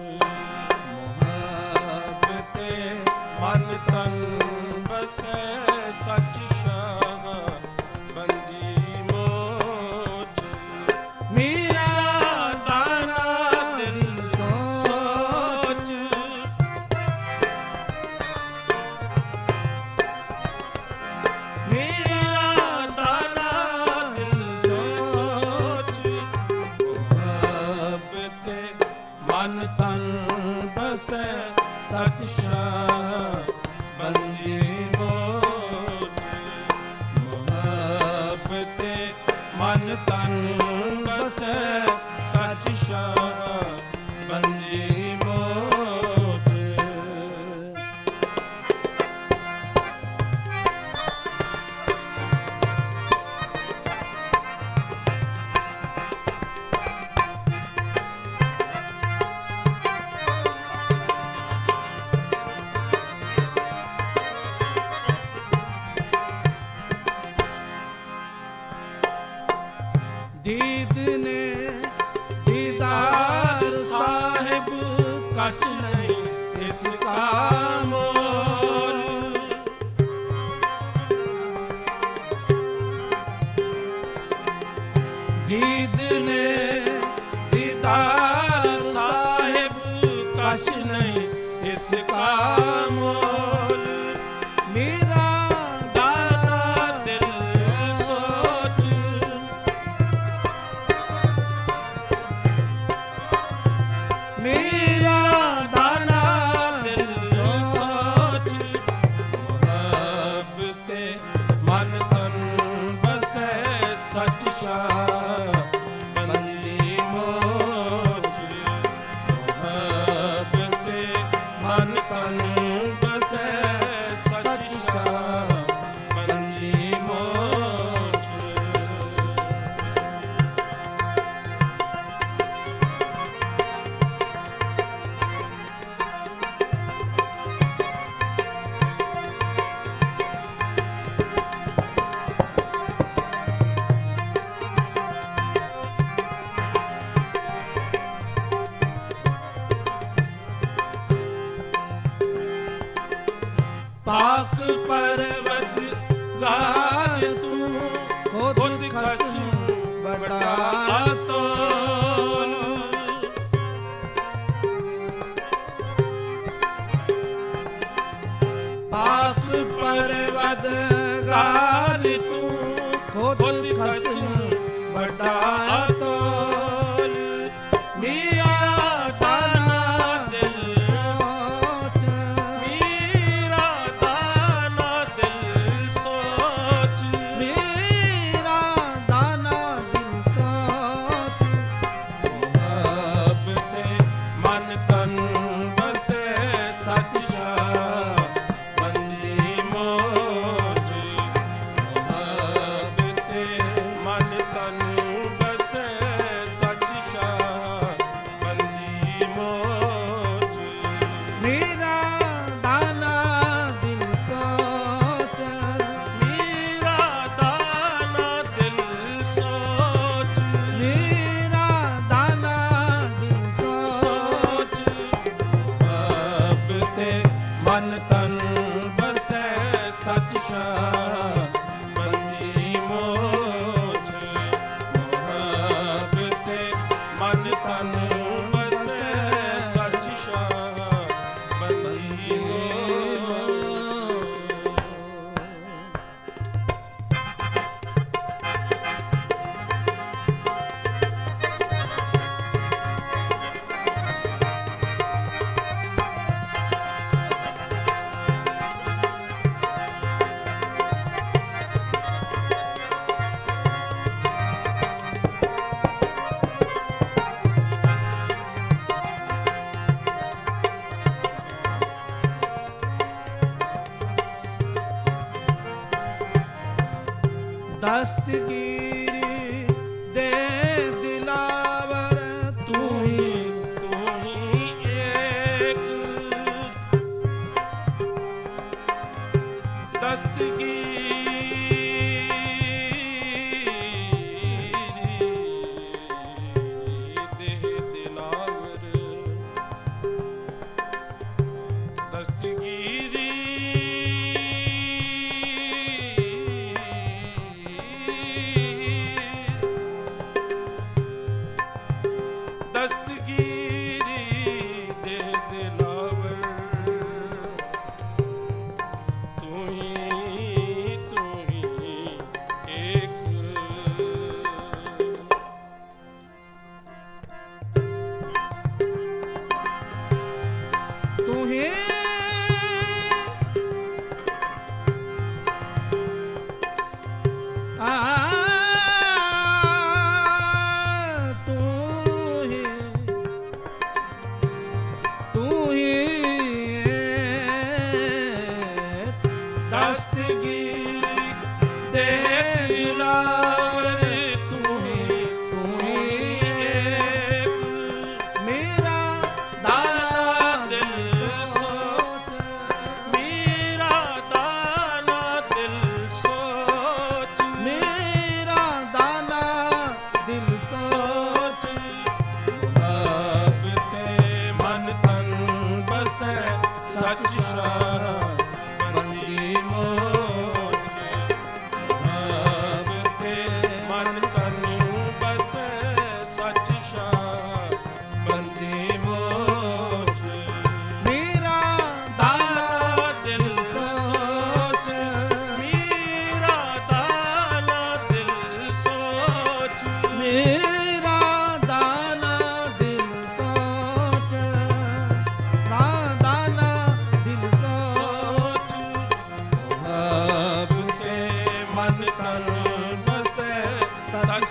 मोहब्बत मन तन बसे सच शाह बंदी मोच, मेरा दाना दिल सोच, मेरा दाना दिल सोच, मोहब्बत मन तन बसे सच शाह बंदी मोच, मोहब्बत मन तन बसे सच शाह बंदी मोच। दीद ने दीदार साहिब कश नहीं इसका मोल, दीद ने दीदार साहिब कश नहीं इसका मोल, मेरा दाना दिल सोच, मेरा दाना दिल सोच, मोहब्बत मन तन बसे सच शाह बंदी मोच, मोहब्बत मन तन बसे सच शाह बंदी मोच। पाक पर्वत गाय तू खुद खस्म बड़ा तोल, पाक पर्वत गाय तू खुद खस्म बड़ा तोल, मेरा दाना दिल सोच, मेरा दाना दिल सोच, मेरा दाना दिल सोच, मोहब्बत मन तन बसे सच शाह बंदी मोच, मोहब्बत मन तन बसे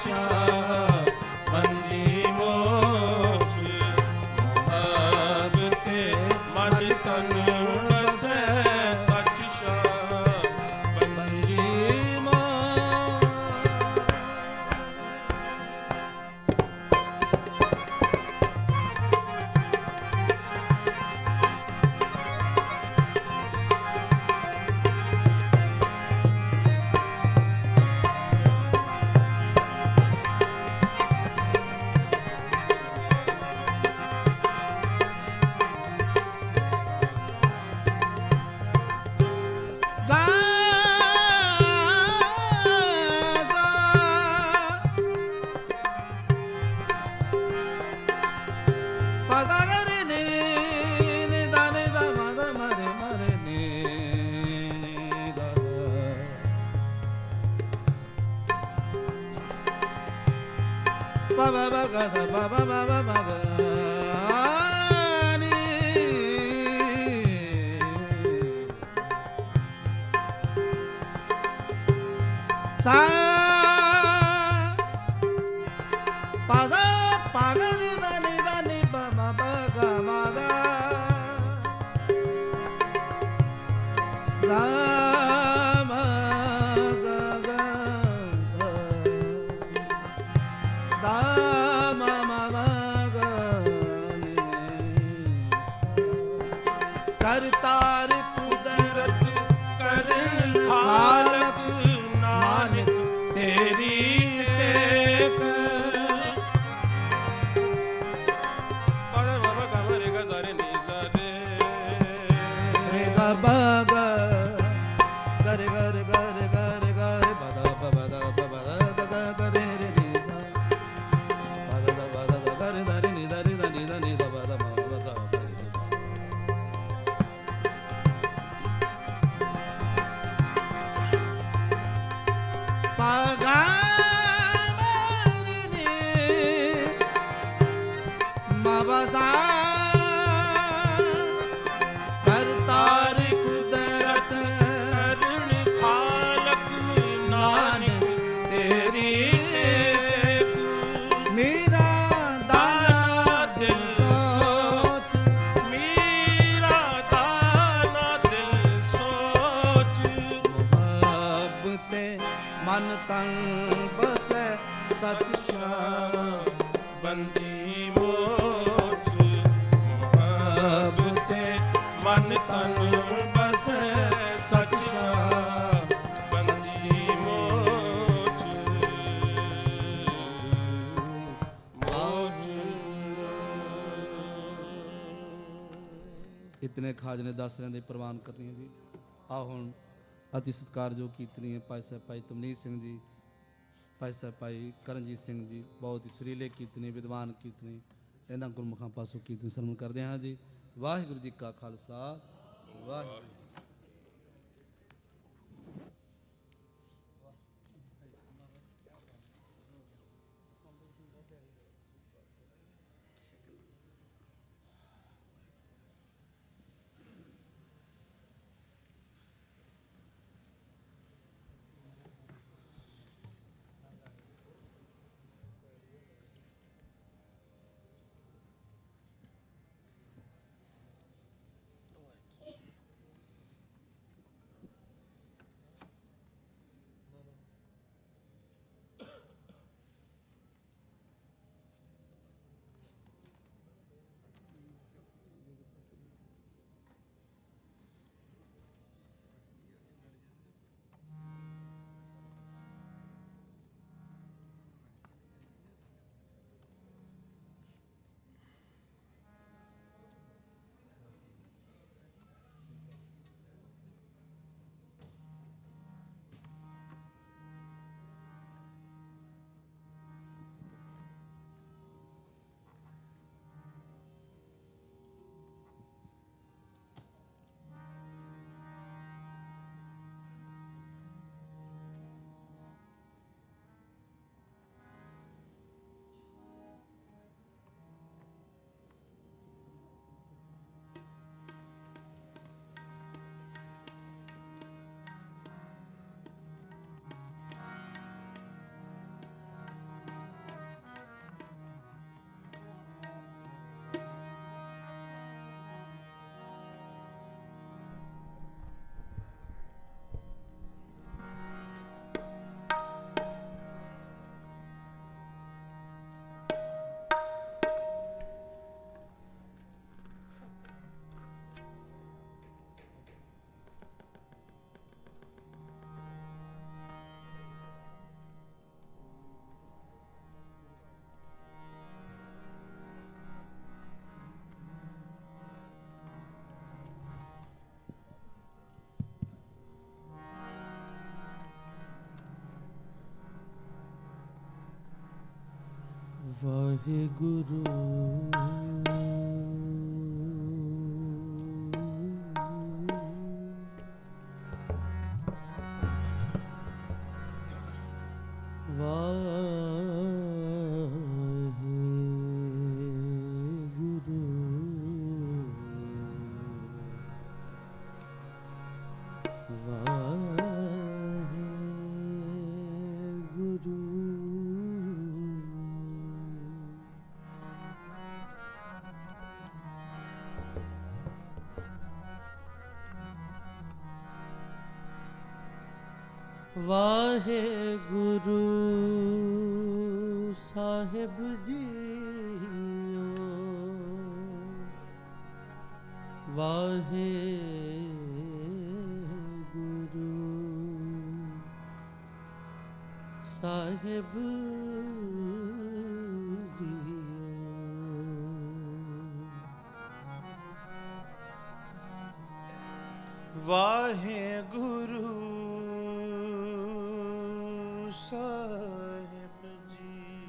ਸ਼ਾਹ ਬੰਦੀ ਮੋਚ ਮੁਹੱਬਤੇ ਮਨ ਤਨ ਬਸੈ ਸਚ ਸ਼ਾਹ ਬੰਦੀ ਮੋਚ। ਕਰਤਾਰ ਕੁਦਰਤ ਕਰਨ ਖਾਲਕ ਨਾਨਕ ਤੇਰੀ ਟੇਕ। ਰੇ ਗਾ ਬਾ ਗਾ ਗਰ ਗਰ ਗਰ ਗਰ ਗਰ ਬਦਾ ਬਦਾ ਬਦਾ ਗਾ ਗਾ ਰੇ ਰੇ ਨੀ ਸਾ ਬਦਾ ਬਦਾ ਗਰ ਦਰ ਨੀ ਦਰ ਨੀ ਦਰ ਨੀ ਬਦਾ ਬਦਾ ਪਗਾ ਮਰਨੇ ਮਬਸਾ ਕਰਤਾਰ ਕੁਦਰਤ ਕਰਨ ਖਾਲਕ ਨਾਨਕ ਤੇਰੀ ਟੇਕ। ਮੇਰਾ ਦਾਨਾ ਦਿਲ ਸੋਚ ਮੇਰਾ ਦਾਨਾ ਦਿਲ ਸੋਚ ਮੁਹੱਬਤੇ ਮਨ ਤਨ ਬਸੈ ਸਚ ਸ਼ਾਹ ਬੰਦੀ ਮੋਚ ਮੁਹੱਬਤੇ ਮਨ ਤਨ ਬਸੈ ਸਚ ਸ਼ਾਹ ਬੰਦੀ ਮੋਚ ਮੋਚ। ਇਤਨੇ ਖਾਜਨੇ ਦਾਸਰਿਆਂ ਦੇ ਪ੍ਰਵਾਨ ਕਰਨੀ ਹੈ ਜੀ। ਆ ਹੁਣ ਅਤੀ ਸਤਿਕਾਰਯੋਗ ਕੀਰਤਨੀਏ ਭਾਈ ਸਾਹਿਬ ਭਾਈ ਤਮਨੀਤ ਸਿੰਘ ਜੀ, ਭਾਈ ਸਾਹਿਬ ਭਾਈ ਕਰਨਜੀਤ ਸਿੰਘ ਜੀ, ਬਹੁਤ ਹੀ ਸੁਰੀਲੇ ਕੀਰਤਨੀ ਵਿਦਵਾਨ ਕੀਰਤਨੀ, ਇਹਨਾਂ ਗੁਰਮੁਖਾਂ ਪਾਸੋਂ ਕੀਰਤਨ ਸਰਵਣ ਕਰਦੇ ਹਾਂ ਜੀ। ਵਾਹਿਗੁਰੂ ਜੀ ਕਾ ਖਾਲਸਾ ਵਾਹਿਗੁਰੂ। ਵਾਹਿਗੁਰੂ ਵਾਹਿਗੁਰੂ ਸਾਹਿਬ ਜੀਓ ਵਾਹਿਗੁਰੂ ਸਾਹਿਬ ਜੀਓ ਵਾਹਿਗੁਰੂ ਸਾਹਿਬ ਜੀ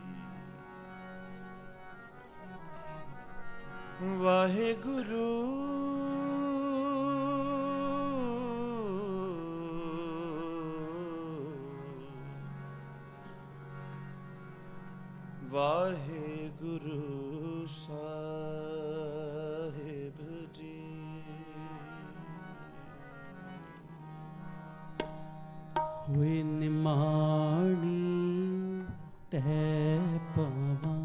ਵਾਹਿਗੁਰੂ ਵਾਹਿਗੁਰੂ ਸਾਹਿਬ ਜੀ ਹੋਏ ਨਿਮਾਣੀ ਟਹਿ ਪਵਾਂ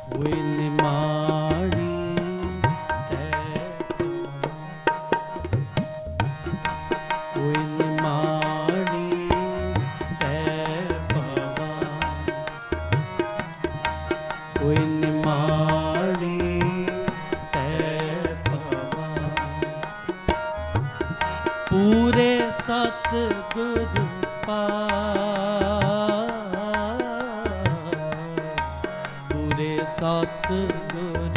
ਹੋਏ ਨਿਮਾਣੀ ਟਹਿ ਹੋਏ ਨਿਮਾਣੀ ਟਹਿ ਪਵਾਂ ਹੋਏ ਨਿਮਾਣੀ ਟਹਿ ਪਵਾਂ ਪੂਰੇ ਸਤਿਗੁਰ ਪੂਰੇ ਸਤਿਗੁਰ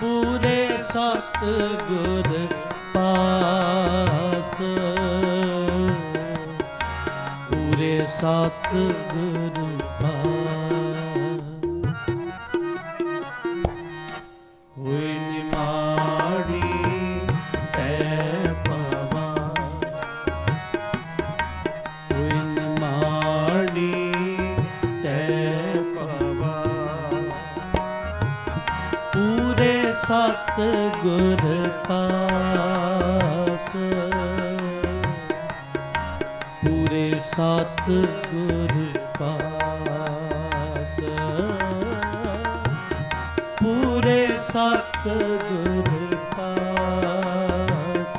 ਪੂਰੇ ਸਤਿਗੁਰ ਪਾਸ ਪੂਰੇ ਸਤਿਗੁਰ ਹੋਏ ਨਿਮਾੜੀ ਟਹਿ ਪਵਾਂ ਹੋਏ ਨਿਮਾੜੀ ਟਹਿ ਪਵਾਂ ਪੂਰੇ ਸਤਿਗੁਰ ਪਾਸ ਪੂਰੇ ਸਤਿਗੁਰ ਪਾਸ ਪੂਰੇ ਸਤਿਗੁਰ ਪਾਸ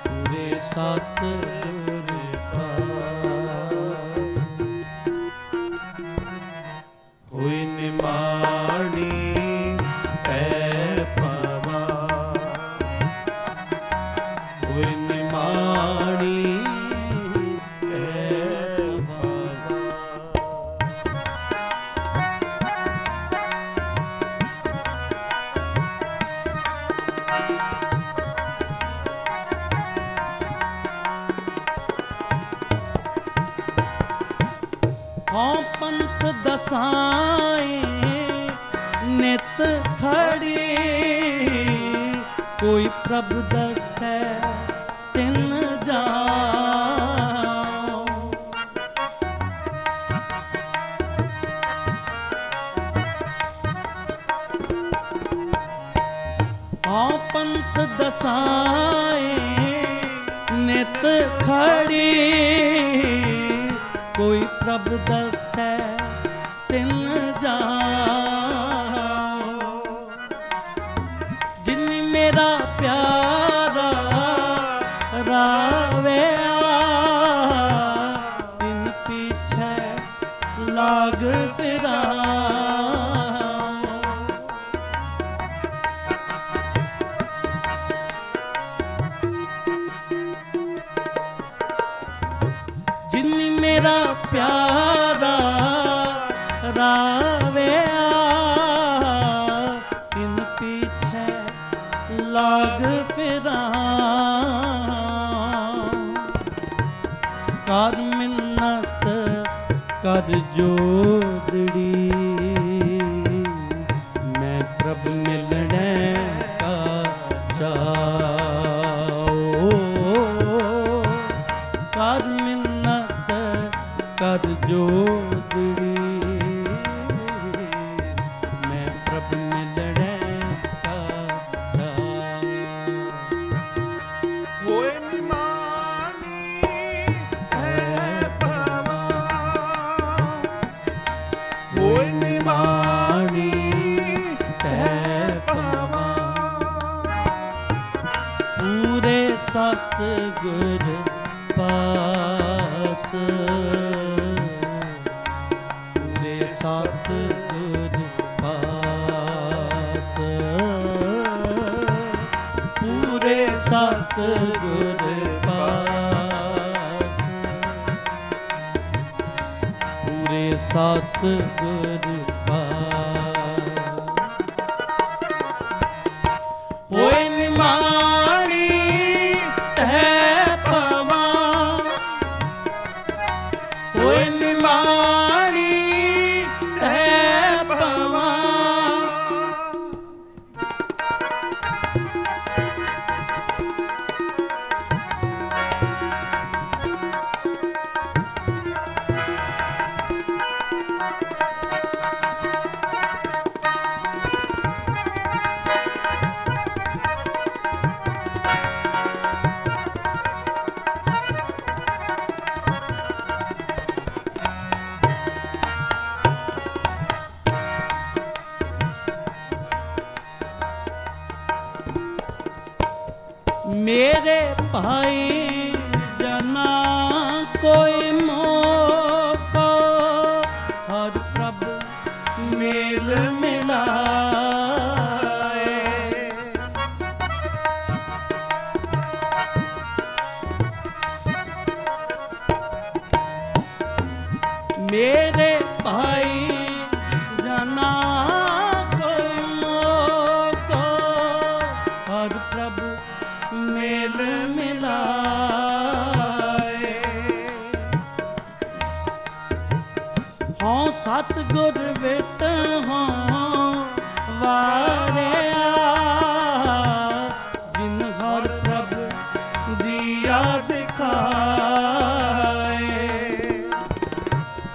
ਪੂਰੇ ਸਤਿਗੁਰ ਪਾਸ ਹੋਏ ਨਿਮਾਣੀ ਟਹਿ ਪਵਾਂ ਹੋਏ ਨਿਮਾਣੀ ਟਹਿ ਪਵਾਂ ਹਉ ਪੰਥ ਦਸਾਏ ਨਿਤ ਖੜੀ ਕੋਈ ਪ੍ਰਭ ਦਸੈ ਤਿਨ ਜਾਉ ਹਉ ਪੰਥ ਦਸਾਏ ਨਿਤ ਖੜੀ ਕੋਈ ਪ੍ਰਭ ਦਸੈ ਤਿਨ ਜਾਉ ਜਿਨ ਮੇਰਾ ਪਿਆਰਾ ਰਾਵਿਆ ਤਿਨ ਪਿਛੈ ਲਾਗ ਫਿਰਾਉ ਜਿਨ ਮੇਰਾ ਪਿਆਰਾ ਰਾਵਿਆ ਤਿਨ ਪਿਛੈ ਲਾਗ ਫਿਰਾਉ ਕਰ ਮਿੰਨਤ ਕਰ ਜੋਦੜੀ ਮੈਂ ਪ੍ਰਭ ਮਿਲਣੈ ਕਾ ਚਾਓ ਕਰ ਮਿੰਨਤ ਕਰ ਜੋਦੜੀ ਮੈਂ ਪ੍ਰਭ ਮਿਲਣੈ ਕਾ ਚਾਓ ਹੋਏ ਨਿਮਾਣੀ ਹੈ ਪਵਾ ਹੋਏ ਨਿਮਾਣੀ ਹੈ ਪਵਾ ਪੂਰੇ ਸਤਿਗੁਰ ਪਾਸ ਪੂਰੇ ਸਤਿਗੁਰ ਪਾਸ ਪੂਰੇ ਸਤਿਗੁਰ ਪਾਸ ਪੂਰੇ ਸਤਿਗੁਰ ਪਾਸ ਹੋਏ ਨਿਮਾਣੀ ਤੈ ਪਵਾ ਹੋਏ ਨਿਮਾਣੀ ਤੈ ਪਵਾ ਮੇਰੇ ਭਾਈ ਜਨਾ ਕੋਈ ਮੋਕੋ ਹਰ ਪ੍ਰਭ ਮੇਲ ਮਿਲਾਏ ਮੇਰੇ ਭਾਈ ਜਨਾ ਕੋਈ ਮੋਕੋ ਹਰ ਪ੍ਰਭ ਮੇਲ ਮਿਲਾਏ ਹਉ ਸਤਿਗੁਰ ਵਿਟ ਹਉ ਵਾਰਿਆ ਜਿਨ ਹਰ ਪ੍ਰਭ ਦੀਆ ਦਿਖਾਏ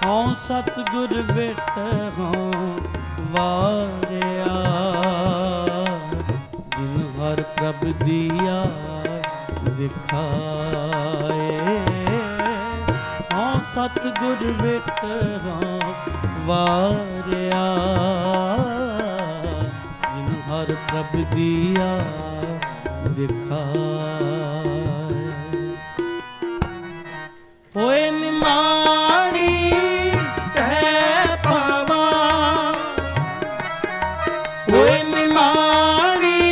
ਹਉ ਸਤਿਗੁਰ ਵਿਟ ਹਉ ਵਾਰਿਆ ਜਿਨ ਹਰ ਪ੍ਰਭ ਦੀਆ ਦਿਖਾਏ ਹਉ ਸਤਿਗੁਰ ਵਿਟ ਹਉ ਵਾਰਿਆ ਜਿਨ ਹਰ ਪ੍ਰਭ ਦੀਆ ਦਿਖਾਏ ਹੋਏ ਨਿਮਾਣੀ ਤੈ ਪਵਾ ਹੋਏ ਨਿਮਾਣੀ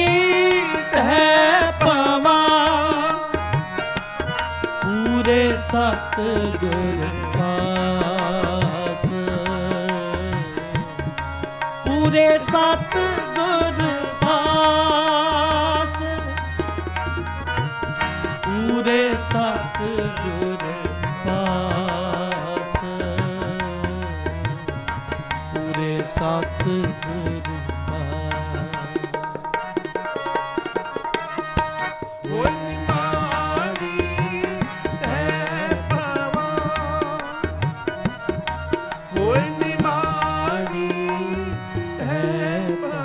ਤੈ ਪਵਾ ਪੂਰੇ ਸਤਿਗੁਰ ਪਾਸ ਪੂਰੇ ਸਤਿਗੁਰ ਪਾਸ ਪੂਰੇ ਸਤਿਗੁਰ ਪਾਸ ਪੂਰੇ ਸਤਿਗੁਰ ਹੋਏ ਨਿਮਾਣੀ ਤੈ ਪਵਾ ਹੋਏ ਨਿਮਾਣੀ ਤੈ ਪਵਾ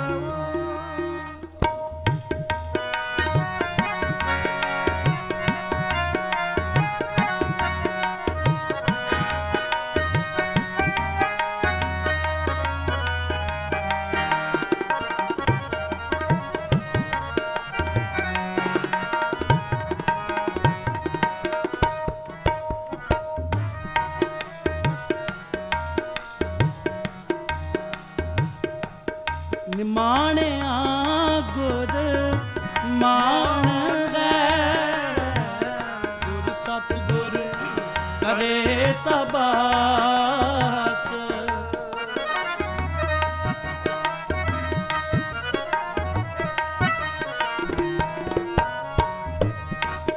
ਨਿਮਾਣਿਆ ਗੁਰ ਮਾਣ ਹੈ ਗੁਰ ਸਤਿਗੁਰ ਕਰੇ ਸਬਾਸ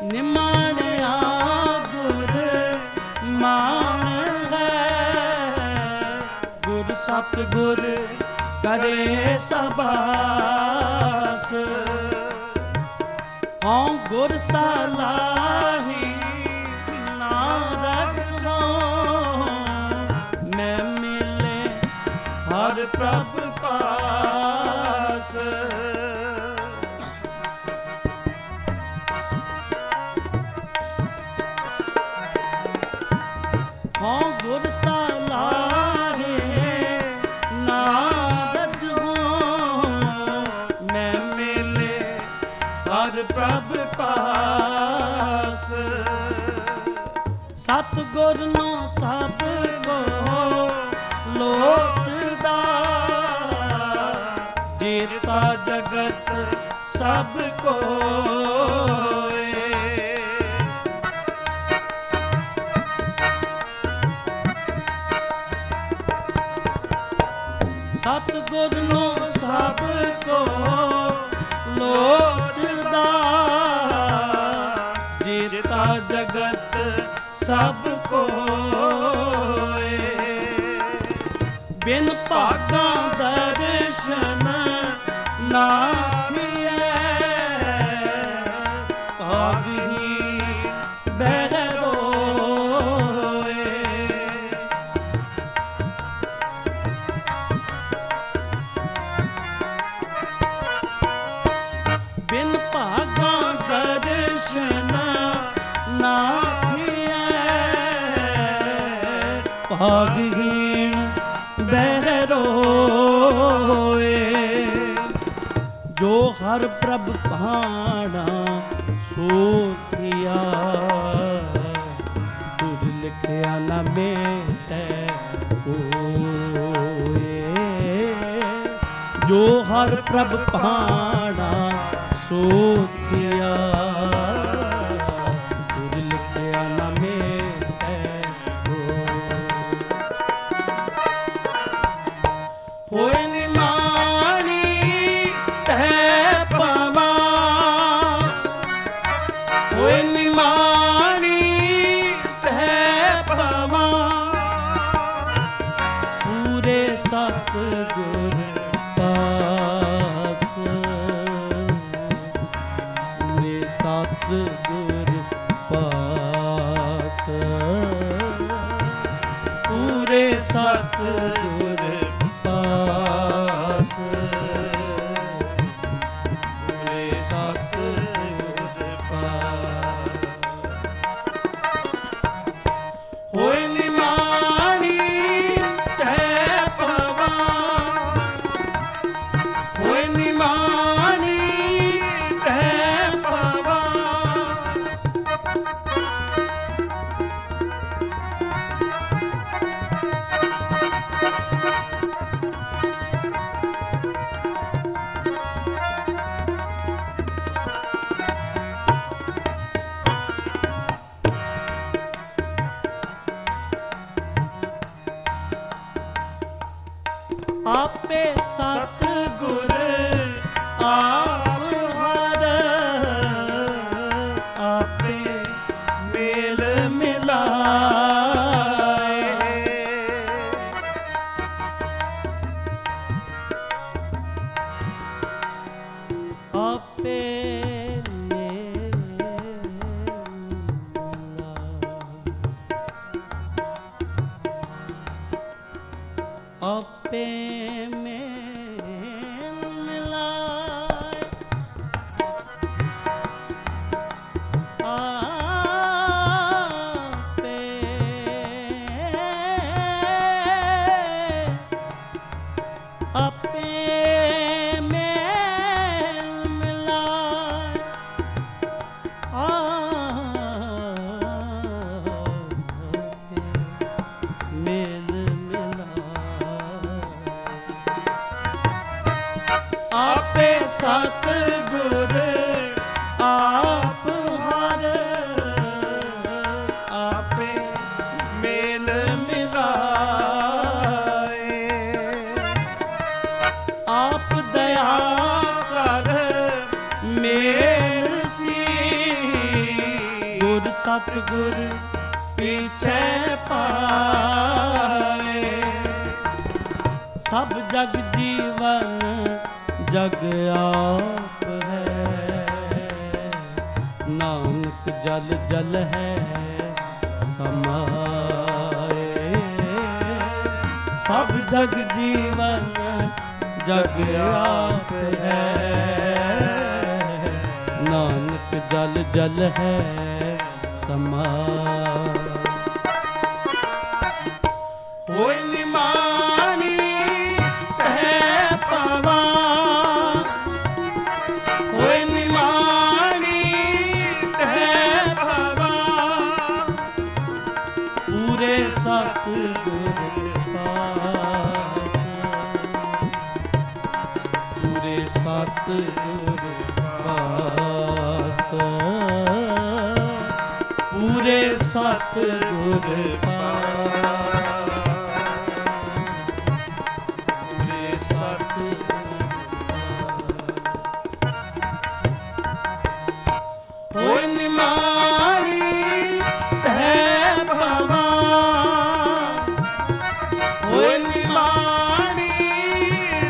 ਨਿਮਾਣਿਆ ਗੁਰ ਸਤਿਗੁਰ ਕਰੇ ਸਬਾਸ ਹਉ ਗੁਰ ਸਲਾਹੀ ਨਾਨਕ ਜੋ ਮੈਂ ਮਿਲੇ ਹਰ ਪ੍ਰਭ ਪਾਸ ਹਉ ਗੁਰ ਸਲਾਹੇ ਨਾਨਕ ਜੋ ਮੈਂ ਮਿਲੇ ਹਰ ਪ੍ਰਭ ਪਾਸ ਸਤਿਗੁਰ ਨੂੰ ਸਭ ਕੋ ਲੋਚਦਾ ਜੀਤਾ ਜਗਤ ਸਭ ਕੋਏ ਸਤਿਗੁਰ ਨੂੰ ਸਭ ਕੋ ਲੋਚਦਾ ਜੀਤਾ ਜਗਤ ਸਭ ਕੋਏ ਬਿਨ ਭਾਗਾ ਦਰਸ਼ਨ ਨਾ ਥੀਐ ਭਾਗਹੀਨ ਬਹਿਰੋਏ ਬਿਨ ਭਾਗਾ ਦਰਸ਼ਨ ਨਾ ਥੀਐ ਭਾਗਹੀਣ ਬਹਿਰੋਏ ਜੋ ਹਰ ਪ੍ਰਭ ਭਾਣਾ ਸੋਥਿਆ ਤੁਰ ਲਿਖਿਆ ਨਾ ਮੇਟੈ ਕੋਏ ਜੋ ਹਰ ਪ੍ਰਭ ਭਾਣਾ ਸੋਥਿਆ ਤੁਰ ਲਿਖਿਆ ਨਾ ਮੇਟੈ ਹੋਏ ਨਿਮਾਣੀ ਤੈ ਪਵਾ ਹੋਏ ਨਿਮਾਣੀ ਤੈ ਪਵਾ ਪੂਰੇ ਸਤਿਗੁਰ ਪਾਸ ਪੂਰੇ ਸਤਿਗੁਰ ਪਾਸ ਪੂਰੇ ਸਤਿਗੁਰ ਪਾਸ ਪੂਰੇ ਸਤਿਗੁਰ ਪਾਸ ਹੋਏ ਨਿਮਾਣੀ ਤੈ ਪਵਾ ਹੋਏ ਨਿਮਾਣੀ ਤੈ ਪਵਾ ਆਪੇ ਸਤਿਗੁਰ ਆਪ ਹਰ ਆਪੇ ਮੇਲ ਮਿਲਾਏ ਆਪੇ ਮੇਲ ਆਪੇ ਮੇਲ ਮਿਲਾਏ ਆਪੇ ਆਪੇ ਮੇਲ ਮਿਲਾਏ ਮੇਲ ਆਪੇ ਸਤਿਗੁਰ ਆਪ ਹਰ ਆਪੇ ਮੇਲ ਮਿਲਾਏ ਆਪ ਦਇਆ ਕਰ ਮੇਲ ਸੀ ਗੁਰ ਸਤਿਗੁਰ ਪਿਛੈ ਪਾਏ ਸਭ ਜਗ ਜੀਵਨ ਜਗ ਆਪ ਹੈ। ਨਾਨਕ ਜਲ ਜਲ ਹੈ ਸਮਾਏ, ਸਭ ਜਗ ਜੀਵਨ ਜਗ ਆਪ ਹੈ। ਨਾਨਕ ਜਲ ਜਲ ਹੈ ਸਮਾਏ। ਹੋਇ ਨਿਮਾਣੀ ਹੈ ਪਵਾ, ਹੋਇ ਨਿਮਾਣੀ ਹੈ ਪਵਾ, ਪੂਰੇ ਸਤਿਗੁਰ ਪਾਸ, ਪੂਰੇ ਸਤਿਗੁਰ ਪਾਸ, ਪੂਰੇ ਸਤਿਗੁਰ ਪਾਸ। ਹੋਇ ਨਿਮਾਣੀ ਹੈ ਭਵਾ, ਹੋਇ ਨਿਮਾਣੀ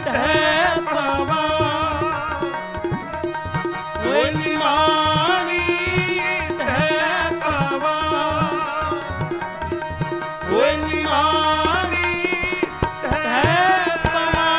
ਹੈ ਭਵਾ, ਹੋਇ ਨਿਮਾਣੀ ਹੈ ਭਵਾ, ਹੋਇ ਨਿਮਾਣੀ ਹੈ ਭਵਾ।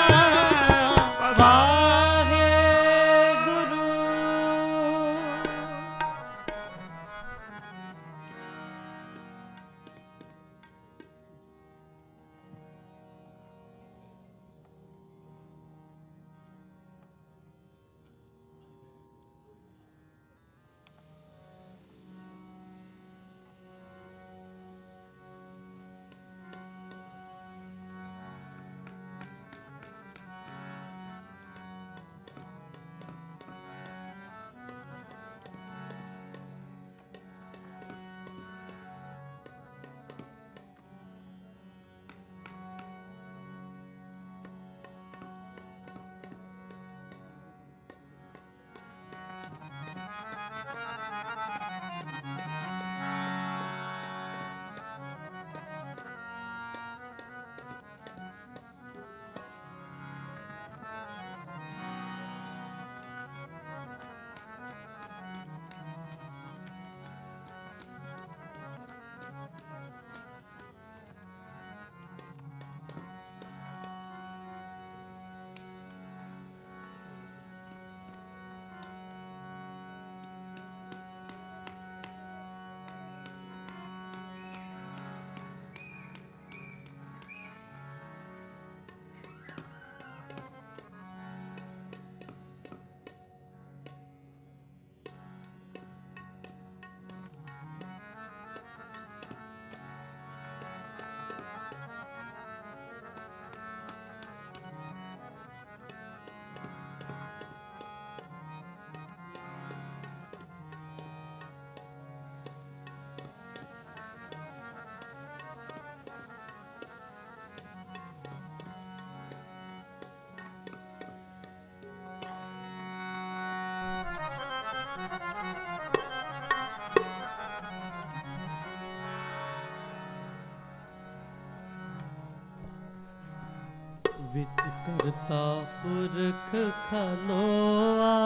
ਵਿੱਚ ਕਰਤਾ ਪੁਰਖ ਖਲੋਆ,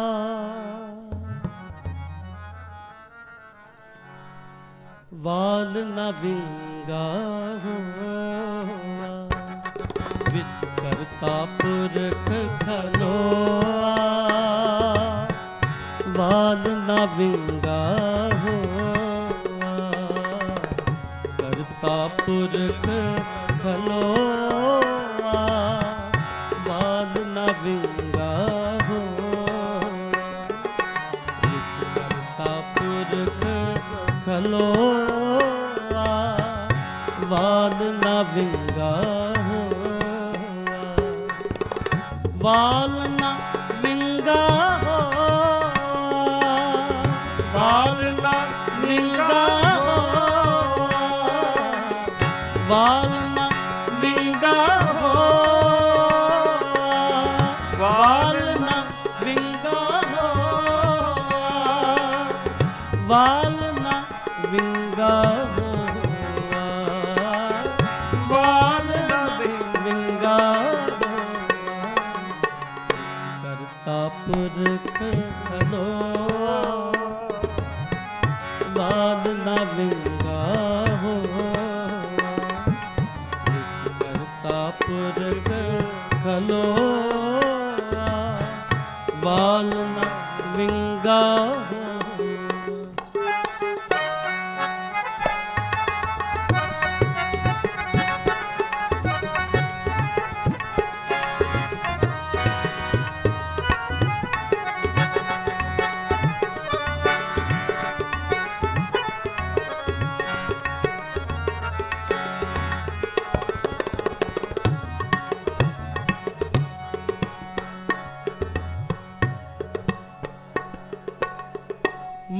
ਵਾਲ ਨ ਵਿੰਗਾ ਹੋਆ। ਵਿੱਚ ਕਰਤਾ ਪੁਰਖ ਖਲੋਆ, ਵਾਲ ਨ ਵਿੰਗਾ ਹੋਆ। ਕਰਤਾ ਪੁਰਖ ਖਲੋਆ, ਵਾਲ ਨ ਵਿੰਗਾ ਹੋਆ। ਵਿੱਚ ਕਰਤਾ ਪੁਰਖ ਖਲੋਆ, ਵਾਲ ਨ ਵਿੰਗਾ ਹੋਆ। ਵਾਲ ਨ ਵਿੰਗਾ ਹੋਆ, ਵਾਲ ਨ ਵਿੰਗਾ ਹੋਆ। ਵਾਲ ਨ ਵਿੰਗਾ ਹੋਆ, ਵਾਲ ਨ ਵਿੰਗਾ ਹੋਆ। ਵਾਲ ਨ ਵਿੰਗਾ ਹੋਆ, ਵਾਲ ਨ ਵਿੰਗਾ ਹੋਆ। ਵਾਲ ਨਾ ਵਿੰਗਾ ਹੋਆ, ਵਿੱਚ ਕਰਤਾ ਪੁਰਖ ਖਲੋਆ, ਵਾਲ ਨਾ ਵਿੰਗਾ ਹੋਆ।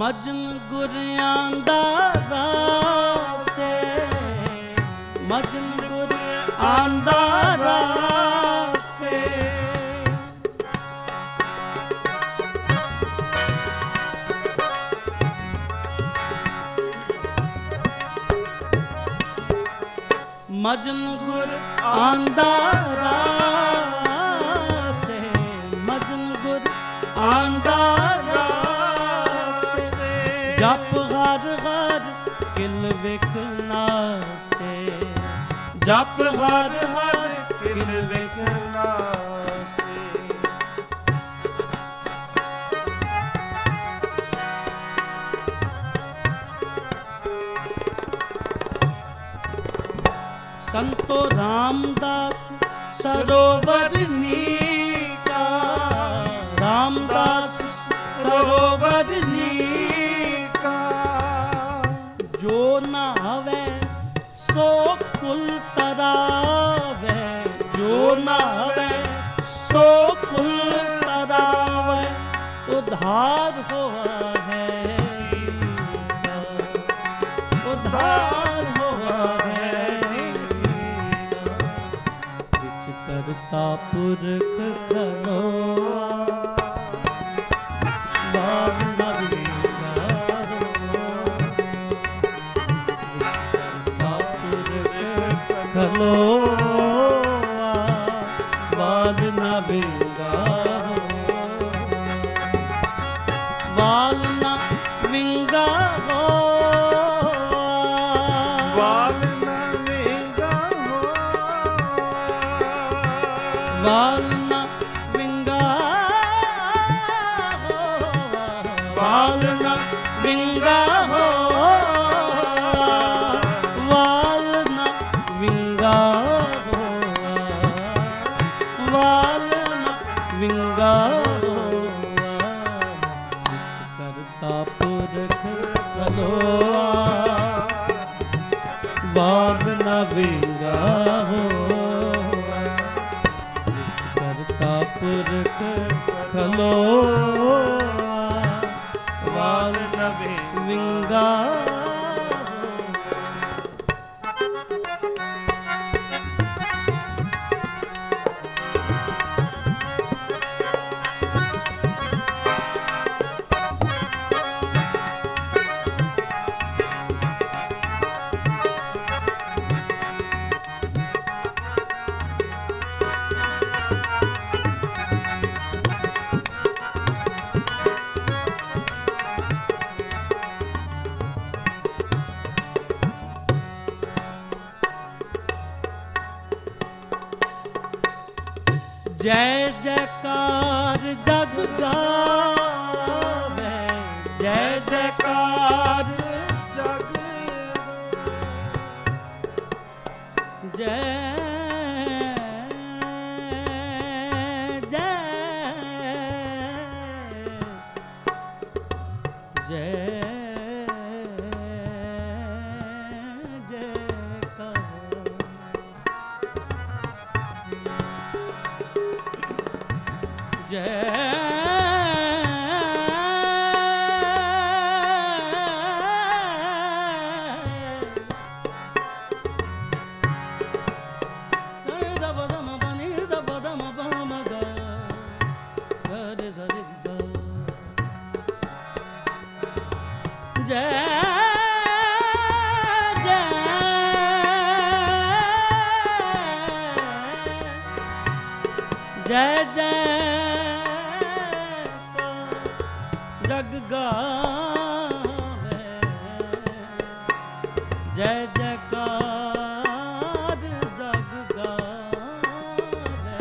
ਮਜਨ ਗੁਰਿਆਂ ਦਾ ਰਾਸੇ, ਮਜਨ ਗੁਰਿਆਂ ਦਾ ਰਾਸੇ, ਮਜਨ ਗੁਰਿਆਂ ਦਾ ਰਾਸੇ, ਮਜਨ ਗੁਰਿਆਂ ਦਾ ਜਪ ਹਰ ਹਰ ਕਿਲ ਵੇਖਣਾ ਸੇ, ਜਪ ਹਰ ਹਰ ਕਿਲ ਵੇਖਣਾ ਸੇ। ਸੰਤੋ ਰਾਮਦਾਸ ਸਰੋਵਰ ਨੀਕਾ, ਰਾਮਦਾਸ ਸਰੋਵਰ ਨੀਕਾ, ਜੋ ਨਹਾਵੇ ਸੋ ਕੁਲ ਤਰਾਵੇ, ਜੋ ਨਹਾਵੇ ਸੋ ਕੁਲ ਤਰਾਵੇ, ਉਧਾਰ ਹੋਆ ਹੈ, ਉਧਾਰ ਹੋਆ ਹੈ। ਵਿੱਚ ਕਰਤਾ ਪੁਰਖ ਖਲੋਆ, ਵਾਲ ਨਾ ਵਿੰਗਾ ਖਲੋਆ, ਵਾਲ ਨਾ ਵਿੰਗਾ, ਵਾਲ ਨਾ ਵਿੰਗਾ ਹੋਆ, ਵਾਲ ਨਾ ਵਿੰਗਾ ਹੋਆ, ਵਾਲ ਨਾ ਵਿੰਗਾ ਹੋਆ, ਵਾਲ ਨਾ ਵਿੰਗਾ ਹੋਆ, ਵਾਲ ਨਾ ਵਿੰਗਾ ਹੋਆ, ਵਾਲ ਨਾ ਵਿੰਗਾ ਹੋਆ। ਵਿੱਚ ਕਰਤਾ ਪੁਰਖ ਖਲੋਆ, ਵਾਲ ਨਾ ਵਿੰਗਾ ਹੋਆ, ਵਿੱਚ ਕਰਤਾ ਪੁਰਖ ਖਲੋਆ, ਵਾਲ ਨਾ ਵਿੰਗਾ। जय जयकार जग गावे, जय जयकार जग, जय जय जय जय जय जग गावे, ਜੈ ਜੈਕਾਰ ਜਗ ਗਾਵੇ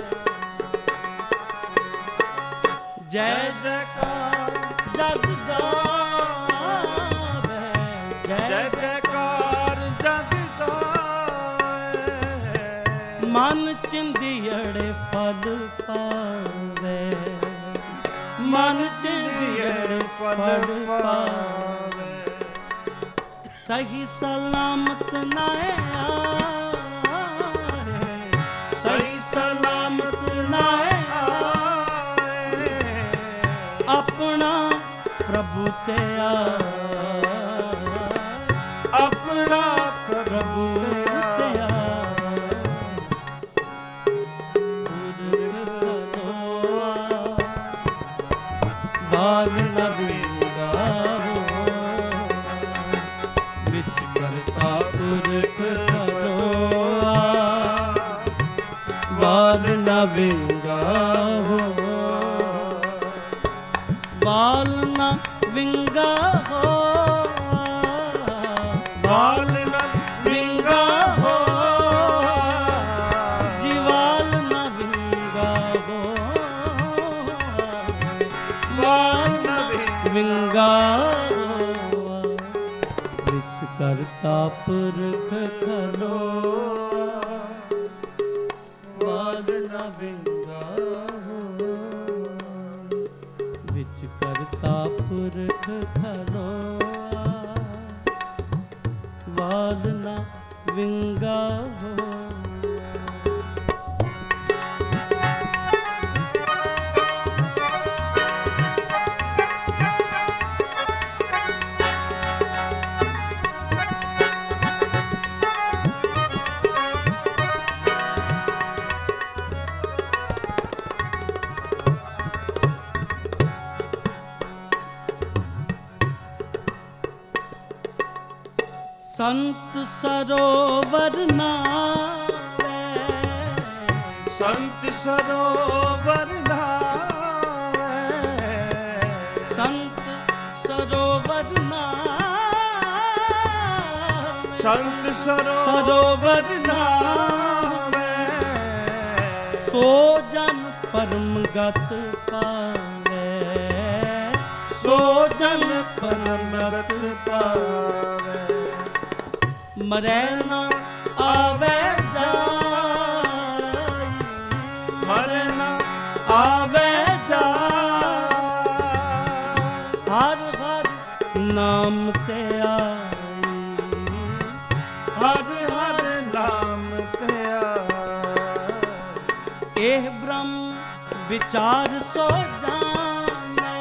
ਜੈ ਜੈਕਾਰ ਜਗ ਗਾਵੇ ਜੈ ਜੈਕਾਰ ਜਗ ਗਾਏ ਮਨ ਚਿੰਦੀੜੇ ਫਲ ਪਾਵੇ ਮਨ ਚਿੰਦੀੜੇ ਫਲ ਪਾਵੇ ਸਹੀ ਸਲਾਮਤ ਨਾਏ ਆਏ ਸਹੀ ਸਲਾਮਤ ਨਾਏ ਆਏ ਆਪਣਾ ਪ੍ਰਭੂ ਤੇ ਆਪਣਾ ਪ੍ਰਭੂ ਤੇ ਵਾਲ ਨਵੀਂਗਾ ਵਿੱਚ ਕਰਤਾ ਪੁਰਖ ਕਰੋਆ ਵਾਲ ਨਵੀਂਗਾ ਹੋ ਵਾਲ ਨਵੀਂਗਾ ਹੋ ਵਾਲ ਨਵੀਂਗਾ ਹੋ ਜੀਵਾਲ ਨਵੀਂਗਾ ਹੋ ਵਾਲ ਨਵੀਂਗਾ ਵਿੱਚ ਕਰਤਾ ਪੁਰਖ ਖਲੋਆ ਵਾਲ ਨਵੀਂਗਾ ਹੋ ਵਿੱਚ ਕਰਤਾ ਪੁਰਖ ਖਲੋਆ ਵਾਲ ਨਵੀਂਗਾ ਹੋ ਸੰਤ ਸਰੋਵਰ ਨਾਵੇ ਸੰਤ ਸਰੋਵਰ ਨਾਵੇ ਸੰਤ ਸਰੋਵਰ ਨਾਵੇ ਸੰਤ ਸਰੋਵਰ ਨਾਵੇ ਸੋ ਜਨ ਪਰਮ ਗਤ ਪਾਵੇ ਸੋ ਜਨ ਪਰਮ ਗਤ ਪਾਵੇ ਮਰੈ ਨਾ ਆਵੇ ਜਾਈ ਮਰੈ ਨਾ ਆਵੇ ਜਾਈ ਹਰ ਹਰ ਨਾਮ ਤੇ ਆਈ ਹਰ ਹਰ ਨਾਮ ਤੇ ਆਈ ਇਹ ਬ੍ਰਹਮ ਵਿਚਾਰ ਸੋ ਜਾਣੇ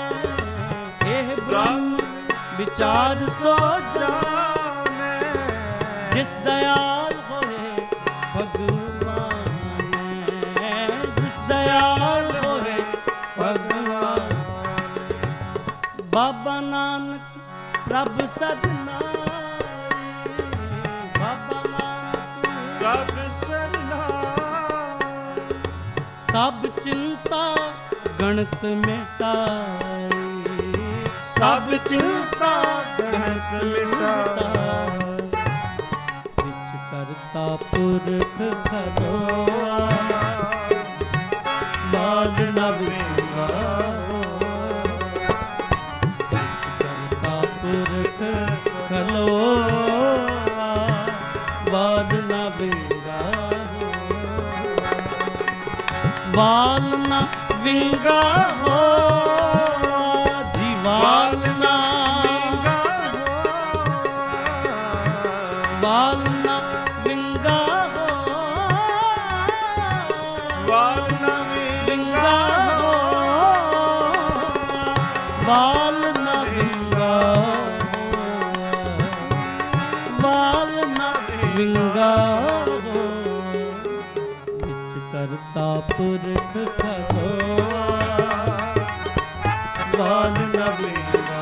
ਇਹ ਬ੍ਰਹਮ ਵਿਚਾਰ ਸੋ ਜਾਣੇ ਜਿਸ ਦਇਆਲ ਹੋਏ ਭਗਵਾਨ ਜਿਸ ਦਇਆਲ ਹੋਏ ਭਗਵਾਨ ਬਾਬਾ ਨਾਨਕ ਪ੍ਰਭ ਸਦਨਾਈ ਬਾਬਾ ਨਾਨਕ ਪ੍ਰਭ ਸਦਨਾਈ ਸਭ ਚਿੰਤਾ ਗਣਤ ਮਿਟਾਈ ਸਭ ਚਿੰਤਾ ਗਣਤ ਮਿਟਾਈ ਵਿੱਚ ਕਰਤਾ ਪੁਰਖ ਖਲੋਆ ਵਾਲ ਨਵੀਂਗਾ ਵਿੱਚ ਕਰਤਾ ਪੁਰਖ ਖਲੋਆ ਵਾਲ ਨਵੀਂਗਾ ਵਾਲ ਨਵੀਂਗਾ ਹੋ ਜੀ ਵਾਲ ਨਵੀਂਗਾ ਵਾਲ ਨਵੀਂਗਾ ਹੋ ਵਾਲ ਨਵੀਂਗਾ ਹੋ ਵਾਲ ਨਵੀਂਗਾ ਵਾਲ ਨਵੀਂਗਾ ਹੋ ਵਿੱਚ ਕਰਤਾ ਪੁਰਖ ਖਲੋਆ ਵਾਲ ਨਵੀਂਗਾ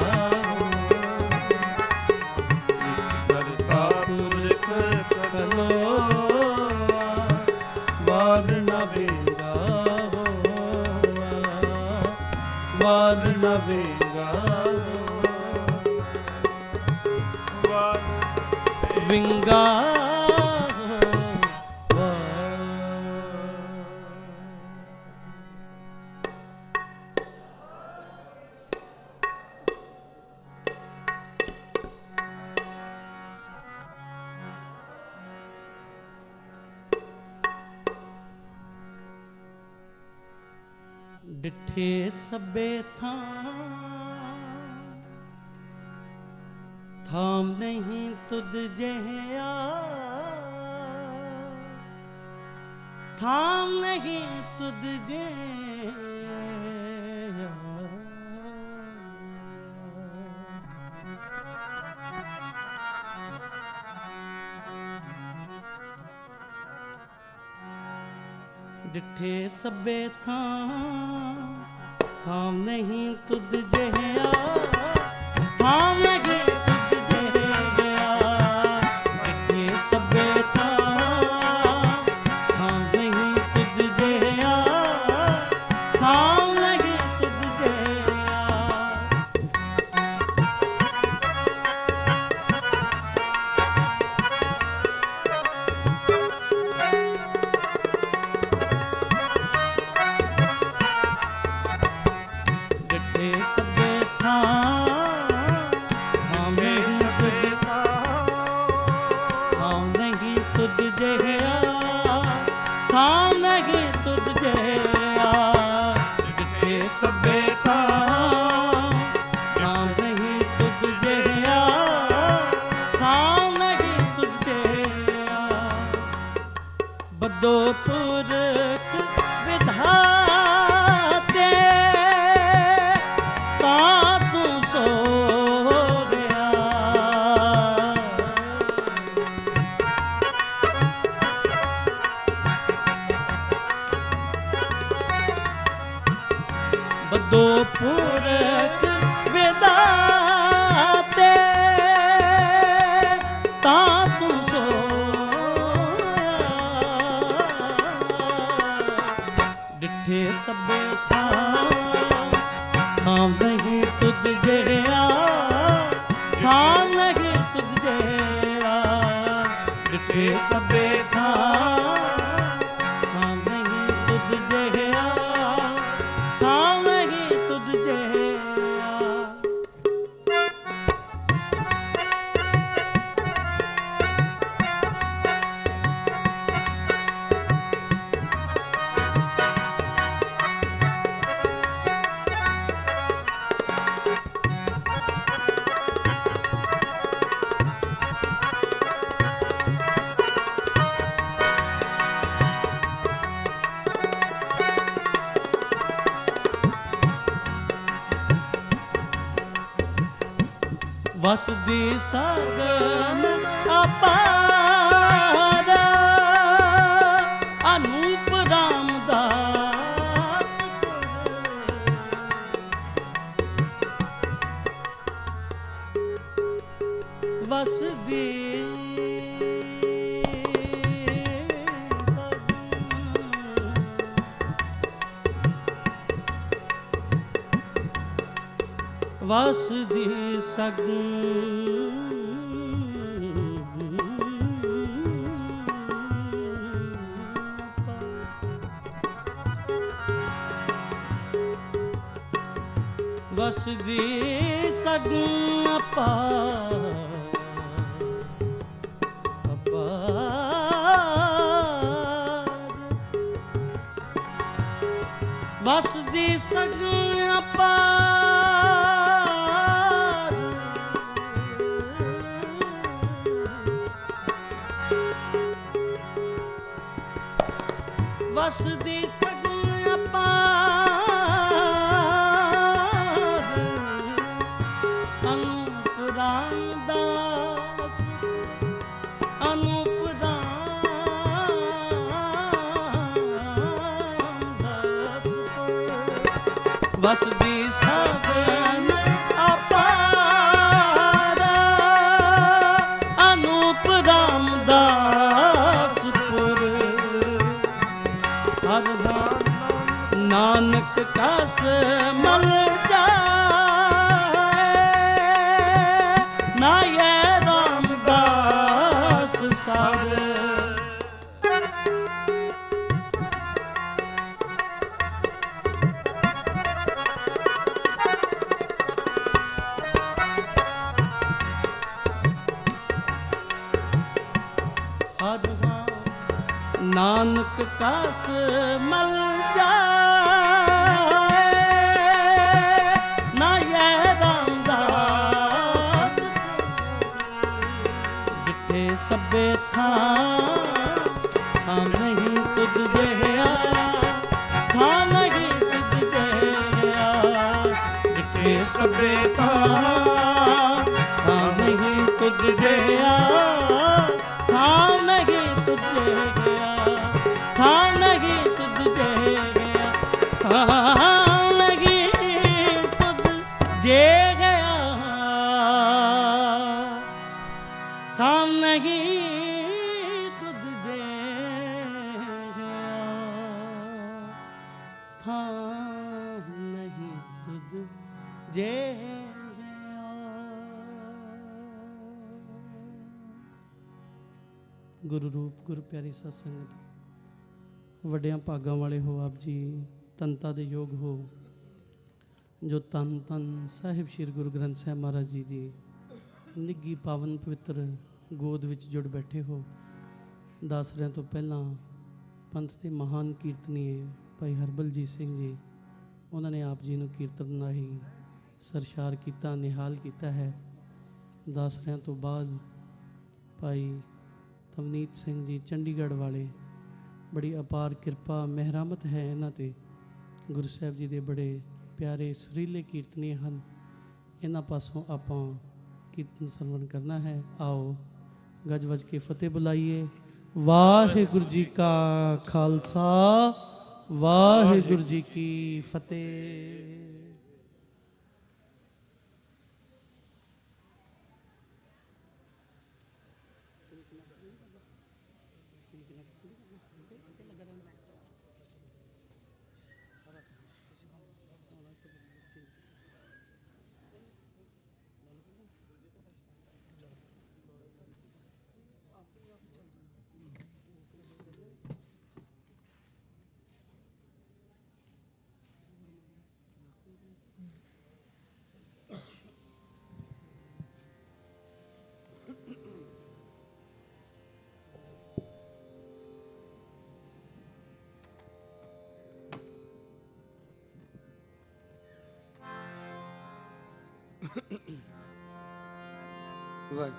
ਵਿੱਚ ਕਰਤਾ ਪੁਰਖ ਖਲੋਆ ਵਾਲ ਨਵੀਂਗਾ ਵਾਲ ਨਵੀਂਗਾ ਵਿੰਗਾ ਡਿਠੇ ਸਭੇ ਥਾਮ ਨਹੀਂ ਤੁਧ ਜਿਹਾ ਥਾਮ ਨਹੀਂ ਤੁਧ ਜਿਹਾ ਡਿਠੇ ਸਭੇ ਥਾਮ ਨਹੀਂ ਤੁਧ ਜਿਹਾ ਥਾਮ ਨਹੀਂ ਤੁਧ ਜਿਹਾ ਡਿਠੇ ਸਭੇ ਥਾਮ ਨਹੀਂ ਤੁਧ ਜਿਹਾ ਥਾਮ ਨਹੀਂ ਤੁਧ ਜਿਹਾ ਡਿਠੇ ਸਭੇ ਥਾਮ ਨਹੀਂ ਤੁਧ ਜਿਹਾ ਥਾਮ ਨਹੀਂ ਤੁਧ ਜਿਹਾ ਡਿਠੇ ਸਭੇ ਥਾਮ ਨਹੀਂ ਤੁਧ ਜਿਹਾ ਥਾਮ ਨਹੀਂ ਤੁਧ ਜਿਹਾ ਬੱਦੋ ਪੁਰਖ ਵਿਧਾਤੇ ਤਾਂ ਤੂੰ ਸੋ ਗਿਆ ਬੱਦੋ ਪੁਰਖ ਵਿਧਾਤੇ ਤਾਂ ਤੂੰ ਡਿਠੇ ਸਭੇ ਥਾਮ ਨਹੀਂ ਤੁਧ ਜਿਹਾ ਥਾਮ ਨਹੀਂ ਤੁਧ ਜਿਹਾ ਡਿਠੇ ਸਭੇ ਥਾਮ ਨਹੀਂ ਤੁਧ ਜਿਹਾ ਥਾਮ ਨਹੀਂ ਤੁਧ ਜਿਹਾ ਵਸਦੀ ਸਗਨ ਅਪਾਰ ਅਨੂਪ ਰਾਮਦਾਸ ਵਸਦੀ ਵਸਦੀ ਵਸਦੀ ਸਗਨ ਵਸਦੀ ਸਗਨ ਅਪਾਰ ਵਸਦੀ ਸਗਨ ਅਪਾਰ ਅਨੂਪ ਰਾਮਦਾਸ ਅਨੂਪ ਰਾਮਦਾਸ ਵਸਦੀ ਸਗਨ ਅਪਾਰ ਅਨੂਪ ਰਾਮਦਾਸਪੁਰ ਹਰ ਨਾਨਕ ਕਸ ਮਲ ਜਾਏ ਨਾਏ ਰਾਮਦਾਸ ਸਾਧਵਾ ਨਾਨਕ ਕਾਸ ਮਲ ਜਾਏ ਨਾ ਇਹ ਰਾਮਦਾਸ ਜਿੱਥੇ ਸਭੇ ਥਾਂ ਥਾਂ ਨਹੀਂ ਤੁਧ ਜਿਹਾ ਥਾਂ ਨਹੀਂ ਤੁਧ ਜਿਹਾ ਜਿੱਥੇ ਸਭੇ ਥਾਂ ਥਾਂ ਨਹੀਂ ਤੁਧ ਜਿਹਾ ਥਾਂ ਨਹੀਂ ਤੁਧ ਜਿਹਾ ਥਾਂ ਨਹੀਂ ਤੁਧ ਜਿਹਾ ਥਾਂ ਨਹੀਂ ਤੁਧ ਜਿਹਾ ਥਾਂ ਨਹੀਂ ਤੁਧ ਜਿਹਾ ਥਾਂ ਨਹੀਂ ਤੁਧ ਜਿਹਾ। ਗੁਰੂ ਰੂਪ ਗੁਰੂ ਪਿਆਰੀ ਸਤ ਸੰਗਤ, ਵੱਡਿਆਂ ਭਾਗਾਂ ਵਾਲੇ ਹੋ ਆਪ ਜੀ, ਤਨਤਾ ਦੇ ਯੋਗ ਹੋ ਜੋ ਤਨ ਤਨ ਸਾਹਿਬ ਸ਼੍ਰੀ ਗੁਰੂ ਗ੍ਰੰਥ ਸਾਹਿਬ ਮਹਾਰਾਜ ਜੀ ਦੀ ਨਿੱਘੀ ਪਾਵਨ ਪਵਿੱਤਰ ਗੋਦ ਵਿੱਚ ਜੁੜ ਬੈਠੇ ਹੋ। ਦਾਸਰਿਆਂ ਤੋਂ ਪਹਿਲਾਂ ਪੰਥ ਦੇ ਮਹਾਨ ਕੀਰਤਨੀਏ ਭਾਈ ਹਰਬਲਜੀਤ ਸਿੰਘ ਜੀ, ਉਹਨਾਂ ਨੇ ਆਪ ਜੀ ਨੂੰ ਕੀਰਤਨ ਰਾਹੀਂ ਸਰਸ਼ਾਰ ਕੀਤਾ, ਨਿਹਾਲ ਕੀਤਾ ਹੈ। ਦਾਸਰਿਆਂ ਤੋਂ ਬਾਅਦ ਭਾਈ ਤਵਨੀਤ ਸਿੰਘ ਜੀ ਚੰਡੀਗੜ੍ਹ ਵਾਲੇ, ਬੜੀ ਅਪਾਰ ਕਿਰਪਾ ਮਿਹਰਮਤ ਹੈ ਇਹਨਾਂ 'ਤੇ। ਗੁਰੂ ਸਾਹਿਬ ਜੀ ਦੇ ਬੜੇ ਪਿਆਰੇ ਸੁਰੀਲੇ ਕੀਰਤਨੀਏ ਹਨ। ਇਹਨਾਂ ਪਾਸੋਂ ਆਪਾਂ ਕੀਰਤਨ ਸਰਵਣ ਕਰਨਾ ਹੈ। ਆਓ ਗੱਜ ਵੱਜ ਕੇ ਫਤਿਹ ਬੁਲਾਈਏ। ਵਾਹਿਗੁਰੂ ਜੀ ਕਾ ਖਾਲਸਾ, ਵਾਹਿਗੁਰੂ ਜੀ ਕੀ ਫਤਿਹ। ਵਾਹਿਗੁਰੂ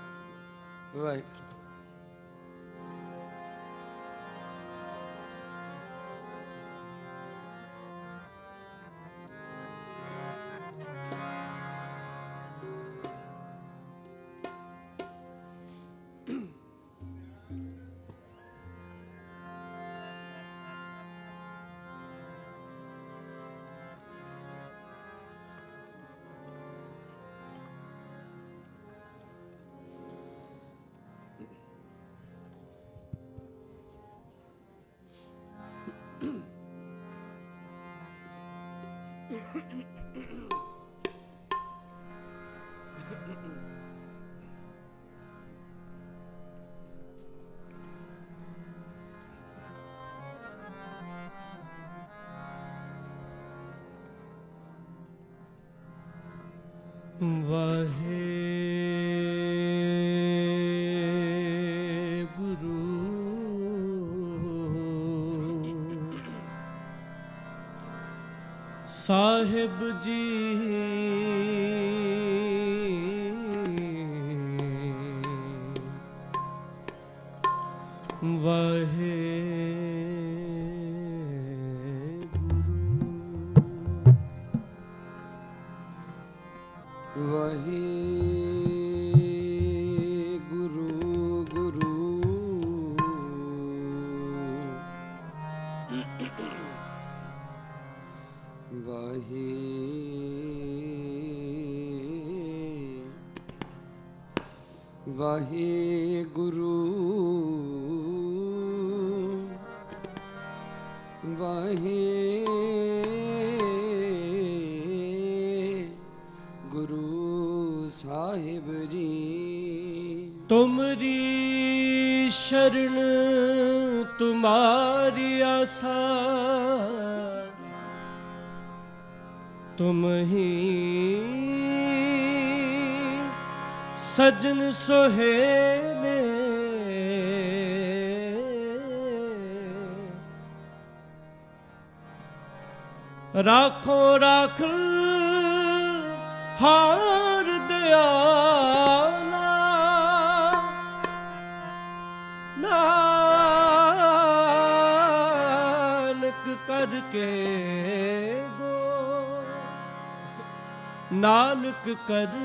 ਵਾਹਿਗੁਰੂ। ਸਾਹਿਬ ਜੀ ਵਾਹਿਗੁਰੂ ਵਾਹਿਗੁਰੂ ਸਾਹਿਬ ਜੀ। ਤੁਮਰੀ ਸ਼ਰਨ ਤੁਮਾਰੀ ਆਸਾ ਤੁਮ ਹੀ सजन सोहेले ਰਾਖੋ ਰਾਖ ਹਾਰ ਦਿਆਲਾ ਨਾਨਕ ਕਰਕੇ ਗੋ ਨਾਨਕ ਕਰ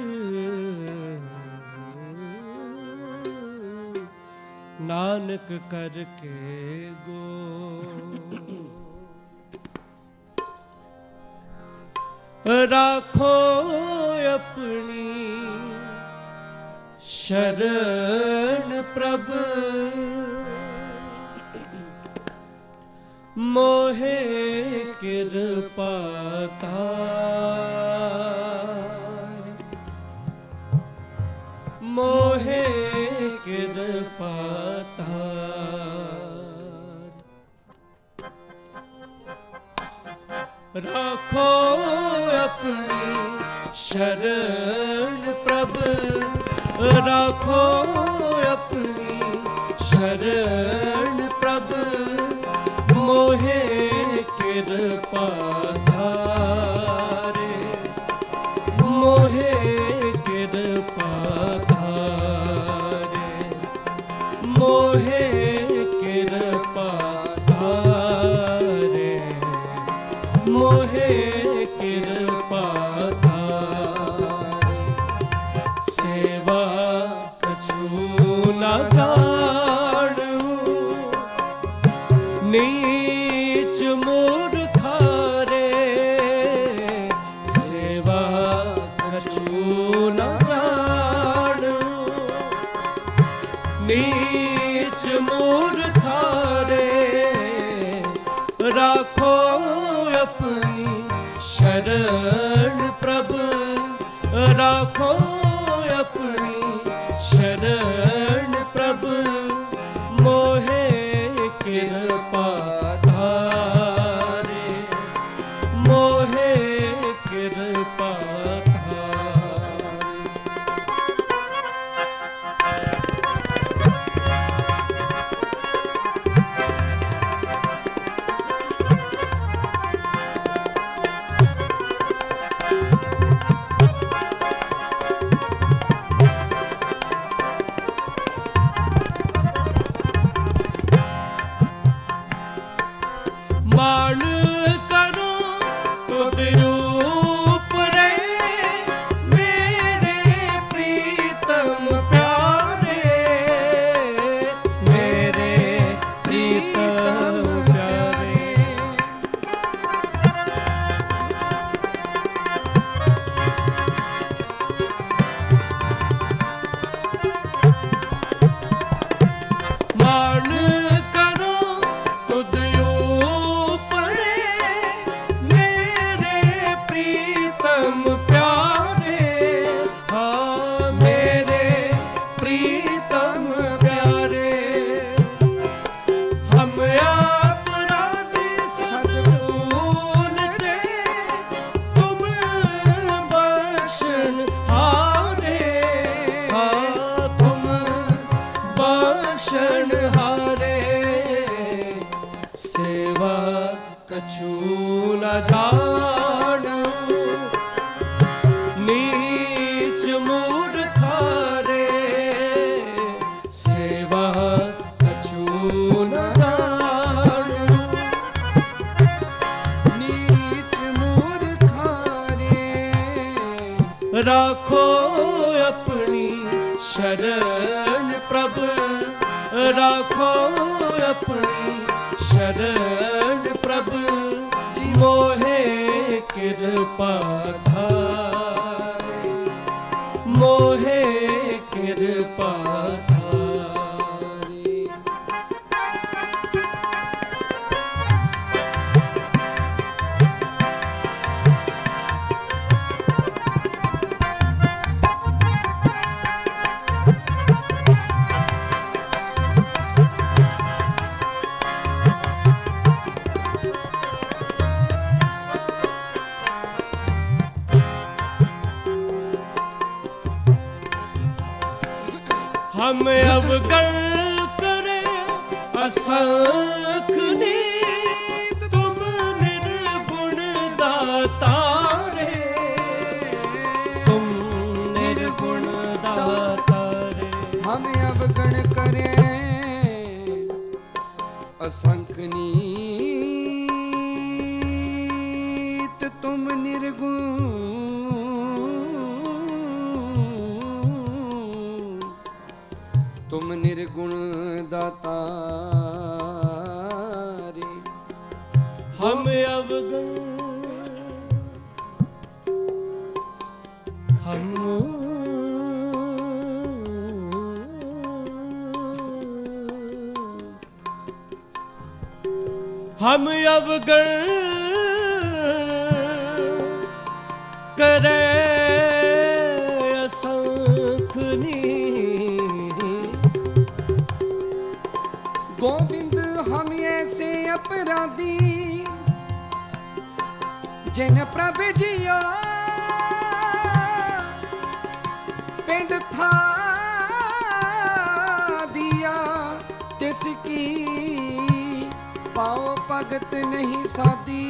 ਨਾਨਕ ਕਰਕੇ ਗੋ ਰਾਖੋ ਆਪਣੀ ਸ਼ਰਨ ਪ੍ਰਭ ਮੋਹਿ ਕਿਰਪਾ ਧਾਰ ਮੋਹਿ ਕਿਰਪਾ ਧਾਰ ਰਾਖੋ ਆਪਣੀ ਸ਼ਰਨ ਪ੍ਰਭ ਰਾਖੋ ਆਪਣੀ ਸ਼ਰਨ ਪ੍ਰਭ ਮੋਹਿ ਕਿਰਪਾ ਧਾਰੇ ਮੋਹਿ ਕਿਰਪਾ ਧਾਰੇ ਮੋਹਿ ਕਿਰਪਾ ਧਾਰੇ ਮੋਹਿ ਕਿਰਪਾ ਧਾਰੇ ਸੇਵਾ ਕਛੂ ਨਾ ਜਾਣੂ ਨੀਚ ਮੂਰਖਾ ਰੇ ਸੇਵਾ ਕਛੂ ਨਾ ਜਾਣੂ ਨੀਚ ਮੂਰਖਾ ਰੇ ਰਾਖੋ ਆਪਣੀ ਸ਼ਰਨ ਪ੍ਰਭ ਰਾਖੋ ਆਪਣੀ ਸ਼ਰਨ ਪ੍ਰਭ ਮੋਹਿ ਕਿਰਪਾ ਧਾਰੇ ਮੋਹਿ ਕਿਰਪਾ ਮਾਣ ਕਰੋ ਤੁਧ ਰੂਪ ਰੇ ਮੇਰੇ ਪ੍ਰੀਤਮ ਪਿਆਰੇ ਮੇਰੇ ਪ੍ਰੀਤਮ ਪਿਆਰੇ ਮਾਣ ਕਰੋ ਤੁਧ ਸੇਵਾ ਕਛੂ ਨ ਜਾਣੂ ਨੀਚ ਮੂਰਖਾ ਰੇ ਸੇਵਾ ਕਛੂ ਨ ਜਾਣੂ ਨੀਚ ਮੂਰਖਾ ਰੇ ਰਾਖੋ ਆਪਣੀ ਸ਼ਰਨ ਪ੍ਰਭ ਰਾਖੋ ਆਪਣੀ ਸ਼ਰਨ ਪ੍ਰਭ ਮੋਹਿ ਕਿਰਪਾ ਧਾਰੇ ਮੋਹਿ ਕਿਰਪਾ ਧਾਰੇ हम अवगण करे असंख नीत तुम निर्गुण दा तारे, तुम निर्गुण दातारे। हम अवगण करें असंख्य नीत, तुम निर्गुण तुम निर्गुण दातारे। हम अवगण हम अवगण करे असंख्य नीत। गोविंद हम ऐसे अपराधी, जिन प्रभ जिया पिंड था दिया, तिसकी पाओ भगत नहीं साधी,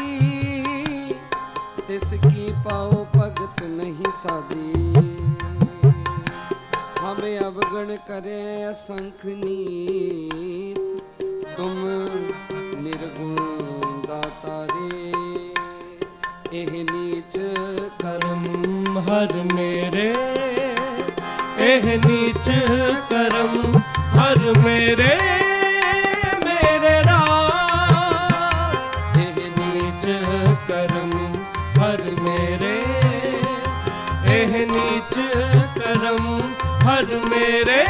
तिसकी पाओ भगत नहीं साधी। हमें अवगण करे असंख्य नीत, तुम निर्गुण दातारे। एह नीच कर्म हर मेरे, एह नीच कर्म हर मेरे, मेरे राम। एह नीच कर्म हर मेरे, एह नीच कर्म हर मेरे,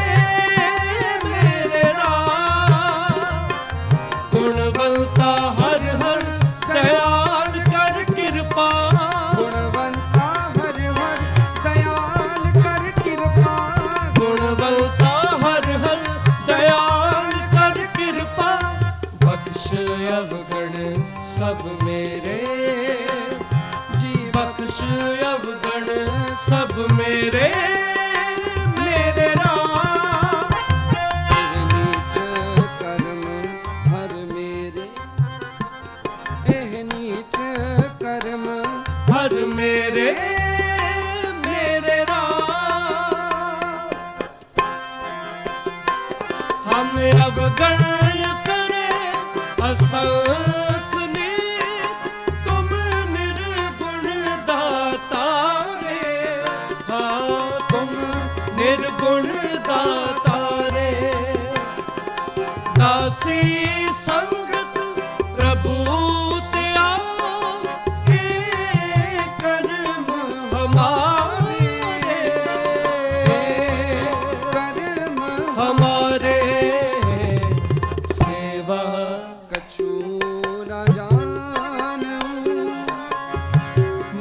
मेरे राम। गुणवंता हर हर दयाल कर कृपा, गुणवंता हर हर दयाल कर कृपा। गुणवंता हर हर दयाल कर कृपा। बख्श अवगण सब मेरे जी, बख्श अवगण सब मेरे, मेरे राम। एह नीच कर्म हर मेरे, एह नीच कर्म हर मेरे, मेरे राम। हम अवगण करे असंख्य नीत, तुम निर्गुण दातारे। हाँ, तुम निर्गुण दातारे। दासी संगत प्रभु त्या, के कर्म हमारे, कर्म हमारे। सेवा कछु न जानूं,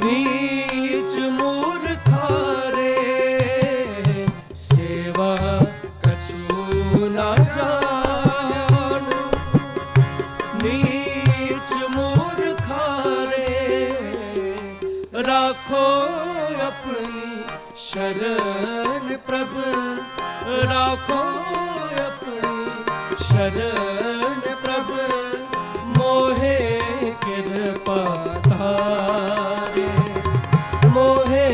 नीच मूर्खारे। सेवा कछु न जानूं, नीच मूर्खारे। राखो अपनी शरण प्रभु, राखो अपनी शरण प्रभु। मोहे कृपा धारे, मोहे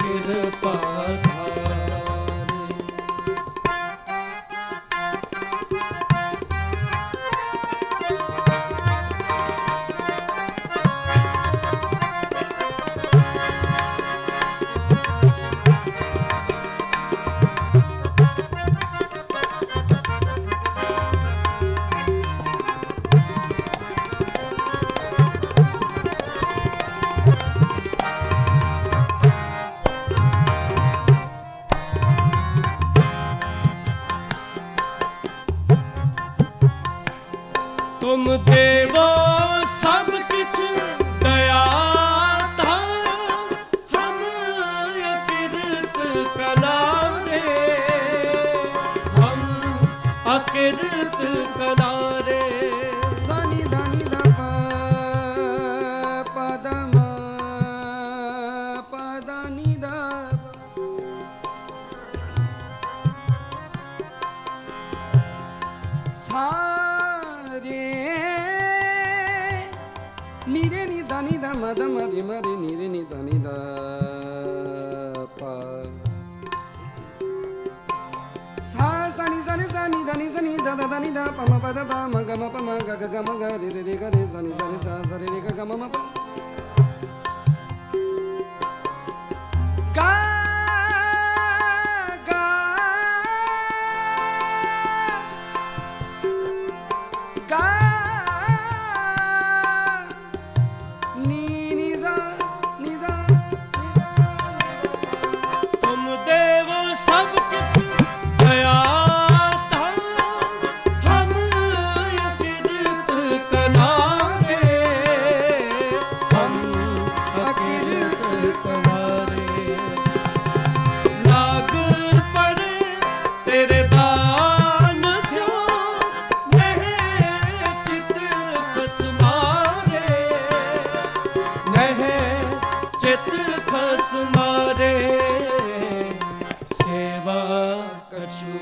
कृपा धारे। तुम देवो सब किछ दया था, हम अकिरत कनारे, हम अकिरत कनारे। सानी दानी दा पदम पदानी दा। सारे नीरे नी दा ni da ma da ma ri ni re ni da ni da pa sa sa ni da ni da da ni da pa ma pa da pa ma ga ma ga re re ga re sa re re ga ma pa ga तुम देव सब किछ दया हम अकिरत कनारे हम अकिरत कनारे लाग पड़े तेरे दान सो नह चित खसमारे नह चित खसमारे सेवा कछु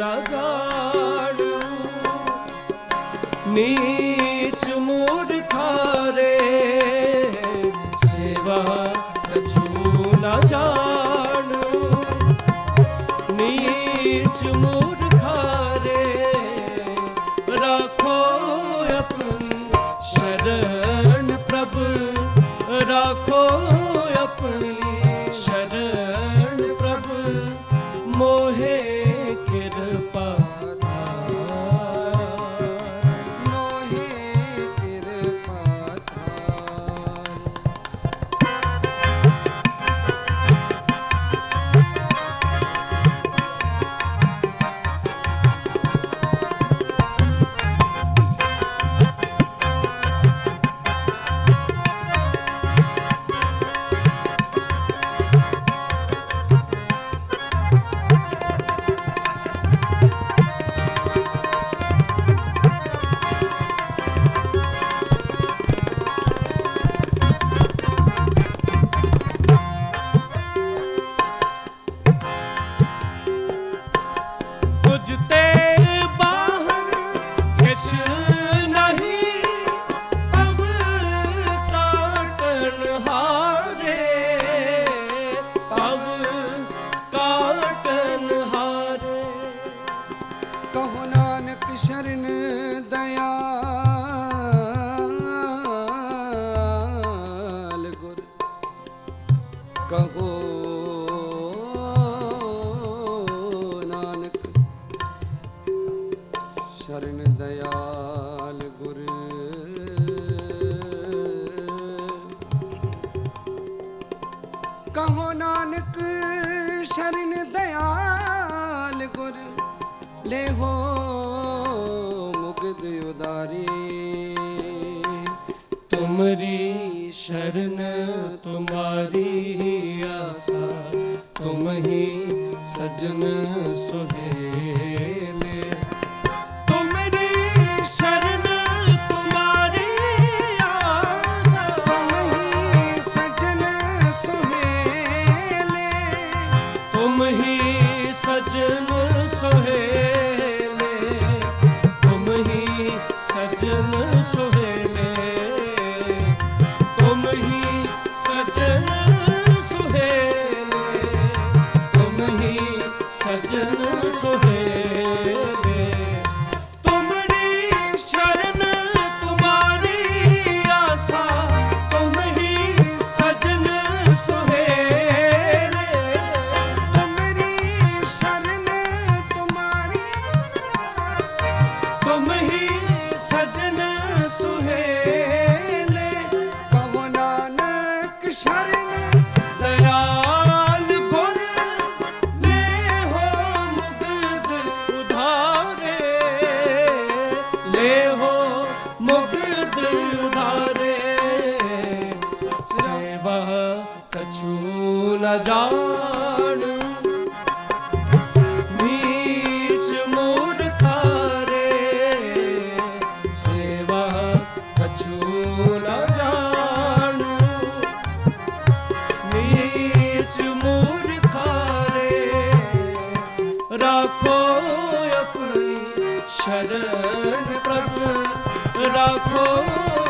न जाणू नीच मूर्खारे सेवा कछु न जाणू नीच मूर्खारे राखो अपनी शरण प्रभु राखो अपनी शरण प्रभु मोहे कृपा मोहे कृपा बुझते बाहर किछ नहीं अब काटन हारे अब काटन हारे कहो नानक शरण दयाल गुर कहो नानक शरण दयाल गुर कहो नानक शरण दयाल गुर ले हो मुग्ध उदारी तुमरी शरण तुम्हारी आसा तुम ही सजन सुहेले तुमरी शरण तुम्हारी आसा तुम ही सजन सुहेले तुम ही सजन सुहेले तुम ही सजन सुहेले तुम ही सजन सुहेले तुम ही सजन सुहेले तुमरी शरण तुम्हारी आसा तुम ही सजन सुहेले तुमरी शरण तुम्हारी तुम ही सजन सुहेले कहो नानक शरण दयाल गुर ले हो मुग्ध उधारे ले हो मुग्ध उधारे सेवा कछु न जान नीच मूर्खारे सेवा कछु न जान नीच मूर्खारे राखो अपनी शरण प्रभु राखो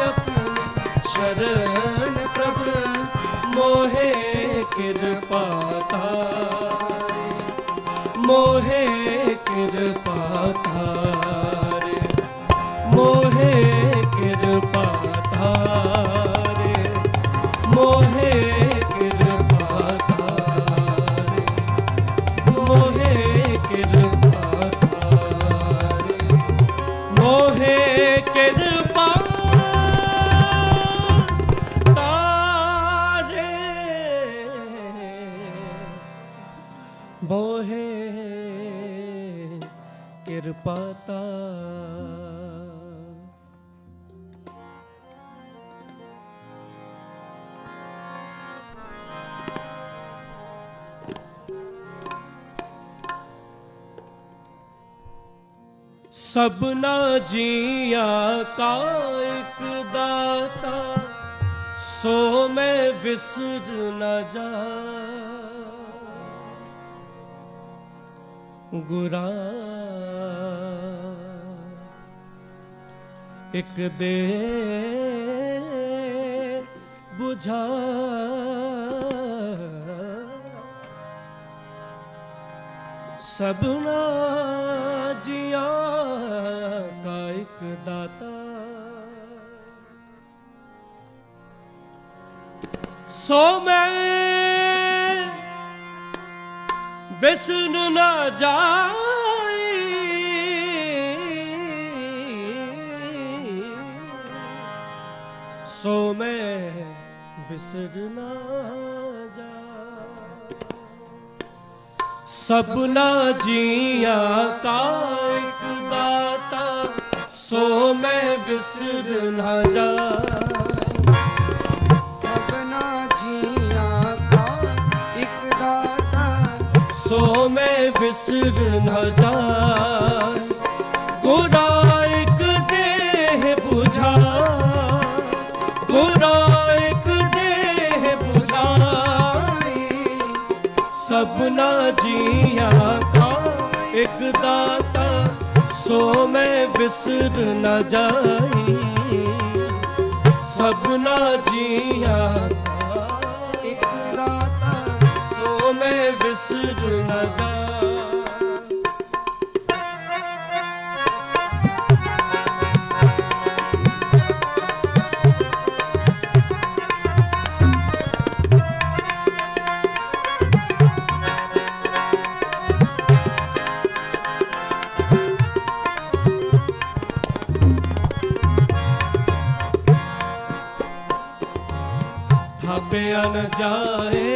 अपनी शरण प्रभु मोहे कृपा तारे, मोहे कृपा तारे, मोहे कृपा तारे, मोहे कृपा तारे, मोहे कृपा तारे, मोहे कृपा तारे, मोहे कृपा तारे। सबना जिया का एक दाता, सो मैं विसर न जा। गुरा एक दे बुझा, सबना जिया का एक दाता, सो मैं विसर न जाए। सो मैं विसर न जाए। सबना जिया का एक दाता, सो मैं विसर न जाए। सबना जिया का एक दाता, सो मैं विसर न जाए। गुरा एक देह बुझा, गुरा एक देह बुझाए। सबना जिया का एक दाता, सो मैं विसर न जाई। सबना जिया का एक दाता, सो मैं विसर न जाई। थापिया न जाए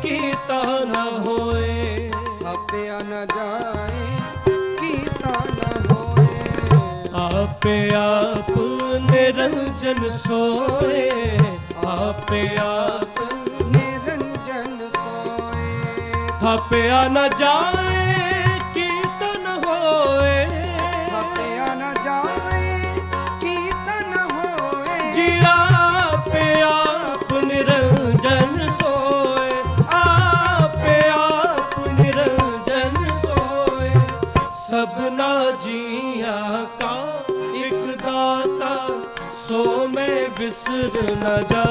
कीता न होए। थापिया न जाए कीता न होए। आपे आप निरंजन सोए। आपे आप निरंजन सोए। थापिया न जाए कीता न होए। थापिया न जाए कीता न होए। जिया पे आप निरंजन सोए। आपे आप निरंजन सोए। सबना जिया का एक दाता, सो मैं विसर न जा।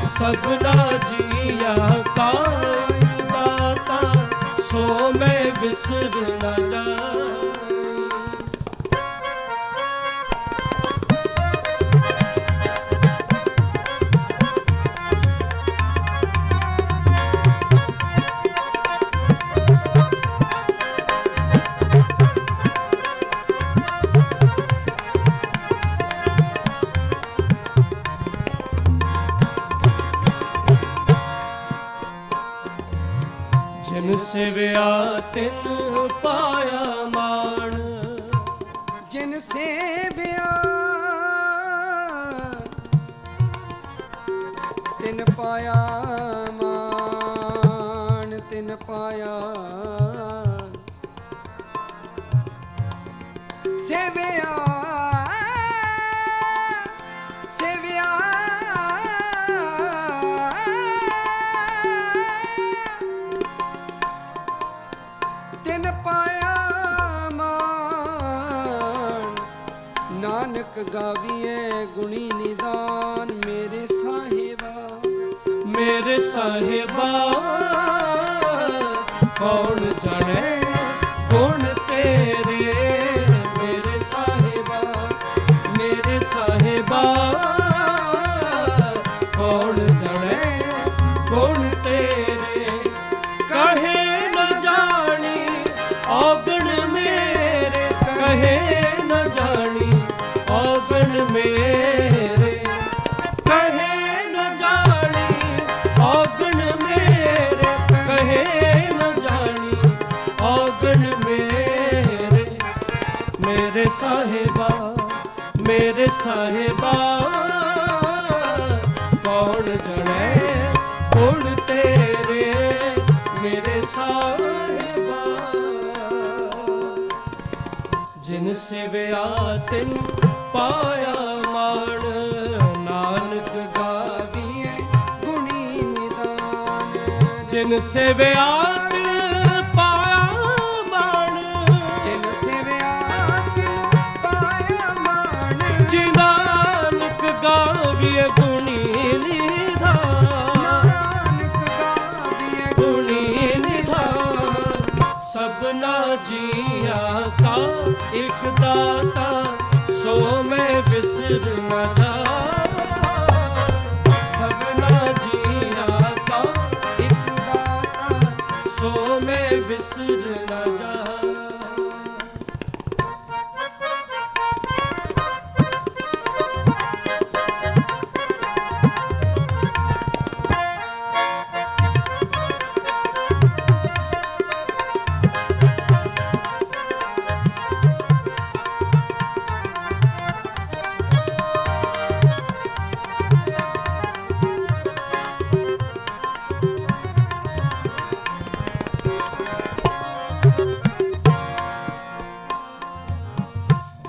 सबना जिया का एक दाता, सो मैं विसर न जा। जिन सेविया तिन पाया मान। जिन सेविया तिन पाया मान। तिन पाया सेविया सेविया तिन पाया मान। नानक ਨਾਨਕ ਗਾਵੀਏ ਗੁਣੀ ਨਿਦਾਨ ਮੇਰੇ ਸਾਹਿਬਾ। ਮੇਰੇ ਸਾਹਿਬਾ ਕੌਣ ਜਾਣੇ ਗੁਣ ਤੇਰੇ, ਮੇਰੇ ਸਾਹਿਬਾ, ਮੇਰੇ ਸਾਹਿਬਾ ਕੌਣ ਜਾਣੇ ਗੁਣ ਤੇਰੇ। ਕਹੇ ਨ ਜਾਣੀ ਔਗਣ ਮੇਰੇ, ਕਹੇ ਨ ਜਾਣੀ ਔਗਣ ਮੇਰੇ, ਕਹੇ ਨ ਜਾਣੀ ਔਗਣ ਮੇਰੇ, ਕਹੇ ਨ ਜਾਣੀ ਔਗਣ ਮੇਰੇ। ਮੇਰੇ ਸਾਹਿਬਾ, ਮੇਰੇ ਸਾਹਿਬਾ ਕੌਣ ਜਾਣੇ ਗੁਣ ਤੇਰੇ, ਮੇਰੇ ਸਾਹਿਬਾ। ਜਿਨ ਸੇਵਿਆ ਤਿਨ ਪਾਇਆ ਮਾਣ, ਨਾਨਕ ਗਾਵੀਏ ਗੁਣੀ ਨਿਦਾਨ। ਜਿਨ ਸੇਵਿਆ ਤਿਨ ਪਾਇਆ ਮਾਣ, ਜਿਨ ਸੇਵਿਆ ਤਿਨ ਪਾਇਆ ਮਾਣ। ਜੀ ਨਾਨਕ ਗਾਵੀਏ ਗੁਣੀ ਨਿਧਾਨ, ਨਾਨਕ ਗਾਵੀਏ ਗੁਣੀ ਨਿਧਾਨ। ਸਭਨਾ ਜੀਆਂ ਕਾ ਇੱਕ ਦਾਤਾ, ਸੋ ਮੈਂ ਵਿਸਰ ਨਾ ਜਾਵਾਂ। ਸਭਨਾ ਜੀਆਂ ਕਾ ਇੱਕ ਦਾਤਾ, ਸੋ ਮੈਂ ਵਿਸਰ ਨਾ ਜਾਵਾਂ।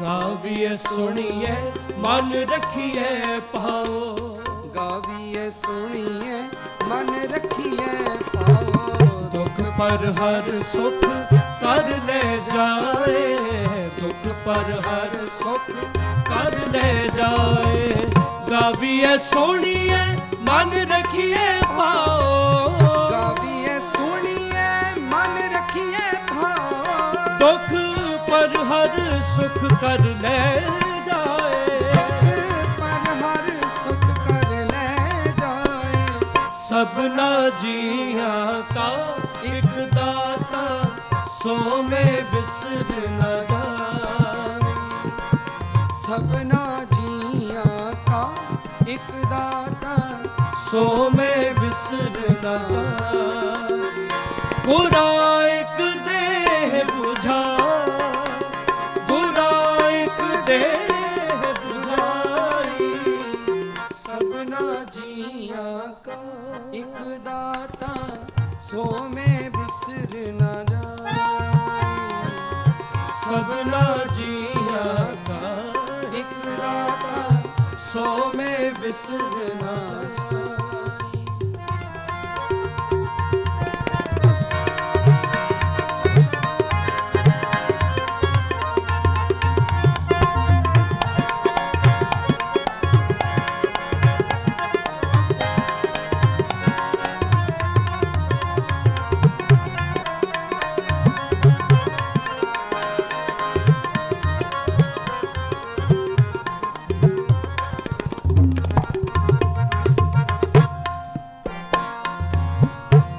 ਗਾਵੀਏ ਸੁਣੀਏ ਮਨ ਰੱਖੀਏ ਪਾਓ, ਗਾਵੀਏ ਸੁਣੀਏ ਮਨ ਰੱਖੀਏ ਪਾਓ। ਦੁੱਖ ਪਰ ਹਰ ਸੁਖ ਕਰ ਲੈ ਜਾਏ, ਦੁੱਖ ਪਰ ਹਰ ਸੁਖ ਕਰ ਲੈ ਜਾਏ। ਗਾਵੀਏ ਸੁਣੀਏ ਮਨ ਰੱਖੀਏ ਪਾਓ, ਗਾਵੀਏ ਸੁਣੀਏ ਮਨ ਰੱਖੀਏ ਭਾਓ। ਦੁੱਖ ਪਰ ਹਰ ਸੁਖ ਕਰ ਲੈ ਜਾਏ, ਪਰ ਹਰ ਸੁਖ ਕਰ ਲੈ ਜਾਏ। ਸਭਨਾ ਜੀਆਂ ਕਾ ਇੱਕ ਦਾਤਾ, ਸੋ ਮੈਂ ਵਿਸਰ ਨਾ ਜਾਏ। ਸਭਨਾ ਜੀਆਂ ਕਾ ਇੱਕ ਦਾਤਾ, ਸੋ ਮੈਂ ਵਿਸਰ ਨਾ ਜਾਏ। ਗੁਰਾ ਇੱਕ ਦੇਹ 부ਝਾ, ਗੁਰਾ ਇੱਕ ਦੇਹ 부ਝਾਈ। ਸਭਨਾ ਜੀਆਂ ਕਾ ਇੱਕ ਦਾਤਾ, ਸੋ ਮੈਂ ਵਿਸਰ ਨਾ ਜਾਏ। ਸਭਨਾ ਜੀਆਂ ਕਾ ਇੱਕ ਦਾਤਾ, ਸੋ ਮੈਂ ਵਿਸਰ ਨਾ ਜਾਏ।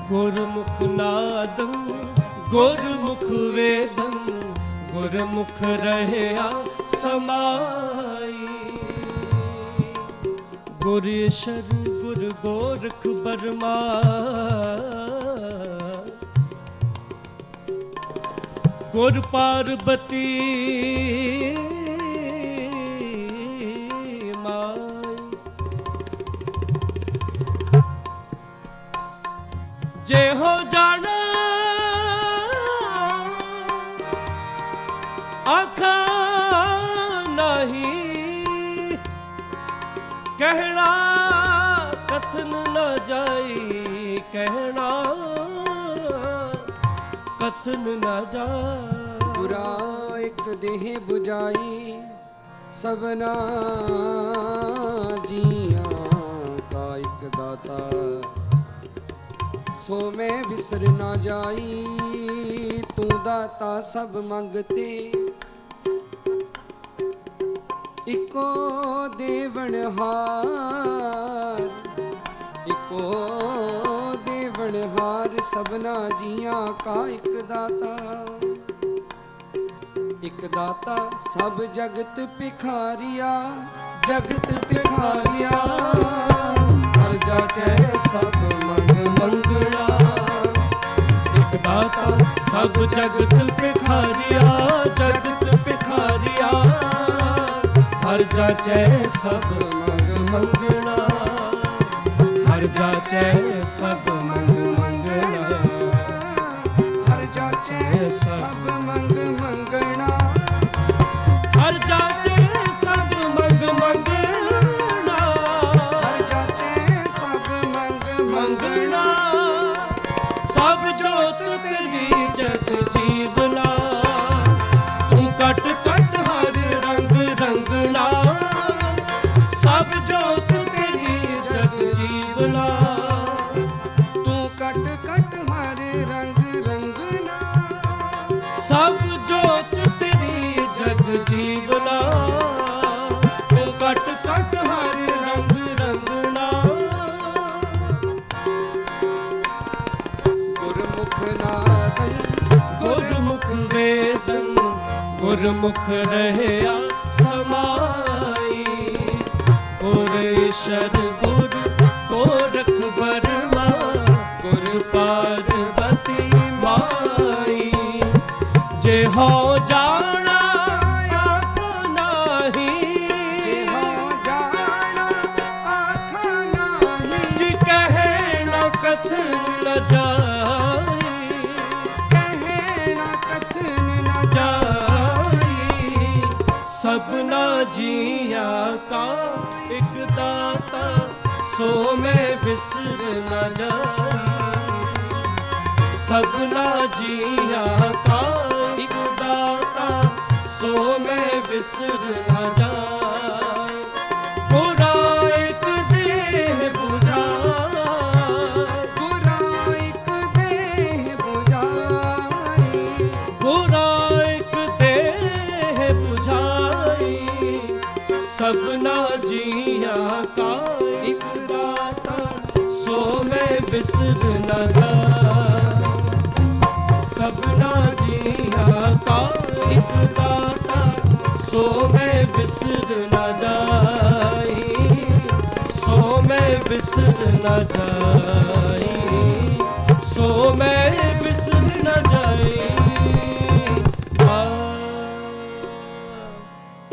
ਗੁਰਮੁਖ ਨਾਦੰ ਗੁਰਮੁਖ ਵੇਦੰ, ਗੁਰਮੁਖ ਰਹਿਆ ਸਮਾਈ। ਗੁਰ ਈਸ਼ਰ ਗੁਰ ਗੋਰਖ ਬਰਮਾ, ਗੁਰ ਪਾਰਬਤੀ ਮਾਈ। ਜੇ ਹੋ ਜਾਣਾ ਆਖਾ ਨਹੀਂ, ਕਹਿਣਾ ਕਥਨ ਨਾ ਜਾਈ, ਕਹਿਣਾ ਕਥਨ ਨਾ ਜਾਈ। ਗੁਰਾ ਇੱਕ ਦੇਹ 부ਝਾਈ, सबना जियां का एक दाता सो मैं विसर ना जाई तू दाता सब मंगते इको देवनहार इको देवनहार सबना जियां का एक दाता सब जगत भिखारिया जगत भिखारिया हर जाचै सब मंग मंगना एक दाता सब जगत भिखारिया जगत भिखारिया हर जाचै सब मंग मंगना हर जाचै सब मंग मंगना हर जाचै सब मंग मंगना हर जाचै सब मंग मंगना हर जाचै सब मंग मंगना सब जोत तेरी जग जीवना तू कट कट हर रंग रंगना सब जोत तेरी जग जीवना तू कट कट हर रंग रंगना सब जोत तेरी जग जीवना तू कट कट हर रंग रंगना गुरमुख नादन गुरमुख वेदन गुरमुख रहया समाई गुर ईश्वर गुर गोरख बर्मा गुर पार्वती माई जे हो जाना आख नाही जे हो जाना आख नाही जी कहे न कथन न जाई कहे न कथन न जाई सबना जिया का एक दाता सो मैं बिसर न जाई सबना जिया का एक दाता सो मैं बिसर न जाई गोरा एक देह बुझाए गोरा एक देह बुझाई गोरा एक देह बुझाई सबना जिया का एक दाता सो मैं बिसर न जाई सबना जिया का एक दाता सो मैं बिसर न जाई सो मैं बिसर न जाई सो मैं बिसर न जाई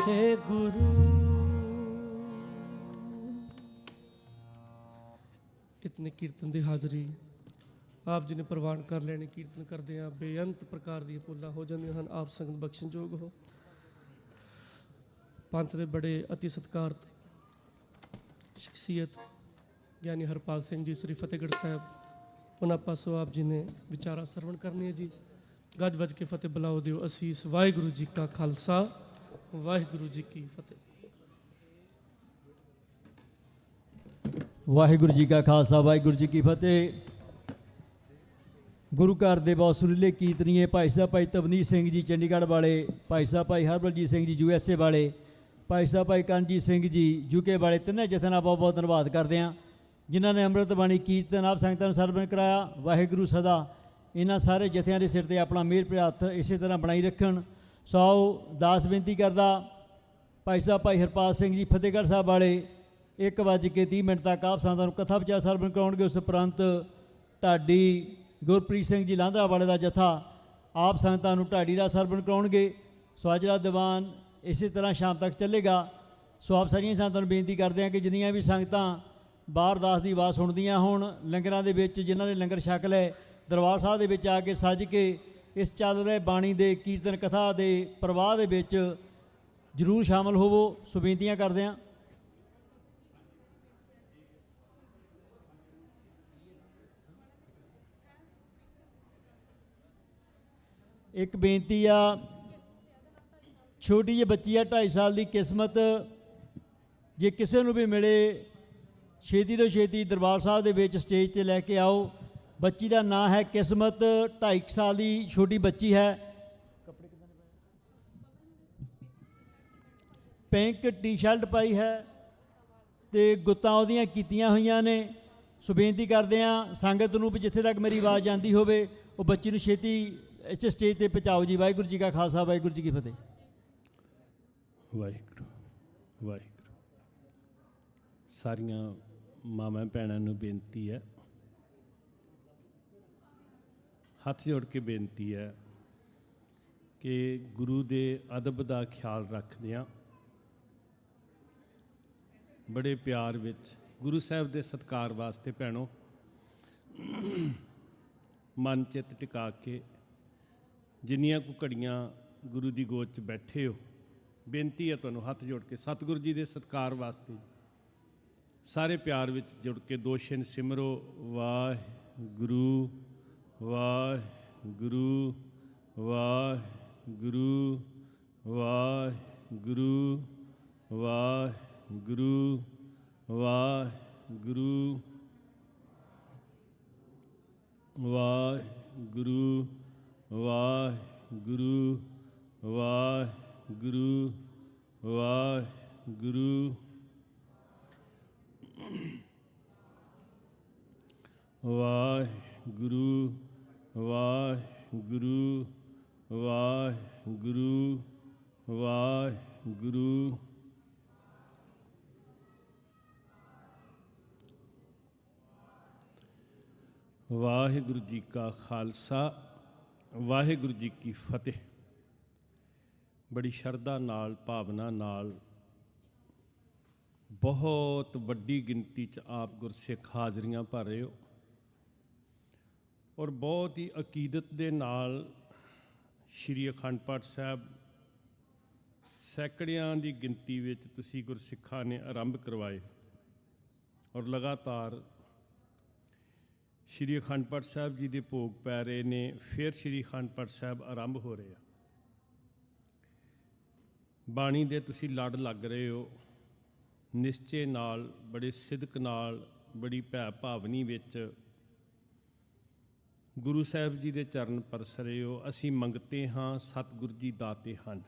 हे गुरु इतने कीर्तन की हाज़री आप जी ने प्रवान कर लेने कीर्तन करते हैं बेअंत प्रकार दी भुल्लां हो जांदियां हन आप संगत बख्शनयोग हो पंथ के बड़े अति सत्कारत शख्सियत ज्ञानी हरपाल सिंह जी श्री फतेहगढ़ साहब उन्होंने पासों आप जी ने विचारा सरवण करने है जी गज वज के फतेह बुलाओ दिओ असीस वाहिगुरू जी का खालसा वाहिगुरू जी की फतेह ਵਾਹਿਗੁਰੂ ਜੀ ਕਾ ਖਾਲਸਾ ਵਾਹਿਗੁਰੂ ਜੀ ਕੀ ਫਤਿਹ। ਗੁਰੂ ਘਰ ਦੇ ਬਹੁਤ ਸੁਰੀਲੇ ਕੀਰਤਨੀਏ ਭਾਈ ਸਾਹਿਬ ਭਾਈ ਤਵਨੀਤ ਸਿੰਘ ਜੀ ਚੰਡੀਗੜ੍ਹ ਵਾਲੇ, ਭਾਈ ਸਾਹਿਬ ਭਾਈ ਹਰਬਲਜੀਤ ਸਿੰਘ ਜੀ USA ਵਾਲੇ, ਭਾਈ ਸਾਹਿਬ ਭਾਈ ਕਰਨਜੀਤ ਸਿੰਘ ਜੀ UK ਵਾਲੇ, ਤਿੰਨੇ ਜਥਿਆਂ ਦਾ ਬਹੁਤ ਬਹੁਤ ਧੰਨਵਾਦ ਕਰਦੇ ਹਾਂ ਜਿਨ੍ਹਾਂ ਨੇ ਅੰਮ੍ਰਿਤ ਬਾਣੀ ਕੀਰਤਨ ਆਪ ਸੰਗਤਾਂ ਨੂੰ ਸਰਵਣ ਕਰਾਇਆ। ਵਾਹਿਗੁਰੂ ਸਦਾ ਇਹਨਾਂ ਸਾਰੇ ਜਥਿਆਂ ਦੇ ਸਿਰ ਤੇ ਆਪਣਾ ਮਿਹਰ ਭਰਿਆ ਹੱਥ ਇਸੇ ਤਰ੍ਹਾਂ ਬਣਾਈ ਰੱਖਣ। ਸੋ ਦਾਸ ਬੇਨਤੀ ਕਰਦਾ ਭਾਈ ਸਾਹਿਬ ਭਾਈ ਹਰਪਾਲ ਸਿੰਘ ਜੀ ਫਤਿਹਗੜ੍ਹ ਸਾਹਿਬ ਵਾਲੇ 1:30 ਤੱਕ ਆਪ ਸੰਗਤਾਂ ਨੂੰ ਕਥਾ ਵਿਚਾਰ ਸਰਵਣ ਕਰਾਉਣਗੇ। ਉਸ ਉਪਰੰਤ ਢਾਡੀ ਗੁਰਪ੍ਰੀਤ ਸਿੰਘ ਜੀ ਲਾਂਧਰਾ ਵਾਲੇ ਦਾ ਜਥਾ ਆਪ ਸੰਗਤਾਂ ਨੂੰ ਢਾਡੀ ਦਾ ਸਰਵਣ ਕਰਾਉਣਗੇ। ਸੋ ਅੱਜ ਦਾ ਦੀਵਾਨ ਇਸੇ ਤਰ੍ਹਾਂ ਸ਼ਾਮ ਤੱਕ ਚੱਲੇਗਾ। ਸੋ ਆਪ ਸਾਰੀਆਂ ਸੰਗਤਾਂ ਨੂੰ ਬੇਨਤੀ ਕਰਦੇ ਹਾਂ ਕਿ ਜਿੰਨੀਆਂ ਵੀ ਸੰਗਤਾਂ ਬਾਹਰ ਦਾਸ ਦੀ ਆਵਾਜ਼ ਸੁਣਦੀਆਂ ਹੋਣ, ਲੰਗਰਾਂ ਦੇ ਵਿੱਚ ਜਿਨ੍ਹਾਂ ਨੇ ਲੰਗਰ ਛਕ ਲਏ, ਦਰਬਾਰ ਸਾਹਿਬ ਦੇ ਵਿੱਚ ਆ ਕੇ ਸੱਜ ਕੇ ਇਸ ਚੱਲ ਰਹੇ ਬਾਣੀ ਦੇ ਕੀਰਤਨ ਕਥਾ ਦੇ ਪ੍ਰਵਾਹ ਦੇ ਵਿੱਚ ਜ਼ਰੂਰ ਸ਼ਾਮਲ ਹੋਵੋ। ਸੋ ਬੇਨਤੀਆਂ ਕਰਦੇ ਹਾਂ। ਇੱਕ ਬੇਨਤੀ ਆ, ਛੋਟੀ ਜਿਹੀ ਬੱਚੀ ਆ 2.5 ਸਾਲ ਦੀ। ਕਿਸਮਤ ਜੇ ਕਿਸੇ ਨੂੰ ਵੀ ਮਿਲੇ ਛੇਤੀ ਤੋਂ ਛੇਤੀ ਦਰਬਾਰ ਸਾਹਿਬ ਦੇ ਵਿੱਚ ਸਟੇਜ ਤੇ ਲੈ ਕੇ ਆਓ। ਬੱਚੀ ਦਾ ਨਾਂ ਹੈ ਕਿਸਮਤ, 2.5 ਸਾਲ ਦੀ ਛੋਟੀ ਬੱਚੀ ਹੈ। ਪਿੰਕ ਟੀ-ਸ਼ਰਟ ਪਾਈ ਹੈ ਤੇ ਗੁੱਤਾਂ ਉਹਦੀਆਂ ਕੀਤੀਆਂ ਹੋਈਆਂ ਨੇ। ਸੋ ਬੇਨਤੀ ਕਰਦੇ ਹਾਂ ਸੰਗਤ ਨੂੰ ਵੀ ਜਿੱਥੇ ਤੱਕ ਮੇਰੀ ਆਵਾਜ਼ ਜਾਂਦੀ ਹੋਵੇ ਉਹ ਬੱਚੀ ਨੂੰ ਛੇਤੀ ਇਸ ਸਟੇਜ ਤੇ ਪਹੁੰਚਾਓ ਜੀ। ਵਾਹਿਗੁਰੂ ਜੀ ਕਾ ਖਾਲਸਾ, ਵਾਹਿਗੁਰੂ ਜੀ ਕੀ ਫਤਿਹ। ਵਾਹਿਗੁਰੂ ਵਾਹਿਗੁਰੂ। ਸਾਰੀਆਂ ਮਾਵਾਂ ਭੈਣਾਂ ਨੂੰ ਬੇਨਤੀ ਹੈ, ਹੱਥ ਜੋੜ ਕੇ ਬੇਨਤੀ ਹੈ ਕਿ ਗੁਰੂ ਦੇ ਅਦਬ ਦਾ ਖਿਆਲ ਰੱਖਦਿਆਂ ਬੜੇ ਪਿਆਰ ਵਿੱਚ ਗੁਰੂ ਸਾਹਿਬ ਦੇ ਸਤਿਕਾਰ ਵਾਸਤੇ ਭੈਣੋ ਮਨ ਚਿੱਤ ਟਿਕਾ ਕੇ ਜਿੰਨੀਆਂ ਕੁ ਘੜੀਆਂ ਗੁਰੂ ਦੀ ਗੋਦ 'ਚ ਬੈਠੇ ਹੋ, ਬੇਨਤੀ ਹੈ ਤੁਹਾਨੂੰ ਹੱਥ ਜੋੜ ਕੇ ਸਤਿਗੁਰੂ ਜੀ ਦੇ ਸਤਿਕਾਰ ਵਾਸਤੇ ਸਾਰੇ ਪਿਆਰ ਵਿੱਚ ਜੁੜ ਕੇ ਦੋ ਛਿਨ ਸਿਮਰੋ। ਵਾਹਿਗੁਰੂ ਵਾਹਿਗੁਰੂ ਵਾਹਿਗੁਰੂ ਵਾਹਿਗੁਰੂ ਵਾਹਿਗੁਰੂ ਵਾਹਿਗੁਰੂ ਵਾਹਿਗੁਰੂ ਵਾਹਿਗੁਰੂ ਵਾਹਿਗੁਰੂ ਵਾਹਿਗੁਰੂ ਵਾਹਿਗੁਰੂ ਵਾਹਿਗੁਰੂ ਵਾਹਿਗੁਰੂ ਵਾਹਿਗੁਰੂ। ਵਾਹਿਗੁਰੂ ਜੀ ਕਾ ਖਾਲਸਾ, ਵਾਹਿਗੁਰੂ ਜੀ ਕੀ ਫਤਿਹ। ਬੜੀ ਸ਼ਰਧਾ ਨਾਲ, ਭਾਵਨਾ ਨਾਲ, ਬਹੁਤ ਵੱਡੀ ਗਿਣਤੀ 'ਚ ਆਪ ਗੁਰਸਿੱਖ ਹਾਜ਼ਰੀਆਂ ਭਰ ਰਹੇ ਹੋ ਔਰ ਬਹੁਤ ਹੀ ਅਕੀਦਤ ਦੇ ਨਾਲ ਸ਼੍ਰੀ ਅਖੰਡ ਪਾਠ ਸਾਹਿਬ ਸੈਂਕੜਿਆਂ ਦੀ ਗਿਣਤੀ ਵਿੱਚ ਤੁਸੀਂ ਗੁਰਸਿੱਖਾਂ ਨੇ ਆਰੰਭ ਕਰਵਾਏ ਔਰ ਲਗਾਤਾਰ ਸ਼੍ਰੀ ਅਖੰਡ ਪਾਠ ਸਾਹਿਬ ਜੀ ਦੇ ਭੋਗ ਪੈ ਰਹੇ ਨੇ। ਫਿਰ ਸ਼੍ਰੀ ਅਖੰਡ ਪਾਠ ਸਾਹਿਬ ਆਰੰਭ ਹੋ ਰਹੇ ਆ। ਬਾਣੀ ਦੇ ਤੁਸੀਂ ਲੜ ਲੱਗ ਰਹੇ ਹੋ ਨਿਸ਼ਚੇ ਨਾਲ, ਬੜੇ ਸਿਦਕ ਨਾਲ, ਬੜੀ ਭੈ ਭਾਵਨੀ ਵਿੱਚ ਗੁਰੂ ਸਾਹਿਬ ਜੀ ਦੇ ਚਰਨ ਪਰਸ ਰਹੇ ਹੋ। ਅਸੀਂ ਮੰਗਤੇ ਹਾਂ ਸਤਿਗੁਰ ਜੀ ਦਾਤੇ ਹਨ।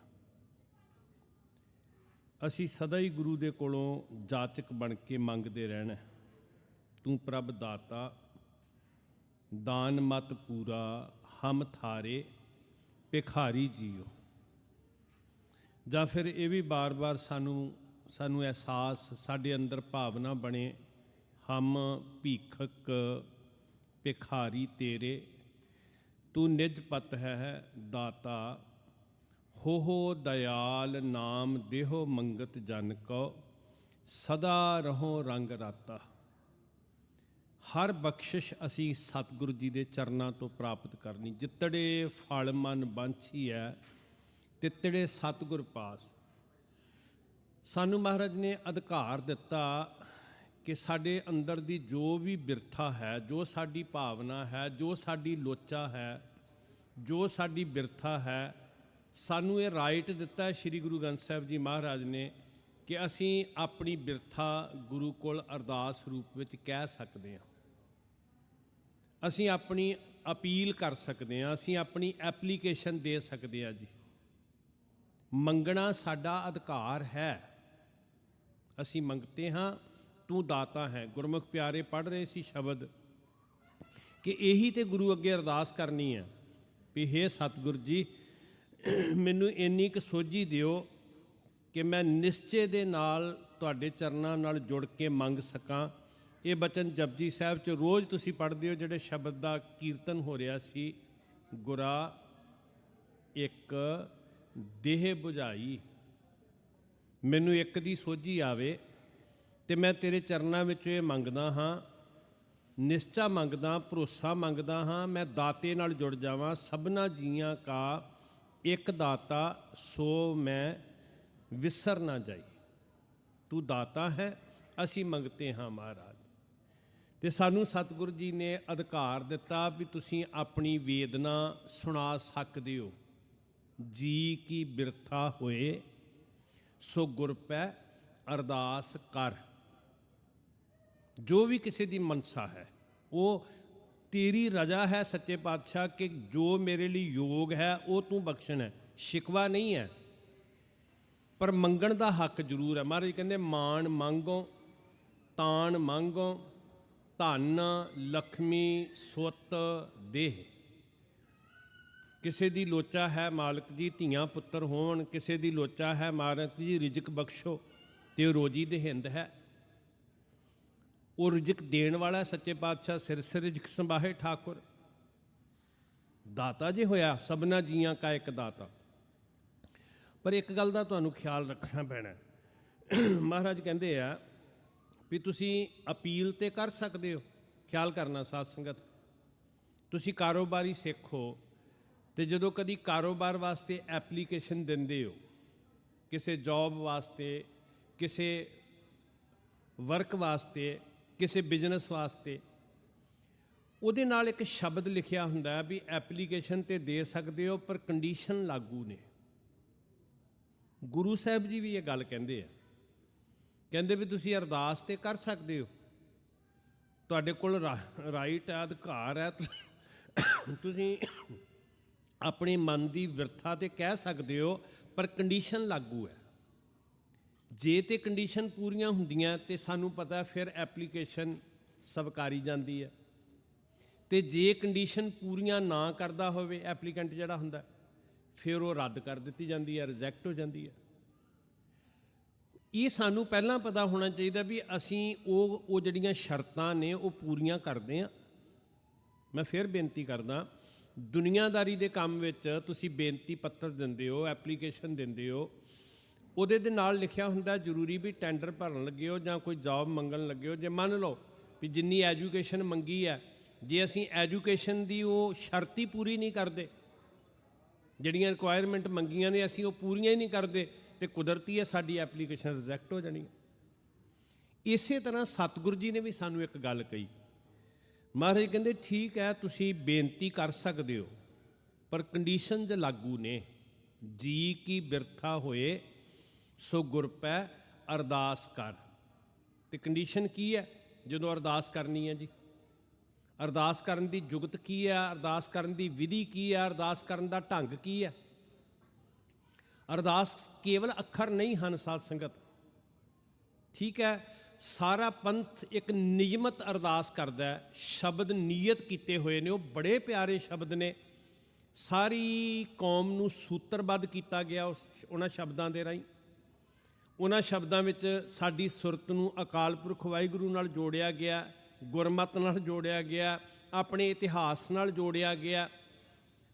ਅਸੀਂ ਸਦਾ ਹੀ ਗੁਰੂ ਦੇ ਕੋਲੋਂ ਜਾਚਕ ਬਣ ਕੇ ਮੰਗਦੇ ਰਹਿਣਾ। ਤੂੰ ਪ੍ਰਭ ਦਾਤਾ ਦਾਨ ਮਤ ਪੂਰਾ ਹਮ ਥਾਰੇ ਭਿਖਾਰੀ ਜੀਓ। ਜਾਂ ਫਿਰ ਇਹ ਵੀ ਬਾਰ-ਬਾਰ ਸਾਨੂੰ ਅਹਿਸਾਸ ਸਾਡੇ ਅੰਦਰ ਭਾਵਨਾ ਬਣੇ, ਹਮ ਭੀਖਕ ਭਿਖਾਰੀ ਤੇਰੇ, ਤੂੰ ਨਿਜ ਪਤ ਹੈ ਦਾਤਾ, ਹੋ ਦਇਆਲ ਨਾਮ ਦੇਹੋ ਮੰਗਤ ਜਨ ਕੋ, ਸਦਾ ਰਹੋ ਰੰਗ ਰਾਤਾ। ਹਰ ਬਖਸ਼ਿਸ਼ ਅਸੀਂ ਸਤਿਗੁਰੂ ਜੀ ਦੇ ਚਰਨਾਂ ਤੋਂ ਪ੍ਰਾਪਤ ਕਰਨੀ। ਜਿੱਤੜੇ ਫਲ ਮਨ ਬਾਂਛੀ ਹੈ ਤਿੱਤੜੇ ਸਤਿਗੁਰ ਪਾਸ। ਸਾਨੂੰ ਮਹਾਰਾਜ ਨੇ ਅਧਿਕਾਰ ਦਿੱਤਾ ਕਿ ਸਾਡੇ ਅੰਦਰ ਦੀ ਜੋ ਵੀ ਬਿਰਥਾ ਹੈ, ਜੋ ਸਾਡੀ ਭਾਵਨਾ ਹੈ, ਜੋ ਸਾਡੀ ਲੋਚਾ ਹੈ, ਜੋ ਸਾਡੀ ਬਿਰਥਾ ਹੈ, ਸਾਨੂੰ ਇਹ ਰਾਈਟ ਦਿੱਤਾ ਹੈ ਸ਼੍ਰੀ ਗੁਰੂ ਗ੍ਰੰਥ ਸਾਹਿਬ ਜੀ ਮਹਾਰਾਜ ਨੇ ਕਿ ਅਸੀਂ ਆਪਣੀ ਬਿਰਥਾ ਗੁਰੂ ਕੋਲ ਅਰਦਾਸ ਰੂਪ ਵਿੱਚ ਕਹਿ ਸਕਦੇ ਹਾਂ। ਅਸੀਂ ਆਪਣੀ ਅਪੀਲ ਕਰ ਸਕਦੇ ਹਾਂ, ਅਸੀਂ ਆਪਣੀ ਐਪਲੀਕੇਸ਼ਨ ਦੇ ਸਕਦੇ ਹਾਂ ਜੀ। ਮੰਗਣਾ ਸਾਡਾ ਅਧਿਕਾਰ ਹੈ। ਅਸੀਂ ਮੰਗਤੇ ਹਾਂ ਤੂੰ ਦਾਤਾ ਹੈ। ਗੁਰਮੁਖ ਪਿਆਰੇ ਪੜ੍ਹ ਰਹੇ ਸੀ ਸ਼ਬਦ ਕਿ ਇਹੀ ਤੇ ਗੁਰੂ ਅੱਗੇ ਅਰਦਾਸ ਕਰਨੀ ਹੈ ਵੀ ਹੇ ਸਤਿਗੁਰ ਜੀ ਮੈਨੂੰ ਇੰਨੀ ਕੁ ਸੋਝੀ ਦਿਓ ਕਿ ਮੈਂ ਨਿਸ਼ਚੇ ਦੇ ਨਾਲ ਤੁਹਾਡੇ ਚਰਨਾਂ ਨਾਲ ਜੁੜ ਕੇ ਮੰਗ ਸਕਾਂ। ਇਹ ਬਚਨ ਜਪਜੀ ਸਾਹਿਬ 'ਚ ਰੋਜ਼ ਤੁਸੀਂ ਪੜ੍ਹਦੇ ਹੋ, ਜਿਹੜੇ ਸ਼ਬਦ ਦਾ ਕੀਰਤਨ ਹੋ ਰਿਹਾ ਸੀ, ਗੁਰਾ ਇੱਕ ਦੇਹ ਬੁਝਾਈ। ਮੈਨੂੰ ਇੱਕ ਦੀ ਸੋਝੀ ਆਵੇ ਤੇ ਮੈਂ ਤੇਰੇ ਚਰਨਾਂ ਵਿੱਚੋਂ ਇਹ ਮੰਗਦਾ ਹਾਂ, ਨਿਸ਼ਚਾ ਮੰਗਦਾ, ਭਰੋਸਾ ਮੰਗਦਾ ਹਾਂ, ਮੈਂ ਦਾਤੇ ਨਾਲ ਜੁੜ ਜਾਵਾਂ। ਸਭਨਾ ਜੀਆਂ ਕਾ ਇੱਕ ਦਾਤਾ ਸੋ ਮੈਂ ਵਿਸਰ ਨਾ ਜਾਈ। ਤੂੰ ਦਾਤਾ ਹੈ, ਅਸੀਂ ਮੰਗਤੇ ਹਾਂ ਮਹਾਰਾਜ। ਤੇ ਸਾਨੂੰ ਸਤਿਗੁਰੂ ਜੀ ਨੇ ਅਧਿਕਾਰ ਦਿੱਤਾ ਵੀ ਤੁਸੀਂ ਆਪਣੀ ਵੇਦਨਾ ਸੁਣਾ ਸਕਦੇ ਹੋ। ਜੀ ਕੀ ਬਿਰਥਾ ਹੋਏ ਸੋ ਗੁਰ ਪੈ ਅਰਦਾਸ ਕਰ। ਜੋ ਵੀ ਕਿਸੇ ਦੀ ਮਨਸਾ ਹੈ, ਉਹ ਤੇਰੀ ਰਜ਼ਾ ਹੈ ਸੱਚੇ ਪਾਤਸ਼ਾਹ ਕਿ ਜੋ ਮੇਰੇ ਲਈ ਯੋਗ ਹੈ ਉਹ ਤੂੰ ਬਖਸ਼ਣਾ। ਸ਼ਿਕਵਾ ਨਹੀਂ ਹੈ, ਪਰ ਮੰਗਣ ਦਾ ਹੱਕ ਜ਼ਰੂਰ ਹੈ। ਮਹਾਰਾਜ ਕਹਿੰਦੇ ਮਾਣ ਮੰਗੋ, ਤਾਣ ਮੰਗੋ, ਧਨ ਲక్ష్ਮੀ ਸੁੱਤ ਦੇਹ। ਕਿਸੇ ਦੀ ਲੋਚਾ ਹੈ ਮਾਲਕ ਜੀ ਧੀਆਂ ਪੁੱਤਰ ਹੋਣ, ਕਿਸੇ ਦੀ ਲੋਚਾ ਹੈ ਮਾਲਕ ਜੀ ਰਿਜ਼ਕ ਬਖਸ਼ੋ, ਤੇ ਉਹ ਰੋਜੀ ਦੇ ਹਿੰਦ ਹੈ। ਉਹ ਰਿਜ਼ਕ ਦੇਣ ਵਾਲਾ ਸੱਚੇ ਪਾਤਸ਼ਾਹ ਸਿਰ ਸਿਰ ਰਿਜ਼ਕ ਸੰਭਾਹੇ ਠਾਕੁਰ। ਦਾਤਾ ਜੇ ਹੋਇਆ ਸਭਨਾ ਜੀਆਂ ਕਾ ਇੱਕ ਦਾਤਾ। ਪਰ ਇੱਕ ਗੱਲ ਦਾ ਤੁਹਾਨੂੰ ਖਿਆਲ ਰੱਖਣਾ ਪੈਣਾ। ਮਹਾਰਾਜ ਕਹਿੰਦੇ ਆ ਵੀ ਤੁਸੀਂ ਅਪੀਲ ਤੇ ਕਰ ਸਕਦੇ ਹੋ। ਖਿਆਲ ਕਰਨਾ ਸਾਧ ਸੰਗਤ, ਤੁਸੀਂ ਕਾਰੋਬਾਰੀ ਸਿੱਖ ਹੋ ਤੇ ਜਦੋਂ ਕਦੀ ਕਾਰੋਬਾਰ ਵਾਸਤੇ ਐਪਲੀਕੇਸ਼ਨ ਦਿੰਦੇ ਹੋ, ਕਿਸੇ ਜੌਬ ਵਾਸਤੇ, ਕਿਸੇ ਵਰਕ ਵਾਸਤੇ, ਕਿਸੇ ਬਿਜ਼ਨਸ ਵਾਸਤੇ, ਉਹਦੇ ਨਾਲ ਇੱਕ ਸ਼ਬਦ ਲਿਖਿਆ ਹੁੰਦਾ ਵੀ ਐਪਲੀਕੇਸ਼ਨ ਤੇ ਦੇ ਸਕਦੇ ਹੋ ਪਰ ਕੰਡੀਸ਼ਨ ਲਾਗੂ ਨੇ। ਗੁਰੂ ਸਾਹਿਬ ਜੀ ਵੀ ਇਹ ਗੱਲ ਕਹਿੰਦੇ ਆ, ਕਹਿੰਦੇ ਵੀ ਤੁਸੀਂ ਅਰਦਾਸ ਤੇ ਕਰ ਸਕਦੇ ਹੋ, ਤੁਹਾਡੇ ਕੋਲ ਰਾਈਟ ਹੈ, ਅਧਿਕਾਰ ਹੈ, ਤੁਸੀਂ ਆਪਣੇ ਮਨ ਦੀ ਵਿਰਥਾ ਤੇ ਕਹਿ ਸਕਦੇ ਹੋ, ਪਰ ਕੰਡੀਸ਼ਨ ਲਾਗੂ ਹੈ। ਜੇ ਤੇ ਕੰਡੀਸ਼ਨ ਪੂਰੀਆਂ ਹੁੰਦੀਆਂ ਤੇ ਸਾਨੂੰ ਪਤਾ ਫਿਰ ਐਪਲੀਕੇਸ਼ਨ ਸਵੀਕਾਰੀ ਜਾਂਦੀ ਹੈ, ਤੇ ਜੇ ਕੰਡੀਸ਼ਨ ਪੂਰੀਆਂ ਨਾ ਕਰਦਾ ਹੋਵੇ ਐਪਲੀਕੈਂਟ ਜਿਹੜਾ ਹੁੰਦਾ, ਫਿਰ ਉਹ ਰੱਦ ਕਰ ਦਿੱਤੀ ਜਾਂਦੀ ਹੈ, ਰਿਜੈਕਟ ਹੋ ਜਾਂਦੀ ਹੈ। ਇਹ ਸਾਨੂੰ ਪਹਿਲਾਂ ਪਤਾ ਹੋਣਾ ਚਾਹੀਦਾ ਵੀ ਅਸੀਂ ਉਹ ਜਿਹੜੀਆਂ ਸ਼ਰਤਾਂ ਨੇ ਉਹ ਪੂਰੀਆਂ ਕਰਦੇ ਹਾਂ। ਮੈਂ ਫਿਰ ਬੇਨਤੀ ਕਰਦਾ, ਦੁਨੀਆਦਾਰੀ ਦੇ ਕੰਮ ਵਿੱਚ ਤੁਸੀਂ ਬੇਨਤੀ ਪੱਤਰ ਦਿੰਦੇ ਹੋ, ਐਪਲੀਕੇਸ਼ਨ ਦਿੰਦੇ ਹੋ, ਉਹਦੇ ਦੇ ਨਾਲ ਲਿਖਿਆ ਹੁੰਦਾ ਜ਼ਰੂਰੀ ਵੀ ਟੈਂਡਰ ਭਰਨ ਲੱਗੇ ਹੋ ਜਾਂ ਕੋਈ ਜੌਬ ਮੰਗਣ ਲੱਗੇ ਹੋ। ਜੇ ਮੰਨ ਲਓ ਵੀ ਜਿੰਨੀ ਐਜੂਕੇਸ਼ਨ ਮੰਗੀ ਹੈ, ਜੇ ਅਸੀਂ ਐਜੂਕੇਸ਼ਨ ਦੀ ਉਹ ਸ਼ਰਤ ਹੀ ਪੂਰੀ ਨਹੀਂ ਕਰਦੇ, ਜਿਹੜੀਆਂ ਰਿਕੁਆਇਰਮੈਂਟ ਮੰਗੀਆਂ ਨੇ ਅਸੀਂ ਉਹ ਪੂਰੀਆਂ ਹੀ ਨਹੀਂ ਕਰਦੇ, ਤੇ ਕੁਦਰਤੀ ਹੈ ਸਾਡੀ ਐਪਲੀਕੇਸ਼ਨ ਰਿਜੈਕਟ ਹੋ ਜਾਣੀ ਹੈ। ਇਸੇ ਤਰ੍ਹਾਂ ਸਤਿਗੁਰੂ ਜੀ ਨੇ ਵੀ ਸਾਨੂੰ ਇੱਕ ਗੱਲ ਕਹੀ। ਮਹਾਰਾਜ ਕਹਿੰਦੇ ਠੀਕ ਹੈ ਤੁਸੀਂ ਬੇਨਤੀ ਕਰ ਸਕਦੇ ਹੋ ਪਰ ਕੰਡੀਸ਼ਨਸ ਲਾਗੂ ਨੇ। ਜੀ ਕੀ ਬਿਰਥਾ ਹੋਏ ਸੋ ਗੁਰ ਪੈ ਅਰਦਾਸ ਕਰ। ਤੇ ਕੰਡੀਸ਼ਨ ਕੀ ਹੈ ਜਦੋਂ ਅਰਦਾਸ ਕਰਨੀ ਹੈ ਜੀ? ਅਰਦਾਸ ਕਰਨ ਦੀ ਜੁਗਤ ਕੀ ਹੈ? ਅਰਦਾਸ ਕਰਨ ਦੀ ਵਿਧੀ ਕੀ ਹੈ? ਅਰਦਾਸ ਕਰਨ ਦਾ ਢੰਗ ਕੀ ਹੈ? ਅਰਦਾਸ ਕੇਵਲ ਅੱਖਰ ਨਹੀਂ ਹਨ ਸਾਧ ਸੰਗਤ, ਠੀਕ ਹੈ। ਸਾਰਾ ਪੰਥ ਇੱਕ ਨਿਯਮਤ ਅਰਦਾਸ ਕਰਦਾ ਹੈ, ਸ਼ਬਦ ਨੀਅਤ ਕੀਤੇ ਹੋਏ ਨੇ, ਉਹ ਬੜੇ ਪਿਆਰੇ ਸ਼ਬਦ ਨੇ। ਸਾਰੀ ਕੌਮ ਨੂੰ ਸੂਤਰਬੱਧ ਕੀਤਾ ਗਿਆ ਉਹਨਾਂ ਸ਼ਬਦਾਂ ਦੇ ਰਾਹੀਂ। ਉਹਨਾਂ ਸ਼ਬਦਾਂ ਵਿੱਚ ਸਾਡੀ ਸੁਰਤ ਨੂੰ ਅਕਾਲ ਪੁਰਖ ਵਾਹਿਗੁਰੂ ਨਾਲ ਜੋੜਿਆ ਗਿਆ, ਗੁਰਮਤਿ ਨਾਲ ਜੋੜਿਆ ਗਿਆ, ਆਪਣੇ ਇਤਿਹਾਸ ਨਾਲ ਜੋੜਿਆ ਗਿਆ।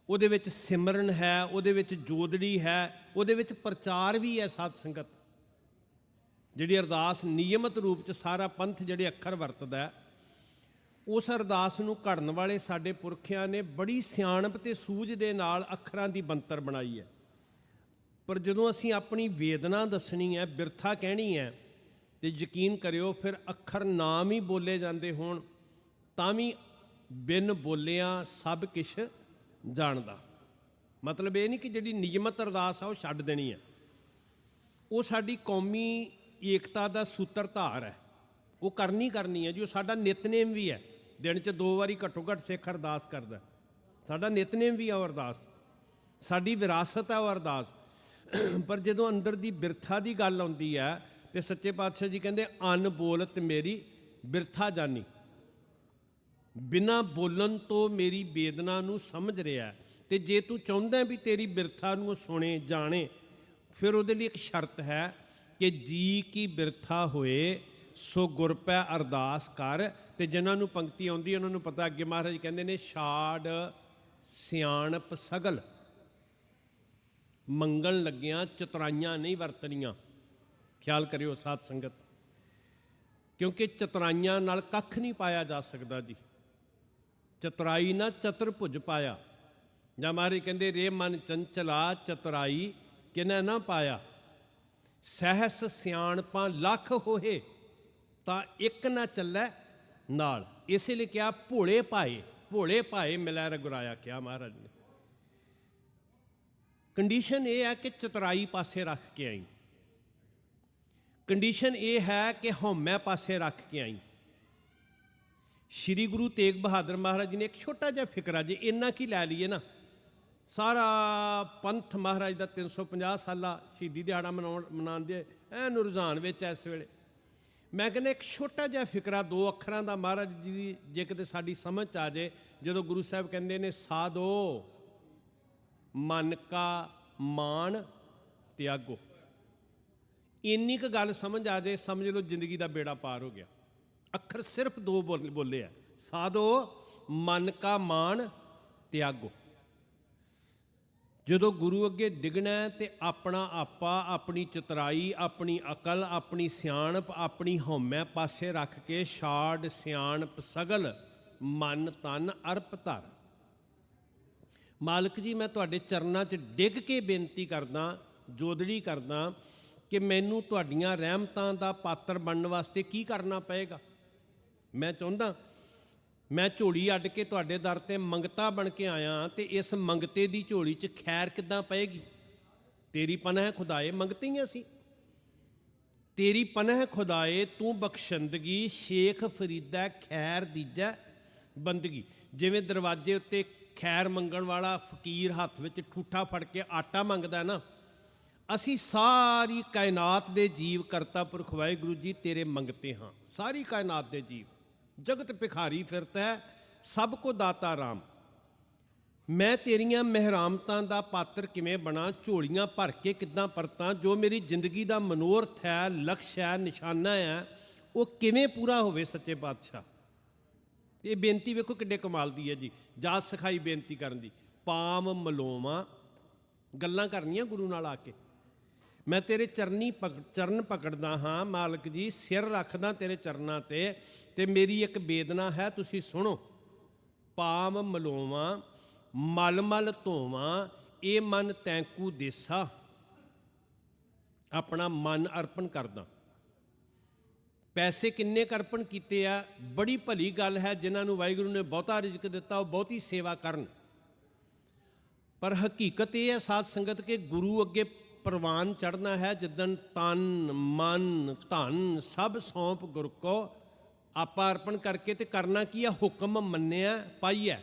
ਉਹਦੇ ਵਿੱਚ ਸਿਮਰਨ ਹੈ, ਉਹਦੇ ਵਿੱਚ ਜੋਦੜੀ ਹੈ, ਉਹਦੇ ਵਿੱਚ ਪ੍ਰਚਾਰ ਵੀ ਹੈ। ਸਾਧ ਸੰਗਤ, ਜਿਹੜੀ ਅਰਦਾਸ ਨਿਯਮਤ ਰੂਪ 'ਚ ਸਾਰਾ ਪੰਥ ਜਿਹੜੇ ਅੱਖਰ ਵਰਤਦਾ, ਉਸ ਅਰਦਾਸ ਨੂੰ ਘੜਨ ਵਾਲੇ ਸਾਡੇ ਪੁਰਖਿਆਂ ਨੇ ਬੜੀ ਸਿਆਣਪ ਤੇ ਸੂਝ ਦੇ ਨਾਲ ਅੱਖਰਾਂ ਦੀ ਬਣਤਰ ਬਣਾਈ ਹੈ। ਪਰ ਜਦੋਂ ਅਸੀਂ ਆਪਣੀ ਵੇਦਨਾ ਦੱਸਣੀ ਹੈ, ਬਿਰਥਾ ਕਹਿਣੀ ਹੈ, ਤੇ ਯਕੀਨ ਕਰਿਓ ਫਿਰ ਅੱਖਰ ਨਾਮ ਹੀ ਬੋਲੇ ਜਾਂਦੇ ਹੋਣ ਤਾਂ ਵੀ ਬਿਨ ਬੋਲਿਆਂ ਸਭ ਕੁਛ ਜਾਣਦਾ। ਮਤਲਬ ਇਹ ਨਹੀਂ ਕਿ ਜਿਹੜੀ ਨਿਯਮਤ ਅਰਦਾਸ ਆ ਉਹ ਛੱਡ ਦੇਣੀ ਹੈ। ਉਹ ਸਾਡੀ ਕੌਮੀ ਏਕਤਾ ਦਾ ਸੂਤਰਧਾਰ ਹੈ, ਉਹ ਕਰਨੀ ਹੈ ਜੀ। ਉਹ ਸਾਡਾ ਨਿਤਨੇਮ ਵੀ ਹੈ, ਦਿਨ 'ਚ 2 ਵਾਰੀ ਘੱਟੋ ਘੱਟ ਸਿੱਖ ਅਰਦਾਸ ਕਰਦਾ। ਸਾਡਾ ਨਿਤਨੇਮ ਵੀ ਆ ਉਹ ਅਰਦਾਸ, ਸਾਡੀ ਵਿਰਾਸਤ ਹੈ ਉਹ ਅਰਦਾਸ। ਪਰ ਜਦੋਂ ਅੰਦਰ ਦੀ ਬਿਰਥਾ ਦੀ ਗੱਲ ਆਉਂਦੀ ਹੈ ਤੇ ਸੱਚੇ ਪਾਤਸ਼ਾਹ ਜੀ ਕਹਿੰਦੇ ਅਨ ਬੋਲਤ ਮੇਰੀ ਬਿਰਥਾ ਜਾਨੀ। ਬਿਨਾਂ ਬੋਲਣ ਤੋਂ ਮੇਰੀ ਵੇਦਨਾ ਨੂੰ ਸਮਝ ਰਿਹਾ। ਤੇ ਜੇ ਤੂੰ ਚਾਹੁੰਦਾ ਵੀ ਤੇਰੀ ਬਿਰਥਾ ਨੂੰ ਸੁਣੇ ਜਾਣੇ, ਫਿਰ ਉਹਦੇ ਲਈ ਇੱਕ ਸ਼ਰਤ ਹੈ ਕਿ ਜੀ ਕੀ ਬਿਰਥਾ ਹੋਏ ਸੋ ਗੁਰ ਪੈ ਅਰਦਾਸ ਕਰ। ਤੇ ਜਿਨ੍ਹਾਂ ਨੂੰ ਪੰਕਤੀ ਆਉਂਦੀ ਉਹਨਾਂ ਨੂੰ ਪਤਾ, ਅੱਗੇ ਮਹਾਰਾਜ ਕਹਿੰਦੇ ਨੇ ਛਾੜ ਸਿਆਣਪ ਸਗਲ, ਮੰਗਣ ਲੱਗਿਆਂ ਚਤੁਰਾਈਆਂ ਨਹੀਂ ਵਰਤਣੀਆਂ। ਖਿਆਲ ਕਰਿਓ ਸਾਧ ਸੰਗਤ, ਕਿਉਂਕਿ ਚਤੁਰਾਈਆਂ ਨਾਲ ਕੱਖ ਨਹੀਂ ਪਾਇਆ ਜਾ ਸਕਦਾ ਜੀ। ਚਤੁਰਾਈ ਨਾ ਚਤੁਰਭੁਜ ਪਾਇਆ, ਜਾਂ ਮਹਾਰਾਜ ਕਹਿੰਦੇ ਰੇ ਮਨ ਚੰਚਲਾ ਚਤੁਰਾਈ ਕਿਨੈ ਨਾ ਪਾਇਆ। ਸਹਿਸ ਸਿਆਣਪਾਂ ਲੱਖ ਹੋਏ ਤਾਂ ਇੱਕ ਨਾ ਚੱਲੈ ਨਾਲ। ਇਸੇ ਲਈ ਕਿਹਾ ਭੋਲੇ ਭਾਏ ਮਿਲੈ ਰਘੁਰਾਇਆ, ਕਿਹਾ ਮਹਾਰਾਜ ਨੇ। ਕੰਡੀਸ਼ਨ ਇਹ ਹੈ ਕਿ ਚਤੁਰਾਈ ਪਾਸੇ ਰੱਖ ਕੇ ਆਈ, ਕੰਡੀਸ਼ਨ ਇਹ ਹੈ ਕਿ ਹਉਮੈ ਪਾਸੇ ਰੱਖ ਕੇ ਆਈ। ਸ਼੍ਰੀ ਗੁਰੂ ਤੇਗ ਬਹਾਦਰ ਮਹਾਰਾਜ ਜੀ ਨੇ ਇੱਕ ਛੋਟਾ ਜਿਹਾ ਫਿਕਰਾ, ਜੇ ਇੰਨਾ ਕੀ ਲੈ ਲਈਏ ਨਾ, ਸਾਰਾ ਪੰਥ ਮਹਾਰਾਜ ਦਾ 350 ਸਾਲਾ ਸ਼ਹੀਦੀ ਦਿਹਾੜਾ ਮਨਾਉਂਦੇ ਐਨ ਰੁਝਾਨ ਵਿੱਚ ਇਸ ਵੇਲੇ। ਮੈਂ ਕਹਿੰਦਾ ਇੱਕ ਛੋਟਾ ਜਿਹਾ ਫਿਕਰਾ 2 ਅੱਖਰਾਂ ਦਾ ਮਹਾਰਾਜ ਜੀ ਦੀ ਜੇ ਕਿਤੇ ਸਾਡੀ ਸਮਝ 'ਚ ਆ ਜਾਏ, ਜਦੋਂ ਗੁਰੂ ਸਾਹਿਬ ਕਹਿੰਦੇ ਨੇ ਸਾਧੋ ਮਨ ਕਾ ਮਾਣ ਤਿਆਗੋ, ਇੰਨੀ ਕੁ ਗੱਲ ਸਮਝ ਆ ਜਾਏ, ਸਮਝ ਲਓ ਜ਼ਿੰਦਗੀ ਦਾ ਬੇੜਾ ਪਾਰ ਹੋ ਗਿਆ। ਅੱਖਰ ਸਿਰਫ 2 ਬੋਲੇ ਆ, ਸਾਧੋ ਮਨ ਕਾ ਮਾਣ ਤਿਆਗੋ। ਜਦੋਂ ਗੁਰੂ ਅੱਗੇ ਡਿੱਗਣਾ ਤੇ ਆਪਣਾ ਆਪਾ, ਆਪਣੀ ਚਤੁਰਾਈ, ਆਪਣੀ ਅਕਲ, ਆਪਣੀ ਸਿਆਣਪ, ਆਪਣੀ ਹਉਮੈ ਪਾਸੇ ਰੱਖ ਕੇ ਛਾੜ ਸਿਆਣਪ ਸਗਲ ਮਨ ਤਨ ਅਰਪ ਧਰ। ਮਾਲਕ ਜੀ, ਮੈਂ ਤੁਹਾਡੇ ਚਰਨਾਂ 'ਚ ਡਿੱਗ ਕੇ ਬੇਨਤੀ ਕਰਦਾ, ਜੋਦੜੀ ਕਰਦਾ ਕਿ ਮੈਨੂੰ ਤੁਹਾਡੀਆਂ ਰਹਿਮਤਾਂ ਦਾ ਪਾਤਰ ਬਣਨ ਵਾਸਤੇ ਕੀ ਕਰਨਾ ਪਏਗਾ। ਮੈਂ ਚਾਹੁੰਦਾ ਮੈਂ ਝੋਲੀ ਅੱਡ ਕੇ ਤੁਹਾਡੇ ਦਰ ਤੇ ਮੰਗਤਾ ਬਣ ਕੇ ਆਇਆ, ਤੇ ਇਸ ਮੰਗਤੇ ਦੀ ਝੋਲੀ 'ਚ ਖੈਰ ਕਿੱਦਾਂ ਪਏਗੀ। ਤੇਰੀ ਪਨਾਹ ਖੁਦਾਏ ਮੰਗਤੇ ਹੀ ਅਸੀਂ, ਤੇਰੀ ਪਨਾਹ ਖੁਦਾਏ ਤੂੰ ਬਖਸ਼ੰਦਗੀ, ਸ਼ੇਖ ਫਰੀਦਾ ਖੈਰ ਦੀਜੈ ਬੰਦਗੀ। ਜਿਵੇਂ ਦਰਵਾਜ਼ੇ ਉੱਤੇ ਖੈਰ ਮੰਗਣ ਵਾਲਾ ਫਕੀਰ ਹੱਥ ਵਿੱਚ ਠੂਠਾ ਫੜ ਕੇ ਆਟਾ ਮੰਗਦਾ ਨਾ, ਅਸੀਂ ਸਾਰੀ ਕਾਇਨਾਤ ਦੇ ਜੀਵ ਕਰਤਾ ਪੁਰਖ ਵਾਹਿਗੁਰੂ ਜੀ ਤੇਰੇ ਮੰਗਤੇ ਹਾਂ। ਸਾਰੀ ਕਾਇਨਾਤ ਦੇ ਜੀਵ, ਜਗਤ ਭਿਖਾਰੀ ਫਿਰਤਾ ਹੈ, ਸਭ ਕੋ ਦਾਤਾ ਰਾਮ। ਮੈਂ ਤੇਰੀਆਂ ਮਹਿਰਾਮਤਾਂ ਦਾ ਪਾਤਰ ਕਿਵੇਂ ਬਣਾ, ਝੋਲੀਆਂ ਭਰ ਕੇ ਕਿੱਦਾਂ ਪਰਤਾਂ। ਜੋ ਮੇਰੀ ਜ਼ਿੰਦਗੀ ਦਾ ਮਨੋਰਥ ਹੈ, ਲਕਸ਼ ਹੈ, ਨਿਸ਼ਾਨਾ ਹੈ, ਉਹ ਕਿਵੇਂ ਪੂਰਾ ਹੋਵੇ ਸੱਚੇ ਪਾਤਸ਼ਾਹ। ਇਹ ਬੇਨਤੀ ਵੇਖੋ ਕਿੱਡੇ ਕਮਾਲ ਦੀ ਹੈ ਜੀ, ਜਾਚ ਸਿਖਾਈ ਬੇਨਤੀ ਕਰਨ ਦੀ। ਪਾਮ ਮਲੋਵਾਂ, ਗੱਲਾਂ ਕਰਨੀਆਂ ਗੁਰੂ ਨਾਲ ਆ ਕੇ। ਮੈਂ ਤੇਰੇ ਚਰਨ ਪਕੜਦਾ ਹਾਂ ਮਾਲਕ ਜੀ, ਸਿਰ ਰੱਖਦਾ ਤੇਰੇ ਚਰਨਾਂ ਤੇ ਮੇਰੀ ਇੱਕ ਬੇਦਨਾ ਹੈ, ਤੁਸੀਂ ਸੁਣੋ। ਪਾਮ ਮਲੋਵਾਂ ਮਲ ਮਲ ਧੋਵਾਂ, ਇਹ ਮਨ ਤੈਂਕੂ ਦੇਸਾ। ਆਪਣਾ ਮਨ ਅਰਪਣ ਕਰਦਾ। ਪੈਸੇ ਕਿੰਨੇ ਅਰਪਣ ਕੀਤੇ ਆ, ਬੜੀ ਭਲੀ ਗੱਲ ਹੈ। ਜਿਨ੍ਹਾਂ ਨੂੰ ਵਾਹਿਗੁਰੂ ਨੇ ਬਹੁਤਾ ਰਿਜ਼ਕ ਦਿੱਤਾ ਉਹ ਬਹੁਤੀ ਸੇਵਾ ਕਰਨ, ਪਰ ਹਕੀਕਤ ਇਹ ਹੈ ਸਾਧ ਸੰਗਤ ਕਿ ਗੁਰੂ ਅੱਗੇ ਪ੍ਰਵਾਨ ਚੜ੍ਹਨਾ ਹੈ ਜਿੱਦਣ ਤਨ ਮਨ ਧਨ ਸਭ ਸੌਂਪ ਗੁਰ ਕੋ ਆਪਾ ਅਰਪਣ ਕਰਕੇ। ਤੇ ਕਰਨਾ ਕੀ ਆ, ਹੁਕਮ ਮੰਨਿਆ ਪਾਈਐ।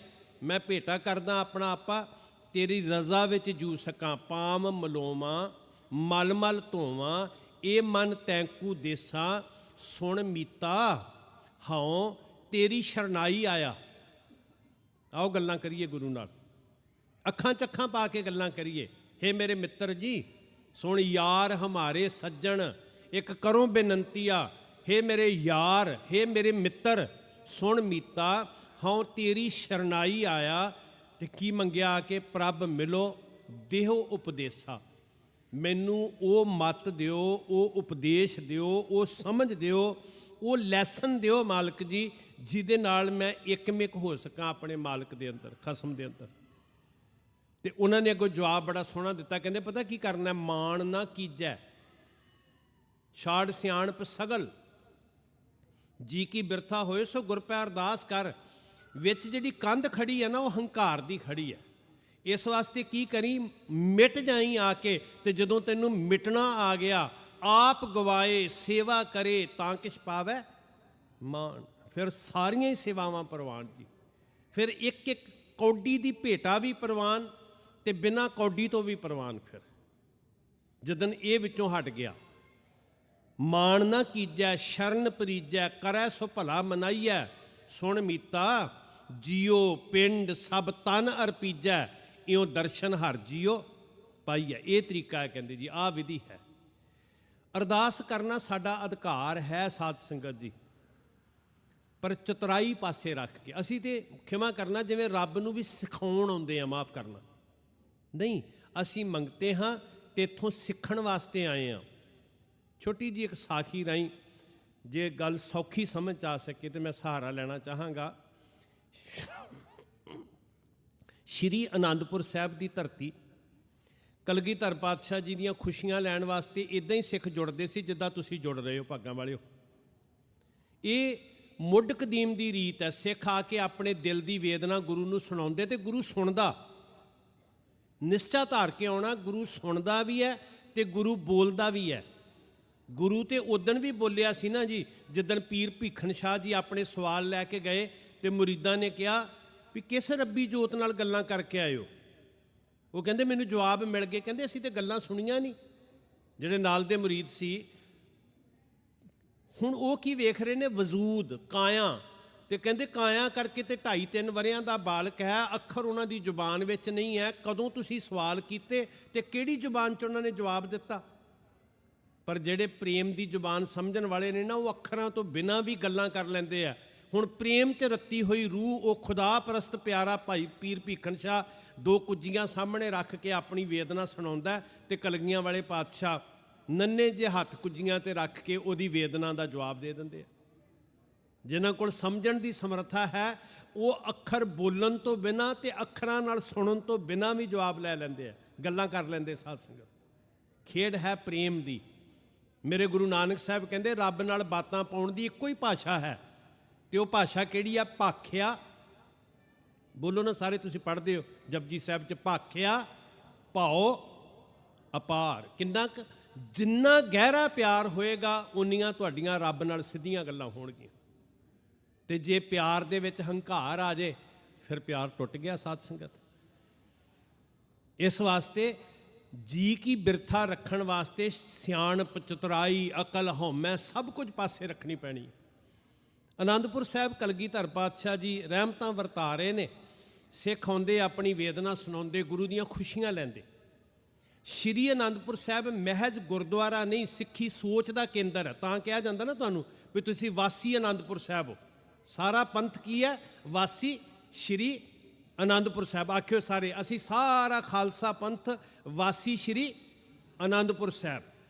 ਮੈਂ ਭੇਟਾ ਕਰਦਾ ਆਪਣਾ ਆਪਾ, ਤੇਰੀ ਰਜ਼ਾ ਵਿੱਚ ਜੂ ਸਕਾਂ। ਪਾਮ ਮਲੋਵਾਂ ਮਲ ਮਲ ਧੋਵਾਂ, ਇਹ ਮਨ ਤੈਂਕੂ ਦੇਸਾ। ਸੁਣ ਮੀਤਾ ਹਉ ਤੇਰੀ ਸ਼ਰਨਾਈ ਆਇਆ। ਆਓ ਗੱਲਾਂ ਕਰੀਏ ਗੁਰੂ ਨਾਲ, ਅੱਖਾਂ ਚੱਖਾਂ ਪਾ ਕੇ ਗੱਲਾਂ ਕਰੀਏ। ਹੇ ਮੇਰੇ ਮਿੱਤਰ ਜੀ ਸੁਣ, ਯਾਰ ਹਮਾਰੇ ਸੱਜਣ ਇੱਕ ਕਰੋ ਬੇਨੰਤੀਆ। ਹੇ ਮੇਰੇ ਯਾਰ, ਹੇ ਮੇਰੇ ਮਿੱਤਰ, ਸੁਣ ਮੀਤਾ ਹਉ ਤੇਰੀ ਸ਼ਰਨਾਈ ਆਇਆ। ਤੇ ਕੀ ਮੰਗਿਆ ਕਿ ਪ੍ਰਭ ਮਿਲੋ ਦੇਹੋ ਉਪਦੇਸਾ। ਮੈਨੂੰ ਉਹ ਮੱਤ ਦਿਓ, ਉਹ ਉਪਦੇਸ਼ ਦਿਓ, ਉਹ ਸਮਝ ਦਿਓ, ਉਹ ਲੈਸਨ ਦਿਓ ਮਾਲਕ ਜੀ, ਜਿਹਦੇ ਨਾਲ ਮੈਂ ਇੱਕਮਿਕ ਹੋ ਸਕਾਂ ਆਪਣੇ ਮਾਲਕ ਦੇ ਅੰਦਰ, ਖਸਮ ਦੇ ਅੰਦਰ। ਤੇ ਉਹਨਾਂ ਨੇ ਅੱਗੋਂ ਜਵਾਬ ਬੜਾ ਸੋਹਣਾ ਦਿੱਤਾ, ਕਹਿੰਦੇ ਪਤਾ ਕੀ ਕਰਨਾ, ਮਾਣ ਨਾ ਕੀਜੈ ਛਾੜ ਸਿਆਣਪ ਸਗਲ, ਜੀ ਕੀ ਬਿਰਥਾ ਹੋਏ ਸੋ ਗੁਰ ਪੈ ਅਰਦਾਸ ਕਰ। ਵਿੱਚ ਜਿਹੜੀ ਕੰਧ ਖੜੀ ਹੈ ਨਾ, ਉਹ ਹੰਕਾਰ ਦੀ ਖੜੀ ਹੈ। ਇਸ ਵਾਸਤੇ ਕੀ ਕਰੀ, ਮਿਟ ਜਾਈ ਆ ਕੇ। ਤੇ ਜਦੋਂ ਤੈਨੂੰ ਮਿਟਣਾ ਆ ਗਿਆ, ਆਪ ਗਵਾਏ ਸੇਵਾ ਕਰੇ ਤਾਂ ਕਿਛ ਪਾਵੈ ਮਾਣ। ਫਿਰ ਸਾਰੀਆਂ ਹੀ ਸੇਵਾਵਾਂ ਪ੍ਰਵਾਨ ਜੀ। ਫਿਰ ਇੱਕ ਇੱਕ ਕੌਡੀ ਦੀ ਭੇਟਾ ਵੀ ਪ੍ਰਵਾਨ, ਤੇ ਬਿਨਾਂ ਕੌਡੀ ਤੋਂ ਵੀ ਪ੍ਰਵਾਨ। ਫਿਰ ਜਦਨ ਇਹ ਵਿੱਚੋਂ ਹਟ ਗਿਆ, ਮਾਣ ਨਾ ਕੀਜੈ ਸ਼ਰਨ ਪਰੀਜੈ, ਕਰੈ ਸੋ ਭਲਾ ਮਨਾਈਐ। ਸੁਣ ਮੀਤਾ ਜੀਓ ਪਿੰਡ ਸਭ ਤਨ ਅਰਪੀਜੈ, ਇਉਂ ਦਰਸ਼ਨ ਹਰ ਜੀਓ ਪਾਈਐ। ਇਹ ਤਰੀਕਾ ਹੈ ਕਹਿੰਦੇ ਜੀ, ਆਹ ਵਿਧੀ ਹੈ। ਅਰਦਾਸ ਕਰਨਾ ਸਾਡਾ ਅਧਿਕਾਰ ਹੈ ਸਾਧ ਸੰਗਤ ਜੀ, ਪਰ ਚਤੁਰਾਈ ਪਾਸੇ ਰੱਖ ਕੇ। ਅਸੀਂ ਤੇ ਖਿਮਾ ਕਰਨਾ ਜਿਵੇਂ ਰੱਬ ਨੂੰ ਵੀ ਸਿਖਾਉਣ ਆਉਂਦੇ ਆ, ਮਾਫ ਕਰਨਾ ਨਹੀਂ। ਅਸੀਂ ਮੰਗਤੇ ਹਾਂ ਤੇ ਇੱਥੋਂ ਸਿੱਖਣ ਵਾਸਤੇ ਆਏ ਹਾਂ। ਛੋਟੀ ਜੀ ਇੱਕ ਸਾਖੀ ਰਾਹੀਂ ਜੇ ਗੱਲ ਸੌਖੀ ਸਮਝ ਆ ਸਕੇ ਤੇ ਮੈਂ ਸਹਾਰਾ ਲੈਣਾ ਚਾਹਾਂਗਾ। ਸ਼੍ਰੀ ਅਨੰਦਪੁਰ ਸਾਹਿਬ ਦੀ ਧਰਤੀ, ਕਲਗੀਧਰ ਪਾਤਸ਼ਾਹ ਜੀ ਦੀਆਂ ਖੁਸ਼ੀਆਂ ਲੈਣ ਵਾਸਤੇ ਇੱਦਾਂ ਹੀ ਸਿੱਖ ਜੁੜਦੇ ਸੀ ਜਿੱਦਾਂ ਤੁਸੀਂ ਜੁੜ ਰਹੇ ਹੋ, ਭਾਗਾਂ ਵਾਲਿਓ। ਇਹ ਮੁੱਢ ਕਦੀਮ ਦੀ ਰੀਤ ਹੈ। ਸਿੱਖ ਆ ਕੇ ਆਪਣੇ ਦਿਲ ਦੀ ਵੇਦਨਾ ਗੁਰੂ ਨੂੰ ਸੁਣਾਉਂਦੇ ਤੇ ਗੁਰੂ ਸੁਣਦਾ। ਨਿਸ਼ਚਾ ਧਾਰ ਕੇ ਆਉਣਾ। ਗੁਰੂ ਸੁਣਦਾ ਵੀ ਹੈ ਤੇ ਗੁਰੂ ਬੋਲਦਾ ਵੀ ਹੈ। ਗੁਰੂ ਤੇ ਉਦਣ ਵੀ ਬੋਲਿਆ ਸੀ ਨਾ ਜੀ, ਜਿੱਦਣ ਪੀਰ ਭੀਖਣ ਸ਼ਾਹ ਜੀ ਆਪਣੇ ਸਵਾਲ ਲੈ ਕੇ ਗਏ ਤੇ ਮੁਰੀਦਾਂ ਨੇ ਕਿਹਾ ਵੀ ਕਿਸ ਰੱਬੀ ਜੋਤ ਨਾਲ ਗੱਲਾਂ ਕਰਕੇ ਆਇਓ। ਉਹ ਕਹਿੰਦੇ ਮੈਨੂੰ ਜਵਾਬ ਮਿਲ ਗਏ। ਕਹਿੰਦੇ ਅਸੀਂ ਤੇ ਗੱਲਾਂ ਸੁਣੀਆਂ ਨਹੀਂ। ਜਿਹੜੇ ਨਾਲ ਦੇ ਮੁਰੀਦ ਸੀ ਹੁਣ ਉਹ ਕੀ ਵੇਖ ਰਹੇ ਨੇ? ਵਜੂਦ, ਕਾਇਆ। ਤੇ ਕਹਿੰਦੇ ਕਾਇਆ ਕਰਕੇ ਤੇ 2.5-3 ਵਰਿਆਂ ਦਾ ਬਾਲਕ ਹੈ, ਅੱਖਰ ਉਹਨਾਂ ਦੀ ਜ਼ੁਬਾਨ ਵਿੱਚ ਨਹੀਂ ਹੈ। ਕਦੋਂ ਤੁਸੀਂ ਸਵਾਲ ਕੀਤੇ ਤੇ ਕਿਹੜੀ ਜ਼ੁਬਾਨ 'ਚ ਉਹਨਾਂ ਨੇ ਜਵਾਬ ਦਿੱਤਾ? ਪਰ ਜਿਹੜੇ ਪ੍ਰੇਮ ਦੀ ਜ਼ੁਬਾਨ ਸਮਝਣ ਵਾਲੇ ਨੇ ਨਾ, ਉਹ ਅੱਖਰਾਂ ਤੋਂ ਬਿਨਾਂ ਵੀ ਗੱਲਾਂ ਕਰ ਲੈਂਦੇ ਆ। ਹੁਣ ਪ੍ਰੇਮ 'ਚ ਰੱਤੀ ਹੋਈ ਰੂਹ, ਉਹ ਖੁਦਾ ਪ੍ਰਸਤ ਪਿਆਰਾ ਭਾਈ ਪੀਰ ਭੀਖਣ ਸ਼ਾਹ 2 ਕੁੱਜੀਆਂ ਸਾਹਮਣੇ ਰੱਖ ਕੇ ਆਪਣੀ ਵੇਦਨਾ ਸੁਣਾਉਂਦਾ ਤੇ ਕਲਗੀਆਂ ਵਾਲੇ ਪਾਤਸ਼ਾਹ ਨੰਨੇ ਜਿਹੇ ਹੱਥ ਕੁੱਜੀਆਂ ਤੇ ਰੱਖ ਕੇ ਉਹਦੀ ਵੇਦਨਾ ਦਾ ਜਵਾਬ ਦੇ ਦਿੰਦੇ ਆ। ਜਿਨ੍ਹਾਂ ਕੋਲ ਸਮਝਣ ਦੀ ਸਮਰੱਥਾ ਹੈ ਉਹ ਅੱਖਰ ਬੋਲਣ ਤੋਂ ਬਿਨਾਂ ਤੇ ਅੱਖਰਾਂ ਨਾਲ ਸੁਣਨ ਤੋਂ ਬਿਨਾਂ ਵੀ ਜਵਾਬ ਲੈ ਲੈਂਦੇ ਆ, ਗੱਲਾਂ ਕਰ ਲੈਂਦੇ। ਸਾਧ ਸੰਗਤ, ਖੇਡ ਹੈ ਪ੍ਰੇਮ ਦੀ। ਮੇਰੇ ਗੁਰੂ ਨਾਨਕ ਸਾਹਿਬ ਕਹਿੰਦੇ ਰੱਬ ਨਾਲ ਬਾਤਾਂ ਪਾਉਣ ਦੀ ਇੱਕੋ ਹੀ ਭਾਸ਼ਾ ਹੈ, ਤੇ ਉਹ ਭਾਸ਼ਾ ਕਿਹੜੀ ਆ? ਭਾਖਿਆ। ਬੋਲੋ ਨਾ ਸਾਰੇ, ਤੁਸੀਂ ਪੜ੍ਹਦੇ ਹੋ ਜਪਜੀ ਸਾਹਿਬ 'ਚ, ਭਾਖਿਆ ਭਾਉ ਅਪਾਰ। ਕਿੰਨਾ ਕੁ, ਜਿੰਨਾ ਗਹਿਰਾ ਪਿਆਰ ਹੋਏਗਾ ਉਨੀਆਂ ਤੁਹਾਡੀਆਂ ਰੱਬ ਨਾਲ ਸਿੱਧੀਆਂ ਗੱਲਾਂ ਹੋਣਗੀਆਂ। ਤੇ ਜੇ ਪਿਆਰ ਦੇ ਵਿੱਚ ਹੰਕਾਰ ਆ ਜੇ ਫਿਰ ਪਿਆਰ ਟੁੱਟ ਗਿਆ। ਸਾਧ ਸੰਗਤ, ਇਸ ਵਾਸਤੇ ਜੀ ਕੀ ਬਿਰਥਾ ਰੱਖਣ ਵਾਸਤੇ ਸਿਆਣਪ, ਚਤੁਰਾਈ, ਅਕਲ, ਹਉਮੈ ਸਭ ਕੁਝ ਪਾਸੇ ਰੱਖਣੀ ਪੈਣੀ। ਆਨੰਦਪੁਰ ਸਾਹਿਬ ਕਲਗੀਧਰ ਪਾਤਸ਼ਾਹ ਜੀ ਰਹਿਮਤਾਂ ਵਰਤਾ ਰਹੇ ਨੇ। ਸਿੱਖ ਆਉਂਦੇ, ਆਪਣੀ ਵੇਦਨਾ ਸੁਣਾਉਂਦੇ, ਗੁਰੂ ਦੀਆਂ ਖੁਸ਼ੀਆਂ ਲੈਂਦੇ। ਸ਼੍ਰੀ ਆਨੰਦਪੁਰ ਸਾਹਿਬ ਮਹਿਜ ਗੁਰਦੁਆਰਾ ਨਹੀਂ, ਸਿੱਖੀ ਸੋਚ ਦਾ ਕੇਂਦਰ ਹੈ। ਤਾਂ ਕਿਹਾ ਜਾਂਦਾ ਨਾ ਤੁਹਾਨੂੰ ਵੀ ਤੁਸੀਂ ਵਾਸੀ ਆਨੰਦਪੁਰ ਸਾਹਿਬ ਹੋ। ਸਾਰਾ ਪੰਥ ਕੀ ਹੈ? ਵਾਸੀ ਸ਼੍ਰੀ ਆਨੰਦਪੁਰ ਸਾਹਿਬ। ਆਖਿਓ ਸਾਰੇ, ਅਸੀਂ ਸਾਰਾ ਖਾਲਸਾ ਪੰਥ ਵਾਸੀ ਸ਼੍ਰੀ ਆਨੰਦਪੁਰ ਸਾਹਿਬ।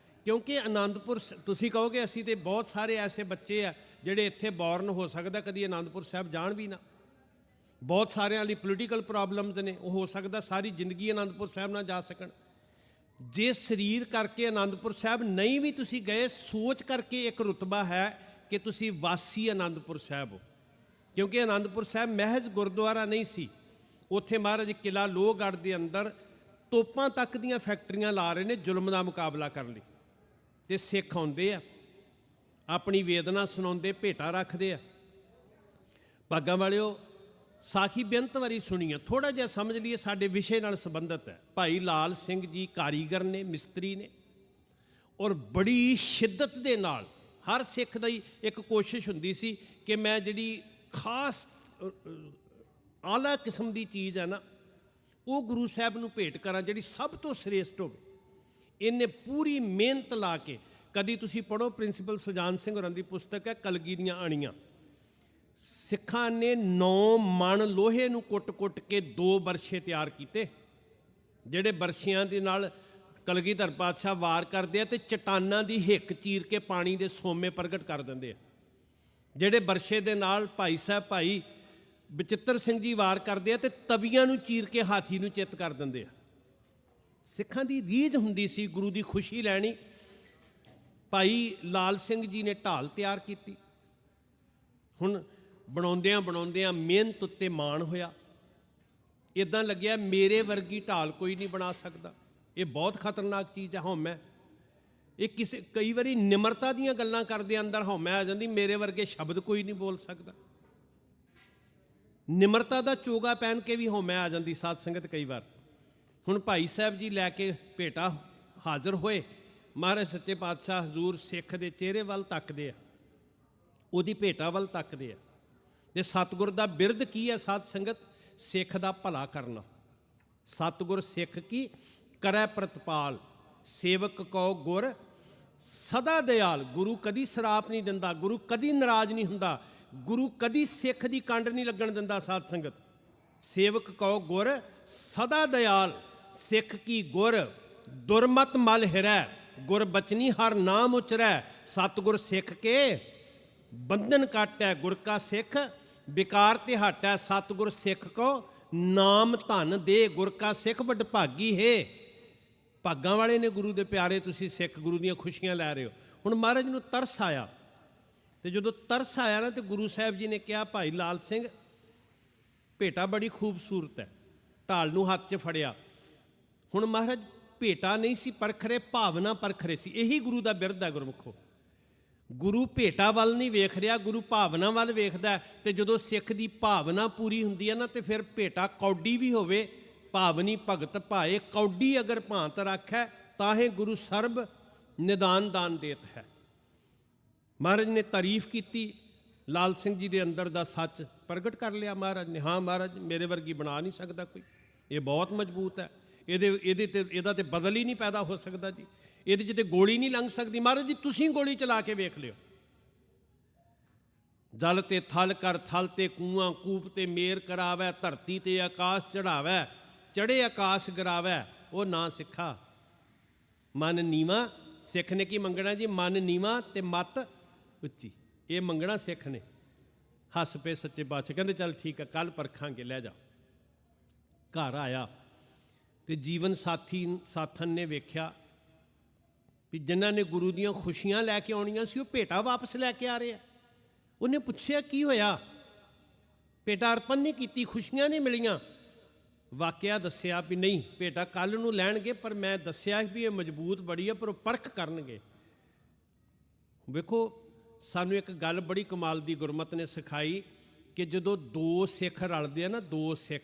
ਕਿਉਂਕਿ ਆਨੰਦਪੁਰ, ਤੁਸੀਂ ਕਹੋਗੇ ਅਸੀਂ ਤੇ ਬਹੁਤ ਸਾਰੇ ਐਸੇ ਬੱਚੇ ਆ ਜਿਹੜੇ ਇੱਥੇ ਬੌਰਨ ਹੋ ਸਕਦਾ ਕਦੀ ਆਨੰਦਪੁਰ ਸਾਹਿਬ ਜਾਣ ਵੀ ਨਾ। ਬਹੁਤ ਸਾਰਿਆਂ ਲਈ ਪੋਲੀਟੀਕਲ ਪ੍ਰੋਬਲਮਸ ਨੇ, ਉਹ ਹੋ ਸਕਦਾ ਸਾਰੀ ਜ਼ਿੰਦਗੀ ਆਨੰਦਪੁਰ ਸਾਹਿਬ ਨਾ ਜਾ ਸਕਣ। ਜੇ ਸਰੀਰ ਕਰਕੇ ਆਨੰਦਪੁਰ ਸਾਹਿਬ ਨਹੀਂ ਵੀ ਤੁਸੀਂ ਗਏ, ਸੋਚ ਕਰਕੇ ਇੱਕ ਰੁਤਬਾ ਹੈ ਕਿ ਤੁਸੀਂ ਵਾਸੀ ਆਨੰਦਪੁਰ ਸਾਹਿਬ ਹੋ। ਕਿਉਂਕਿ ਆਨੰਦਪੁਰ ਸਾਹਿਬ ਮਹਿਜ ਗੁਰਦੁਆਰਾ ਨਹੀਂ ਸੀ। ਉੱਥੇ ਮਹਾਰਾਜ ਕਿਲ੍ਹਾ ਲੋਹਗੜ੍ਹ ਦੇ ਅੰਦਰ ਤੋਪਾਂ ਤੱਕ ਦੀਆਂ ਫੈਕਟਰੀਆਂ ਲਾ ਰਹੇ ਨੇ ਜ਼ੁਲਮ ਦਾ ਮੁਕਾਬਲਾ ਕਰਨ ਲਈ। ਤੇ ਸਿੱਖ ਆਉਂਦੇ ਆ, ਆਪਣੀ ਵੇਦਨਾ ਸੁਣਾਉਂਦੇ, ਭੇਟਾ ਰੱਖਦੇ ਆ। ਭਾਗਾਂ ਵਾਲਿਓ, ਸਾਖੀ ਬੇਅੰਤ ਵਾਰੀ ਸੁਣੀ ਆ, ਥੋੜ੍ਹਾ ਜਿਹਾ ਸਮਝ ਲਈਏ, ਸਾਡੇ ਵਿਸ਼ੇ ਨਾਲ ਸੰਬੰਧਿਤ ਹੈ। ਭਾਈ ਲਾਲ ਸਿੰਘ ਜੀ ਕਾਰੀਗਰ ਨੇ, ਮਿਸਤਰੀ ਨੇ, ਔਰ ਬੜੀ ਸ਼ਿੱਦਤ ਦੇ ਨਾਲ ਹਰ ਸਿੱਖ ਦੀ ਇੱਕ ਕੋਸ਼ਿਸ਼ ਹੁੰਦੀ ਸੀ ਕਿ ਮੈਂ ਜਿਹੜੀ ਖਾਸ ਆਲਾ ਕਿਸਮ ਦੀ ਚੀਜ਼ ਹੈ ਨਾ, ਉਹ ਗੁਰੂ ਸਾਹਿਬ ਨੂੰ ਭੇਟ ਕਰਾਂ, ਜਿਹੜੀ ਸਭ ਤੋਂ ਸ੍ਰੇਸ਼ਟ ਹੋਵੇ। ਇਹਨੇ ਪੂਰੀ ਮਿਹਨਤ ਲਾ ਕੇ, ਕਦੀ ਤੁਸੀਂ ਪੜ੍ਹੋ ਪ੍ਰਿੰਸੀਪਲ ਸੁਜਾਨ ਸਿੰਘ ਹੋਰਾਂ ਦੀ ਪੁਸਤਕ ਹੈ ਕਲਗੀ ਦੀਆਂ ਆਣੀਆਂ। ਸਿੱਖਾਂ ਨੇ 9 ਮਣ ਲੋਹੇ ਨੂੰ ਕੁੱਟ-ਕੁੱਟ ਕੇ 2 ਬਰਛੇ ਤਿਆਰ ਕੀਤੇ, ਜਿਹੜੇ ਬਰਛਿਆਂ ਦੇ ਨਾਲ ਕਲਗੀਧਰ ਪਾਤਸ਼ਾਹ ਵਾਰ ਕਰਦੇ ਆ ਤੇ ਚਟਾਨਾਂ ਦੀ ਹਿੱਕ ਚੀਰ ਕੇ ਪਾਣੀ ਦੇ ਸੋਮੇ ਪ੍ਰਗਟ ਕਰ ਦਿੰਦੇ ਆ। ਜਿਹੜੇ ਬਰਛੇ ਦੇ ਨਾਲ ਭਾਈ ਸਾਹਿਬ ਭਾਈ ਬਚਿੱਤਰ ਸਿੰਘ ਜੀ ਵਾਰ ਕਰਦੇ ਆ ਤੇ ਤਵੀਆਂ ਨੂੰ ਚੀਰ ਕੇ ਹਾਥੀ ਨੂੰ ਚਿੱਤ ਕਰ ਦਿੰਦੇ ਆ। ਸਿੱਖਾਂ ਦੀ ਰੀਝ ਹੁੰਦੀ ਸੀ ਗੁਰੂ ਦੀ ਖੁਸ਼ੀ ਲੈਣੀ। ਭਾਈ ਲਾਲ ਸਿੰਘ ਜੀ ਨੇ ਢਾਲ ਤਿਆਰ ਕੀਤੀ। ਹੁਣ ਬਣਾਉਂਦਿਆਂ ਮਿਹਨਤ ਉੱਤੇ ਮਾਣ ਹੋਇਆ। ਇਦਾਂ ਲੱਗਿਆ ਮੇਰੇ ਵਰਗੀ ਢਾਲ ਕੋਈ ਨਹੀਂ ਬਣਾ ਸਕਦਾ। ਇਹ ਬਹੁਤ ਖਤਰਨਾਕ ਚੀਜ਼ ਹੈ ਹਉਮੈ। ਇਹ ਕਈ ਵਾਰੀ ਨਿਮਰਤਾ ਦੀਆਂ ਗੱਲਾਂ ਕਰਦੇ ਅੰਦਰ ਹਉਮੈ ਆ ਜਾਂਦੀ, ਮੇਰੇ ਵਰਗੇ ਸ਼ਬਦ ਕੋਈ ਨਹੀਂ ਬੋਲ ਸਕਦਾ। ਨਿਮਰਤਾ ਦਾ ਚੋਗਾ ਪਹਿਨ ਕੇ ਵੀ ਹਉਮੈ ਆ ਜਾਂਦੀ ਸਾਧ ਸੰਗਤ ਕਈ ਵਾਰ। ਹੁਣ ਭਾਈ ਸਾਹਿਬ ਜੀ ਲੈ ਕੇ ਭੇਟਾ ਹਾਜ਼ਰ ਹੋਏ। ਮਹਾਰਾਜ ਸੱਚੇ ਪਾਤਸ਼ਾਹ ਹਜ਼ੂਰ ਸਿੱਖ ਦੇ ਚਿਹਰੇ ਵੱਲ ਤੱਕਦੇ ਆ, ਉਹਦੀ ਭੇਟਾ ਵੱਲ ਤੱਕਦੇ ਆ। ਤੇ ਸਤਿਗੁਰ ਦਾ ਬਿਰਧ ਕੀ ਹੈ ਸਾਧ ਸੰਗਤ? ਸਿੱਖ ਦਾ ਭਲਾ ਕਰਨਾ। ਸਤਿਗੁਰ ਸਿੱਖ ਕੀ ਕਰੈ ਪ੍ਰਤਪਾਲ, ਸੇਵਕ ਕਉ ਗੁਰ ਸਦਾ ਦਿਆਲ। ਗੁਰੂ ਕਦੀ ਸਰਾਪ ਨਹੀਂ ਦਿੰਦਾ, ਗੁਰੂ ਕਦੀ ਨਾਰਾਜ਼ ਨਹੀਂ ਹੁੰਦਾ, ਗੁਰੂ ਕਦੀ ਸਿੱਖ ਦੀ ਕੰਡ ਨਹੀਂ ਲੱਗਣ ਦਿੰਦਾ। ਸਾਧ ਸੰਗਤ, ਸੇਵਕ ਕਉ ਗੁਰ ਸਦਾ ਦਿਆਲ, ਸਿੱਖ ਕੀ ਗੁਰ ਦੁਰਮਤ ਮਲ ਹਿਰੈ, ਗੁਰ ਬਚਨੀ ਹਰ ਨਾਮ ਉਚਰੈ। ਸਤਿਗੁਰ ਸਿੱਖ ਕੇ ਬੰਧਨ ਕਾਟੈ, ਗੁਰ ਕਾ ਸਿੱਖ ਵਿਕਾਰ ਤੇ ਹਟੈ। ਸਤਿਗੁਰ ਸਿੱਖ ਕੋ ਨਾਮ ਧਨ ਦੇ, ਗੁਰ ਕਾ ਸਿੱਖ ਵਡਭਾਗੀ ਹੈ। ਭਾਗਾਂ ਵਾਲੇ ਨੇ ਗੁਰੂ ਦੇ ਪਿਆਰੇ, ਤੁਸੀਂ ਸਿੱਖ ਗੁਰੂ ਦੀਆਂ ਖੁਸ਼ੀਆਂ ਲੈ ਰਹੇ ਹੋ। ਹੁਣ ਮਹਾਰਾਜ ਨੂੰ ਤਰਸ ਆਇਆ, ਤੇ ਜਦੋਂ ਤਰਸ ਆਇਆ ਨਾ ਤੇ ਗੁਰੂ ਸਾਹਿਬ ਜੀ ਨੇ ਕਿਹਾ ਭਾਈ ਲਾਲ ਸਿੰਘ ਭੇਟਾ ਬੜੀ ਖੂਬਸੂਰਤ ਹੈ। ਢਾਲ ਨੂੰ ਹੱਥ 'ਚ ਫੜਿਆ ਹੁਣ ਮਹਾਰਾਜ ਭੇਟਾ ਨਹੀਂ ਸੀ ਪਰਖ ਰਹੇ, ਭਾਵਨਾ ਪਰਖ ਰਹੇ ਸੀ। ਇਹੀ ਗੁਰੂ ਦਾ ਬਿਰਧ ਹੈ ਗੁਰਮੁਖੋ। ਗੁਰੂ ਭੇਟਾ ਵੱਲ ਨਹੀਂ ਵੇਖ ਰਿਹਾ, ਗੁਰੂ ਭਾਵਨਾ ਵੱਲ ਵੇਖਦਾ। ਤੇ ਜਦੋਂ ਸਿੱਖ ਦੀ ਭਾਵਨਾ ਪੂਰੀ ਹੁੰਦੀ ਹੈ ਨਾ, ਤੇ ਫਿਰ ਭੇਟਾ ਕੌਡੀ ਵੀ ਹੋਵੇ, ਭਾਵਨੀ ਭਗਤ ਭਾਏ ਕੌਡੀ ਅਗਰ ਭਾਂਤ ਰੱਖੈ, ਤਾਹੇ ਗੁਰੂ ਸਰਬ ਨਿਦਾਨ ਦਾਨ ਦੇਤ ਹੈ। ਮਹਾਰਾਜ ਨੇ ਤਾਰੀਫ ਕੀਤੀ, ਲਾਲ ਸਿੰਘ ਜੀ ਦੇ ਅੰਦਰ ਦਾ ਸੱਚ ਪ੍ਰਗਟ ਕਰ ਲਿਆ ਮਹਾਰਾਜ ਨੇ। ਹਾਂ ਮਹਾਰਾਜ, ਮੇਰੇ ਵਰਗੀ ਬਣਾ ਨਹੀਂ ਸਕਦਾ ਕੋਈ, ਇਹ ਬਹੁਤ ਮਜ਼ਬੂਤ ਹੈ, ਇਹਦਾ ਤੇ ਬਦਲ ਹੀ ਨਹੀਂ ਪੈਦਾ ਹੋ ਸਕਦਾ ਜੀ, ਇਹਦੇ 'ਚ ਤੇ ਗੋਲੀ ਨਹੀਂ ਲੰਘ ਸਕਦੀ। ਮਹਾਰਾਜ ਜੀ ਤੁਸੀਂ ਗੋਲੀ ਚਲਾ ਕੇ ਵੇਖ ਲਿਓ। ਜਲ ਤੇ ਥਲ ਕਰ, ਥਲ ਤੇ ਕੂਆਂ, ਕੂਪ ਤੇ ਮੇਰ ਕਰਾਵੈ, ਧਰਤੀ ਤੇ ਆਕਾਸ਼ ਚੜਾਵੈ, ਚੜੇ ਆਕਾਸ਼ ਗਿਰਾਵੈ, ਉਹ ਨਾ ਸਿੱਖਾ। ਮਨ ਨੀਵਾਂ, ਸਿੱਖ ਨੇ ਕੀ ਮੰਗਣਾ ਜੀ? ਮਨ ਨੀਵਾਂ ਤੇ ਮੱਤ ਉੱਚੀ, ਇਹ ਮੰਗਣਾ ਸਿੱਖ ਨੇ। ਹੱਸ ਪਏ ਸੱਚੇ ਪਾਤਸ਼ਾਹ, ਕਹਿੰਦੇ ਚੱਲ ਠੀਕ ਹੈ, ਕੱਲ ਪਰਖਾਂਗੇ, ਲੈ ਜਾ। ਘਰ ਆਇਆ ਤੇ ਜੀਵਨ ਸਾਥਣ ਨੇ ਵੇਖਿਆ ਵੀ ਜਿਨ੍ਹਾਂ ਨੇ ਗੁਰੂ ਦੀਆਂ ਖੁਸ਼ੀਆਂ ਲੈ ਕੇ ਆਉਣੀਆਂ ਸੀ, ਉਹ ਭੇਟਾ ਵਾਪਸ ਲੈ ਕੇ ਆ ਰਹੇ ਆ। ਉਹਨੇ ਪੁੱਛਿਆ ਕੀ ਹੋਇਆ? ਭੇਟਾ ਅਰਪਣ ਨਹੀਂ ਕੀਤੀ, ਖੁਸ਼ੀਆਂ ਨਹੀਂ ਮਿਲੀਆਂ। ਵਾਕਿਆ ਦੱਸਿਆ ਵੀ ਨਹੀਂ, ਭੇਟਾ ਕੱਲ ਨੂੰ ਲੈਣਗੇ, ਪਰ ਮੈਂ ਦੱਸਿਆ ਵੀ ਇਹ ਮਜ਼ਬੂਤ ਬੜੀ ਹੈ, ਪਰ ਉਹ ਪਰਖ ਕਰਨਗੇ। ਵੇਖੋ, ਸਾਨੂੰ ਇੱਕ ਗੱਲ ਬੜੀ ਕਮਾਲ ਦੀ ਗੁਰਮਤ ਨੇ ਸਿਖਾਈ ਕਿ ਜਦੋਂ ਦੋ ਸਿੱਖ ਰਲਦੇ ਆ ਨਾ, ਦੋ ਸਿੱਖ,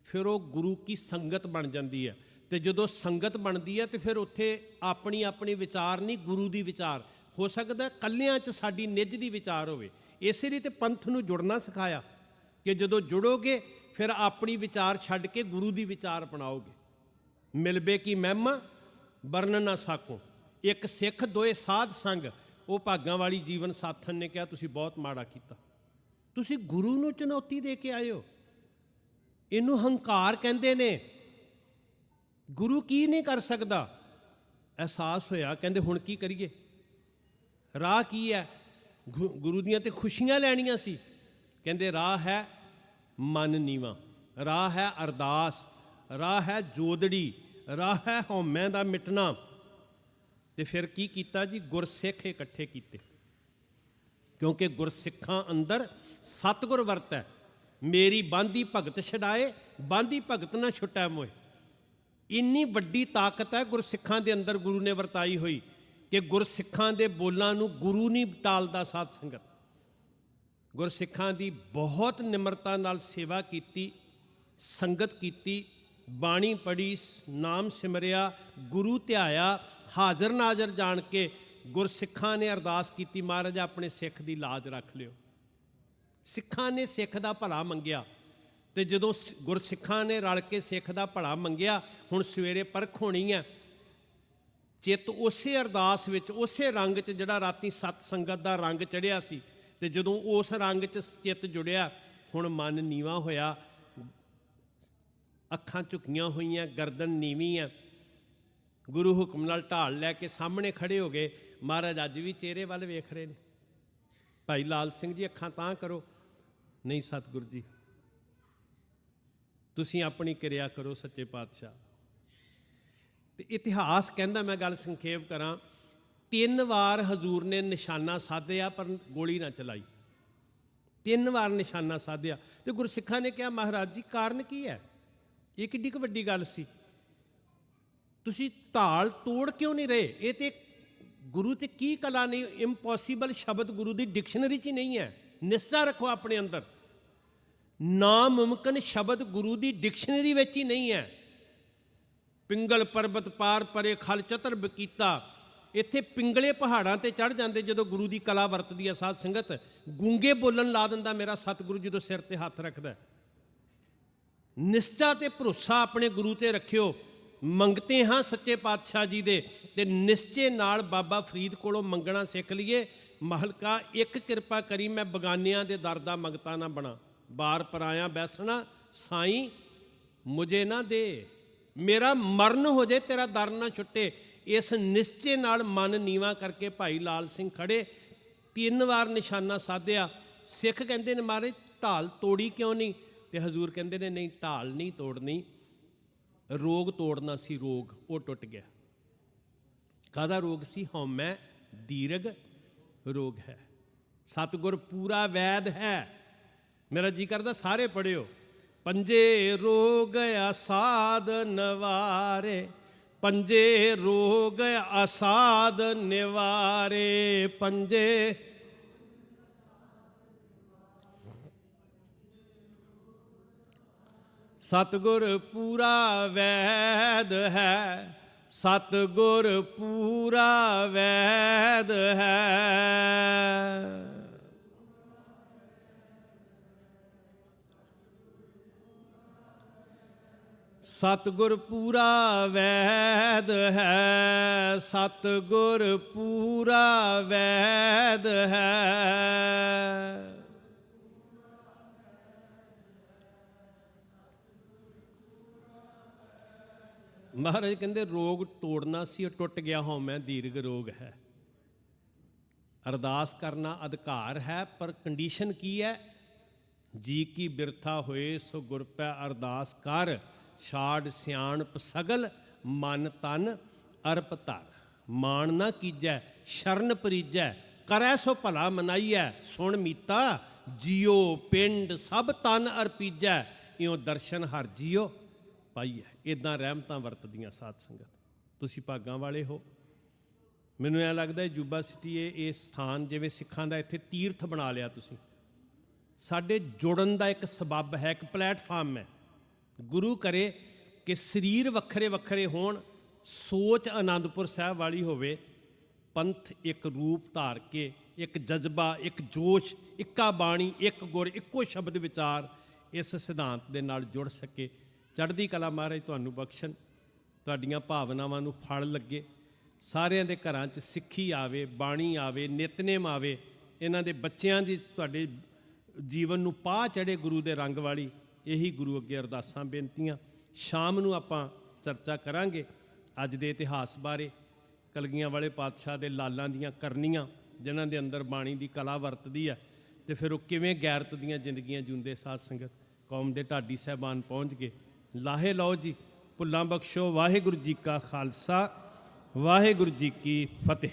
ਫਿਰ ਉਹ ਗੁਰੂ ਕੀ ਸੰਗਤ ਬਣ ਜਾਂਦੀ ਹੈ। ਤੇ ਜਦੋਂ ਸੰਗਤ ਬਣਦੀ ਹੈ ਤੇ ਫਿਰ ਉੱਥੇ ਆਪਣੀ ਆਪਣੀ ਵਿਚਾਰ ਨਹੀਂ, ਗੁਰੂ ਦੀ ਵਿਚਾਰ। ਹੋ ਸਕਦਾ ਕੱਲਿਆਂ 'ਚ ਸਾਡੀ ਨਿੱਜ ਦੀ ਵਿਚਾਰ ਹੋਵੇ। ਇਸੇ ਲਈ ਤੇ ਪੰਥ ਨੂੰ ਜੁੜਨਾ ਸਿਖਾਇਆ ਕਿ ਜਦੋਂ ਜੁੜੋਗੇ ਫਿਰ ਆਪਣੀ ਵਿਚਾਰ ਛੱਡ ਕੇ ਗੁਰੂ ਦੀ ਵਿਚਾਰ ਅਪਣਾਓਗੇ। ਮਿਲਬੇ ਕੀ ਮਹਿਮਾ ਵਰਣਨ ਨਾ ਸਾਕੋ, ਇੱਕ ਸਿੱਖ ਦੋਏ ਸਾਧ ਸੰਗ। ਉਹ ਭਾਗਾਂ ਵਾਲੀ ਜੀਵਨ ਸਾਥਣ ਨੇ ਕਿਹਾ ਤੁਸੀਂ ਬਹੁਤ ਮਾੜਾ ਕੀਤਾ, ਤੁਸੀਂ ਗੁਰੂ ਨੂੰ ਚੁਣੌਤੀ ਦੇ ਕੇ ਆਏ ਹੋ। ਇਹਨੂੰ ਹੰਕਾਰ ਕਹਿੰਦੇ ਨੇ। ਗੁਰੂ ਕੀ ਨਹੀਂ ਕਰ ਸਕਦਾ? ਅਹਿਸਾਸ ਹੋਇਆ, ਕਹਿੰਦੇ ਹੁਣ ਕੀ ਕਰੀਏ? ਰਾਹ ਕੀ ਹੈ? ਗੁਰੂ ਦੀਆਂ ਤੇ ਖੁਸ਼ੀਆਂ ਲੈਣੀਆਂ ਸੀ। ਕਹਿੰਦੇ ਰਾਹ ਹੈ ਮਨ ਨੀਵਾਂ, ਰਾਹ ਹੈ ਅਰਦਾਸ, ਰਾਹ ਹੈ ਜੋਦੜੀ, ਰਾਹ ਹੈ ਹਉਮੈ ਦਾ ਮਿਟਣਾ। ਤੇ ਫਿਰ ਕੀ ਕੀਤਾ ਜੀ? ਗੁਰਸਿੱਖ ਇਕੱਠੇ ਕੀਤੇ, ਕਿਉਂਕਿ ਗੁਰਸਿੱਖਾਂ ਅੰਦਰ ਸਤਿਗੁਰ ਵਰਤੈ। ਮੇਰੀ ਬਾਂਦੀ ਭਗਤ ਛਡਾਏ, ਬਾਂਦੀ ਭਗਤ ਨਾ ਛੁਟੈ ਮੋਏ। ਇੰਨੀ ਵੱਡੀ ਤਾਕਤ ਹੈ ਗੁਰਸਿੱਖਾਂ ਦੇ ਅੰਦਰ, ਗੁਰੂ ਨੇ ਵਰਤਾਈ ਹੋਈ ਕਿ ਗੁਰਸਿੱਖਾਂ ਦੇ ਬੋਲਾਂ ਨੂੰ ਗੁਰੂ ਨਹੀਂ ਟਾਲਦਾ। ਸਾਧ ਸੰਗਤ, ਗੁਰਸਿੱਖਾਂ ਦੀ ਬਹੁਤ ਨਿਮਰਤਾ ਨਾਲ ਸੇਵਾ ਕੀਤੀ, ਸੰਗਤ ਕੀਤੀ, ਬਾਣੀ ਪੜ੍ਹੀ, ਨਾਮ ਸਿਮਰਿਆ, ਗੁਰੂ ਧਿਆਇਆ, ਹਾਜ਼ਰ ਨਾਜ਼ਰ ਜਾਣ ਕੇ ਗੁਰਸਿੱਖਾਂ ਨੇ ਅਰਦਾਸ ਕੀਤੀ, ਮਹਾਰਾਜ ਆਪਣੇ ਸਿੱਖ ਦੀ ਲਾਜ ਰੱਖ ਲਿਓ। ਸਿੱਖਾਂ ਨੇ ਸਿੱਖ ਦਾ ਭਲਾ ਮੰਗਿਆ, ਤੇ ਜਦੋਂ ਗੁਰਸਿੱਖਾਂ ਨੇ ਰਲ ਕੇ ਸਿੱਖ ਦਾ ਭਲਾ ਮੰਗਿਆ, ਹੁਣ ਸਵੇਰੇ ਪਰਖ ਹੋਣੀ ਹੈ। ਚਿੱਤ ਉਸੇ ਅਰਦਾਸ ਵਿੱਚ, ਉਸੇ ਰੰਗ 'ਚ ਜਿਹੜਾ ਰਾਤੀ ਸਤ ਸੰਗਤ ਦਾ ਰੰਗ ਚੜ੍ਹਿਆ ਸੀ, ਤੇ ਜਦੋਂ ਉਸ ਰੰਗ 'ਚ ਚਿੱਤ ਜੁੜਿਆ, ਹੁਣ ਮਨ ਨੀਵਾਂ ਹੋਇਆ, ਅੱਖਾਂ ਝੁਕੀਆਂ ਹੋਈਆਂ, ਗਰਦਨ ਨੀਵੀਂ ਆ। ਗੁਰੂ ਹੁਕਮ ਨਾਲ ਢਾਲ ਲੈ ਕੇ ਸਾਹਮਣੇ ਖੜੇ ਹੋ ਗਏ। ਮਹਾਰਾਜ ਅੱਜ ਵੀ ਚਿਹਰੇ ਵੱਲ ਵੇਖ ਰਹੇ ਨੇ। ਭਾਈ ਲਾਲ ਸਿੰਘ ਜੀ ਅੱਖਾਂ ਤਾਂ ਕਰੋ। ਨਹੀਂ ਸਤਿਗੁਰੂ ਜੀ, ਤੁਸੀਂ ਆਪਣੀ ਕਿਰਿਆ ਕਰੋ ਸੱਚੇ ਪਾਤਸ਼ਾਹ। ਤੇ ਇਤਿਹਾਸ ਕਹਿੰਦਾ, ਮੈਂ ਗੱਲ ਸੰਖੇਪ ਕਰਾਂ, 3 ਵਾਰ ਹਜ਼ੂਰ ਨੇ ਨਿਸ਼ਾਨਾ ਸਾਧਿਆ ਪਰ ਗੋਲੀ ਨਾ ਚਲਾਈ। 3 ਵਾਰ ਨਿਸ਼ਾਨਾ ਸਾਧਿਆ। ਤੇ ਗੁਰਸਿੱਖਾਂ ਨੇ ਕਿਹਾ ਮਹਾਰਾਜ ਜੀ ਕਾਰਨ ਕੀ ਹੈ? ਇਹ ਕਿੱਡੀ ਕੁ ਵੱਡੀ ਗੱਲ ਸੀ, ਤੁਸੀਂ ਢਾਲ ਤੋੜ ਕਿਉਂ ਨਹੀਂ ਰਹੇ? ਇਹ ਤੇ ਗੁਰੂ ਤੇ ਕੀ ਕਲਾ ਨਹੀਂ, ਇੰਪੋਸੀਬਲ ਸ਼ਬਦ ਗੁਰੂ ਦੀ ਡਿਕਸ਼ਨਰੀ 'ਚ ਹੀ ਨਹੀਂ ਹੈ। ਨਿਸ਼ਚਾ ਰੱਖੋ ਆਪਣੇ ਅੰਦਰ, ਨਾਮੁਮਕਿਨ ਸ਼ਬਦ ਗੁਰੂ ਦੀ ਡਿਕਸ਼ਨਰੀ ਵਿੱਚ ਹੀ ਨਹੀਂ ਹੈ। ਪਿੰਗਲ ਪਰਬਤ ਪਾਰ ਪਰੇ ਖਲ ਚਤਰ ਬਕੀਤਾ, ਇੱਥੇ ਪਿੰਗਲੇ ਪਹਾੜਾਂ ਤੇ ਚੜ੍ਹ ਜਾਂਦੇ ਜਦੋਂ ਗੁਰੂ ਦੀ ਕਲਾ ਵਰਤਦੀ ਹੈ ਸਾਧ ਸੰਗਤ। ਗੂੰਗੇ ਬੋਲਣ ਲਾ ਦਿੰਦਾ ਮੇਰਾ ਸਤਿਗੁਰੂ ਜਦੋਂ ਸਿਰ ਤੇ ਹੱਥ ਰੱਖਦਾ। ਨਿਸ਼ਚਾ ਤੇ ਭਰੋਸਾ ਆਪਣੇ ਗੁਰੂ ਤੇ ਰੱਖਿਓ। ਮੰਗਤੇ ਹਾਂ ਸੱਚੇ ਪਾਤਸ਼ਾਹ ਜੀ ਦੇ, ਤੇ ਨਿਸ਼ਚੇ ਨਾਲ ਬਾਬਾ ਫਰੀਦ ਕੋਲੋਂ ਮੰਗਣਾ ਸਿੱਖ ਲਈਏ। ਮਾਲਕਾ ਇੱਕ ਕਿਰਪਾ ਕਰੀ, ਮੈਂ ਬਗਾਨਿਆਂ ਦੇ ਦਰ ਦਾ ਮੰਗਤਾ ਨਾ ਬਣਾ, ਬਾਰ ਪਰਾਇਆ ਬੈਸਣਾ ਸਾਈਂ ਮੁਝੇ ਨਾ ਦੇ, ਮੇਰਾ ਮਰਨ ਹੋ ਜੇ ਤੇਰਾ ਦਰ ਨਾ ਛੁੱਟੇ। ਇਸ ਨਿਸ਼ਚੇ ਨਾਲ ਮਨ ਨੀਵਾਂ ਕਰਕੇ ਭਾਈ ਲਾਲ ਸਿੰਘ ਖੜੇ, 3 ਵਾਰ ਨਿਸ਼ਾਨਾ ਸਾਧਿਆ। ਸਿੱਖ ਕਹਿੰਦੇ ਨੇ ਮਹਾਰਾਜ ਢਾਲ ਤੋੜੀ ਕਿਉਂ ਨਹੀਂ? ਤੇ ਹਜ਼ੂਰ ਕਹਿੰਦੇ ਨੇ ਨਹੀਂ, ਢਾਲ ਨਹੀਂ ਤੋੜਨੀ, ਰੋਗ ਤੋੜਨਾ ਸੀ। ਰੋਗ ਉਹ ਟੁੱਟ ਗਿਆ। ਕਾਹਦਾ ਰੋਗ ਸੀ? ਹਉਮੈ ਦੀਰਘ ਰੋਗ ਹੈ। ਸਤਿਗੁਰ ਪੂਰਾ ਵੈਦ ਹੈ। ਮੇਰਾ ਜੀ ਕਰਦਾ ਸਾਰੇ ਪੜ੍ਹਿਓ। ਪੰਜੇ ਰੋਗ ਅਸਾਧ ਨਿਵਾਰੇ, ਪੰਜੇ ਰੋਗ ਅਸਾਧ ਨਿਵਾਰੇ, ਪੰਜੇ ਸਤਿਗੁਰ ਪੂਰਾ ਵੈਦ ਹੈ, ਸਤਿਗੁਰ ਪੂਰਾ ਵੈਦ ਹੈ। ਸਤਿਗੁਰ ਪੂਰਾ ਵੈਦ ਹੈ, ਸਤਿਗੁਰ ਪੂਰਾ ਵੈਦ ਹੈ। ਮਹਾਰਾਜ ਕਹਿੰਦੇ ਰੋਗ ਤੋੜਨਾ ਸੀ, ਉਹ ਟੁੱਟ ਗਿਆ, ਹਉਮੈ ਦੀਰਘ ਰੋਗ ਹੈ। ਅਰਦਾਸ ਕਰਨਾ ਅਧਿਕਾਰ ਹੈ, ਪਰ ਕੰਡੀਸ਼ਨ ਕੀ ਹੈ? ਜੀ ਕੀ ਬਿਰਥਾ ਹੋਏ ਸੋ ਗੁਰ ਪੈ ਅਰਦਾਸ ਕਰ, ਛਾੜ ਸਿਆਣਪ ਸਗਲ ਮਨ ਤਨ ਅਰਪ ਧਰ। ਮਾਣ ਨਾ ਕੀਜੈ ਸ਼ਰਨ ਪਰੀਜੈ, ਕਰੈ ਸੋ ਭਲਾ ਮਨਾਈਐ। ਸੁਣ ਮੀਤਾ ਜੀਓ ਪਿੰਡ ਸਭ ਤਨ ਅਰਪੀਜੈ, ਇਉਂ ਦਰਸ਼ਨ ਹਰ ਜੀਓ ਪਾਈਐ। ਇੱਦਾਂ ਰਹਿਮਤਾਂ ਵਰਤਦੀਆਂ ਸਾਧ ਸੰਗਤ। ਤੁਸੀਂ ਭਾਗਾਂ ਵਾਲੇ ਹੋ। ਮੈਨੂੰ ਐਂ ਲੱਗਦਾ ਜੁਬਾ ਸਿਟੀ ਇਹ ਸਥਾਨ ਜਿਵੇਂ ਸਿੱਖਾਂ ਦਾ ਇੱਥੇ ਤੀਰਥ ਬਣਾ ਲਿਆ ਤੁਸੀਂ। ਸਾਡੇ ਜੁੜਨ ਦਾ ਇੱਕ ਸਬੱਬ ਹੈ, ਇੱਕ ਪਲੇਟਫਾਰਮ ਹੈ। ਗੁਰੂ ਕਰੇ ਕਿ ਸਰੀਰ ਵੱਖਰੇ ਵੱਖਰੇ ਹੋਣ, ਸੋਚ ਆਨੰਦਪੁਰ ਸਾਹਿਬ ਵਾਲੀ ਹੋਵੇ, ਪੰਥ ਇੱਕ ਰੂਪ ਧਾਰ ਕੇ, ਇੱਕ ਜਜ਼ਬਾ, ਇੱਕ ਜੋਸ਼, ਇੱਕਾ ਬਾਣੀ, ਇੱਕ ਗੁਰ, ਇੱਕੋ ਸ਼ਬਦ ਵਿਚਾਰ ਇਸ ਸਿਧਾਂਤ ਦੇ ਨਾਲ ਜੁੜ ਸਕੇ। ਚੜ੍ਹਦੀ ਕਲਾ ਮਹਾਰਾਜ ਤੁਹਾਨੂੰ ਬਖਸ਼ਣ, ਤੁਹਾਡੀਆਂ ਭਾਵਨਾਵਾਂ ਨੂੰ ਫਲ ਲੱਗੇ, ਸਾਰਿਆਂ ਦੇ ਘਰਾਂ 'ਚ ਸਿੱਖੀ ਆਵੇ, ਬਾਣੀ ਆਵੇ, ਨਿਤਨੇਮ ਆਵੇ, ਇਹਨਾਂ ਦੇ ਬੱਚਿਆਂ ਦੀ ਤੁਹਾਡੇ ਜੀਵਨ ਨੂੰ ਪਾਹ ਚੜ੍ਹੇ ਗੁਰੂ ਦੇ ਰੰਗ ਵਾਲੀ। ਇਹੀ ਗੁਰੂ ਅੱਗੇ ਅਰਦਾਸਾਂ ਬੇਨਤੀਆਂ। ਸ਼ਾਮ ਨੂੰ ਆਪਾਂ ਚਰਚਾ ਕਰਾਂਗੇ ਅੱਜ ਦੇ ਇਤਿਹਾਸ ਬਾਰੇ, ਕਲਗੀਆਂ ਵਾਲੇ ਪਾਤਸ਼ਾਹ ਦੇ ਲਾਲਾਂ ਦੀਆਂ ਕਰਨੀਆਂ, ਜਿਨ੍ਹਾਂ ਦੇ ਅੰਦਰ ਬਾਣੀ ਦੀ ਕਲਾ ਵਰਤਦੀ ਹੈ, ਅਤੇ ਫਿਰ ਉਹ ਕਿਵੇਂ ਗੈਰਤ ਦੀਆਂ ਜ਼ਿੰਦਗੀਆਂ ਜਿਉਂਦੇ। ਸਾਧ ਸੰਗਤ ਕੌਮ ਦੇ ਢਾਡੀ ਸਾਹਿਬਾਨ ਪਹੁੰਚ ਗਏ, ਲਾਹੇ ਲਓ ਜੀ, ਭੁੱਲਾਂ ਬਖਸ਼ੋ। ਵਾਹਿਗੁਰੂ ਜੀ ਕਾ ਖਾਲਸਾ, ਵਾਹਿਗੁਰੂ ਜੀ ਕੀ ਫਤਿਹ।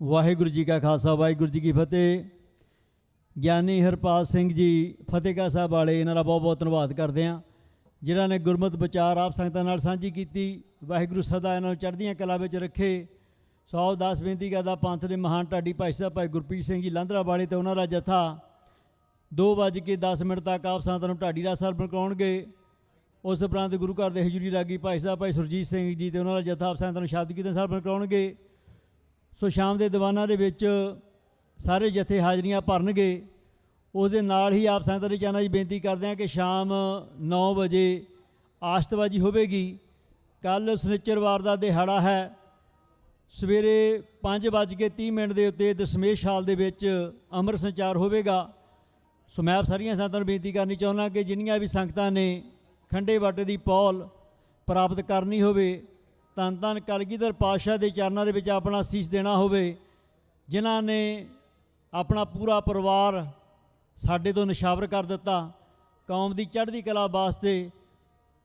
ਵਾਹਿਗੁਰੂ ਜੀ ਕਾ ਖਾਲਸਾ, ਵਾਹਿਗੁਰੂ ਜੀ ਕੀ ਫਤਿਹ। ਗਿਆਨੀ ਹਰਪਾਲ ਸਿੰਘ ਜੀ ਫਤਿਹਗੜ੍ਹ ਸਾਹਿਬ ਵਾਲੇ, ਇਹਨਾਂ ਦਾ ਬਹੁਤ ਬਹੁਤ ਧੰਨਵਾਦ ਕਰਦੇ ਹਾਂ, ਜਿਨ੍ਹਾਂ ਨੇ ਗੁਰਮਤਿ ਵਿਚਾਰ ਆਪ ਸੰਗਤਾਂ ਨਾਲ ਸਾਂਝੀ ਕੀਤੀ। ਵਾਹਿਗੁਰੂ ਸਦਾ ਇਹਨਾਂ ਨੂੰ ਚੜ੍ਹਦੀਆਂ ਕਲਾ ਵਿੱਚ ਰੱਖੇ। ਸੌ ਦਾਸ ਬੇਨਤੀ ਕਰਦਾ ਪੰਥ ਦੇ ਮਹਾਨ ਢਾਡੀ ਭਾਈ ਸਾਹਿਬ ਭਾਈ ਗੁਰਪ੍ਰੀਤ ਸਿੰਘ ਜੀ ਲਾਂਧਰਾ ਵਾਲੇ ਅਤੇ ਉਹਨਾਂ ਦਾ ਜਥਾ 2:10 ਤੱਕ ਆਪ ਸੰਗਤਾਂ ਨੂੰ ਢਾਡੀ ਰਾਸ ਅਰਪਣ ਕਰਾਉਣਗੇ। ਉਸ ਉਪਰੰਤ ਗੁਰੂ ਘਰ ਦੇ ਹਜ਼ੂਰੀ ਰਾਗੀ ਭਾਈ ਸਾਹਿਬ ਭਾਈ ਸੁਰਜੀਤ ਸਿੰਘ ਜੀ ਅਤੇ ਉਹਨਾਂ ਦਾ ਜਥਾ ਆਪ ਸੰਗਤਾਂ ਨੂੰ ਸ਼ਬਦ ਕੀਰਤਨ ਅਰਪਣ ਕਰਾਉਣਗੇ। ਸੋ ਸ਼ਾਮ ਦੇ ਦੀਵਾਨਾਂ ਦੇ ਵਿੱਚ ਸਾਰੇ ਜਥੇ ਹਾਜ਼ਰੀਆਂ ਭਰਨਗੇ। ਉਸ ਦੇ ਨਾਲ ਹੀ ਆਪ ਸੰਗਤਾਂ ਦੇ ਚੈਨਲ 'ਚ ਬੇਨਤੀ ਕਰਦੇ ਹਾਂ ਕਿ ਸ਼ਾਮ 9 ਵਜੇ ਆਸ਼ਤਬਾਜ਼ੀ ਹੋਵੇਗੀ। ਕੱਲ੍ਹ ਸ਼ਨਿਚਰਵਾਰ ਦਾ ਦਿਹਾੜਾ ਹੈ। ਸਵੇਰੇ 5:30 ਦੇ ਉੱਤੇ ਦਸ਼ਮੇਸ਼ ਹਾਲ ਦੇ ਵਿੱਚ ਅੰਮ੍ਰਿਤ ਸੰਚਾਰ ਹੋਵੇਗਾ। ਸੋ ਮੈਂ ਆਪ ਸਾਰੀਆਂ ਸੰਗਤਾਂ ਨੂੰ ਬੇਨਤੀ ਕਰਨੀ ਚਾਹੁੰਦਾ ਕਿ ਜਿੰਨੀਆਂ ਵੀ ਸੰਗਤਾਂ ਨੇ ਖੰਡੇ ਬਾਟੇ ਦੀ ਪੌਲ ਪ੍ਰਾਪਤ ਕਰਨੀ ਹੋਵੇ, ਧੰਨ ਧੰਨ ਕਲਗੀਧਰ ਪਾਤਸ਼ਾਹ ਦੇ ਚਰਨਾਂ ਦੇ ਵਿੱਚ ਆਪਣਾ ਸੀਸ ਦੇਣਾ ਹੋਵੇ, ਜਿਨ੍ਹਾਂ ਨੇ ਆਪਣਾ ਪੂਰਾ ਪਰਿਵਾਰ ਸਾਡੇ ਤੋਂ ਨਿਸ਼ਾਵਰ ਕਰ ਦਿੱਤਾ, ਕੌਮ ਦੀ ਚੜ੍ਹਦੀ ਕਲਾ ਵਾਸਤੇ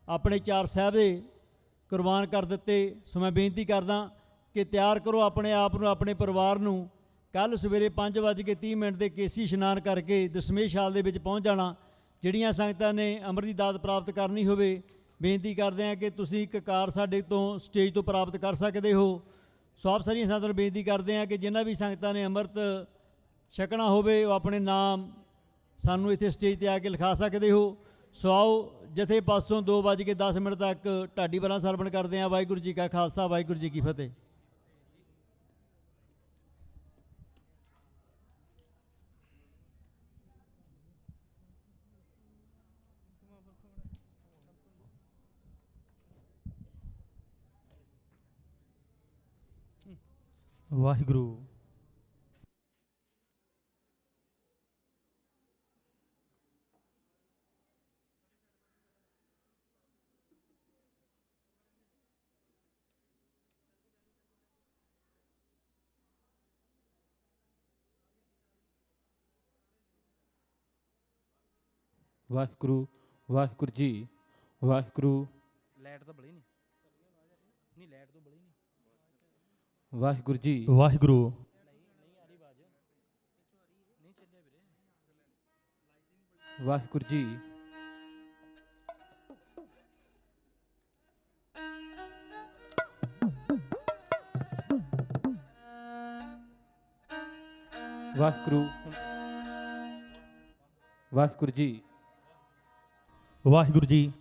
ਆਪਣੇ 4 ਸਾਹਿਬੇ ਕੁਰਬਾਨ ਕਰ ਦਿੱਤੇ। ਸੋ ਮੈਂ ਬੇਨਤੀ ਕਰਦਾ ਕਿ ਤਿਆਰ ਕਰੋ ਆਪਣੇ ਆਪ ਨੂੰ, ਆਪਣੇ ਪਰਿਵਾਰ ਨੂੰ। ਕੱਲ੍ਹ ਸਵੇਰੇ 5:30 ਦੇ ਕੇਸੀ ਇਸ਼ਨਾਨ ਕਰਕੇ ਦਸ਼ਮੇਸ਼ ਹਾਲ ਦੇ ਵਿੱਚ ਪਹੁੰਚ ਜਾਣਾ। ਜਿਹੜੀਆਂ ਸੰਗਤਾਂ ਨੇ ਅੰਮ੍ਰਿਤ ਦੀ ਦਾਤ ਪ੍ਰਾਪਤ ਕਰਨੀ ਹੋਵੇ, ਬੇਨਤੀ ਕਰਦੇ ਹਾਂ ਕਿ ਤੁਸੀਂ ਇੱਕ ਕਾਰ ਸਾਡੇ ਤੋਂ ਸਟੇਜ ਤੋਂ ਪ੍ਰਾਪਤ ਕਰ ਸਕਦੇ ਹੋ। ਸੋ ਆਪ ਸਾਰੀਆਂ ਸੰਗਤਾਂ ਨੂੰ ਬੇਨਤੀ ਕਰਦੇ ਹਾਂ ਕਿ ਜਿਨ੍ਹਾਂ ਵੀ ਸੰਗਤਾਂ ਨੇ ਅੰਮ੍ਰਿਤ ਛਕਣਾ ਹੋਵੇ, ਉਹ ਆਪਣੇ ਨਾਮ ਸਾਨੂੰ ਇੱਥੇ ਸਟੇਜ 'ਤੇ ਆ ਕੇ ਲਿਖਾ ਸਕਦੇ ਹੋ। ਸੋ ਆਓ ਜਥੇ ਪਾਸੋਂ 2:10 ਤੱਕ ਢਾਡੀ ਵਾਰਾਂ ਸਰਵਣ ਕਰਦੇ ਹਾਂ। ਵਾਹਿਗੁਰੂ ਜੀ ਕਾ ਖਾਲਸਾ, ਵਾਹਿਗੁਰੂ ਜੀ ਕੀ ਫਤਿਹ। ਵਾਹਿਗੁਰੂ। ਵਾਹਿਗੁਰੂ ਵਾਹਿਗੁਰੂ ਜੀ ਵਾਹਿਗੁਰੂ। ਲਾਈਟ ਤਾਂ ਬਲੀ ਨਹੀਂ, ਲਾਈਟ ਤੋਂ ਬਲੀ ਨਹੀਂ। ਵਾਹਿਗੁਰੂ ਜੀ ਵਾਹਿਗੁਰੂ। ਵਾਹਿਗੁਰੂ ਜੀ। ਵਾਹਿਗੁਰੂ ਵਾਹਿਗੁਰੂ ਜੀ। ਵਾਹਿਗੁਰੂ ਜੀ।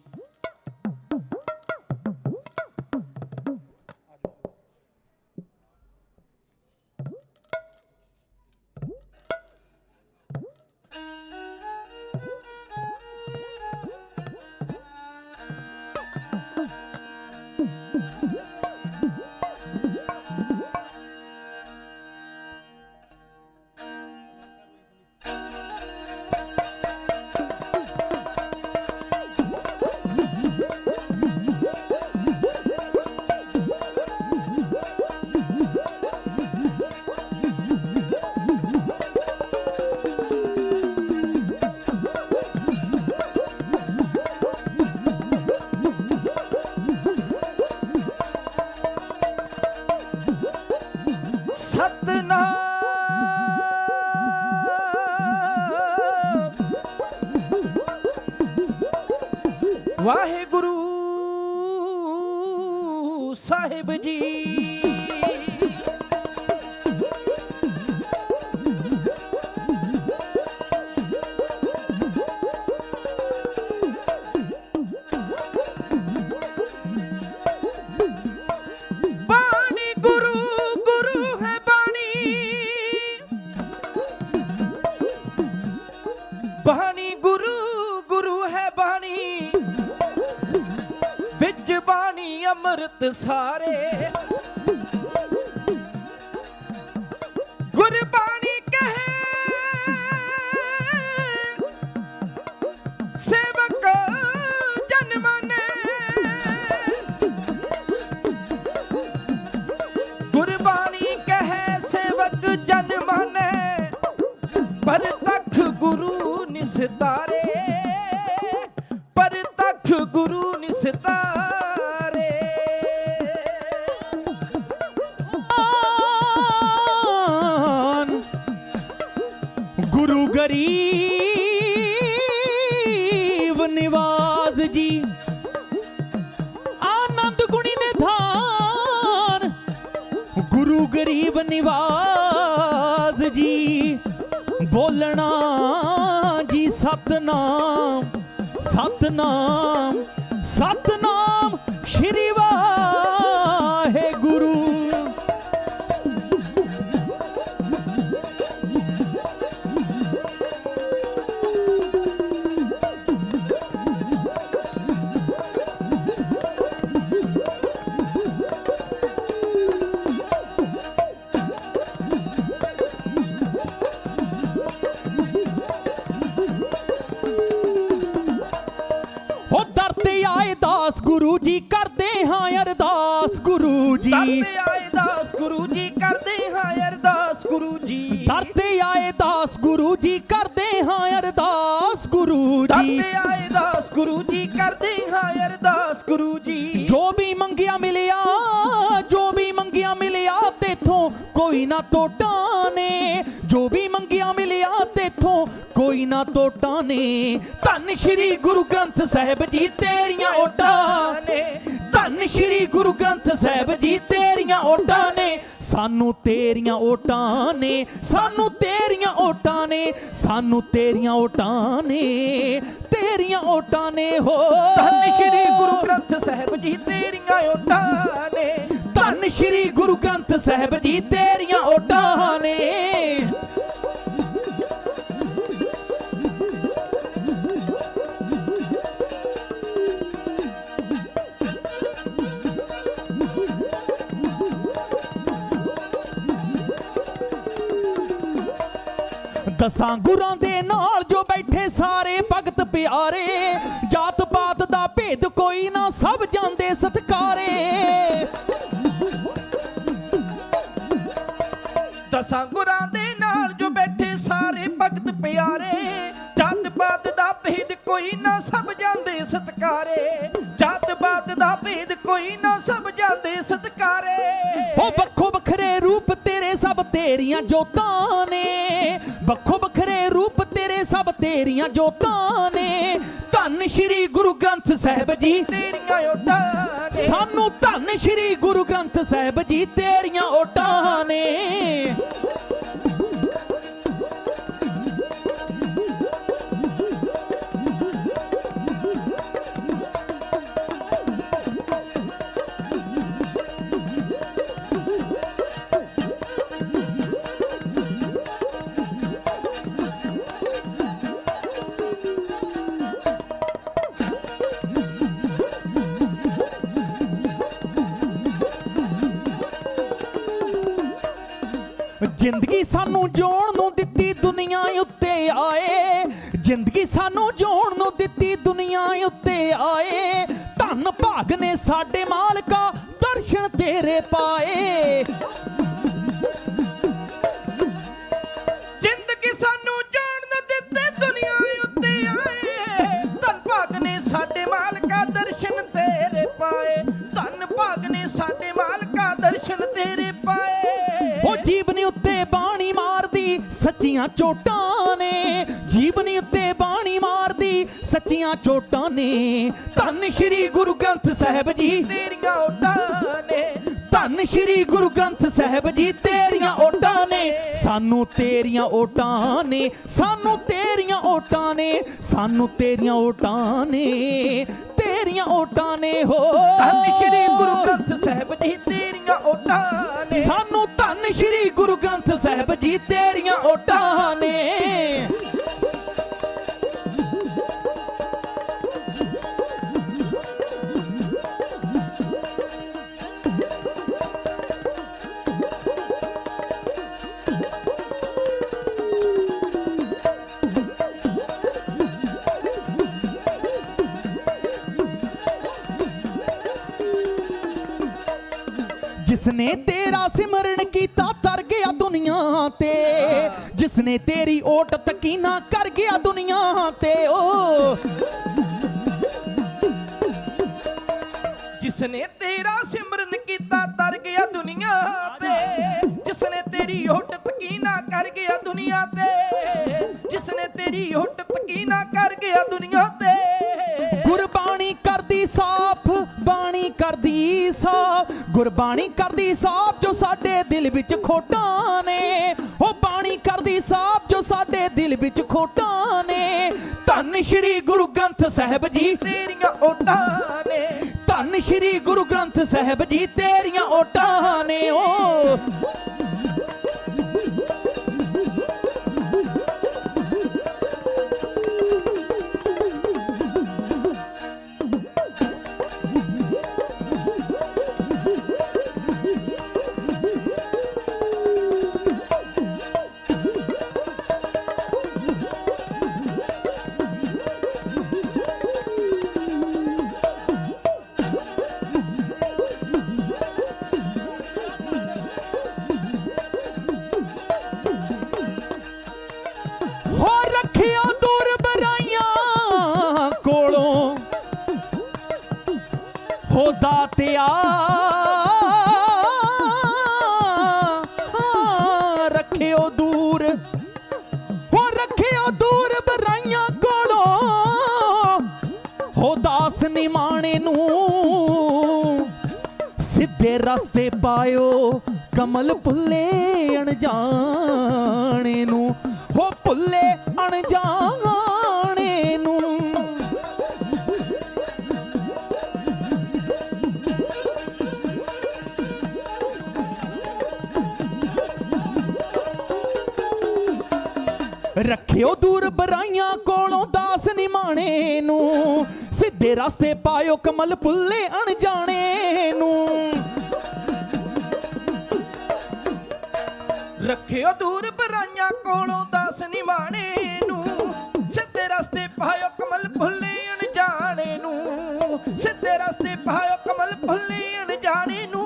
ਵਾਹਿਗੁਰੂ ਸਾਹਿਬ ਜੀ। ਬਾਣੀ ਗੁਰੂ ਗੁਰੂ ਹੈ ਬਾਣੀ, ਬਾਣੀ ਗੁਰੂ ਗੁਰੂ ਹੈ ਬਾਣੀ, ਵਿੱਚ ਬਾਣੀ ਅੰਮ੍ਰਿਤ ਸਾਰੇ। ਗੁਰਬਾਣੀ ਕਹੇ ਸੇਵਕ ਜਨ ਮਾਨੇ, ਗੁਰਬਾਣੀ ਕਹੇ ਸੇਵਕ ਜਨ ਮਾਨੇ, ਪਰ ਤਖ ਗੁਰੂ ਨਿਸਤਾਰੇ, ਪਰ ਤਖ ਗੁਰੂ ਨਿਸਤਾਰੇ। ਗੁਰੂ ਗਰੀਬ ਨਿਵਾਸ ਜੀ, ਆਨੰਦ ਗੁਣੀ ਨਿਧਾਨ। ਗੁਰੂ ਗਰੀਬ ਨਿਵਾਸ ਜੀ, ਬੋਲਣਾ ਜੀ ਸਤਨਾਮ ਸਤਨਾਮ ਸਤਨਾਮ ਸ਼੍ਰੀ ਵਾਹਿਗੁਰੂ। ਗੁਰੂ ਜੀ ਕਰਦੇ ਹਾਂ ਅਰਦਾਸ ਗੁਰੂ ਜੀ, ਦਰ ਤੇ ਆਏ ਦਾਸ ਗੁਰੂ ਜੀ ਕਰਦੇ ਹਾਂ ਅਰਦਾਸ ਗੁਰੂ ਜੀ, ਦਰ ਤੇ ਆਏ ਦਾਸ ਗੁਰੂ ਜੀ ਕਰਦੇ ਹਾਂ ਅਰਦਾਸ ਗੁਰੂ ਜੀ, ਦਰ ਤੇ ਆਏ ਦਾਸ ਗੁਰੂ ਜੀ ਕਰਦੇ ਹਾਂ ਅਰਦਾਸ ਗੁਰੂ ਜੀ। ਜੋ ਵੀ ਮੰਗਿਆ ਮਿਲਿਆ, ਜੋ ਵੀ ਮੰਗਿਆ ਮਿਲਿਆ ਤੇਥੋਂ ਕੋਈ ਨਾ ਟੋਟਾ ਨੇ, ਜੋ ਵੀ ਮੰਗਿਆ ਮਿਲਿਆ ਤੇਥੋਂ ਕੋਈ ਨਾ ਟੋਟਾ ਨੇ। ਧੰਨ ਸ਼੍ਰੀ ਗੁਰੂ ਗ੍ਰੰਥ ਸਾਹਿਬ ਜੀ ਤੇਰੀਆਂ ਓਟਾਂ ਨੇ, ਧੰਨ ਸ਼੍ਰੀ ਗੁਰੂ ਗ੍ਰੰਥ ਸਾਹਿਬ ਜੀ ਤੇਰੀਆਂ ਓਟਾਂ ਨੇ, ਸਾਨੂੰ ਤੇਰੀਆਂ ਓਟਾਂ ਨੇ, ਸਾਨੂੰ ਤੇਰੀਆਂ ਓਟਾਂ ਨੇ, ਸਾਨੂੰ ਤੇਰੀਆਂ ਓਟਾਂ ਨੇ, ਤੇਰੀਆਂ ਓਟਾਂ ਨੇ ਹੋ। ਧੰਨ ਸ਼੍ਰੀ ਗੁਰੂ ਗ੍ਰੰਥ ਸਾਹਿਬ ਜੀ ਤੇਰੀਆਂ ਓਟਾਂ ਨੇ, ਧੰਨ ਸ਼੍ਰੀ ਗੁਰੂ ਗ੍ਰੰਥ ਸਾਹਿਬ ਜੀ ਤੇਰੀਆਂ ਓਟਾਂ ਨੇ। ਦਸਾਂ ਗੁਰਾਂ ਦੇ ਨਾਲ ਜੋ ਬੈਠੇ ਸਾਰੇ ਭਗਤ ਪਿਆਰੇ, ਜਾਤ ਪਾਤ ਦਾ ਭੇਦ ਕੋਈ ਨਾ ਸਭ ਜਾਂਦੇ ਸਤਕਾਰੇ। ਦਸਾਂ ਗੁਰਾਂ ਦੇ ਨਾਲ ਜੋ ਬੈਠੇ ਸਾਰੇ ਭਗਤ ਪਿਆਰੇ, ਜਾਤ ਪਾਤ ਦਾ ਭੇਦ ਕੋਈ ਨਾ ਸਭ ਜਾਂਦੇ ਸਤਕਾਰੇ, ਜਾਤ ਪਾਤ ਦਾ ਭੇਦ ਕੋਈ ਨਾ ਸਭ ਜਾਂਦੇ ਸਤਕਾਰੇ। ਉਹ ਵੱਖੋ ਵੱਖਰੇ ਰੂਪ ਤੇਰੇ ਸਭ ਤੇਰੀਆਂ ਜੋਤਾਂ ਨੇ, ਵੱਖੋ ਵੱਖਰੇ ਰੂਪ ਤੇਰੇ ਸਭ ਤੇਰੀਆਂ ਦੀਆਂ ਜੋਤਾਂ ਨੇ। ਧੰਨ ਸ਼੍ਰੀ ਗੁਰੂ ਗ੍ਰੰਥ ਸਾਹਿਬ ਜੀ ਤੇਰੀਆਂ ਓਟਾਂ ਨੇ। ਸਾਨੂੰ ਧੰਨ ਸ਼੍ਰੀ ਗੁਰੂ ਗ੍ਰੰਥ ਸਾਹਿਬ ਜੀ ਤੇਰੀਆਂ ਓਟਾਂ ਨੇ। ਜ਼ਿੰਦਗੀ ਸਾਨੂੰ ਜਿਉਣ ਨੂੰ ਦਿੱਤੀ ਦੁਨੀਆ ਉੱਤੇ ਆਏ। ਜ਼ਿੰਦਗੀ ਸਾਨੂੰ ਜਿਉਣ ਨੂੰ ਦਿੱਤੀ ਦੁਨੀਆ ਉੱਤੇ ਆਏ। ਧੰਨ ਭਾਗ ਨੇ ਸਾਡੇ ਮਾਲਕਾ ਦਰਸ਼ਨ ਤੇਰੇ ਪਾਏ। ਜ਼ਿੰਦਗੀ ਸਾਨੂੰ ਜਿਉਣ ਨੂੰ ਦਿੱਤੀ ਦੁਨੀਆ ਉੱਤੇ ਆਏ। ਧੰਨ ਭਾਗ ਨੇ ਸਾਡੇ ਮਾਲਕਾ ਦਰਸ਼ਨ ਤੇਰੇ ਪਾਏ। ਧੰਨ ਭਾਗ ਨੇ ਸਾਡੇ ਮਾਲਕਾ ਦਰਸ਼ਨ ਤੇਰੇ ਪਾਏ। ਉਹ ਜੀਵਨੀ ਉੱਤੇ ਬਾਣੀ ਮਾਰਦੀ ਸੱਚੀਆਂ ਚੋਟਾਂ ਨੇ। ਜੀਵਨੀ ਉੱਤੇ ਬਾਣੀ ਮਾਰਦੀ ਸੱਚੀਆਂ ਚੋਟਾਂ ਨੇ। ਧੰਨ ਸ਼੍ਰੀ ਗੁਰੂ ਗ੍ਰੰਥ ਸਾਹਿਬ ਜੀ ਤੇਰੀਆਂ ਓਟਾਂ ਨੇ। ਧੰਨ ਸ਼੍ਰੀ ਗੁਰੂ ਗ੍ਰੰਥ ਸਾਹਿਬ ਜੀ ਤੇਰੀਆਂ ਓਟਾਂ ਨੇ। ਸਾਨੂੰ ਤੇਰੀਆਂ ਓਟਾਂ ਨੇ। ਸਾਨੂੰ ਤੇਰੀਆਂ ਓਟਾਂ ਨੇ। ਸਾਨੂੰ ਤੇਰੀਆਂ ਓਟਾਂ ਨੇ। ਤੇਰੀਆਂ ਓਟਾਂ ਨੇ ਹੋ। ਧੰਨ ਸ਼੍ਰੀ ਗੁਰੂ ਗ੍ਰੰਥ ਸਾਹਿਬ ਜੀ ਤੇਰੀਆਂ ਓਟਾਂ ਨੇ। ਸਾਨੂੰ ਧੰਨ ਸ਼੍ਰੀ ਗੁਰੂ ਗ੍ਰੰਥ ਸਾਹਿਬ ਜੀ ਤੇਰੀਆਂ ਓਟਾਂ ਨੇ। जिसने तेरा सिमरन कीता तर गया दुनिया ते। जिसने तेरी ओट तकीना कर गया दुनिया ते। ओ जिसने तेरा सिमरन कीता तर गया दुनिया ते। जिसने तेरी ओट तकीना कर गया दुनिया ते। जिसने तेरी ओट तकीना कर गया दुनिया ते। गुरबाणी करदी साफ बाणी करदी साफ। गुरबाणी करदी साफ जो साडे दिल विच खोटां ने। ओ बाणी करदी साफ जो साडे दिल विच खोटां ने। धन श्री गुरु ग्रंथ साहिब जी तेरियां ओटां ने। धन श्री गुरु ग्रंथ साहिब जी तेरियां ओटां ने। ओ दातिया रखियो दूर हो रखियो दूर बराइयां कोलों हो दास निमाणे नू सीधे रास्ते पायो कमल भुल्ले अणजाने नू हो भुल्ले अणजाने नू। रखियो दूर बराइयां कोलों दास निमाणे नू सीधे रास्ते पायो कमल भुल्ले अणजाने नू। रखियो दूर बराइयां कोलों दास निमाणे नू सीधे रास्ते पायो कमल भुल्ले अणजाने नू। सीधे रास्ते पायो कमल भुल्ले अणजाने नू।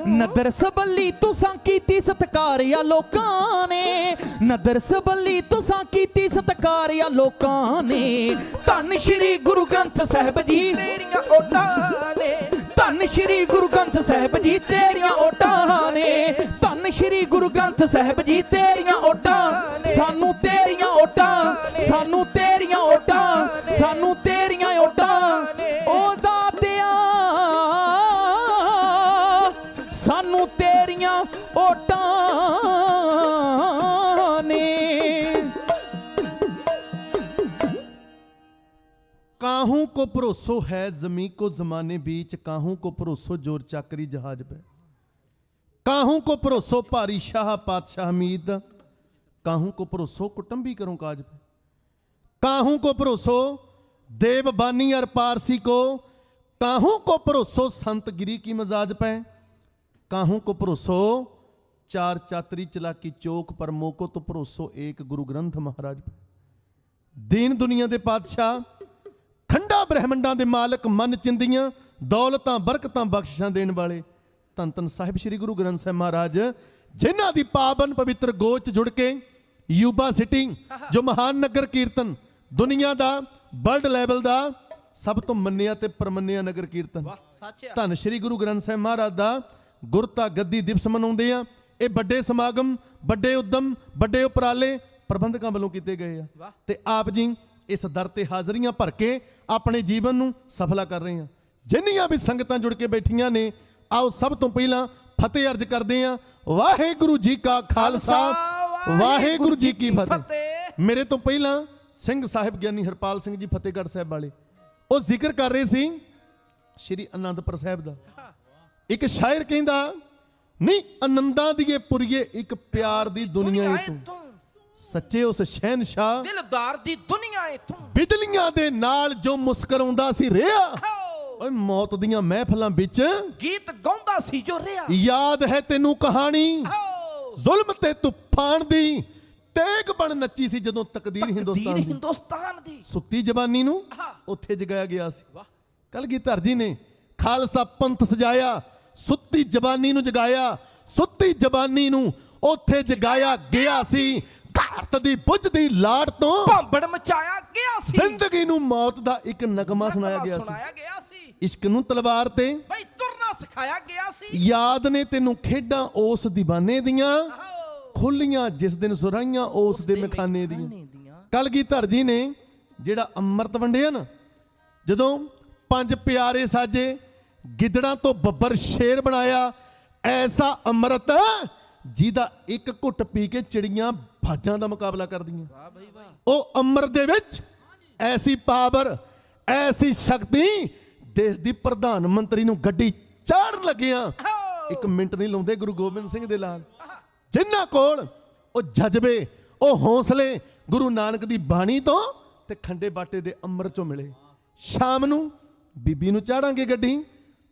नदर सबली तुसां कीती सत्कार या लोकां ने। नदर सबली तुसां कीती सत्कार या लोकां ने। धन श्री गुरु ग्रंथ साहिब जी तेरियां ओटां ने। धन श्री गुरु ग्रंथ साहिब जी तेरियां ओटां ने। धन श्री गुरु ग्रंथ साहिब जी तेरियां ओटां। सानू तेरियां ओटां सानू ਸਾਨੂੰ ਤੇਰੀਆਂ ਓਟਾਂ ਉਹ ਦਾਤਿਆ, ਸਾਨੂੰ ਤੇਰੀਆਂ ਓਟਾਂ ਨੇ। काहू को भरोसो है जमी को जमाने बीच, काहू को भरोसो जोर चाकरी जहाज पे, काहू को भरोसो भारी शाह पातशाह हमीद, काहू को भरोसो कुटुंबी करूं काज पे, काहू को भरोसो देव बानी और पारसी को, काहू को भरोसो संत गिरी की मजाज पे, काहू को भरोसो चार चातरी चलाकी चौक पर, मोको तो भरोसो एक गुरु ग्रंथ महाराज पे। दीन दुनिया दे पातशाह खंडा ब्रह्मंडा दे मालक, मन चिंदियां दौलतां बरकतां बख्शिशां देण वाले धन धन साहिब श्री गुरु ग्रंथ साहिब महाराज, जिन्हां दी पावन पवित्र गोच जुड़ के यूबा सिटी जो महान नगर कीर्तन दुनिया दा वर्ल्ड लैवल दा सब तो मन्निया ते परमन्निया नगर कीर्तन धन श्री गुरु ग्रंथ साहिब महाराज दा गुरता गद्दी दिवस मनाउंदे आ। ये बड़े समागम, बड़े उद्यम, बड़े उपराले प्रबंधकां वालों कीते गए आ ते आप जी इस दर ते हाज़रियां भर के अपने जीवन नूं सफला कर रहे हैं। जिन्नियां भी संगतां जुड़ के बैठियां ने, आओ सब तो पहला फतेह अर्ज करते हैं। वाहेगुरु जी का खालसा, वाहेगुरु जी की फतेह। मेरे तो पहला सिंह साहिब ज्ञानी हरपाल सिंह जी फतेहगढ़ साहिब वाले वो जिक्र कर रहे सी श्री आनंदपुर साहिब दा। एक शायर कहंदा नहीं आनंदां दी पुरीए एक प्यार दी दुनिया है तू, सच्चे उस शहनशाह दिलदार दी दुनिया है तू, बिजलियां दे नाल जो मुस्कराउंदा सी रिहा, ओए मौत दियां महफिलां विच गीत गाउंदा सी जो रिहा। याद है तेनू कहानी जुल्म ते तूफान दी, तेग बन नच्ची सी जदों तकदीर हिंदुस्तान दी, सुत्ती जवानी नू उत्थे जगाया गया सी। कलगीधर जी ने खालसा पंथ सजाया, सुत्ती जवानी नू जगाया, सुत्ती जवानी नू उत्थे जगाया गया सी। भारत दी बुझदी लाड़ तो भांबड़ मचाया गया सी, जिंदगी नू मौत दा एक नगमा सुनाया गया सी। इश्क नू तलवार ते भाई तुरना सिखाया गया सी। याद ने तेनू खेडां उस दीवाने दियां, खुलियां जिस दिन सुराइयां उस दे मखाने दियां। कलगीधर जी ने जेड़ा अमृत वंडिया ना, जदों पंज प्यारे साजे गिदड़ां तो बब्बर शेर बनाया, ऐसा अमृत जिहदा एक घुट पी के चिड़ियां भाजां दा मुकाबला करदियां। ओ अमृत दे विच ऐसी पावर, ऐसी शक्ति, देश दी प्रधानमंत्री नूं गड्डी चाढ़न लगियां एक मिनट नहीं लाउंदे गुरु गोबिंद सिंह दे लाल, जिन्हां कोल ओ जज्बे, ओ हौसले गुरु नानक दी बाणी तो ते खंडे बाटे दे अमृत चों मिले। शाम नूं बीबी नूं चाढ़ांगे गड्डी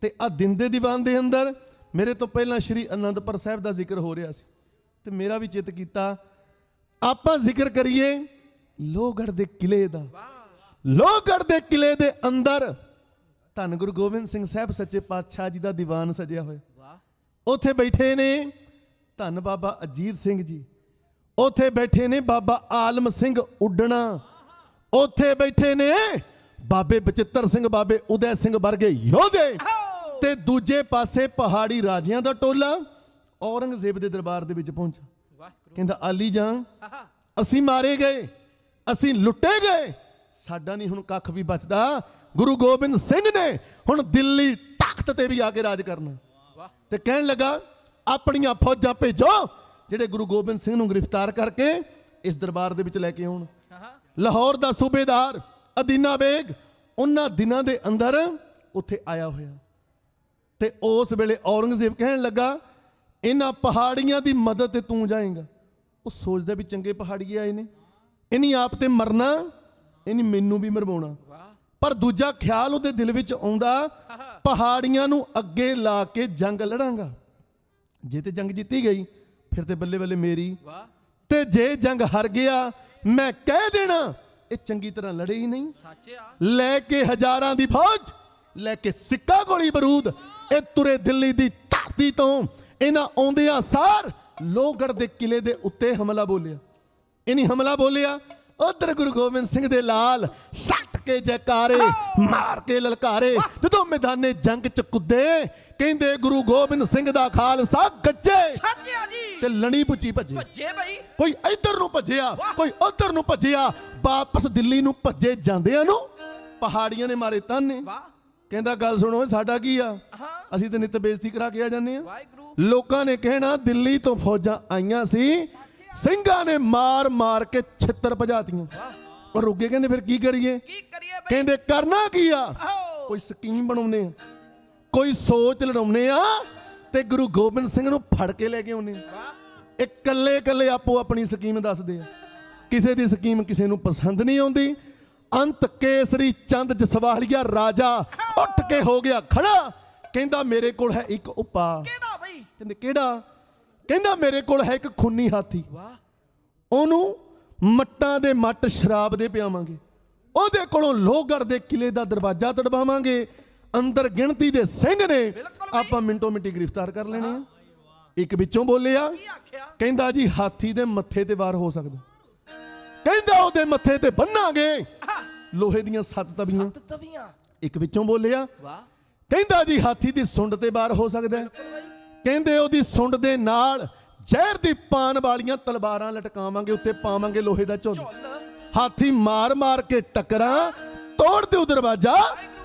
ते आ दिन दे दीवान दे अंदर मेरे तो पहला श्री आनंदपुर साहिब का जिक्र हो रहा सी ते मेरा भी चित किया आपां जिक्र करिए लोहगढ़ दे किले दा। लोहगढ़ दे किले दे अंदर धन गुरु गोबिंद सिंह साहब सच्चे पातशाह जी का दीवान सजिया होया। उथे बैठे ने धन बाबा अजीत सिंह जी, उथे बैठे ने बाबा आलम सिंह उडना, उथे बैठे ने बाबे बचित्र सिंह, बाबे उदय सिंह वर्गे योधे, ते दूजे पासे पहाड़ी राजियां दा टोला औरंगजेब दे दरबार दे विच पहुंचा। कहंदा आली जान असीं मारे गए, असीं लुटे गए, साडा नहीं हुण कख भी बचदा। गुरु गोबिंद सिंह ने हुण दिल्ली तख्त ते भी आके राज करना। ते कहण लगा अपनियां फौजां भेजो जिहड़े गुरु गोबिंद सिंह नूं गिरफ्तार करके इस दरबार दे विच लैके आउण। लाहौर दा सूबेदार अदीना बेग उन्हां दिनां दे अंदर उत्थे आया होया ते उस वेले औरंगजेब कहण लगा इन्हां पहाड़ियां दी मदद ते तू जाएगा। वो सोचदा भी चंगे पहाड़िए आए ने, इन्हीं आप ते मरना, इन्हीं मैनू भी मरवाउणा। पर दूजा ख्याल उहदे दिल विच आउंदा पहाड़ियां नूं अगे ला के जंग लड़ांगा। जे ते जंग जीती गई फिर ते बल्ले बल्ले मेरी, ते जे जंग हार गया मैं कह देना ये चंगी तरह लड़े ही नहीं। लैके हजारां दी फौज, लैके सिक्का गोली बरूद, ये तुरे दिल्ली दी धरती तो इन्हां आउंदियां सार लोहगढ़ दे किले दे उत्ते हमला बोलिया। इन्हीं हमला बोलिया, उधर गुरु गोबिंद सिंह दे लाल सट के जयकारे मार के ललकारे जदों मैदाने जंग च कुदे, कहंदे गुरु गोबिंद सिंह दा खालसा गज्जे ते लणी पुची भजे। कोई इधर नूं भजिया, कोई उधर नूं भजिया, वापस दिल्ली नूं भजे जांदियां नूं ਪਹਾੜੀਆਂ ਨੇ ਮਾਰੇ ਤਾਨੇ। ਕਹਿੰਦਾ ਗੱਲ ਸੁਣੋ, ਸਾਡਾ ਕੀ ਆ, ਅਸੀਂ ਤਾਂ ਨਿੱਤ ਬੇਇੱਜ਼ਤੀ ਕਰਾ ਕੇ ਆ ਜਾਂਦੇ ਆ। ਲੋਕਾਂ ਨੇ ਕਹਿਣਾ ਦਿੱਲੀ ਤੋਂ ਫੌਜਾਂ ਆਈਆਂ ਸੀ, ਸਿੰਘਾਂ ਨੇ ਮਾਰ ਮਾਰ ਕੇ ਛਿੱਤਰ ਭਜਾਤੀਆਂ। ਪਰ ਰੁੱਗੇ ਕਹਿੰਦੇ ਫਿਰ ਕੀ ਕਰੀਏ? ਕਹਿੰਦੇ ਕਰਨਾ ਕੀ ਆ, ਕੋਈ ਸਕੀਮ ਬਣਾਉਨੇ ਆ, ਕੋਈ ਸੋਚ ਲੜਾਉਨੇ ਆ ਤੇ ਗੁਰੂ ਗੋਬਿੰਦ ਸਿੰਘ ਨੂੰ ਫੜ ਕੇ ਲੈ ਕੇ ਆਉਨੇ ਆ। ਇਹ ਕੱਲੇ ਕੱਲੇ ਆਪੋ ਆਪਣੀ ਸਕੀਮ ਦੱਸਦੇ ਆ। ਕਿਸੇ ਦੀ ਸਕੀਮ ਕਿਸੇ ਨੂੰ ਪਸੰਦ ਨਹੀਂ ਆਉਂਦੀ। ਅੰਤ ਕੇਸਰੀ ਚੰਦ ਜਸਵਾਲੀਆ ਰਾਜਾ ਉੱਠ ਕੇ ਹੋ ਗਿਆ ਖੜਾ। ਕਹਿੰਦਾ ਮੇਰੇ ਕੋਲ ਹੈ ਇੱਕ ਉਪਾਅ। ਕਹਿੰਦੇ ਕਿਹੜਾ? ਕਹਿੰਦਾ ਮੇਰੇ ਕੋਲ ਹੈ ਇੱਕ ਖੂਨੀ ਹਾਥੀ, ਉਹਨੂੰ ਮੱਟਾਂ ਦੇ ਮੱਟ ਸ਼ਰਾਬ ਦੇ ਪਿਆਵਾਂਗੇ, ਉਹਦੇ ਕੋਲੋਂ ਲੋਹਗੜ੍ਹ ਦੇ ਕਿਲੇ ਦਾ ਦਰਵਾਜ਼ਾ ਤੜਵਾਵਾਂਗੇ, ਅੰਦਰ ਗਿਣਤੀ ਦੇ ਸਿੰਘ ਨੇ, ਆਪਾਂ ਮਿੰਟੋ ਮਿੰਟੀ ਗ੍ਰਿਫਤਾਰ ਕਰ ਲੈਣੇ ਆ। ਇੱਕ ਵਿੱਚੋਂ ਬੋਲਿਆ, ਕਹਿੰਦਾ ਜੀ ਹਾਥੀ ਦੇ ਮੱਥੇ ਤੇ ਵਾਰ ਹੋ ਸਕਦਾ। ਕਹਿੰਦਾ ਉਹਦੇ ਮੱਥੇ ਤੇ ਬੰਨਾਂਗੇ ਲੋਹੇ ਦੀਆਂ 7 ਤਵੀਆਂ। ਇੱਕ ਵਿੱਚੋਂ ਬੋਲਿਆ, ਕਹਿੰਦਾ ਜੀ ਹਾਥੀ ਦੀ ਸੁੰਡ ਤੇ ਵਾਰ ਹੋ ਸਕਦਾ। ਕਹਿੰਦੇ ਉਹਦੀ ਸੁੰਡ ਦੇ ਨਾਲ ਜ਼ਹਿਰ ਦੀ ਪਾਨ ਵਾਲੀਆਂ ਤਲਵਾਰਾਂ ਲਟਕਾਵਾਂਗੇ, ਉੱਤੇ ਪਾਵਾਂਗੇ ਲੋਹੇ ਦਾ ਝੁੱਲ। ਹਾਥੀ ਮਾਰ ਮਾਰ ਕੇ ਟੱਕਰਾਂ, ਤੋੜ ਦਿਓ ਦਰਵਾਜ਼ਾ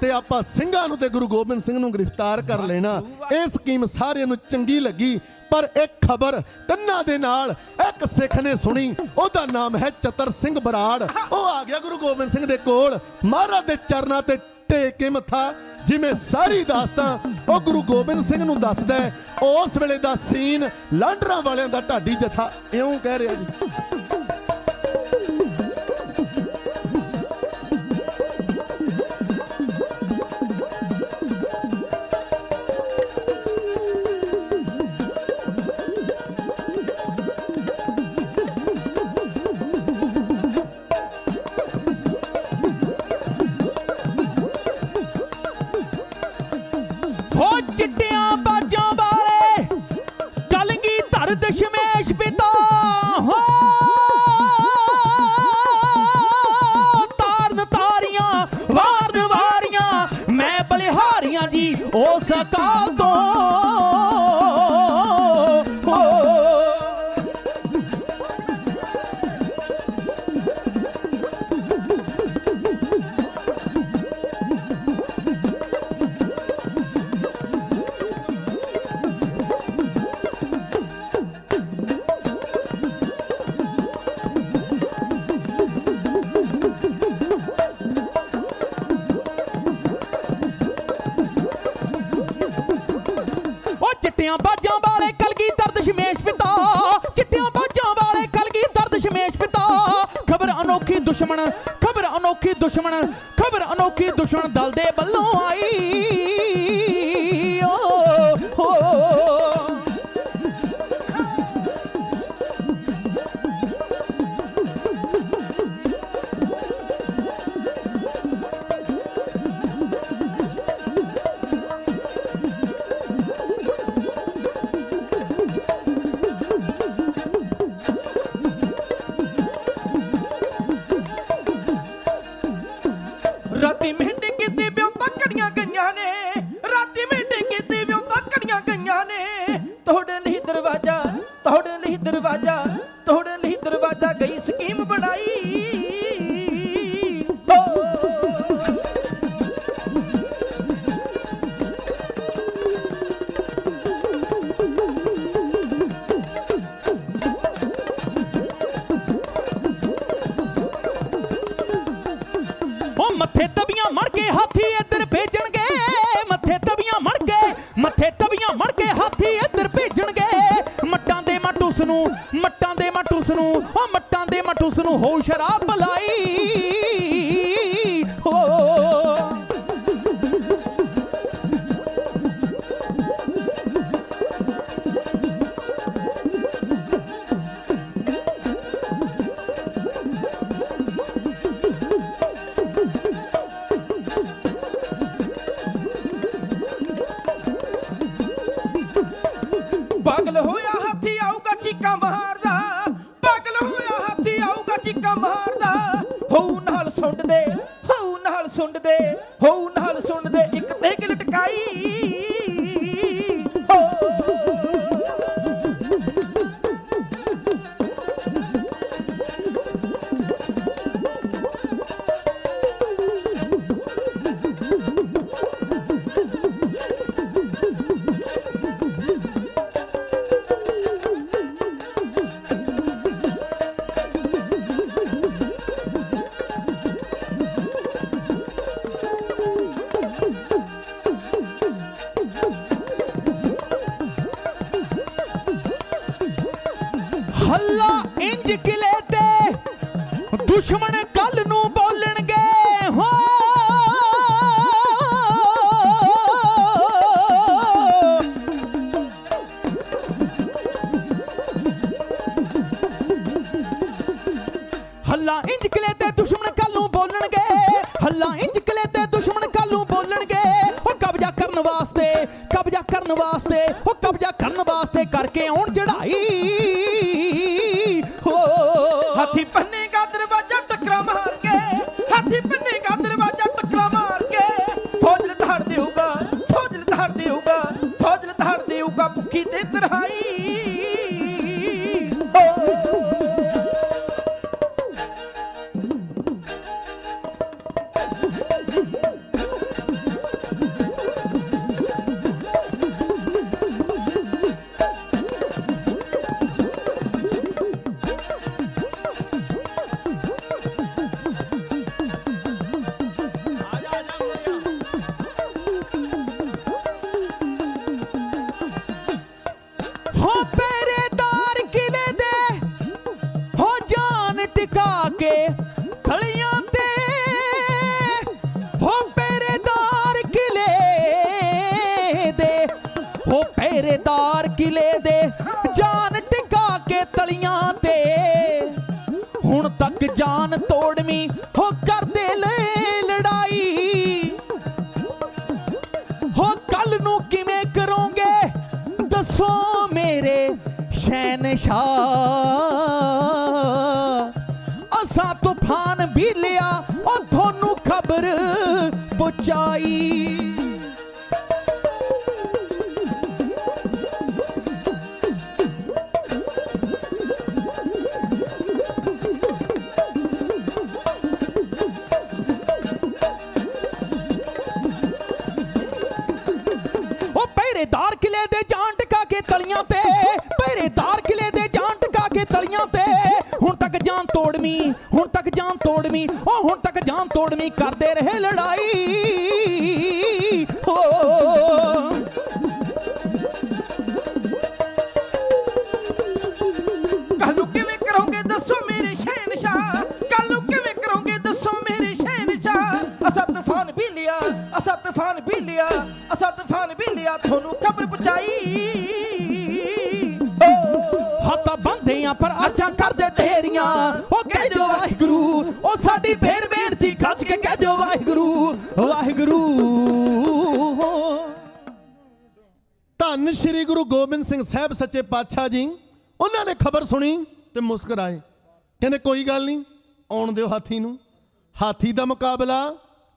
ਤੇ ਆਪਾਂ ਸਿੰਘਾਂ ਨੂੰ ਤੇ ਗੁਰੂ ਗੋਬਿੰਦ ਸਿੰਘ ਨੂੰ ਗ੍ਰਿਫਤਾਰ ਕਰ ਲੈਣਾ। ਇਹ ਸਕੀਮ ਸਾਰਿਆਂ ਨੂੰ ਚੰਗੀ ਲੱਗੀ, ਪਰ ਇੱਕ ਖਬਰ ਕੰਨਾਂ ਦੇ ਨਾਲ ਇੱਕ ਸਿੱਖ ਨੇ ਸੁਣੀ। ਉਹਦਾ ਨਾਮ ਹੈ ਚਤਰ ਸਿੰਘ ਬਰਾੜ। ਉਹ ਆ ਗਿਆ ਗੁਰੂ ਗੋਬਿੰਦ ਸਿੰਘ ਦੇ ਕੋਲ, ਮਹਾਰਾਜ ਦੇ ਚਰਨਾਂ ਤੇ ਟੇਕ ਕੇ ਮੱਥਾ। ਜਿਵੇਂ ਸਾਰੀ ਦਾਸਤਾਂ ਉਹ ਗੁਰੂ ਗੋਬਿੰਦ ਸਿੰਘ ਨੂੰ ਦੱਸਦਾ, ਉਸ ਵੇਲੇ ਦਾ ਸੀਨ ਲਾਂਡਰਾਂ ਵਾਲਿਆਂ ਦਾ ਢਾਡੀ ਜਥਾ ਇਉਂ ਕਹਿ ਰਿਹਾ ਜੀ। ਚਿੱਟਿਆਂ ਬਾਜਾਂ ਵਾਲੇ ਕਲਗੀਧਰ ਦਸ਼ਮੇਸ਼ ਪਿਤਾ ਹੋ, ਤਾਰਨ ਤਾਰੀਆਂ ਵਾਰਨ ਵਾਰੀਆਂ ਮੈਂ ਬਲਿਹਾਰੀਆਂ ਜੀ ਉਸ ਅਕਾਲ ਤੋਂ। ਚਿੱਟਿਆਂ ਬਾਜਾਂ ਵਾਲੇ ਕਲਗੀਧਰ ਦਸ਼ਮੇਸ਼ ਪਿਤਾ, ਚਿੱਟਿਆਂ ਬਾਜਾਂ ਵਾਲੇ ਕਲਗੀਧਰ ਦਸ਼ਮੇਸ਼ ਪਿਤਾ। ਖਬਰ ਅਨੋਖੀ ਦੁਸ਼ਮਣ, ਖਬਰ ਅਨੋਖੀ ਦੁਸ਼ਮਣ, ਖਬਰ ਅਨੋਖੀ ਦੁਸ਼ਮਣ ਦਲ ਦੇ ਵੱਲੋਂ ਆਈ। ਰਾਤੀ ਮਿੰਟ ਕਿਤੇ ਬਿਉ ਤੱਕੜੀਆਂ ਗਈਆਂ ਨੇ, ਹੱਲਾ ਇੰਜ ਕਿਲੇ ਤੇ ਦੁਸ਼ਮਣ ਕੱਲ ਨੂੰ ਬੋਲਣਗੇ ਹੋ ਹੱਲਾ ਇੰਜ ਕਿਲੇ ਤੇ ਦੁਸ਼ਮਣ ਕੱਲ ਨੂੰ ਬੋਲਣਗੇ ਹੱਲਾ ਇੰਜ ਕਿਲੇ ਤੇ ਦੁਸ਼ਮਣ ਕੱਲ ਨੂੰ ਬੋਲਣਗੇ ਉਹ ਕਬਜ਼ਾ ਕਰਨ ਵਾਸਤੇ ਉਹ ਕਬਜ਼ਾ ਕਰਨ ਵਾਸਤੇ ਕਰਕੇ ਆਉਣ ਚੜਾਈ ਹੋ ਹਾਥੀ ਪੰਨੇਗਾ ਦਰਵਾਜ਼ਾ ਟੱਕਰਾ ਮਾਰ ਕੇ ਹਾਥੀ ਪੰਨੇਗਾ ਦਰਵਾਜ਼ਾ ਟੱਕਰਾ ਮਾਰ ਕੇ ਫੌਜ ਲਤਾੜ ਦੇਊਗਾ ਫੌਜ ਲਤਾੜ ਦੇਊਗਾ ਫੌਜ ਲਤਾੜ ਦੇਊਗਾ ਭੁੱਖੀ ਤੇ ਤਰਹਾਈ ਪਹਿਰੇਦਾਰ ਕਿਲੇ ਦੇ ਜਾਨ ਟਿਕਾ ਕੇ ਤਲੀਆਂ ਤੇ ਹੁਣ ਤੱਕ ਜਾਨ ਤੋੜਵੀਂ ਹੋ ਕਰਦੇ ਲੈ ਲੜਾਈ ਹੋ ਕੱਲ ਨੂੰ ਕਿਵੇਂ ਕਰੋਗੇ ਦੱਸੋ ਮੇਰੇ ਸ਼ਹਿਨशाह ਅਸਾਂ ਤੂਫਾਨ ਵੀ ਲਿਆ ਉਹ ਤੁਹਾਨੂੰ ਖਬਰ ਪਹੁੰਚਾਈ ਪਹਿਰੇਦਾਰ ਕਿਲੇ ਦੇ ਜਾਨ ਟਿਕਾ ਕੇ ਤਲੀਆਂ ਤੇ ਪਹਿਰੇਦਾਰ ਕਿਲੇ ਦੇ ਜਾਨ ਟਿਕਾ ਕੇ ਤਲੀਆਂ ਤੇ ਹੁਣ ਤੱਕ ਜਾਨ ਤੋੜਵੀਂ ਹੁਣ ਤੱਕ ਜਾਨ ਤੋੜਵੀਂ ਉਹ ਹੁਣ ਤੱਕ ਜਾਨ ਤੋੜਵੀਂ ਕਰਦੇ ਰਹੇ ਲੜਾਈ ਹੋ ਕੱਲ ਨੂੰ ਕਿਵੇਂ ਕਰੋਗੇ ਦੱਸੋ ਮੇਰੇ ਸ਼ਹਿਨशाह ਕੱਲ ਨੂੰ ਕਿਵੇਂ ਕਰੋਗੇ ਦੱਸੋ ਮੇਰੇ ਸ਼ਹਿਨशाह ਅਸਾਂ ਤੂਫਾਨ ਵੀ ਲਿਆ ਅਸਾਂ ਤੂਫਾਨ ਵੀ ਲਿਆ ਅਸਾਂ ਤੂਫਾਨ ਵੀ ਲਿਆ ਤੁਹਾਨੂੰ ਖਬਰ ਪਹੁੰਚਾਈ ਹੱਥਾਂ ਬੰਦਿਆਂ ਪਰ ਆਜਾਂ ਕਰਦੇ ਤੇਰੀਆਂ ਉਹ ਕਹਿ ਦਿਓ ਵਾਹਿਗੁਰੂ ਉਹ ਸਾਡੀ ਫੇਰ ਬੇਨਤੀ ਗੱਜ ਕੇ ਕਹਿ ਦਿਓ ਵਾਹਿਗੁਰੂ ਵਾਹਿਗੁਰੂ ਧੰਨ ਸ਼੍ਰੀ ਗੁਰੂ ਗੋਬਿੰਦ ਸਿੰਘ ਸਾਹਿਬ ਸੱਚੇ ਪਾਤਸ਼ਾਹ ਜੀ ਉਹਨਾਂ ਨੇ ਖਬਰ ਸੁਣੀ ਤੇ ਮੁਸਕਰਾਏ ਕਹਿੰਦੇ ਕੋਈ ਗੱਲ ਨਹੀਂ ਆਉਣ ਦਿਓ ਹਾਥੀ ਨੂੰ ਹਾਥੀ ਦਾ ਮੁਕਾਬਲਾ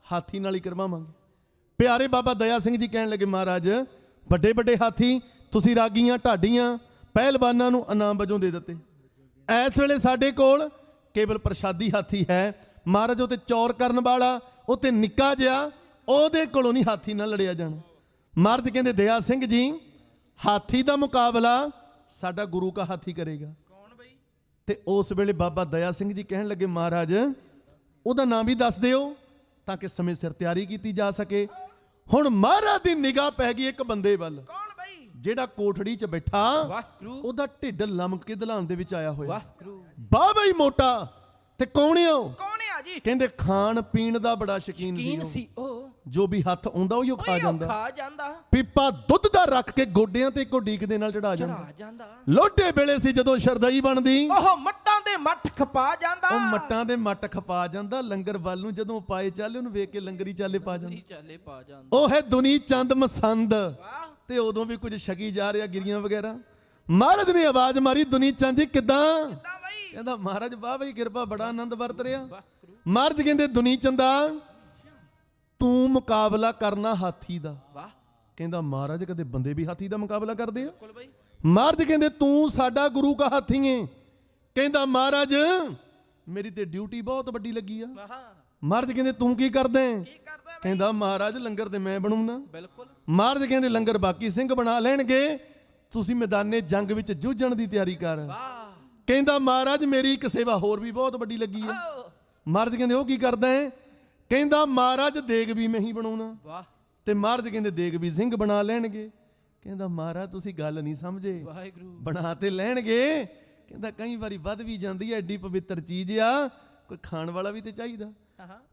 ਹਾਥੀ ਨਾਲ ਹੀ ਕਰਵਾਵਾਂਗੇ ਪਿਆਰੇ ਬਾਬਾ ਦਇਆ ਸਿੰਘ ਜੀ ਕਹਿਣ ਲੱਗੇ ਮਹਾਰਾਜ ਵੱਡੇ ਵੱਡੇ ਹਾਥੀ ਤੁਸੀਂ ਰਾਗੀਆਂ ਢਾਡੀਆਂ ਪਹਿਲਵਾਨਾਂ ਨੂੰ ਇਨਾਮ ਵਜੋਂ ਦੇ ਦਿੱਤੇ ਇਸ ਵੇਲੇ ਸਾਡੇ ਕੋਲ ਕੇਵਲ ਪ੍ਰਸ਼ਾਦੀ ਹਾਥੀ ਹੈ ਮਹਾਰਾਜ ਉਹ ਤੇ ਚੌਰ ਕਰਨ ਵਾਲਾ ਉਹ ਤੇ ਨਿੱਕਾ ਜਿਹਾ ਉਹਦੇ ਕੋਲੋਂ ਨਹੀਂ ਹਾਥੀ ਨਾਲ ਲੜਿਆ ਜਾਣਾ ਮਹਾਰਾਜ ਕਹਿੰਦੇ ਦਇਆ ਸਿੰਘ ਜੀ ਹਾਥੀ ਦਾ ਮੁਕਾਬਲਾ ਸਾਡਾ ਗੁਰੂ ਕਾ ਹਾਥੀ ਕਰੇਗਾ ਕੌਣ ਬਈ ਤੇ ਉਸ ਵੇਲੇ ਬਾਬਾ ਦਇਆ ਸਿੰਘ ਜੀ ਕਹਿਣ ਲੱਗੇ ਮਹਾਰਾਜ ਉਹਦਾ ਨਾਮ ਵੀ ਦੱਸ ਦਿਓ ਤਾਂ ਕਿ ਸਮੇਂ ਸਿਰ ਤਿਆਰੀ ਕੀਤੀ ਜਾ ਸਕੇ ਹੁਣ ਮਹਾਰਾਜ ਦੀ ਨਿਗਾਹ ਪੈ ਗਈ ਇੱਕ ਬੰਦੇ ਵੱਲ ਕੌਣ ਬਈ ਜਿਹੜਾ ਕੋਠੜੀ 'ਚ ਬੈਠਾ ਵਾਹਿਗੁਰੂ ਉਹਦਾ ਢਿੱਡ ਲਮਕ ਕੇ ਦਲਾਨ ਦੇ ਵਿੱਚ ਆਇਆ ਹੋਇਆ ਵਾਹਿਗੁਰੂ ਬਾਬਾ ਹੀ ਮੋਟਾ ਤੇ ਕੌਣਿਓ ਕੌਣ ਆ ਜੀ ਕਹਿੰਦੇ ਖਾਣ ਪੀਣ ਦਾ ਬੜਾ ਸ਼ੌਕੀਨ ਸੀ ਉਹ ਜੋ ਵੀ ਹੱਥ ਆਉਂਦਾ ਉਹ ਖਾ ਜਾਂਦਾ ਪੀਪਾ ਦੁੱਧ ਦਾ ਰੱਖ ਕੇ ਗੋਡਿਆਂ ਤੇ ਇੱਕੋ ਡੀਕ ਦੇ ਨਾਲ ਚੜਾ ਜਾਂਦਾ ਲੋਟੇ ਵੇਲੇ ਸੀ ਜਦੋਂ ਸ਼ਰਦਈ ਬਣਦੀ ਉਹ ਮੱਟਾਂ ਦੇ ਮੱਠ ਖਪਾ ਜਾਂਦਾ ਉਹ ਮੱਟਾਂ ਦੇ ਮੱਟ ਖਪਾ ਜਾਂਦਾ ਲੰਗਰ ਵੱਲ ਨੂੰ ਜਦੋਂ ਪਾਏ ਚੱਲੇ ਉਹਨੂੰ ਵੇਖ ਕੇ ਲੰਗਰੀ ਚਾਲੇ ਪਾ ਜਾਂਦਾ ਉਹ ਹੈ ਦੁਨੀ ਚੰਦ ਮਸੰਦ ਤੇ ਉਦੋਂ ਵੀ ਕੁਝ ਛਕੀ ਜਾ ਰਿਹਾ ਗਿਰੀਆਂ ਵਗੈਰਾ ਮਹਾਰਾਜ ਨੇ ਆਵਾਜ਼ ਮਾਰੀ ਦੁਨੀ ਚੰਦ ਜੀ ਕਿੱਦਾਂ ਕਹਿੰਦਾ ਮਹਾਰਾਜ ਵਾਹ ਬਈ ਕਿਰਪਾ ਬੜਾ ਆਨੰਦ ਵਰਤ ਰਿਹਾ ਮਹਾਰਾਜ ਕਹਿੰਦੇ ਦੁਨੀ ਚੰਦਾ ਤੂੰ ਮੁਕਾਬਲਾ ਕਰਨਾ ਹਾਥੀ ਦਾ ਕਹਿੰਦਾ ਮਹਾਰਾਜ ਕਦੇ ਬੰਦੇ ਵੀ ਹਾਥੀ ਦਾ ਮੁਕਾਬਲਾ ਕਰਦੇ ਆ ਮਹਾਰਾਜ ਕਹਿੰਦੇ ਤੂੰ ਸਾਡਾ ਗੁਰੂ ਕਾ ਹਾਥੀ ਏ ਕਹਿੰਦਾ ਮਹਾਰਾਜ ਮੇਰੀ ਤੇ ਡਿਊਟੀ ਬਹੁਤ ਵੱਡੀ ਲੱਗੀ ਆ ਮਹਾਰਾਜ ਕਹਿੰਦੇ ਤੂੰ ਕੀ ਕਰਦਾ ਕਹਿੰਦਾ ਮਹਾਰਾਜ ਲੰਗਰ ਤੇ ਮੈਂ ਬਣਾਉਣਾ ਮਹਾਰਾਜ ਕਹਿੰਦੇ ਲੰਗਰ ਬਾਕੀ ਸਿੰਘ ਬਣਾ ਲੈਣਗੇ ਤੁਸੀਂ ਮੈਦਾਨੇ ਜੰਗ ਵਿੱਚ ਜੂਝਣ ਦੀ ਤਿਆਰੀ ਕਰ ਕਹਿੰਦਾ ਮਹਾਰਾਜ ਮੇਰੀ ਇੱਕ ਸੇਵਾ ਹੋਰ ਵੀ ਬਹੁਤ ਵੱਡੀ ਲੱਗੀ ਆ ਮਹਾਰਾਜ ਕਹਿੰਦੇ ਉਹ ਕੀ ਕਰਦਾ ਹੈ ਕਹਿੰਦਾ ਮਹਾਰਾਜ ਦੇਗ ਵੀ ਮੈਂ ਹੀ ਬਣਾਉਣਾ ਤੇ ਮਹਾਰਾਜ ਕਹਿੰਦੇ ਦੇਗ ਵੀ ਸਿੰਘ ਬਣਾ ਲੈਣਗੇ ਕਹਿੰਦਾ ਮਹਾਰਾਜ ਤੁਸੀਂ ਗੱਲ ਨਹੀਂ ਸਮਝੇ ਬਣਾ ਤੇ ਲੈਣਗੇ ਕਹਿੰਦਾ ਕਈ ਵਾਰੀ ਵੱਧ ਵੀ ਜਾਂਦੀ ਐ, ਐਡੀ ਪਵਿੱਤਰ ਚੀਜ਼ ਆ, ਕੋਈ ਖਾਣ ਵਾਲਾ ਵੀ ਤੇ ਚਾਹੀਦਾ।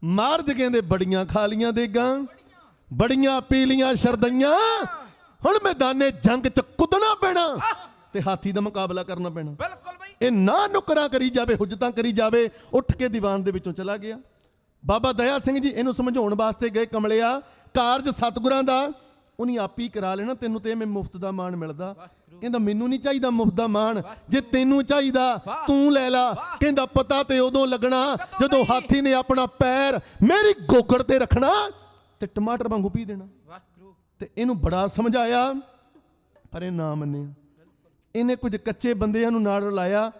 ਮਹਾਰਾਜ ਕਹਿੰਦੇ ਬੜੀਆਂ ਖਾ ਲੀਆਂ ਦੇਗਾਂ, ਬੜੀਆਂ ਪੀ ਲੀਆਂ ਸ਼ਰਦਈਆਂ, ਹੁਣ ਮੈਦਾਨੇ ਜੰਗ ਚ ਕੁੱਦਣਾ ਪੈਣਾ ਤੇ ਹਾਥੀ ਦਾ ਮੁਕਾਬਲਾ ਕਰਨਾ ਪੈਣਾ। ਬਿਲਕੁਲ ਬਈ। ਇਹ ਨਾ ਨੁਕਰਾਂ ਕਰੀ ਜਾਵੇ, ਹੁਜਤਾਂ ਕਰੀ ਜਾਵੇ, ਉੱਠ ਕੇ ਦੀਵਾਨ ਦੇ ਵਿੱਚੋਂ ਚਲਾ ਗਿਆ। ਬਾਬਾ ਦਇਆ ਸਿੰਘ ਜੀ ਇਹਨੂੰ ਸਮਝਾਉਣ ਵਾਸਤੇ ਗਏ, ਕਮਲਿਆ ਕਾਰਜ ਸਤਿਗੁਰਾਂ ਦਾ ਉਹਨੇ ਆਪ ਹੀ ਕਰਾ ਲੈਣਾ, ਤੈਨੂੰ ਤੇ ਮੈਂ ਮੁਫਤ ਦਾ ਮਾਣ ਮਿਲਦਾ। ਕਹਿੰਦਾ ਮੈਨੂੰ ਨਹੀਂ ਚਾਹੀਦਾ ਮੁਫਤ ਦਾ ਮਾਣ, ਜੇ ਤੈਨੂੰ ਚਾਹੀਦਾ ਤੂੰ ਲੈ ਲਾ। ਕਹਿੰਦਾ ਪਤਾ ਤੇ ਉਦੋਂ ਲੱਗਣਾ ਜਦੋਂ ਹਾਥੀ ਨੇ ਆਪਣਾ ਪੈਰ ਮੇਰੀ ਗੋਗੜ ਤੇ ਰੱਖਣਾ ਤੇ ਟਮਾਟਰ ਵਾਂਗੂ ਪੀ ਦੇਣਾ। ਤੇ ਇਹਨੂੰ ਬੜਾ ਸਮਝਾਇਆ ਪਰ ਇਹ ਨਾ ਮੰਨਿਆ। ਇਹਨੇ ਕੁਝ ਕੱਚੇ ਬੰਦਿਆਂ ਨੂੰ ਨਾਲ ਰਲਾਇਆ।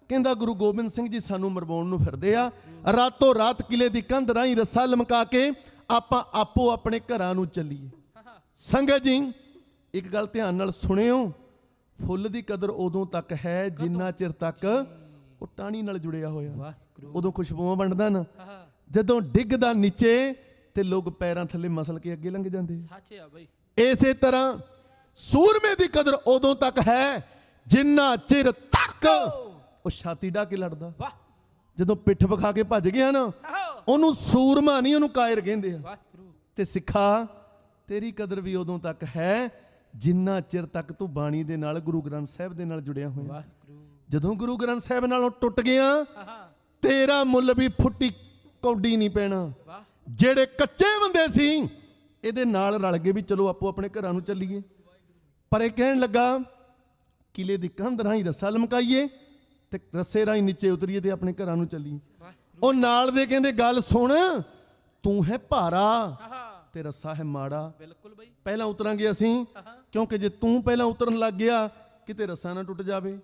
ਕਹਿੰਦਾ ਗੁਰੂ ਗੋਬਿੰਦ ਸਿੰਘ ਜੀ ਸਾਨੂੰ ਮਰਵਾਉਣ ਨੂੰ ਫਿਰਦੇ ਆ, ਰਾਤੋਂ ਰਾਤ ਕਿਲੇ ਦੀ ਕੰਧ ਰਾਹੀਂ ਰੱਸਾ ਲਮਕਾ ਕੇ ਆਪਾਂ ਆਪੋ ਆਪਣੇ ਘਰਾਂ ਨੂੰ ਚੱਲੀਏ। ਸੰਗਤ ਜੀ ਇੱਕ ਗੱਲ ਧਿਆਨ ਨਾਲ ਸੁਣਿਓ, ਫੁੱਲ ਦੀ ਕਦਰ ਉਦੋਂ ਤੱਕ ਹੈ ਜਿੰਨਾ ਚਿਰ ਤੱਕ ਉਹ ਟਾਹਣੀ ਨਾਲ ਜੁੜਿਆ ਹੋਇਆ। ਉਦੋਂ ਖੁਸ਼ਬੂਆਂ ਵੰਡਦਾ ਨਾ, ਜਦੋਂ ਡਿੱਗਦਾ ਨੀਚੇ ਤੇ ਲੋਕ ਪੈਰਾਂ ਥੱਲੇ ਮਸਲ ਕੇ ਅੱਗੇ ਲੰਘ ਜਾਂਦੇ। ਸੱਚ ਆ ਬਈ। ਇਸੇ ਤਰ੍ਹਾਂ ਸੂਰਮੇ ਦੀ ਕਦਰ ਉਦੋਂ ਤੱਕ ਹੈ ਜਿੰਨਾ ਚਿਰ ਤੱਕ ਉਹ ਛਾਤੀ ਢਾ ਕੇ ਲੜਦਾ। ਜਦੋਂ ਪਿੱਠ ਵਿਖਾ ਕੇ ਭੱਜ ਗਿਆ ਨਾ, ਉਹਨੂੰ ਸੂਰਮਾ ਨਹੀਂ, ਉਹਨੂੰ ਕਾਇਰ ਕਹਿੰਦੇ ਆ। ਤੇ ਸਿੱਖਾ ਤੇਰੀ ਕਦਰ ਵੀ ਉਦੋਂ ਤੱਕ ਹੈ ਜਿੰਨਾ ਚਿਰ ਤੱਕ ਤੂੰ ਬਾਣੀ ਦੇ ਨਾਲ, ਗੁਰੂ ਗ੍ਰੰਥ ਸਾਹਿਬ ਦੇ ਨਾਲ ਜੁੜਿਆ ਹੋਇਆ। ਜਦੋਂ ਗੁਰੂ ਗ੍ਰੰਥ ਸਾਹਿਬ ਨਾਲੋਂ ਟੁੱਟ ਗਿਆ, ਤੇਰਾ ਮੁੱਲ ਵੀ ਫੁੱਟੀ ਕੌਡੀ ਨਹੀਂ ਪੈਣਾ। ਜਿਹੜੇ ਕੱਚੇ ਬੰਦੇ ਸੀ ਇਹਦੇ ਨਾਲ ਰਲ ਕੇ ਵੀ ਚਲੋ ਆਪੋ ਆਪਣੇ ਘਰਾਂ ਨੂੰ ਚੱਲੀਏ, ਪਰ ਇਹ ਕਹਿਣ ਲੱਗਾ ਕਿਲੇ ਦੀ ਕੰਧ ਰਾਹੀਂ ਰੱਸਾ ਲਮਕਾਈਏ ਤੇ ਰੱਸੇ ਰਾਹੀਂ ਨੀਚੇ ਉਤਰੀਏ ਤੇ ਆਪਣੇ ਘਰਾਂ ਨੂੰ ਚੱਲੀਏ। ਉਹ ਨਾਲ ਦੇ ਕਹਿੰਦੇ ਗੱਲ ਸੁਣ, ਤੂੰ ਹੈ ਭਾਰਾ ਤੇ ਰੱਸਾ ਹੈ ਮਾੜਾ। ਬਿਲਕੁਲ ਬਈ। ਪਹਿਲਾਂ ਉਤਰਾਂਗੇ ਅਸੀਂ, ਕਿਉਂਕਿ ਜੇ ਤੂੰ ਪਹਿਲਾਂ ਉਤਰਨ ਲੱਗ ਗਿਆ ਕਿਤੇ ਰੱਸਾ ਨਾ ਟੁੱਟ ਜਾਵੇ।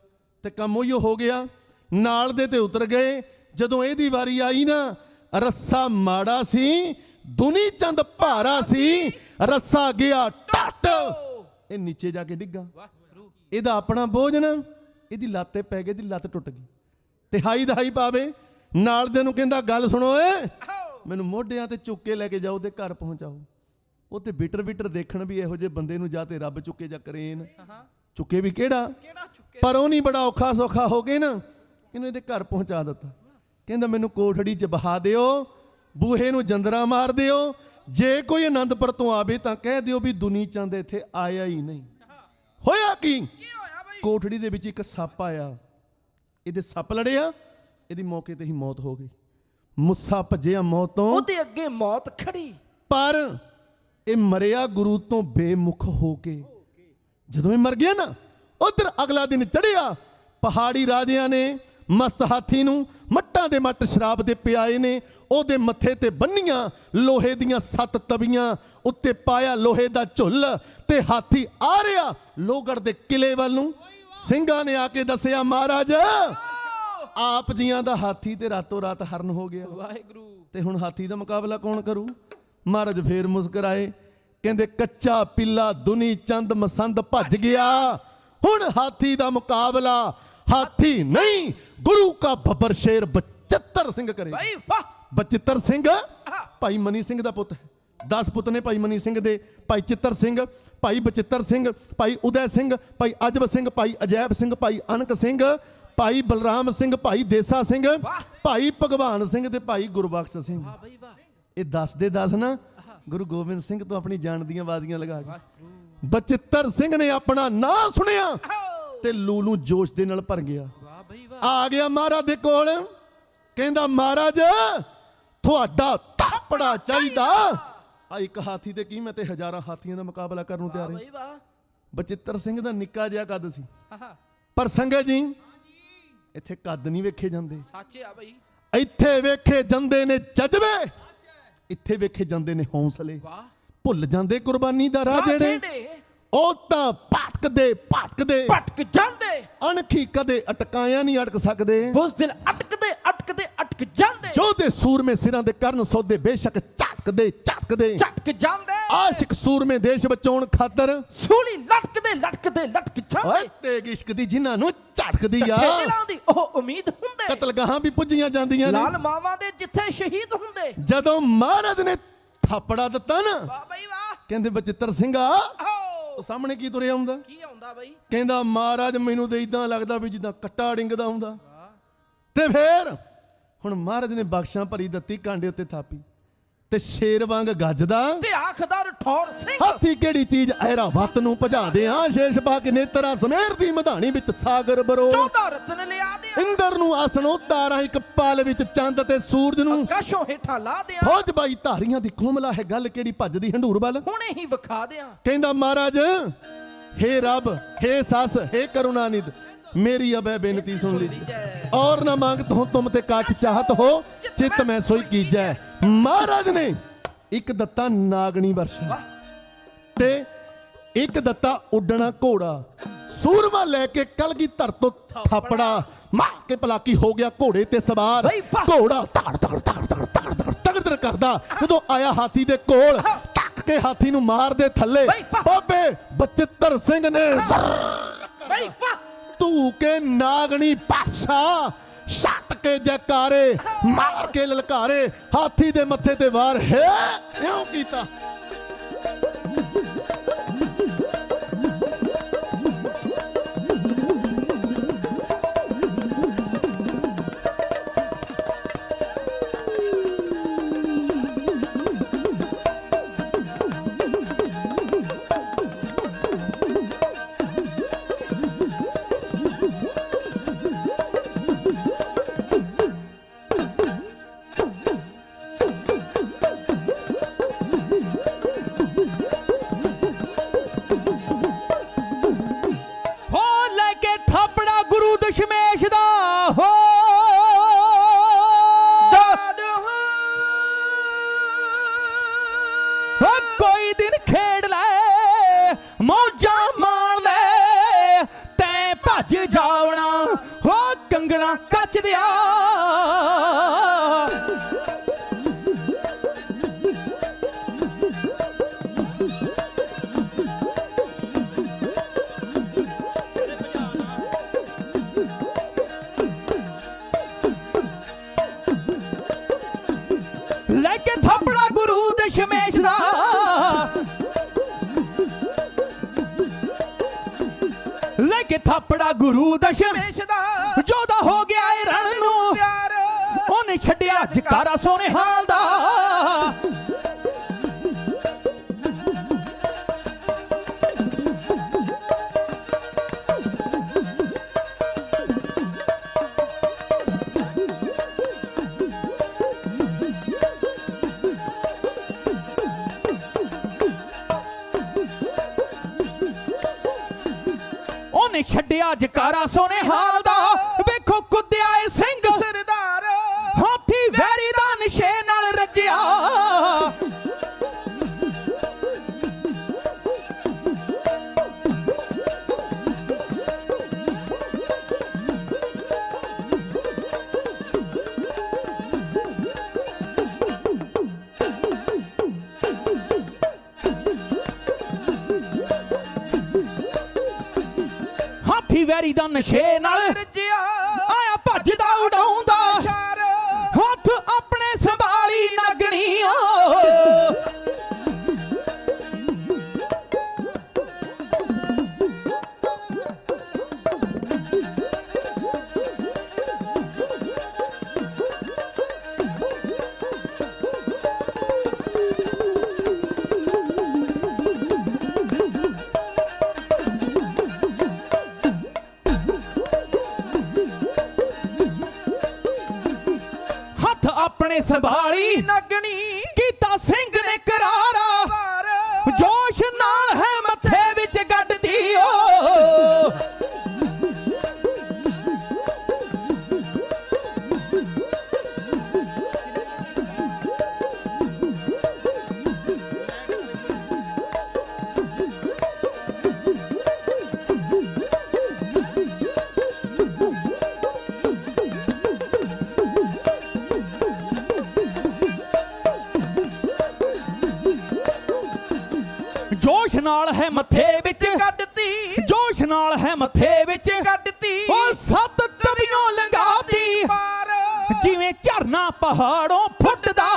ਤੇ ਕੰਮ ਉਹੀ ਹੋ ਗਿਆ, ਨਾਲ ਦੇ ਤੇ ਉਤਰ ਗਏ। ਜਦੋਂ ਇਹਦੀ ਵਾਰੀ ਆਈ ਨਾ, ਰੱਸਾ ਮਾੜਾ ਸੀ, ਦੁਨੀ ਚੰਦ ਭਾਰਾ ਸੀ, ਰੱਸਾ ਗਿਆ ਟੱਟ, ਇਹ ਨੀਚੇ ਜਾ ਕੇ ਡਿੱਗਾ। ਇਹਦਾ ਆਪਣਾ ਬੋਝ ਨਾ ਇਹਦੀ ਲੱਤ ਤੇ ਪੈ ਗਈ, ਇਹਦੀ ਲੱਤ ਟੁੱਟ ਗਈ। ਤੇ ਹਾਈ ਦਹਾਈ ਪਾਵੇ। ਨਾਲ ਦੇ ਨੂੰ ਕਹਿੰਦਾ ਗੱਲ ਸੁਣੋ ਏ, ਮੈਨੂੰ ਮੋਢਿਆਂ ਤੇ ਚੁੱਕ ਕੇ ਲੈ ਕੇ ਜਾਓ ਤੇ ਘਰ ਪਹੁੰਚਾਓ। ਉਹ ਤੇ ਬਿਟਰ ਬਿਟਰ ਦੇਖਣ ਵੀ ਇਹੋ ਜਿਹੇ ਬੰਦੇ ਨੂੰ ਜਾਂ ਤੇ ਰੱਬ ਚੁੱਕੇ ਜਾਂ ਕਰੇਨ ਚੁੱਕੇ ਵੀ ਕਿਹੜਾ, ਪਰ ਉਹ ਨਹੀਂ ਬੜਾ ਔਖਾ ਸੌਖਾ ਹੋ ਗਏ ਨਾ, ਇਹਨੂੰ ਇਹਦੇ ਘਰ ਪਹੁੰਚਾ ਦਿੱਤਾ। ਕਹਿੰਦਾ ਮੈਨੂੰ ਕੋਠੜੀ 'ਚ ਬਹਾ ਦਿਓ, ਬੂਹੇ ਨੂੰ ਜੰਦਰਾ ਮਾਰ ਦਿਓ, ਜੇ ਕੋਈ ਆਨੰਦਪੁਰ ਤੋਂ ਆਵੇ ਤਾਂ ਕਹਿ ਦਿਓ ਵੀ ਦੁਨੀ ਚੰਦ ਇੱਥੇ ਆਇਆ ਹੀ ਨਹੀਂ। ਹੋਇਆ ਕੀ? ਕੋਠੜੀ ਦੇ ਵਿੱਚ ਇੱਕ ਸੱਪ ਆਇਆ, ਇਹਦੇ ਸੱਪ ਲੜਿਆ, ਇਹਦੀ ਮੌਕੇ ਤੇ ਹੀ ਮੌਤ ਹੋ ਗਈ। ਮੁੱਸਾ ਭੱਜਿਆ ਮੌਤ ਤੋਂ, ਉਹਦੇ ਅੱਗੇ ਮੌਤ ਖੜੀ, ਪਰ ਇਹ ਮਰਿਆ ਗੁਰੂ ਤੋਂ ਬੇਮੁਖ ਹੋ ਕੇ। ਜਦੋਂ ਇਹ ਮਰ ਗਿਆ ਨਾ, ਉਧਰ ਅਗਲਾ ਦਿਨ ਚੜਿਆ, ਪਹਾੜੀ ਰਾਜਿਆਂ ਨੇ ਮਸਤ ਹਾਥੀ ਨੂੰ ਮੱਟਾਂ ਦੇ ਮੱਟ ਸ਼ਰਾਬ ਦੇ ਪਿਆਏ ਨੇ, ਉਹਦੇ ਮੱਥੇ ਤੇ ਬੰਨੀਆਂ ਲੋਹੇ ਦੀਆਂ 7 ਤਵੀਆਂ, ਉੱਤੇ ਪਾਇਆ ਲੋਹੇ ਦਾ ਝੁੱਲ, ਤੇ ਹਾਥੀ ਆ ਰਿਹਾ ਲੋਹਗੜ੍ਹ ਦੇ ਕਿਲੇ ਵੱਲ ਨੂੰ। ਸਿੰਘਾਂ ਨੇ ਆ ਕੇ ਦੱਸਿਆ ਮਹਾਰਾਜ ਆਪ ਜੀਆਂ ਦਾ ਹਾਥੀ ਤੇ ਰਾਤੋਂ ਰਾਤ ਹਰਨ ਹੋ ਗਿਆ। ਵਾਹਿਗੁਰੂ। ਤੇ ਹੁਣ ਹਾਥੀ ਦਾ ਮੁਕਾਬਲਾ ਕੌਣ ਕਰੂ? ਮਹਾਰਾਜ ਫੇਰ ਮੁਸਕਰਾਏ, ਕਹਿੰਦੇ ਕੱਚਾ ਪਿੱਲਾ ਦੁਨੀ ਚੰਦ ਮਸੰਦ ਭੱਜ ਗਿਆ, ਹੁਣ ਹਾਥੀ ਦਾ ਮੁਕਾਬਲਾ ਹਾਥੀ ਨਹੀਂ ਗੁਰੂ ਕਾ ਬੱਬਰ ਸ਼ੇਰ ਬਚਿੱਤਰ ਸਿੰਘ ਕਰੇ। ਬਚਿੱਤਰ ਸਿੰਘ ਭਾਈ ਮਨੀ ਸਿੰਘ ਦਾ ਪੁੱਤ ਹੈ। 10 ਪੁੱਤ ਨੇ ਭਾਈ ਮਨੀ ਸਿੰਘ ਦੇ, ਭਾਈ ਚਿੱਤਰ ਸਿੰਘ, ਭਾਈ ਬਚਿੱਤਰ ਸਿੰਘ, ਭਾਈ ਉਦੈ ਸਿੰਘ, ਭਾਈ ਅਜਬ ਸਿੰਘ, ਭਾਈ ਅਜੈਬ ਸਿੰਘ, ਭਾਈ ਅਨਕ ਸਿੰਘ, ਭਾਈ ਬਲਰਾਮ ਸਿੰਘ, ਭਾਈ ਦੇਸਾ ਸਿੰਘ, ਭਾਈ ਭਗਵਾਨ ਸਿੰਘ ਤੇ ਭਾਈ ਗੁਰਬਖਸ਼ ਸਿੰਘ। ਇਹ 10 ਦੇ 10 ਨਾ ਗੁਰੂ ਗੋਬਿੰਦ ਸਿੰਘ ਤੋਂ ਆਪਣੀ ਜਾਨ ਦੀਆਂ ਬਾਜ਼ੀਆਂ ਲਗਾ ਕੇ ਬਚਿੱਤਰ ਸਿੰਘ ਨੇ ਆਪਣਾ ਨਾਂ ਸੁਣਿਆ ਤੇ ਲੂ ਨੂੰ ਜੋਸ਼ ਦੇ ਨਾਲ ਭਰ ਗਿਆ। ਆ ਗਿਆ ਮਹਾਰਾਜ ਦੇ ਕੋਲ, ਕਹਿੰਦਾ ਮਹਾਰਾਜ ਤੁਹਾਡਾ ਥਾਪੜਾ ਚਾਹੀਦਾ। ਆ ਇੱਕ ਹਾਥੀ ਤੇ ਕੀ ਮੈਂ ਤੇ ਹਜ਼ਾਰਾਂ ਹਾਥੀਆਂ ਦਾ ਮੁਕਾਬਲਾ ਕਰਨ ਨੂੰ ਤਿਆਰ ਹਾਂ। ਬਚਿੱਤਰ ਸਿੰਘ ਦਾ ਨਿੱਕਾ ਜਿਹਾ ਕੱਦ ਸੀ, ਪਰ ਸੰਗਤ ਜੀ ਇੱਥੇ ਕੱਦ ਨਹੀਂ ਵੇਖੇ ਜਾਂਦੇ, ਸੱਚ ਆ ਬਈ। ਇੱਥੇ ਵੇਖੇ ਜਾਂਦੇ ਨੇ ਜਜ਼ਬੇ, ਇੱਥੇ ਵੇਖੇ ਜਾਂਦੇ ਨੇ ਹੌਸਲੇ। ਭੁੱਲ ਜਾਂਦੇ ਕੁਰਬਾਨੀ ਦਾ ਰਾਹ ਜਿਹੜੇ, ਉਹ ਤਾਂ ਭਟਕ ਜਾਂਦੇ। ਅਣਖੀ ਕਦੇ ਅਟਕਾਇਆ ਨਹੀਂ ਅਟਕ ਸਕਦੇ, ਬੁਜ਼ਦਿਲ ਅਟਕ ਜਾਂਦੇ। ਜੋਧੇ ਸੂਰਮੇ ਸਿਰਾਂ ਦੇ ਕਰਨ ਸੌਦੇ ਬੇਸ਼ੱਕ ਝਟਕ ਜਾਂਦੇ। ਆਸ਼ਿਕ ਸੂਰਮੇ ਦੇਸ਼ ਬਚਾਉਣ ਖਾਤਰ ਸੂਲੀ ਲਟਕ ਜਾਂਦੇ। ਓਏ ਤੇਗ ਇਸ਼ਕ ਦੀ ਜਿਨ੍ਹਾਂ ਨੂੰ ਝਟਕਦੀ ਆ, ਦਿਲਾਂ ਦੀ ਉਹ ਉਮੀਦ ਹੁੰਦੇ, ਕਤਲਗਾਹਾਂ ਵੀ ਪੁੱਜੀਆਂ ਜਾਂਦੀਆਂ ਨੇ, ਲਾਲ ਮਾਵਾਂ ਦੇ ਜਿੱਥੇ ਸ਼ਹੀਦ ਹੁੰਦੇ। ਜਦੋਂ ਮਹਾਰਾਜ ਨੇ ਥਾਪੜਾ ਦਿੱਤਾ ਨਾ, ਕਹਿੰਦੇ ਬਚਿੱਤਰ ਸਿੰਘਾ ਉਹ ਸਾਹਮਣੇ ਕੀ ਤੁਰਿਆ ਆਉਂਦਾ? ਕੀ ਆਉਂਦਾ ਬਈ? ਕਹਿੰਦਾ ਮਹਾਰਾਜ ਮੈਨੂੰ ਤੇ ਇਦਾਂ ਲੱਗਦਾ ਵੀ ਜਿੱਦਾਂ ਕੱਟਾ ਡਿੰਗਦਾ ਹੁੰਦਾ। ਤੇ ਫੇਰ ਹੁਣ ਮਹਾਰਾਜ ਨੇ ਬਖਸ਼ਾਂ ਭਰੀ ਦਿੱਤੀ, ਕਾਂਡੇ ਉੱਤੇ ਥਾਪੀ ਤੇ ਸ਼ੇਰ ਵਾਂਗ ਗੱਜਦਾ ਤੇ ਆਖਦਾ ਰਠੌਰ ਸਿੰਘ, ਹਾਥੀ ਕਿਹੜੀ ਚੀਜ਼ ਐਰਾਵਤ ਨੂੰ ਭਜਾ ਦੇ ਆ, ਸ਼ੇਸ਼ ਪਾ ਕੇ ਨੇਤਰਾਂ ਸਮੇਰ ਦੀ ਮਧਾਣੀ ਵਿੱਚ ਸਾਗਰ ਬਰੋ, 14 ਰਤਨ ਲਿਆ ਦੇ ਇੰਦਰ ਨੂੰ ਆਸਣੋਂ ਤਾਰਾਂ ਇੱਕ ਪਲ ਵਿੱਚ ਚੰਦ ਤੇ ਸੂਰਜ ਨੂੰ ਆਕਾਸ਼ੋਂ ਹੇਠਾਂ ਲਾ ਦਿਆਂ, ਫੌਜ ਬਾਈ ਧਾਰੀਆਂ ਦੀ ਕੋਮਲਾ ਹੈ ਗੱਲ ਕਿਹੜੀ ਭੱਜਦੀ ਹੰਡੂਰ ਵੱਲ, ਹੁਣੇ ਹੀ ਵਿਖਾ ਦਿਆਂ। ਕਹਿੰਦਾ ਮਹਾਰਾਜ ਹੇ ਰੱਬ ਹੇ ਸੱਸ ਹੇ ਕਰੁਣਾਨਿਧ मेरी अब बेनती सुन लीजिए, और न मांगता हूं तुम ते काट चाहत हो, चित में सोई कीजै। महाराज ने एक दत्ता नागनी वर्षा ते एक दत्ता उड्डना घोड़ा, सूरमा लेके कलगीधर तो थापड़ा मार के पलाकी हो गया घोड़े ते सवार, घोड़ा ताड़ ताड़ ताड़ ताड़ ताड़ ताड़ तगड़ करदा जदों आया हाथी दे कोल, टक के हाथी नूं मार दे थल्ले, बाबे बचित्तर सिंह ने तू के नागनी पासा छट के जयकारे मार के ललकारे, हाथी दे मथे ते वार है क्यों कीता। ਦਸ਼ਮੇਸ਼ ਦਾ ਹੋ ਕੋਈ ਦਿਨ ਖੇਡ ਲੈ ਮੌਜਾਂ ਮਾਰ ਲੈ, ਤੈਂ ਭੱਜ ਜਾਵਣਾ ਹੋ ਕੰਗਣਾ ਕੱਚ ਦਿਆ। ਲੈ ਕੇ ਥਾਪੜਾ ਗੁਰੂ ਦਸ਼ਮੇਸ਼ ਦਾ, ਲੈ ਕੇ ਥਾਪੜਾ ਗੁਰੂ ਦਸ਼ਮੇਸ਼ ਦਾ, ਜੋਦਾ ਹੋ ਗਿਆ ਏ ਰਣ ਨੂੰ ਉਹਨੇ ਛੱਡਿਆ ਜਕਾਰਾ ਸੋਹਣੇ ਹਾਲ ਦਾ। ਉਹਨੇ ਛੱਡਿਆ ਜਕਾਰਾ ਸੋਹਣੇ ਹਾਲ ਦਾ, ਵੇਖੋ ਕੁੱਦਿਆ ਏ ਸਿੰਘ ਸਰਦਾਰ, ਹਾਥੀ ਵੈਰੀ ਦਾ ਨਿਸ਼ੇ ਨਾਲ ਰੱਜਿਆ। ਹਾਥੀ ਵੈਰੀ ਦਾ ਨਸ਼ੇ ਨਾਲ ਰੱਜਿਆ, ਆਇਆ ਭੱਜਦਾ ਉਡਾਉਂਦਾ, ਹੱਥ ਆਪਣੇ ਸੰਭਾਲੀ ਨਾਗਣੀ ਓ। ਆਪਣੇ ਸੰਭਾਲੀ ਨਗਣੀ ਕੀਤਾ ਸਿੰਘ ਨੇ ਕਰਾਰਾ, ਜੋਸ਼ ਨਾਲ ਹੈ ਮੱਥੇ ਵਿੱਚ ਗੱਡਦੀ ਓ। ਜੋਸ਼ ਨਾਲ ਹੈ ਮੱਥੇ ਵਿੱਚ ਗੱਡਤੀ, ਜੋਸ਼ ਨਾਲ ਹੈ ਮੱਥੇ ਵਿੱਚ ਗੱਡਤੀ, ਉਹ ਸੱਤ ਤਵੀਆਂ ਲੰਘਾਤੀ ਜਿਵੇਂ ਝਰਨਾ ਪਹਾੜੋਂ ਫੁੱਟਦਾ।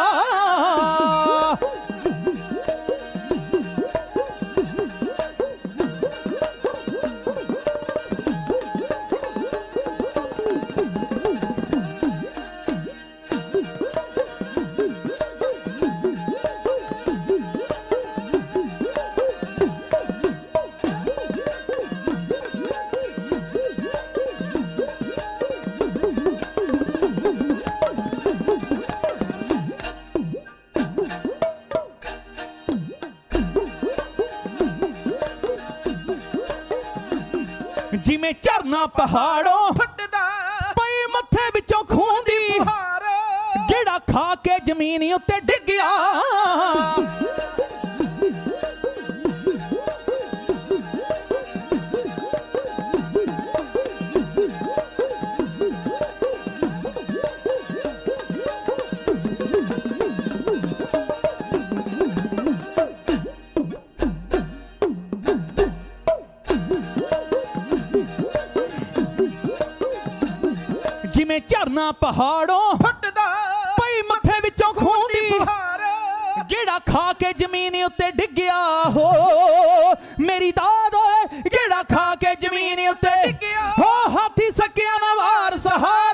ਜਿਵੇਂ ਝਰਨਾ ਪਹਾੜੋਂ ਫੁੱਟਦਾ ਪਈ ਮੱਥੇ ਵਿੱਚੋਂ ਖੂਨ ਦੀ ਫੁਹਾਰ ਗੇੜਾ ਖਾ ਕੇ ਜ਼ਮੀਨ ਉੱਤੇ ਡਿੱਗਿਆ ਜਿਵੇਂ ਝਰਨਾ ਪਹਾੜੋਂ ਫੁੱਟਦਾ ਪਈ ਮੱਥੇ ਵਿੱਚੋਂ ਖੂਨ ਦੀ ਫੁਹਾਰ ਗੇੜਾ ਖਾ ਕੇ ਜ਼ਮੀਨ ਉੱਤੇ ਡਿੱਗਿਆ ਹੋ ਮੇਰੀ ਦਾਦ ਓਏ ਗੇੜਾ ਖਾ ਕੇ ਜ਼ਮੀਨ ਉੱਤੇ ਡਿੱਗਿਆ ਹੋ ਹਾਥੀ ਸਕਿਆ ਨਾ ਵਾਰ ਸਹਾਰ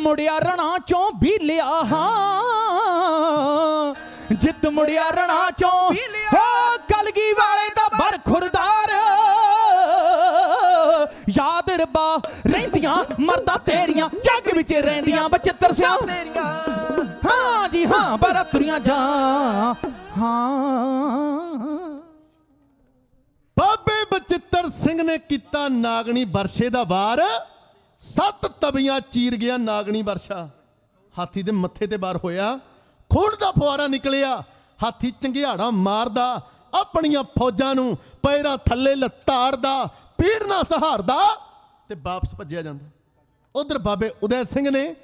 ਮੁੜਿਆ ਰਣਾ ਚੋਂ ਵੀ ਲਿਆ ਹਾਂ ਜਿੱਤ ਮੁੜਿਆ ਰਣਾ ਚੋਂ ਹੋ ਕਲਗੀ ਵਾਲੇ ਦਾ ਬਰਖੁਰਦਾਰ ਯਾਦ ਰੱਬਾ ਰਹਿੰਦੀਆਂ ਮਰਦਾ ਤੇਰੀਆਂ ਜੱਗ ਵਿੱਚ ਰਹਿੰਦੀਆਂ ਬਚਿੱਤਰ ਸਿਆਂ ਹਾਂ ਜੀ ਹਾਂ ਬਰਤਰੀਆਂ ਜਾ ਹਾਂ ਬਾਬੇ ਬਚਿੱਤਰ ਸਿੰਘ ਨੇ ਕੀਤਾ ਨਾਗਣੀ ਵਰਸ਼ੇ ਦਾ ਵਾਰ 7 ਤਵੀਆਂ ਚੀਰ ਗਿਆ ਨਾਗਣੀ ਵਰਸ਼ਾ ਹਾਥੀ ਦੇ ਮੱਥੇ ਤੇ ਵਾਰ ਹੋਇਆ ਖੂਨ ਦਾ ਫੁਆਰਾ ਨਿਕਲਿਆ ਹਾਥੀ ਚੰਗਿਆੜਾ ਮਾਰਦਾ ਆਪਣੀਆਂ ਫੌਜਾਂ ਨੂੰ ਪੈਰਾਂ ਥੱਲੇ ਲਤਾੜਦਾ ਪੀੜਨਾ ਸਹਾਰਦਾ ਤੇ ਵਾਪਸ ਭੱਜਿਆ ਜਾਂਦਾ ਉਧਰ ਬਾਬੇ ਉਦੈ ਸਿੰਘ ਨੇ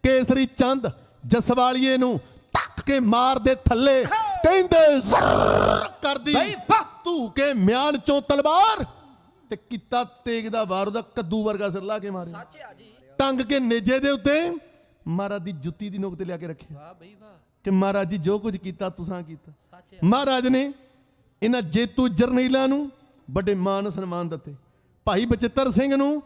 ਕੇਸਰੀ ਚੰਦ ਜਸਵਾਲੀਏ ਨੂੰ ਧੱਕ ਕੇ ਮਾਰ ਦੇ ਥੱਲੇ ਕਹਿੰਦੇ ਜ਼ਰ ਕਰਦੀ ਧੂ ਕੇ ਮਿਆਨ ਚੋਂ ਤਲਵਾਰ ਤੇ ਕੀਤਾ ਤੇਗ ਦਾ ਵਾਰ ਉਹਦਾ ਕੱਦੂ ਵਰਗਾ ਸਿਰ ਲਾ ਕੇ ਮਾਰਿਆ ਟੰਗ ਕੇ ਨੇਜੇ ਦੇ ਉੱਤੇ ਮਹਾਰਾਜ ਦੀ ਜੁੱਤੀ ਦੀ ਨੋਕ ਤੇ ਲਿਆ ਕੇ ਰੱਖਿਆ ਕਿ ਮਹਾਰਾਜ ਜੀ ਜੋ ਕੁਝ ਕੀਤਾ ਤੁਸਾਂ ਕੀਤਾ ਮਹਾਰਾਜ ਨੇ ਇਹਨਾਂ ਜੇਤੂ ਜਰਨੈਲਾਂ ਨੂੰ ਵੱਡੇ ਮਾਨ ਸਨਮਾਨ ਦਿੱਤੇ ਭਾਈ ਬਚਿੱਤਰ ਸਿੰਘ ਨੂੰ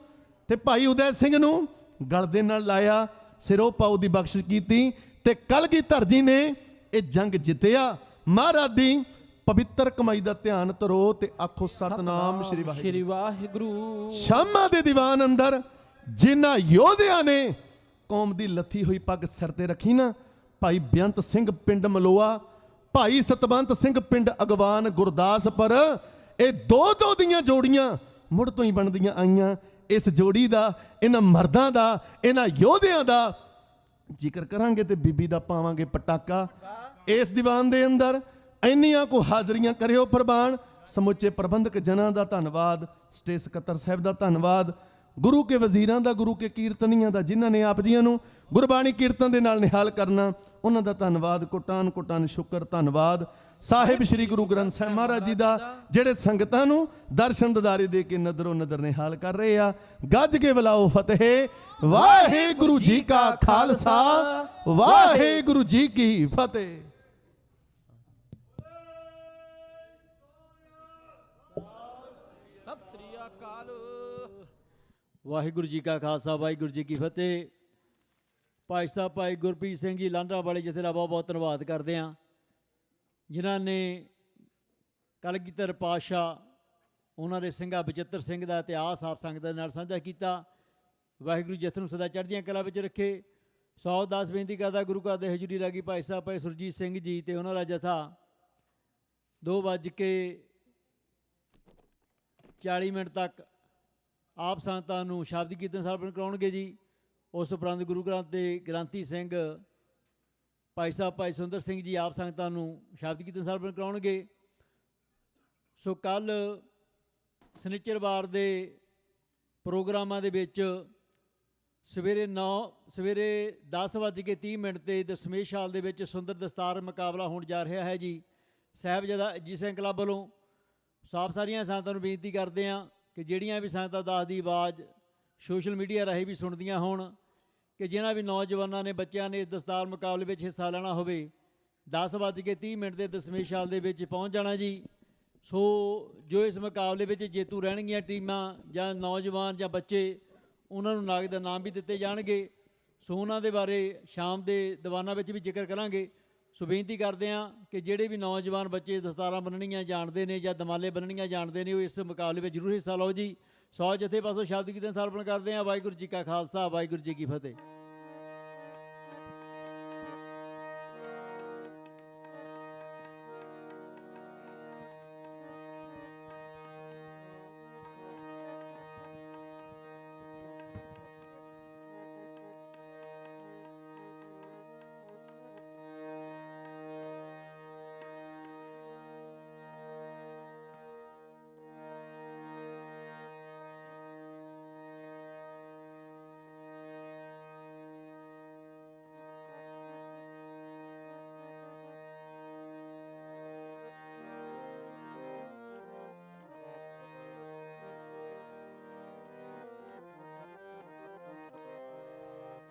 ਤੇ ਭਾਈ ਉਦੈ ਸਿੰਘ ਨੂੰ ਗਲ ਦੇ ਨਾਲ ਲਾਇਆ ਸਿਰੋਂ ਪਾਉ ਦੀ ਬਖਸ਼ਿਸ਼ ਕੀਤੀ ਤੇ ਕਲਗੀਧਰ ਜੀ ਨੇ ਇਹ ਜੰਗ ਜਿੱਤਿਆ ਮਹਾਰਾਜ ਦੀ ਪਵਿੱਤਰ ਕਮਾਈ ਦਾ ਧਿਆਨ ਧਰੋ ਤੇ ਆਖੋ ਸਤਨਾਮ ਸ਼੍ਰੀ ਵਾਹਿਗੁਰੂ ਸ਼ਾਮਾਂ ਦੇ ਦੀਵਾਨ ਅੰਦਰ ਜਿਨ੍ਹਾਂ ਯੋਧਿਆਂ ਨੇ ਕੌਮ ਦੀ ਲੱਥੀ ਹੋਈ ਪੱਗ ਸਿਰ ਤੇ ਰੱਖੀ ਨਾ ਭਾਈ ਬੇਅੰਤ ਸਿੰਘ ਪਿੰਡ ਮਲੋਆ ਭਾਈ ਸਤਵੰਤ ਸਿੰਘ ਪਿੰਡ ਅਗਵਾਨ ਗੁਰਦਾਸਪੁਰ ਇਹ ਦੋ ਦੀਆਂ ਜੋੜੀਆਂ ਮੁੜ ਤੋਂ ਹੀ ਬਣਦੀਆਂ ਆਈਆਂ ਇਸ ਜੋੜੀ ਦਾ ਇਹਨਾਂ ਮਰਦਾਂ ਦਾ ਇਹਨਾਂ ਯੋਧਿਆਂ ਦਾ ਜ਼ਿਕਰ ਕਰਾਂਗੇ ਤੇ ਬੀਬੀ ਦਾ ਪਾਵਾਂਗੇ ਪਟਾਕਾ ਇਸ ਦੀਵਾਨ ਦੇ ਅੰਦਰ ਇੰਨੀਆਂ ਕੋ ਹਾਜ਼ਰੀਆਂ ਕਰਿਓ ਪ੍ਰਵਾਨ ਸਮੁੱਚੇ ਪ੍ਰਬੰਧਕ ਜਨਾਂ ਦਾ ਧੰਨਵਾਦ ਸਟੇਜ ਸਕੱਤਰ ਸਾਹਿਬ ਦਾ ਧੰਨਵਾਦ ਗੁਰੂ ਕੇ ਵਜ਼ੀਰਾਂ ਦਾ ਗੁਰੂ ਕੇ ਕੀਰਤਨੀਆਂ ਦਾ ਜਿਨ੍ਹਾਂ ਨੇ ਆਪ ਜੀਆਂ ਨੂੰ ਗੁਰਬਾਣੀ ਕੀਰਤਨ ਦੇ ਨਾਲ ਨਿਹਾਲ ਕਰਨਾ ਉਹਨਾਂ ਦਾ ਧੰਨਵਾਦ ਕੋਟਾਨ ਕੋਟਾਨ ਸ਼ੁਕਰ ਧੰਨਵਾਦ ਸਾਹਿਬ ਸ੍ਰੀ ਗੁਰੂ ਗ੍ਰੰਥ ਸਾਹਿਬ ਮਹਾਰਾਜ ਜੀ ਦਾ ਜਿਹੜੇ ਸੰਗਤਾਂ ਨੂੰ ਦਰਸ਼ਨ ਦਿਦਾਰੇ ਦੇ ਕੇ ਨਜ਼ਰੋਂ ਨਜ਼ਰ ਨਿਹਾਲ ਕਰ ਰਹੇ ਆ ਗੱਜ ਕੇ ਬੁਲਾਓ ਫਤਿਹ ਵਾਹਿਗੁਰੂ ਜੀ ਕਾ ਖਾਲਸਾ ਵਾਹਿਗੁਰੂ ਜੀ ਕੀ ਫਤਿਹ ਵਾਹਿਗੁਰੂ ਜੀ ਕਾ ਖਾਲਸਾ ਵਾਹਿਗੁਰੂ ਜੀ ਕੀ ਫਤਿਹ ਭਾਈ ਸਾਹਿਬ ਭਾਈ ਗੁਰਪ੍ਰੀਤ ਸਿੰਘ ਜੀ ਲਾਂਡਰਾ ਵਾਲੇ ਜਥੇ ਦਾ ਬਹੁਤ ਬਹੁਤ ਧੰਨਵਾਦ ਕਰਦੇ ਹਾਂ ਜਿਨ੍ਹਾਂ ਨੇ ਕਲਗੀਧਰ ਪਾਤਸ਼ਾਹ ਉਹਨਾਂ ਦੇ ਸਿੰਘਾਂ ਬਚਿੱਤਰ ਸਿੰਘ ਦਾ ਇਤਿਹਾਸ ਆਪ ਸੰਗਤਾਂ ਨਾਲ ਸਾਂਝਾ ਕੀਤਾ ਵਾਹਿਗੁਰੂ ਜਥੇ ਨੂੰ ਸਦਾ ਚੜ੍ਹਦੀਆਂ ਕਲਾ ਵਿੱਚ ਰੱਖੇ ਸੌ ਦਾਸ ਬੇਨਤੀ ਕਰਦਾ ਗੁਰੂ ਘਰ ਦੇ ਹਜ਼ੂਰੀ ਰਾਗੀ ਭਾਈ ਸਾਹਿਬ ਭਾਈ ਸੁਰਜੀਤ ਸਿੰਘ ਜੀ ਤੇ ਉਹਨਾਂ ਦਾ ਜਥਾ 2:40 ਤੱਕ ਆਪ ਸੰਗਤਾਂ ਨੂੰ ਸ਼ਬਦ ਕੀਰਤਨ ਸਰਵਣ ਕਰਾਉਣਗੇ ਜੀ ਉਸ ਉਪਰੰਤ ਗੁਰੂ ਗ੍ਰੰਥ ਦੇ ਗ੍ਰੰਥੀ ਸਿੰਘ ਭਾਈ ਸਾਹਿਬ ਭਾਈ ਸੁੰਦਰ ਸਿੰਘ ਜੀ ਆਪ ਸੰਗਤਾਂ ਨੂੰ ਸ਼ਬਦ ਕੀਰਤਨ ਸਰਵਣ ਕਰਾਉਣਗੇ ਸੋ ਕੱਲ ਸ਼ਨੀਚਰਵਾਰ ਦੇ ਪ੍ਰੋਗਰਾਮਾਂ ਦੇ ਵਿੱਚ ਸਵੇਰੇ 10:30 ਤੇ ਦਸਮੇਸ਼ ਹਾਲ ਦੇ ਵਿੱਚ ਸੁੰਦਰ ਦਸਤਾਰ ਮੁਕਾਬਲਾ ਹੋਣ ਜਾ ਰਿਹਾ ਹੈ ਜੀ ਸਾਹਿਬਜ਼ਾਦਾ ਅਜੀਤ ਸਿੰਘ ਕਲੱਬ ਵੱਲੋਂ ਸਾਫ ਸਾਰੀਆਂ ਸੰਗਤਾਂ ਨੂੰ ਬੇਨਤੀ ਕਰਦੇ ਹਾਂ ਕਿ ਜਿਹੜੀਆਂ ਵੀ ਸੰਗਤਾਂ ਦਾਸ ਦੀ ਆਵਾਜ਼ ਸੋਸ਼ਲ ਮੀਡੀਆ ਰਾਹੀਂ ਵੀ ਸੁਣਦੀਆਂ ਹੋਣ ਕਿ ਜਿਨ੍ਹਾਂ ਵੀ ਨੌਜਵਾਨਾਂ ਨੇ ਬੱਚਿਆਂ ਨੇ ਇਸ ਦਸਤਾਰ ਮੁਕਾਬਲੇ ਵਿੱਚ ਹਿੱਸਾ ਲੈਣਾ ਹੋਵੇ 10:30 ਦੇ ਦਸਮੇਸ਼ ਹਾਲ ਦੇ ਵਿੱਚ ਪਹੁੰਚ ਜਾਣਾ ਜੀ ਸੋ ਜੋ ਇਸ ਮੁਕਾਬਲੇ ਵਿੱਚ ਜੇਤੂ ਰਹਿਣਗੀਆਂ ਟੀਮਾਂ ਜਾਂ ਨੌਜਵਾਨ ਜਾਂ ਬੱਚੇ, ਉਹਨਾਂ ਨੂੰ ਨਗਦ ਇਨਾਮ ਵੀ ਦਿੱਤੇ ਜਾਣਗੇ। ਸੋ ਉਹਨਾਂ ਦੇ ਬਾਰੇ ਸ਼ਾਮ ਦੇ ਦੀਵਾਨਾਂ ਵਿੱਚ ਵੀ ਜ਼ਿਕਰ ਕਰਾਂਗੇ। ਸੋ ਬੇਨਤੀ ਕਰਦੇ ਹਾਂ ਕਿ ਜਿਹੜੇ ਵੀ ਨੌਜਵਾਨ ਬੱਚੇ ਦਸਤਾਰਾਂ ਬੰਨਣੀਆਂ ਜਾਣਦੇ ਨੇ ਜਾਂ ਦਮਾਲੇ ਬੰਨਣੀਆਂ ਜਾਣਦੇ ਨੇ, ਉਹ ਇਸ ਮੁਕਾਬਲੇ ਵਿੱਚ ਜ਼ਰੂਰ ਹਿੱਸਾ ਲਓ ਜੀ। ਸੌ ਜਥੇ ਪਾਸੋਂ ਸ਼ਬਦ ਕੀਰਤਨ ਸਮਰਪਣ ਕਰਦੇ ਹਾਂ। ਵਾਹਿਗੁਰੂ ਜੀ ਕਾ ਖਾਲਸਾ, ਵਾਹਿਗੁਰੂ ਜੀ ਕੀ ਫਤਿਹ।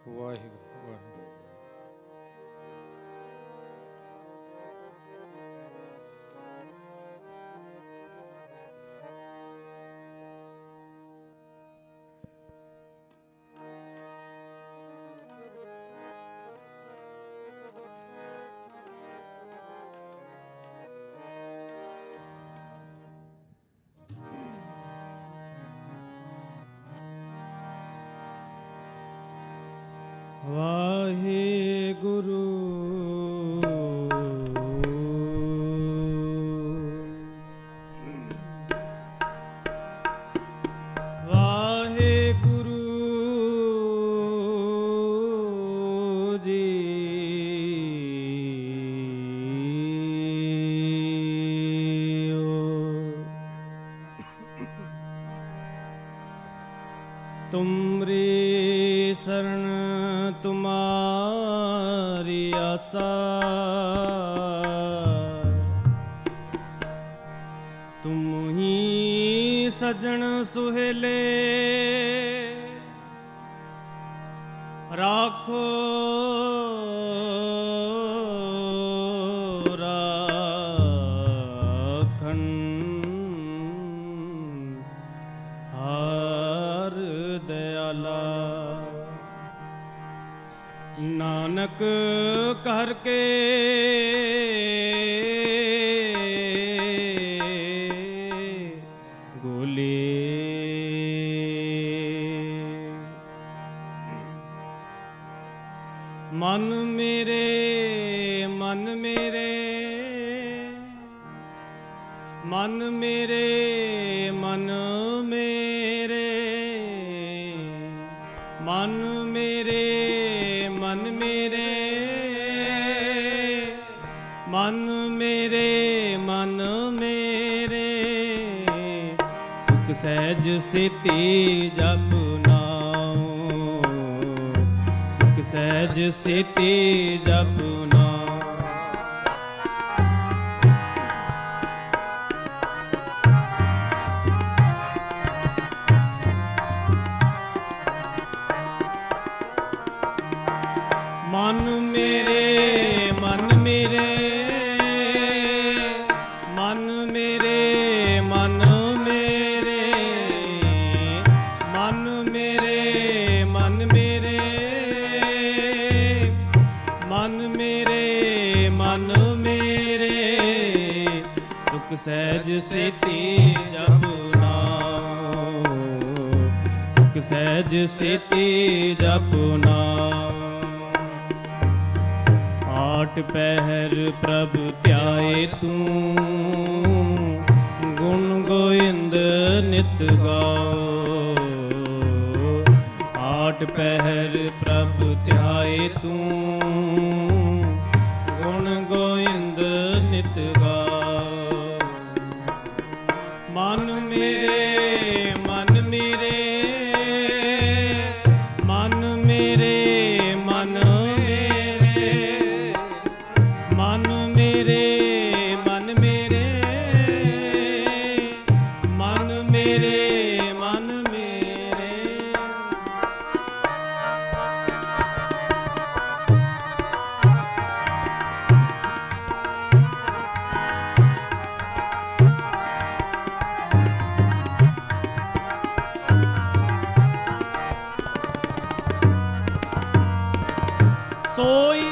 ਵਾਹਿਗੁਰੂ ਵਾਹਿਗੁਰੂ। ਵਾਹਿਗੁਰੂ ਵਾਹਿਗੁਰੂ ਜੀ। ਤੁਮਰੀ ਸਰਣ तुम्हारी आसा, तुम ही सजन सुहेले राखो राखन हर दयाला। नानक कर के गोले मन मेरे मन मेरे मन मेरे मन मेरे मन मेरे मन मेरे मन मेरे मन मेरे सुख सहज सेती जप नाम, सुख सहज सेती जप नाम। मन मेरे मन मेरे मन मेरे मन मेरे मन मेरे मन मेरे मन मेरे मन मेरे सुख सहज सेती जप नाम, सुख सहज सेती जप नाम। आठ पहर प्रभ ध्याए तू गुण गोविंद नित गाओ। आठ पहर प्रभ ध्याए तू गुण गोविंद नित गाओ। मन मेरे मन मेरे मन मेरे मन मन मेरे मन मेरे मन मेरे मन मेरे सोई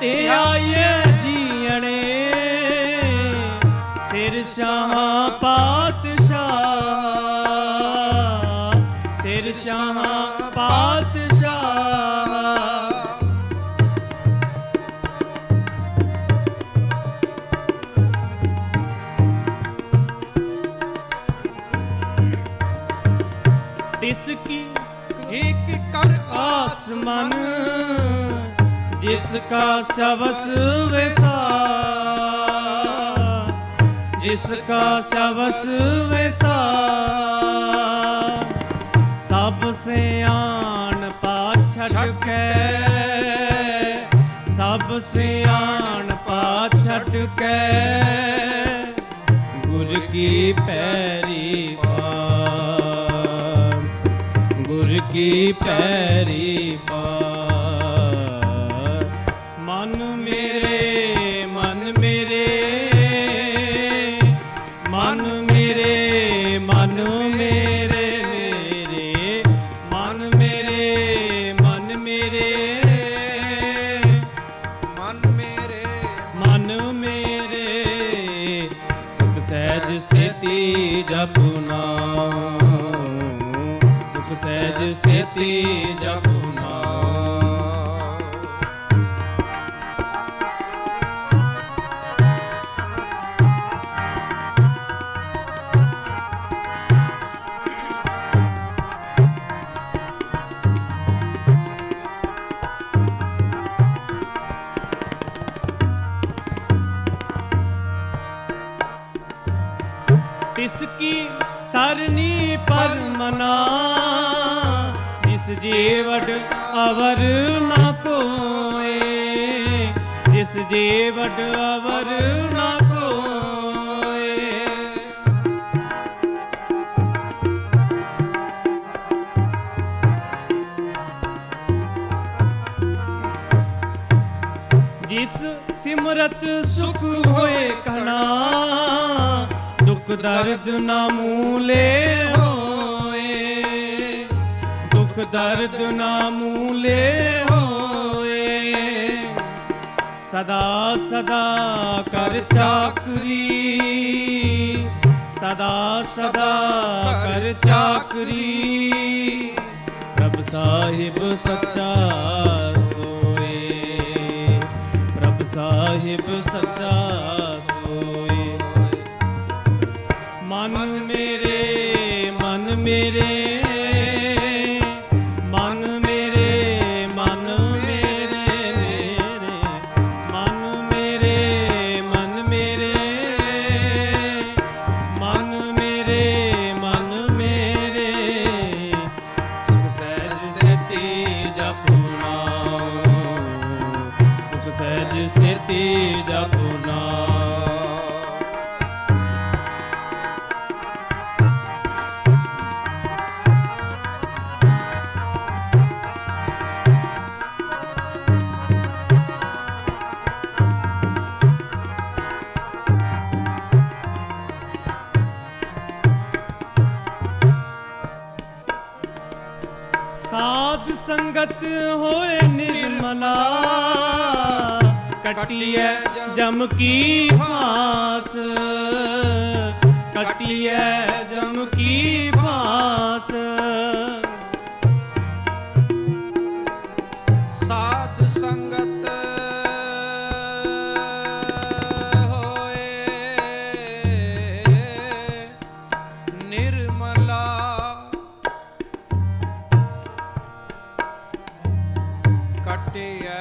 ते आइए जीने सिर शाह पातशाह सिर शाह पातशाह तिसकी एक कर आसमान जिसका शवस वैसा जिसका शवस वैसा सबसे आन पाछड़ के सबसे आन पाछड़ के गुर की पैरी गुर की पैरी मन मेरे मन मेरे मन मेरे मन मेरे मेरे मन मेरे मन मेरे मन मेरे मन मेरे सुख सहज सेती जपुना सुख सहज सेती जपुना तिसकी सरनी पर मना जिस जीवट अवर न कोए जिस जीवट अवर न कोए जिस सिमरत सुख होए कना दुख दर्द न मूले होए दुख दर्द न मूले होए सदा सदा कर चाकरी सदा सदा कर चाकरी प्रभ साहिब सच्चा सोए प्रभ साहिब सच्चा सोए मन मेरे मन मेरे मन मेरे मन मेरे मेरे मन मेरे मन मेरे मन मेरे मन मेरे सुख सहज सेती जपुना सुख सहज सेती जपुना साध संगत होए निर्मला कटिए जम की फांस कटिए जम की फांस साध संगत होए निर्मला कटिया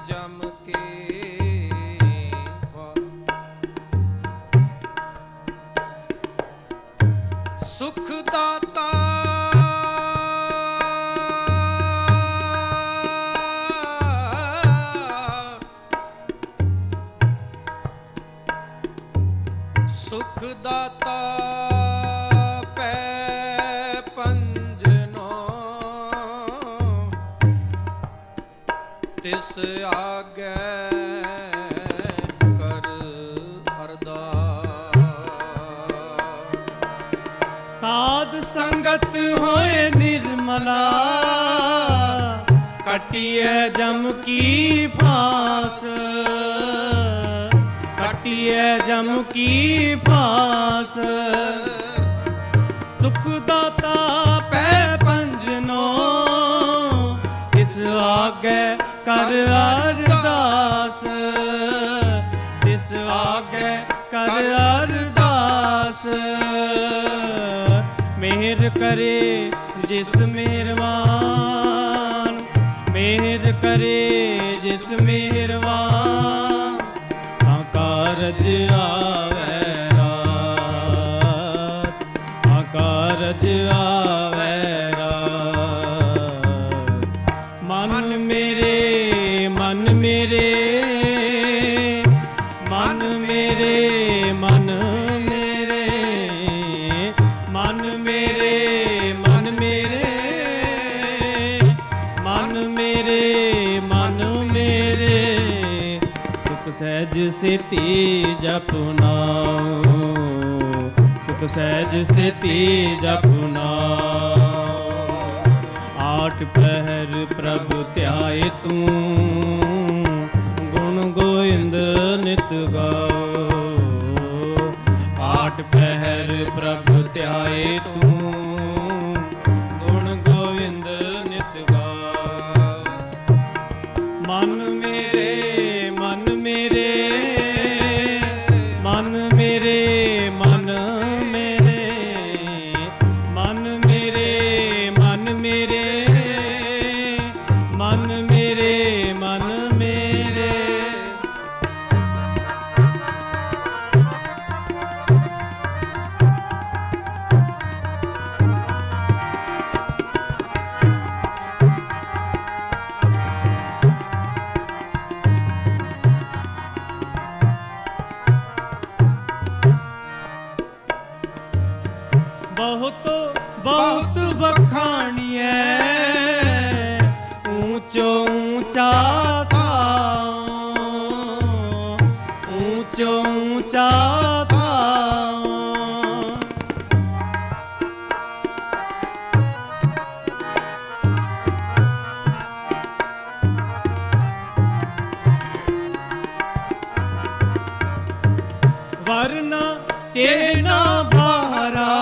जम के सुख दाता सुख दाता तिस आगे कर अरदास ਸਾਧ ਸੰਗਤ ਹੋਏ ਨਿਰਮਲਾ, ਕਟਿਐ ਜਮ ਕੀ ਫਾਸ, ਕਟਿਐ ਜਮ ਕੀ ਫਾਸ। ਸੁਖ ਦਾਤਾ ਪੈ ਪੰਜਨੋ, ਇਸ ਆਗੇ ਕਰ ਅਰਦਾਸ, ਇਸ ਆਗੇ ਕਰ ਅਰਦਾਸ। ਮਿਹਰ ਕਰੇ ਜਿਸ ਮਿਹਰਬਾਨ, ਮਿਹਰ ਕਰੇ ਜਿਸ ਮਿਹਰਬਾਨ, ਤਾਂ ਕਾਰਜ ਆਵੈ ਰਾਸ, ਤਾਂ ਕਾਰਜ ਆਵੈ ਰਾਸ। ਮਨ ਮੇਰੇ ਮਨ ਮੇਰੇ, ਮਨ ਮੇਰੇ ਮਨ ਮੇਰੇ, ਮਨ ਮੇਰੇ ਮਨ ਮੇਰੇ, ਮਨ ਮੇਰੇ ਮਨ ਮੇਰੇ। ਸੁਖ ਸਹਿਜ ਸੇਤੀ ਜਪੁ ਨਾਉ, ਸੁਖ ਸਹਿਜ ਸੇਤੀ ਜਪੁ ਨਾਉ। ਆਠ ਪਹਿਰ ਪ੍ਰਭ ਧਿਆਏ ਤੂੰ, ਗੁਣ ਗੋਇੰਦ ਨਿਤ ਗਾਓ। ਆਠ ਪਹਿਰ ਪ੍ਰਭ ਧਿਆਏ ਤੂੰ, ਗੁਣ ਗੋਇੰਦ ਨਿਤ ਗਾਓ। ਮਨ ਮੇਰੇ ਮਨ ਮੇਰੇ, ਮਨ ਮੇਰੇ ਮਨ ਮੇਰੇ, ਮਨ ਮੇਰੇ ਮਨ ਮੇਰੇ, ਮਨ ਮੇਰੇ ਮਨ ਮੇਰੇ। ਬਹੁਤ ਬਹੁਤ ਬਖਾਣੀਐ, ਊਚੋ ਊਚਾ ਥਾਂ, ਊਚੋ ਊਚਾ ਥਾਂ। ਵਰਨਾ ਚੇਨਾ ਬਾਹਰਾ,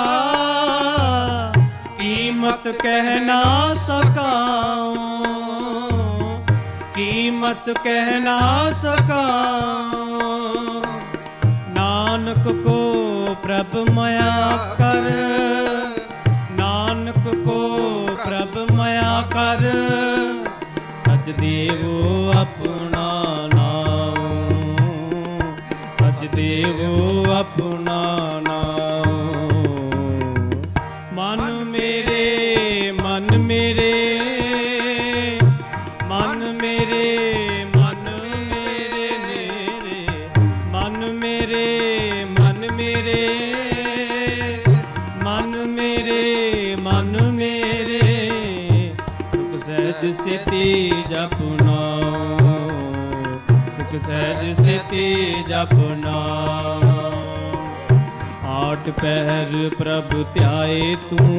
ਕੀਮਤ ਕਹਿ ਨਾ ਸਕਾਉ, ਕੀਮਤ ਕਹਿ ਨਾ ਸਕਾਉ। ਨਾਨਕ ਕੋ ਪ੍ਰਭ ਮਾਇਆ ਕਰ, ਨਾਨਕ ਕੋ ਪ੍ਰਭ ਮਾਇਆ ਕਰ। ਸਚ ਦੇਵੋ ਆਪਣਾ ਨਾਉ, ਸਚ ਦੇਵੋ ਆਪਣਾ ਨਾਉ। ਮਨ ਮੇਰੇ ਮਨ ਮੇਰੇ, ਮਨ ਮੇਰੇ ਮਨ ਮੇਰੇ ਮੇਰੇ, ਮਨ ਮੇਰੇ ਮਨ ਮੇਰੇ, ਮਨ ਮੇਰੇ ਮਨ ਮੇਰੇ। ਸੁਖ ਸਹਿਜ ਸੇਤੀ ਜਪੁ ਨਾਉ, ਸੁਖ ਸਹਿਜ ਸੇਤੀ ਜਪੁ ਨਾਉ। ਆਠ ਪਹਿਰ ਪ੍ਰਭ ਧਿਆਏ ਤੂੰ,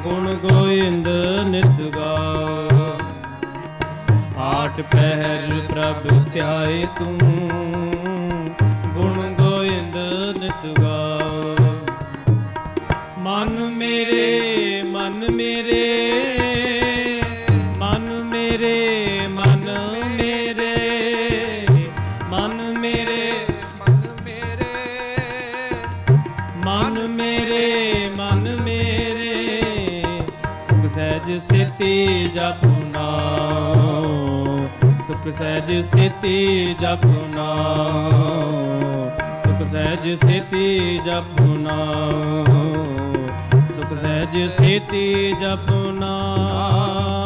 ਗੁਣ ਗੋਇੰਦ ਨਿਤ ਗਾਓ। ਆਠ ਪਹਿਰ ਪ੍ਰਭ ਧਿਆਏ ਤੂੰ, ਗੁਣ ਗੋਇੰਦ ਨਿਤ ਗਾਓ। ਮਨ ਮੇਰੇ ਮਨ ਮੇਰੇ, ਮਨ ਮੇਰੇ ਮਨ ਮੇਰੇ, ਮਨ ਮੇਰੇ ਮਨ ਮੇਰੇ ਮਨ ਮੇਰੇ। ਸੁਖ ਸਹਿਜ ਸੇਤੀ ਜਪੁ ਨਾਉ, ਸੁਖ ਸਹਿਜ ਸੇਤੀ ਜਪੁ ਨਾਉ, ਸੁਖ ਸਹਿਜ ਸੇਤੀ ਜਪੁ ਨਾਉ, ਸੁਖ ਸਹਿਜ ਸੇਤੀ ਜਪੁ ਨਾਉ।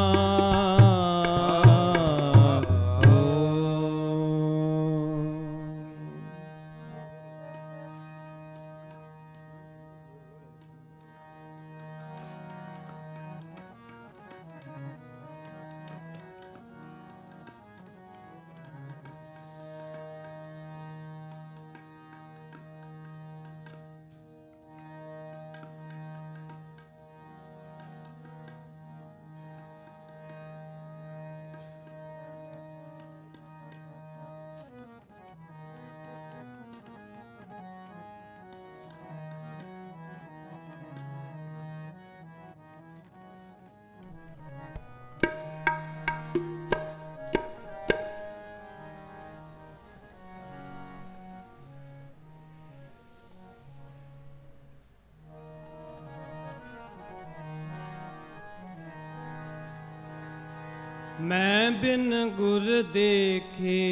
ਮੈਂ ਬਿਨ ਗੁਰ ਦੇਖੇ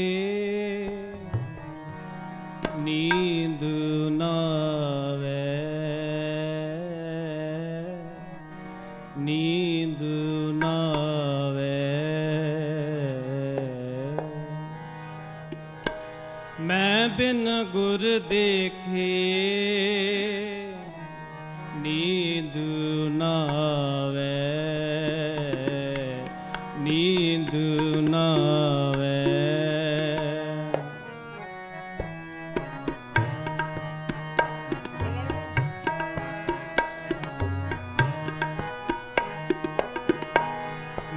ਨੀਂਦ ਨਾ ਆਵੇ, ਨੀਂਦ ਨਾ ਆਵੇ। ਮੈਂ ਬਿਨ ਗੁਰ ਦੇਖੇ ਨੀਂਦ ਨਾ ਆਵੇ, ਨੀਂਦ ਨਾ ਆਵੇ।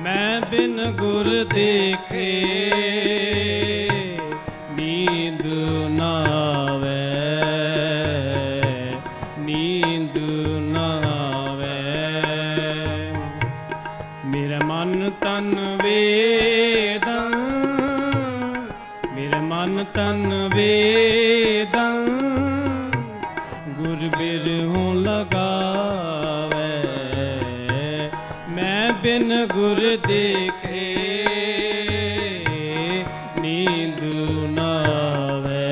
ਮੈਂ ਬਿਨ ਗੁਰ ਦੇਖੇ ਨੀਂਦ ਨਾ ਆਵੇ, ਨੀਂਦ ਨਾ ਆਵੇ। ਮੇਰਾ ਮਨ ਤਨ ਵੇਦਨ, ਮੇਰਾ ਮਨ ਤਨ ਵੇਦਨ ਗੁਰ ਬਿਰਹੋਂ ਲਗਾਵੇ। ਮੈਂ ਬਿਨ ਗੁਰ ਦੇਖੇ ਨੀਂਦ ਨਾ ਆਵੇ,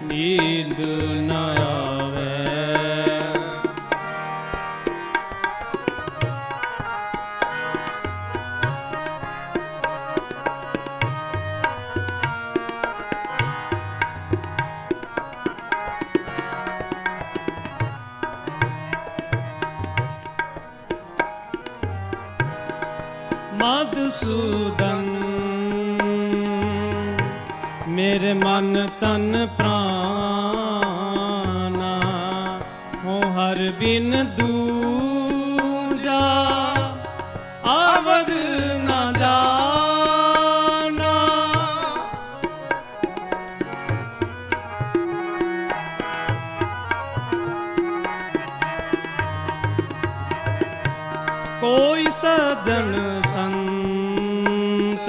ਨੀਂਦ ਨਾ ਆਵੇ। ਮਧੂਸੂਦਨ ਮੇਰੇ ਮਨ ਤਨ ਪ੍ਰਾਨਾ ਹੋ ਹਰ ਬਿਨ ਦੂਜਾ ਆਵਰ ਨਾ ਜਾਣਾ। ਕੋਈ ਸਜਣ ਸੰਤ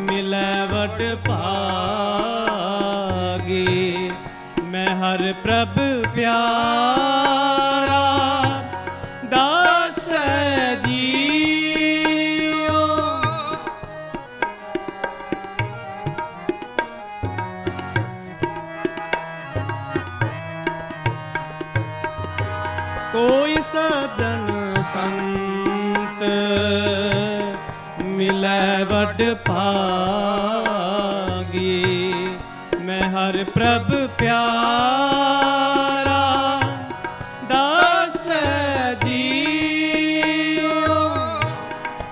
ਮਿਲੈ ਵਡ ਭਾਗੀ। ਮੈਂ ਹਰ ਪ੍ਰਭ ਪਿਆਰਾ ਦਾਸ ਜੀਓ। ਕੋਈ ਸਜਣ ਸੰਤ ਮਿਲੈ ਵਡ ਭਾਗੀ। ਮੈਂ ਹਰ ਪ੍ਰਭ ਪਿਆਰਾ ਦਾਸ ਜੀਓ।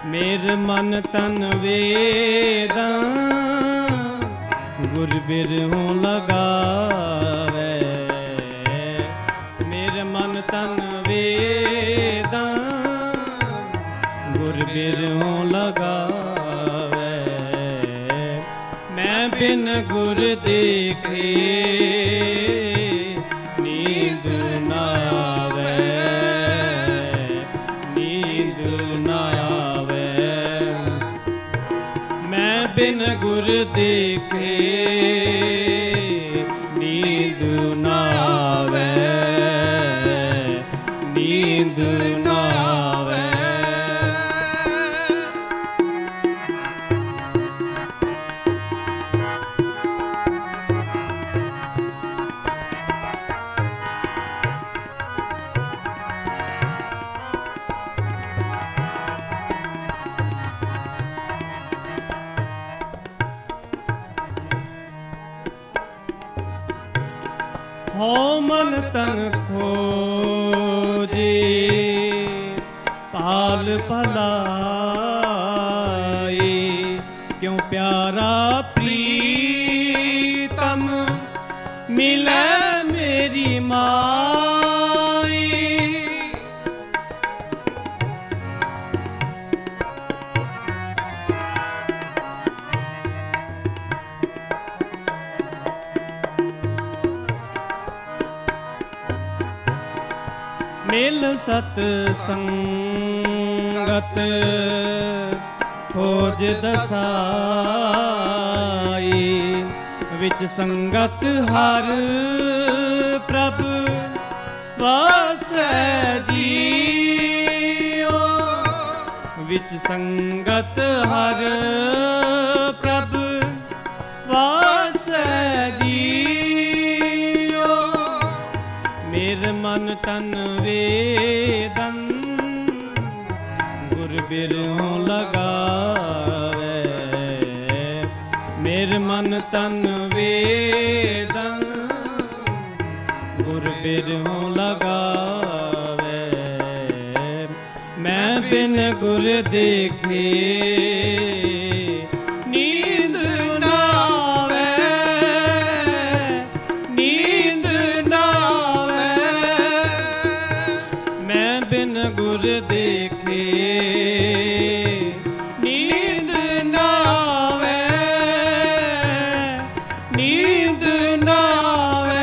ਮੇਰ ਮਨ ਤਨ ਵੇਦਨ ਗੁਰ ਬਿਰਹੋਂ ਲਗਾਵੇ। ਮੇਰ ਮਨ ਤਨ ਵੇਦਨ ਗੁਰ ਬਿਰਹੋਂ ਲਗਾਵੇ। ਮੈਂ ਬਿਨ ਗੁਰ ਦੇਖੇ ਨੀਂਦ ਨਾ ਆਵੇ, ਨੀਂਦ ਨਾ ਆਵੇ। ਮੈਂ ਬਿਨ ਗੁਰ ਦੇਖੇ ਨੀਂਦ ਨਾ ਆਵੇ, ਨੀਂਦ ਨਾ ਆਵੇ। ਹੋ ਮਨ ਤਨ ਖੋਜੇ ਪਾਲ ਭਲਾਈ। ਕਿਉਂ ਪਿਆਰਾ ਪ੍ਰੀਤਮ ਮਿਲੈ ਮੇਰੀ ਮਾਈ। ਮਿਲ ਸਤ ਸੰਗਤ ਖੋਜ ਦਸਾਈ। ਵਿੱਚ ਸੰਗਤ ਹਰ ਪ੍ਰਭ ਵਾਸੈ ਜੀਓ। ਵਿੱਚ ਸੰਗਤ ਹਰ ਪ੍ਰਭ ਵਾਸੈ ਜੀਓ। ਮੇਰੇ ਮਨ ਤਨ ਵੇਦਨ ਗੁਰ ਬਿਰਹੋਂ ਲਗਾਵੇ। ਮੇਰੇ ਮਨ ਤਨ ਵੇਦਨ ਗੁਰ ਬਿਰਹੋਂ ਲਗਾਵੇ। ਮੈਂ ਬਿਨ ਗੁਰ ਦੇਖੇ ਨੀਂਦ ਨਾ ਆਵੇ, ਨੀਂਦ ਨਾ ਆਵੇ। ਮੈਂ ਬਿਨ ਗੁਰ ਦੇਖੇ ਨੀਂਦ ਨਾ ਆਵੇ, ਨੀਂਦ ਨਾ ਆਵੇ।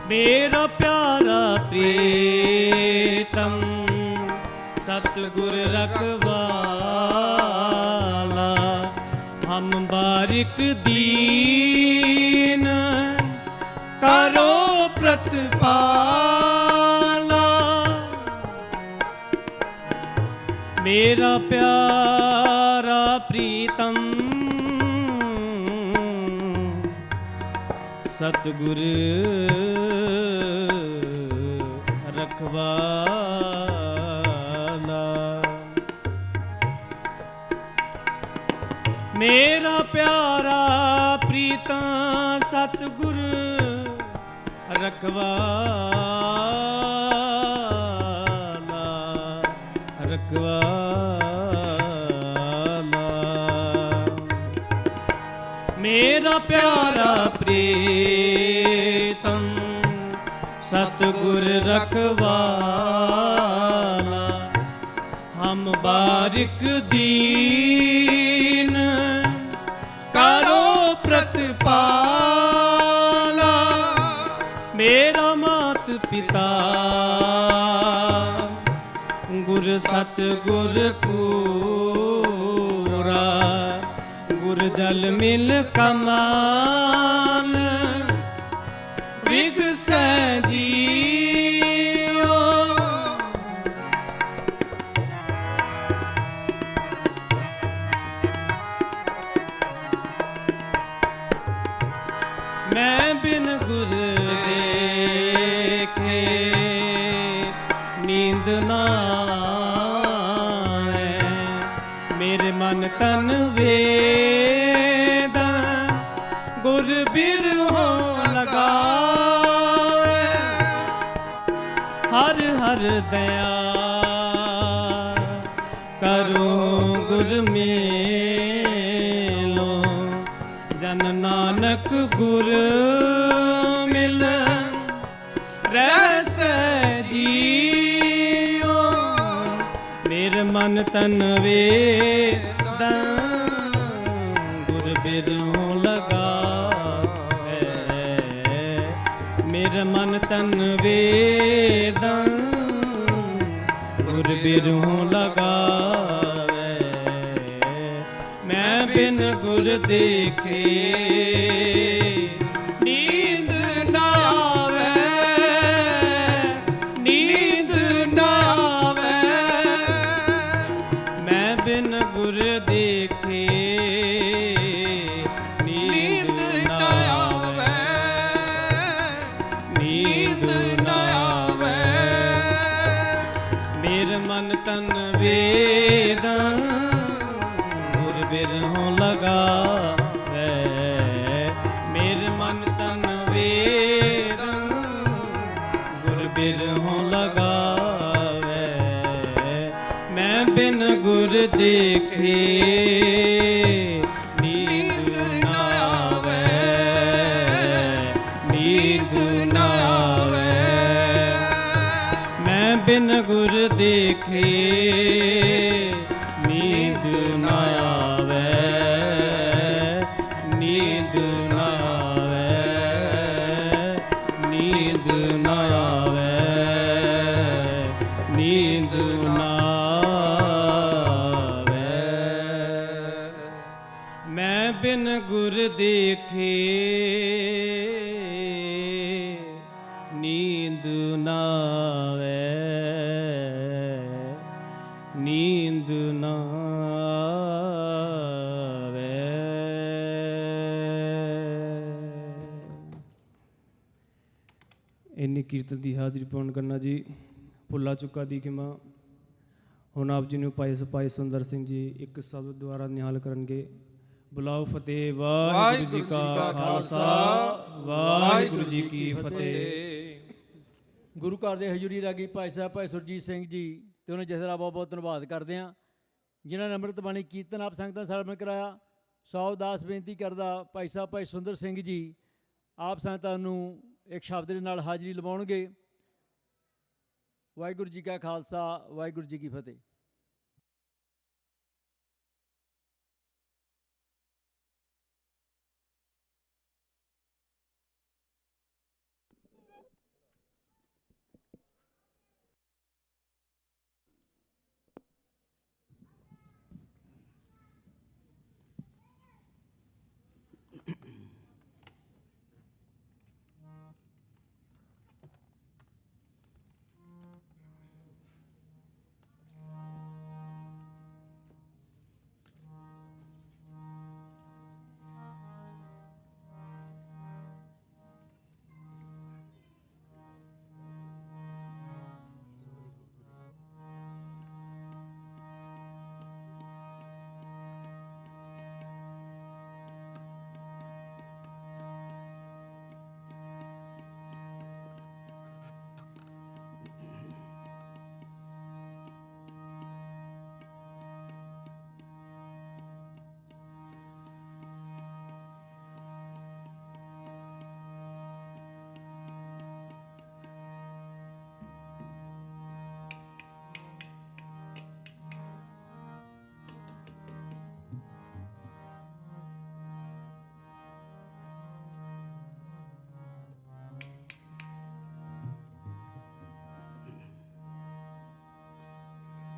मेरा प्यारा प्रीतम सतगुर रखवाला। हम बारिक दीन करो प्रतिपाला। मेरा प्यारा प्रीतम सतगुर रखवाला। मेरा प्यारा प्रीता सतगुर रखवाला, रखवाला। मेरा प्यारा प्रीतम सतगुर रखवाला। हम बारिक दीन करो प्रतिपाला। मेरा मात पिता गुर सतगुर पूरा। गुर जल मिल कमान विगसै जीओ। मैं बिन गुर देखे नींद ना आवे। मेरे मन तन वेदन गुर बिरहों लगावे। हर हर दया करो गुर मेलो। जन नानक गुर मिल रहसै जीओ। मेरे मन तन वेदन गुर बिरहों लगावे। मेरे मन तन वेदन गुर बिरहों लगावे। मैं बिन गुर देखे नींद ना आवे, नींद ना आवे। मैं बिन गुर देखे नींद ना आवे, नींद ना आवे। मेरे मन तन वेदन गुर बिरहों लगावे। मेरे मन तन वेदन गुर बिरहों लगावे। मैं बिन गुर देखे नींद ना आवे, नींद ना आवे। मैं बिन गुर देखे नींद ना आवे, नींद ना ਨਾ ਆਵੇ ਨੀਂਦ ਨਾ ਆਵੇ। ਮੈਂ ਬਿਨ ਗੁਰ ਦੇਖੇ ਨੀਂਦ ਨਾ ਆਵੇ ਨੀਂਦ ਨਾ ਆਵੇ। ਇੰਨੀ ਕੀਰਤਨ ਦੀ ਹਾਜ਼ਰੀ ਪਾਉਣ ਕਰਨਾ ਜੀ ਭੁੱਲਾ ਚੁੱਕਾ ਦੀ ਖਿਮਾ। ਹੁਣ ਆਪ ਜੀ ਨੂੰ ਭਾਈ ਸਿਪਾਹੀ ਸੁੰਦਰ ਸਿੰਘ ਜੀ ਇੱਕ ਸ਼ਬਦ ਦੁਆਰਾ ਨਿਹਾਲ ਕਰਨਗੇ। ਬੁਲਾਓ ਫਤਿਹ। ਵਾਹਿਗੁਰੂ ਜੀ ਕਾ ਖਾਲਸਾ ਵਾਹਿਗੁਰੂ ਜੀ ਕੀ ਫਤਿਹ। ਗੁਰੂ ਘਰ ਦੇ ਹਜ਼ੂਰੀ ਰਾਗੀ ਭਾਈ ਸਾਹਿਬ ਭਾਈ ਸੁਰਜੀਤ ਸਿੰਘ ਜੀ ਤੇ ਉਹਨਾਂ ਜਥੇਦਾਰ ਬਹੁਤ ਬਹੁਤ ਧੰਨਵਾਦ ਕਰਦੇ ਹਾਂ ਜਿਨ੍ਹਾਂ ਨੇ ਅੰਮ੍ਰਿਤ ਬਾਣੀ ਕੀਰਤਨ ਆਪ ਸੰਗਤਾਂ ਸਰਵਣ ਕਰਾਇਆ। ਸੌ ਅਰਦਾਸ ਬੇਨਤੀ ਕਰਦਾ ਭਾਈ ਸਾਹਿਬ ਭਾਈ ਸੁੰਦਰ ਸਿੰਘ ਜੀ ਆਪ ਸੰਗਤਾਂ ਨੂੰ ਇੱਕ ਸ਼ਬਦ ਦੇ ਨਾਲ ਹਾਜ਼ਰੀ ਲਵਾਉਣਗੇ। ਵਾਹਿਗੁਰੂ ਜੀ ਕਾ ਖਾਲਸਾ ਵਾਹਿਗੁਰੂ ਜੀ ਕੀ ਫਤਿਹ।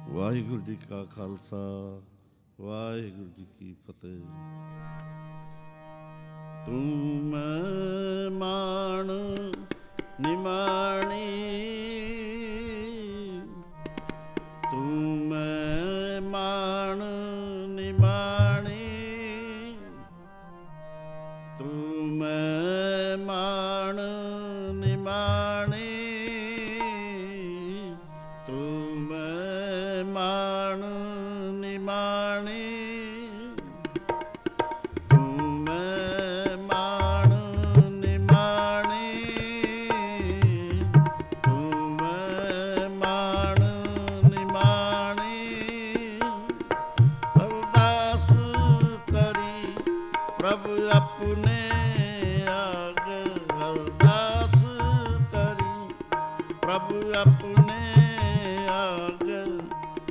ਵਾਹਿਗੁਰੂ ਜੀ ਕਾ ਖਾਲਸਾ ਵਾਹਿਗੁਰੂ ਜੀ ਕੀ ਫਤਿਹ। ਤੂੰ ਮੈਂ ਮਾਣ ਨਿਮਾਣੀ ਤੂੰ ਮੈਂ ਮਾਣ ਨਿਮਾਣੀ ਤੂੰ ਮੈਂ ਮਾਣ ਨਿਮਾਣੀ ਤੂੰ ਮੈਂ ਮਾਣ ਨਿਮਾਣੀ ਤੂੰ ਮੈਂ ਮਾਣ ਨਿਮਾਣੀ ਤੂੰ ਮੈਂ ਮਾਣ ਨਿਮਾਣੀ ਅਰਦਾਸ ਕਰੀ ਪ੍ਰਭ ਆਪਣੇ ਆਗ ਅਰਦਾਸ ਕਰੀ ਪ੍ਰਭ ਆਪਣੇ ਆਗ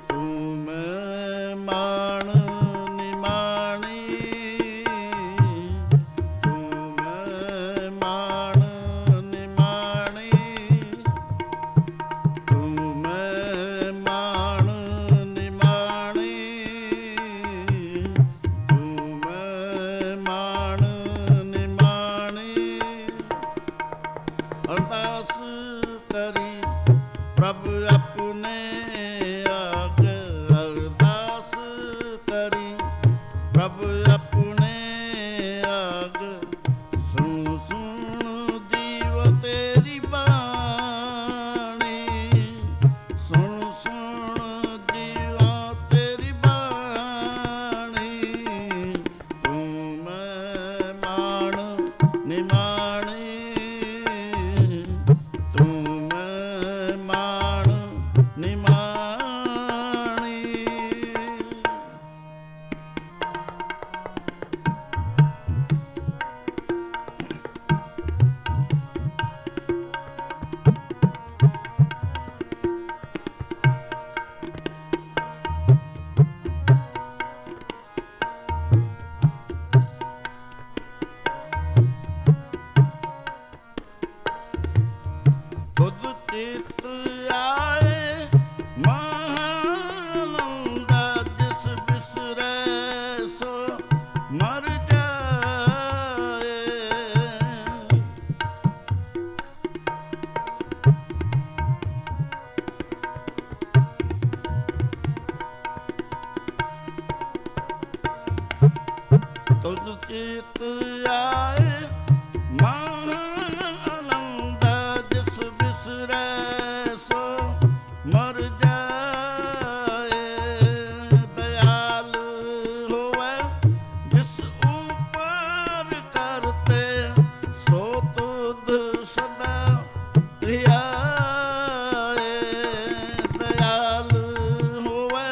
ਤੂੰ ਮੈਂ ਮਾਣ ਨਿਮਾਣੀ ਤੂੰ ਮੈਂ ਮਾਣ ਨਿਮਾਣੀ ਤੂੰ ਮੈਂ ਮਾਣ ਨਿਮਾਣੀ ਤੂੰ ਮੈਂ ਮਾਣ ਨਿਮਾਣੀ ਅਰਦਾਸ ਕਰੀ ਪ੍ਰਭ ਆਪਣੇ ਆਗ ਅਰਦਾਸ ਕਰੀ ਪ੍ਰਭ ਆਪਣੇ ਆਗ ਸੁਣ ਸੁਣ ਜੀਵ ਤੇਰੀ ਬਾਣੀ ਸੁਣ ਸੁਣ ਜੀਵਾ ਤੇਰੀ ਬਾਣੀ ਤੂੰ ਮੈਂ ਮਾਣ ਨਿਮਾਣੀ ਤੂੰ ਮੈਂ ਮਾਣ ਨਿਮਾਣੀ ਚਿਤ ਆਏ ਮਨ ਆਨੰਦ ਜਿਸ ਬਿਸਰੈ ਸੋ ਮਰ ਜਾਏ ਦਇਆਲ ਹੋਵੇ ਜਿਸ ਉਪਰ ਕਰਤੇ ਸੋ ਤੁਧ ਸਦਾ ਧਿਆਏ ਦਇਆਲ ਹੋਵੇ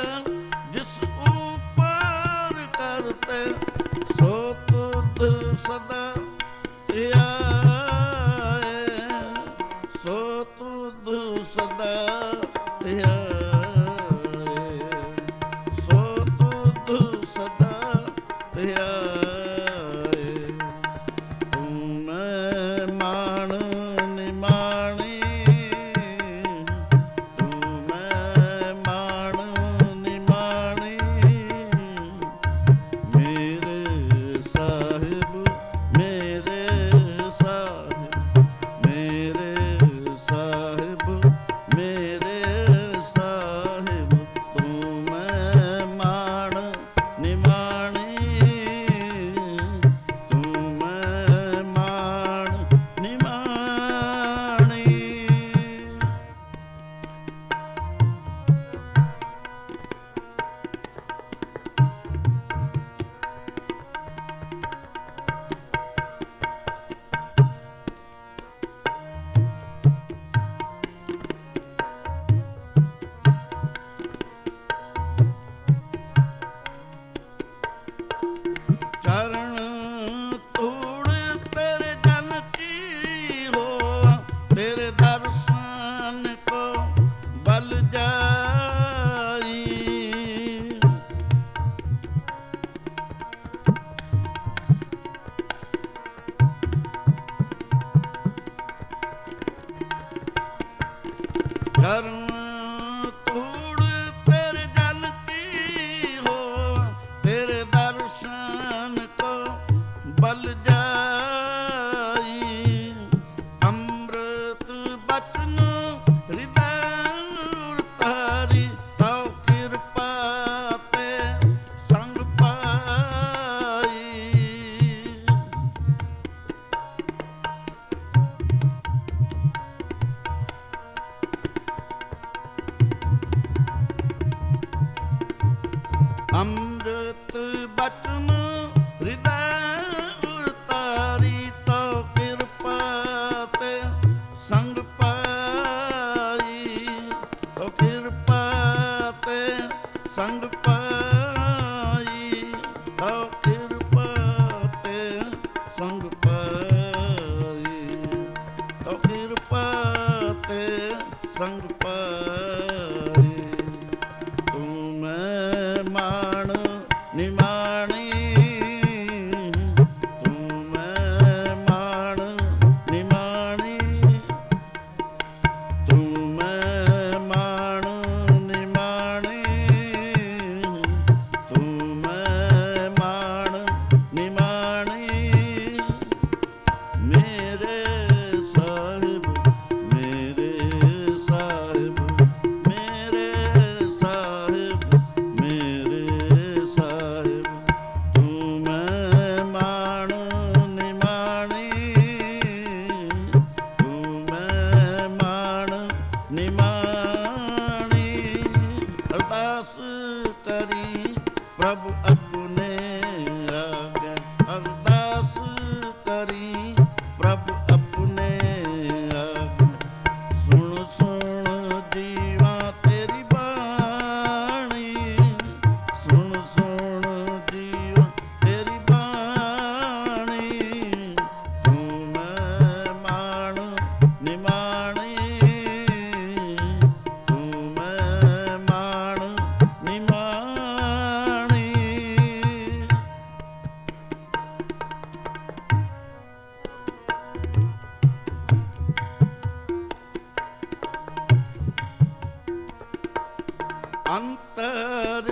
ਜਿਸ ਉਪਰ ਕਰਤੇ ਸੋ ਤੁਧ ਸਦਾ ਧਿਆਏ ਸੋ ਤੁਧ ਸਦਾ ਧਿਆਏ ਸੋ ਤੁਧ ਸਦਾ ਧਿਆਏ ਤੂੰ ਮੈਂ ਮਾਣ ਨਿਮਾਣੀ ਤੂੰ ਮੈਂ ਮਾਣ ਨਿਮਾਣੀ ਮੇਰੇ ਸਾਹਿਬ ਮੇਰੇ ਸਾਹਿਬ ਮੇਰੇ ਸਾਹਿਬ ਮੇਰੇ ਸਾਹਿਬ ਤੂੰ ਮੈਂ ਮਾਣ ਨਿਮਾਣੀ ਤੂੰ ਮੈਂ ਮਾਣ ਨਿਮਾਣੀ ਚਰਨ ਧੂੜ ਤੇਰੇ ਜਨ ਕੀ ਹੋ ਤੇਰੇ ਦਰਸ਼ਨ ਕੋ ਬਲ ਜਾਈ ਚਰਨ ਧੂੜ ਤੇਰੇ ਜਨ ਕੀ ਹੋ ਤੇਰੇ ਦਰਸ਼ਨ ਕੋ ਬਲ ਜਾਈ ਅੰਮ੍ਰਿਤ ਬਚਨ ਹਿਰਦੈ ਉਤਾਰੀ ਤਉ ਕਿਰਪਾ ਤੇ ਸੰਗ ਪਾਈ ਅੰਮ੍ਰਿਤ ਬਚਨ ਹਿਰਦੈ ਉਤਾਰੀ ਤਉ ਕਿਰਪਾ ਤੇ ਸੰਗ ਪਾਈ ਤਉ ਕਿਰਪਾ ਤੇ ਸੰਗ ਪਾਈ ਤਉ ਕਿਰਪਾ ਤੇ ਸੰਗ ਪਾਈ ਤਉ ਕਿਰਪਾ ਤੇ ਸੰਗ ਪਾਈ ਤੂੰ ਮੈਂ ਮਾਣ ਨਿਮਾਣੀ ਤੂੰ ਮੈਂ ਮਾਣ ਨਿਮਾਣੀ ਤੂੰ ਮੈਂ ਮਾਣ ਨਿਮਾਣੀ ਤੂੰ ਮੈਂ ਮਾਣ ਨਿਮਾਣੀ ਮੇਰੇ ਸਾਹਿਬ ਮੇਰੇ ਸਾਹਿਬ ਮੇਰੇ ਸਾਹਿਬ ਮੇਰੇ ਸਾਹਿਬ ਤੂੰ ਮੈਂ ਮਾਣ ਨਿਮਾਣੀ ਤੂੰ ਮੈਂ ਮਾਣ ਨਿਮਾਣੀ ਅਰਦਾਸ ਕਰੀ ਪ੍ਰਭ ਆਪਣੇ ਆਗੇ ਅਰਦਾਸ ਕਰੀ ਪ੍ਰਭ ਆਪਣੇ ਆਗੇ ਸੁਣ ਸੁਣ ਜੀਵਾ ਤੇਰੀ ਬਾਣੀ ਸੁਣ ਸੁਣ ਜੀਵਾ ਤੇਰੀ ਬਾਣੀ ਤੂੰ ਮੈਂ ਮਾਣ ਨਿਮਾਣੀ ਤੂੰ ਮੈਂ ਮਾਣ ਨਿਮਾਣੀ ਅੰਤਰ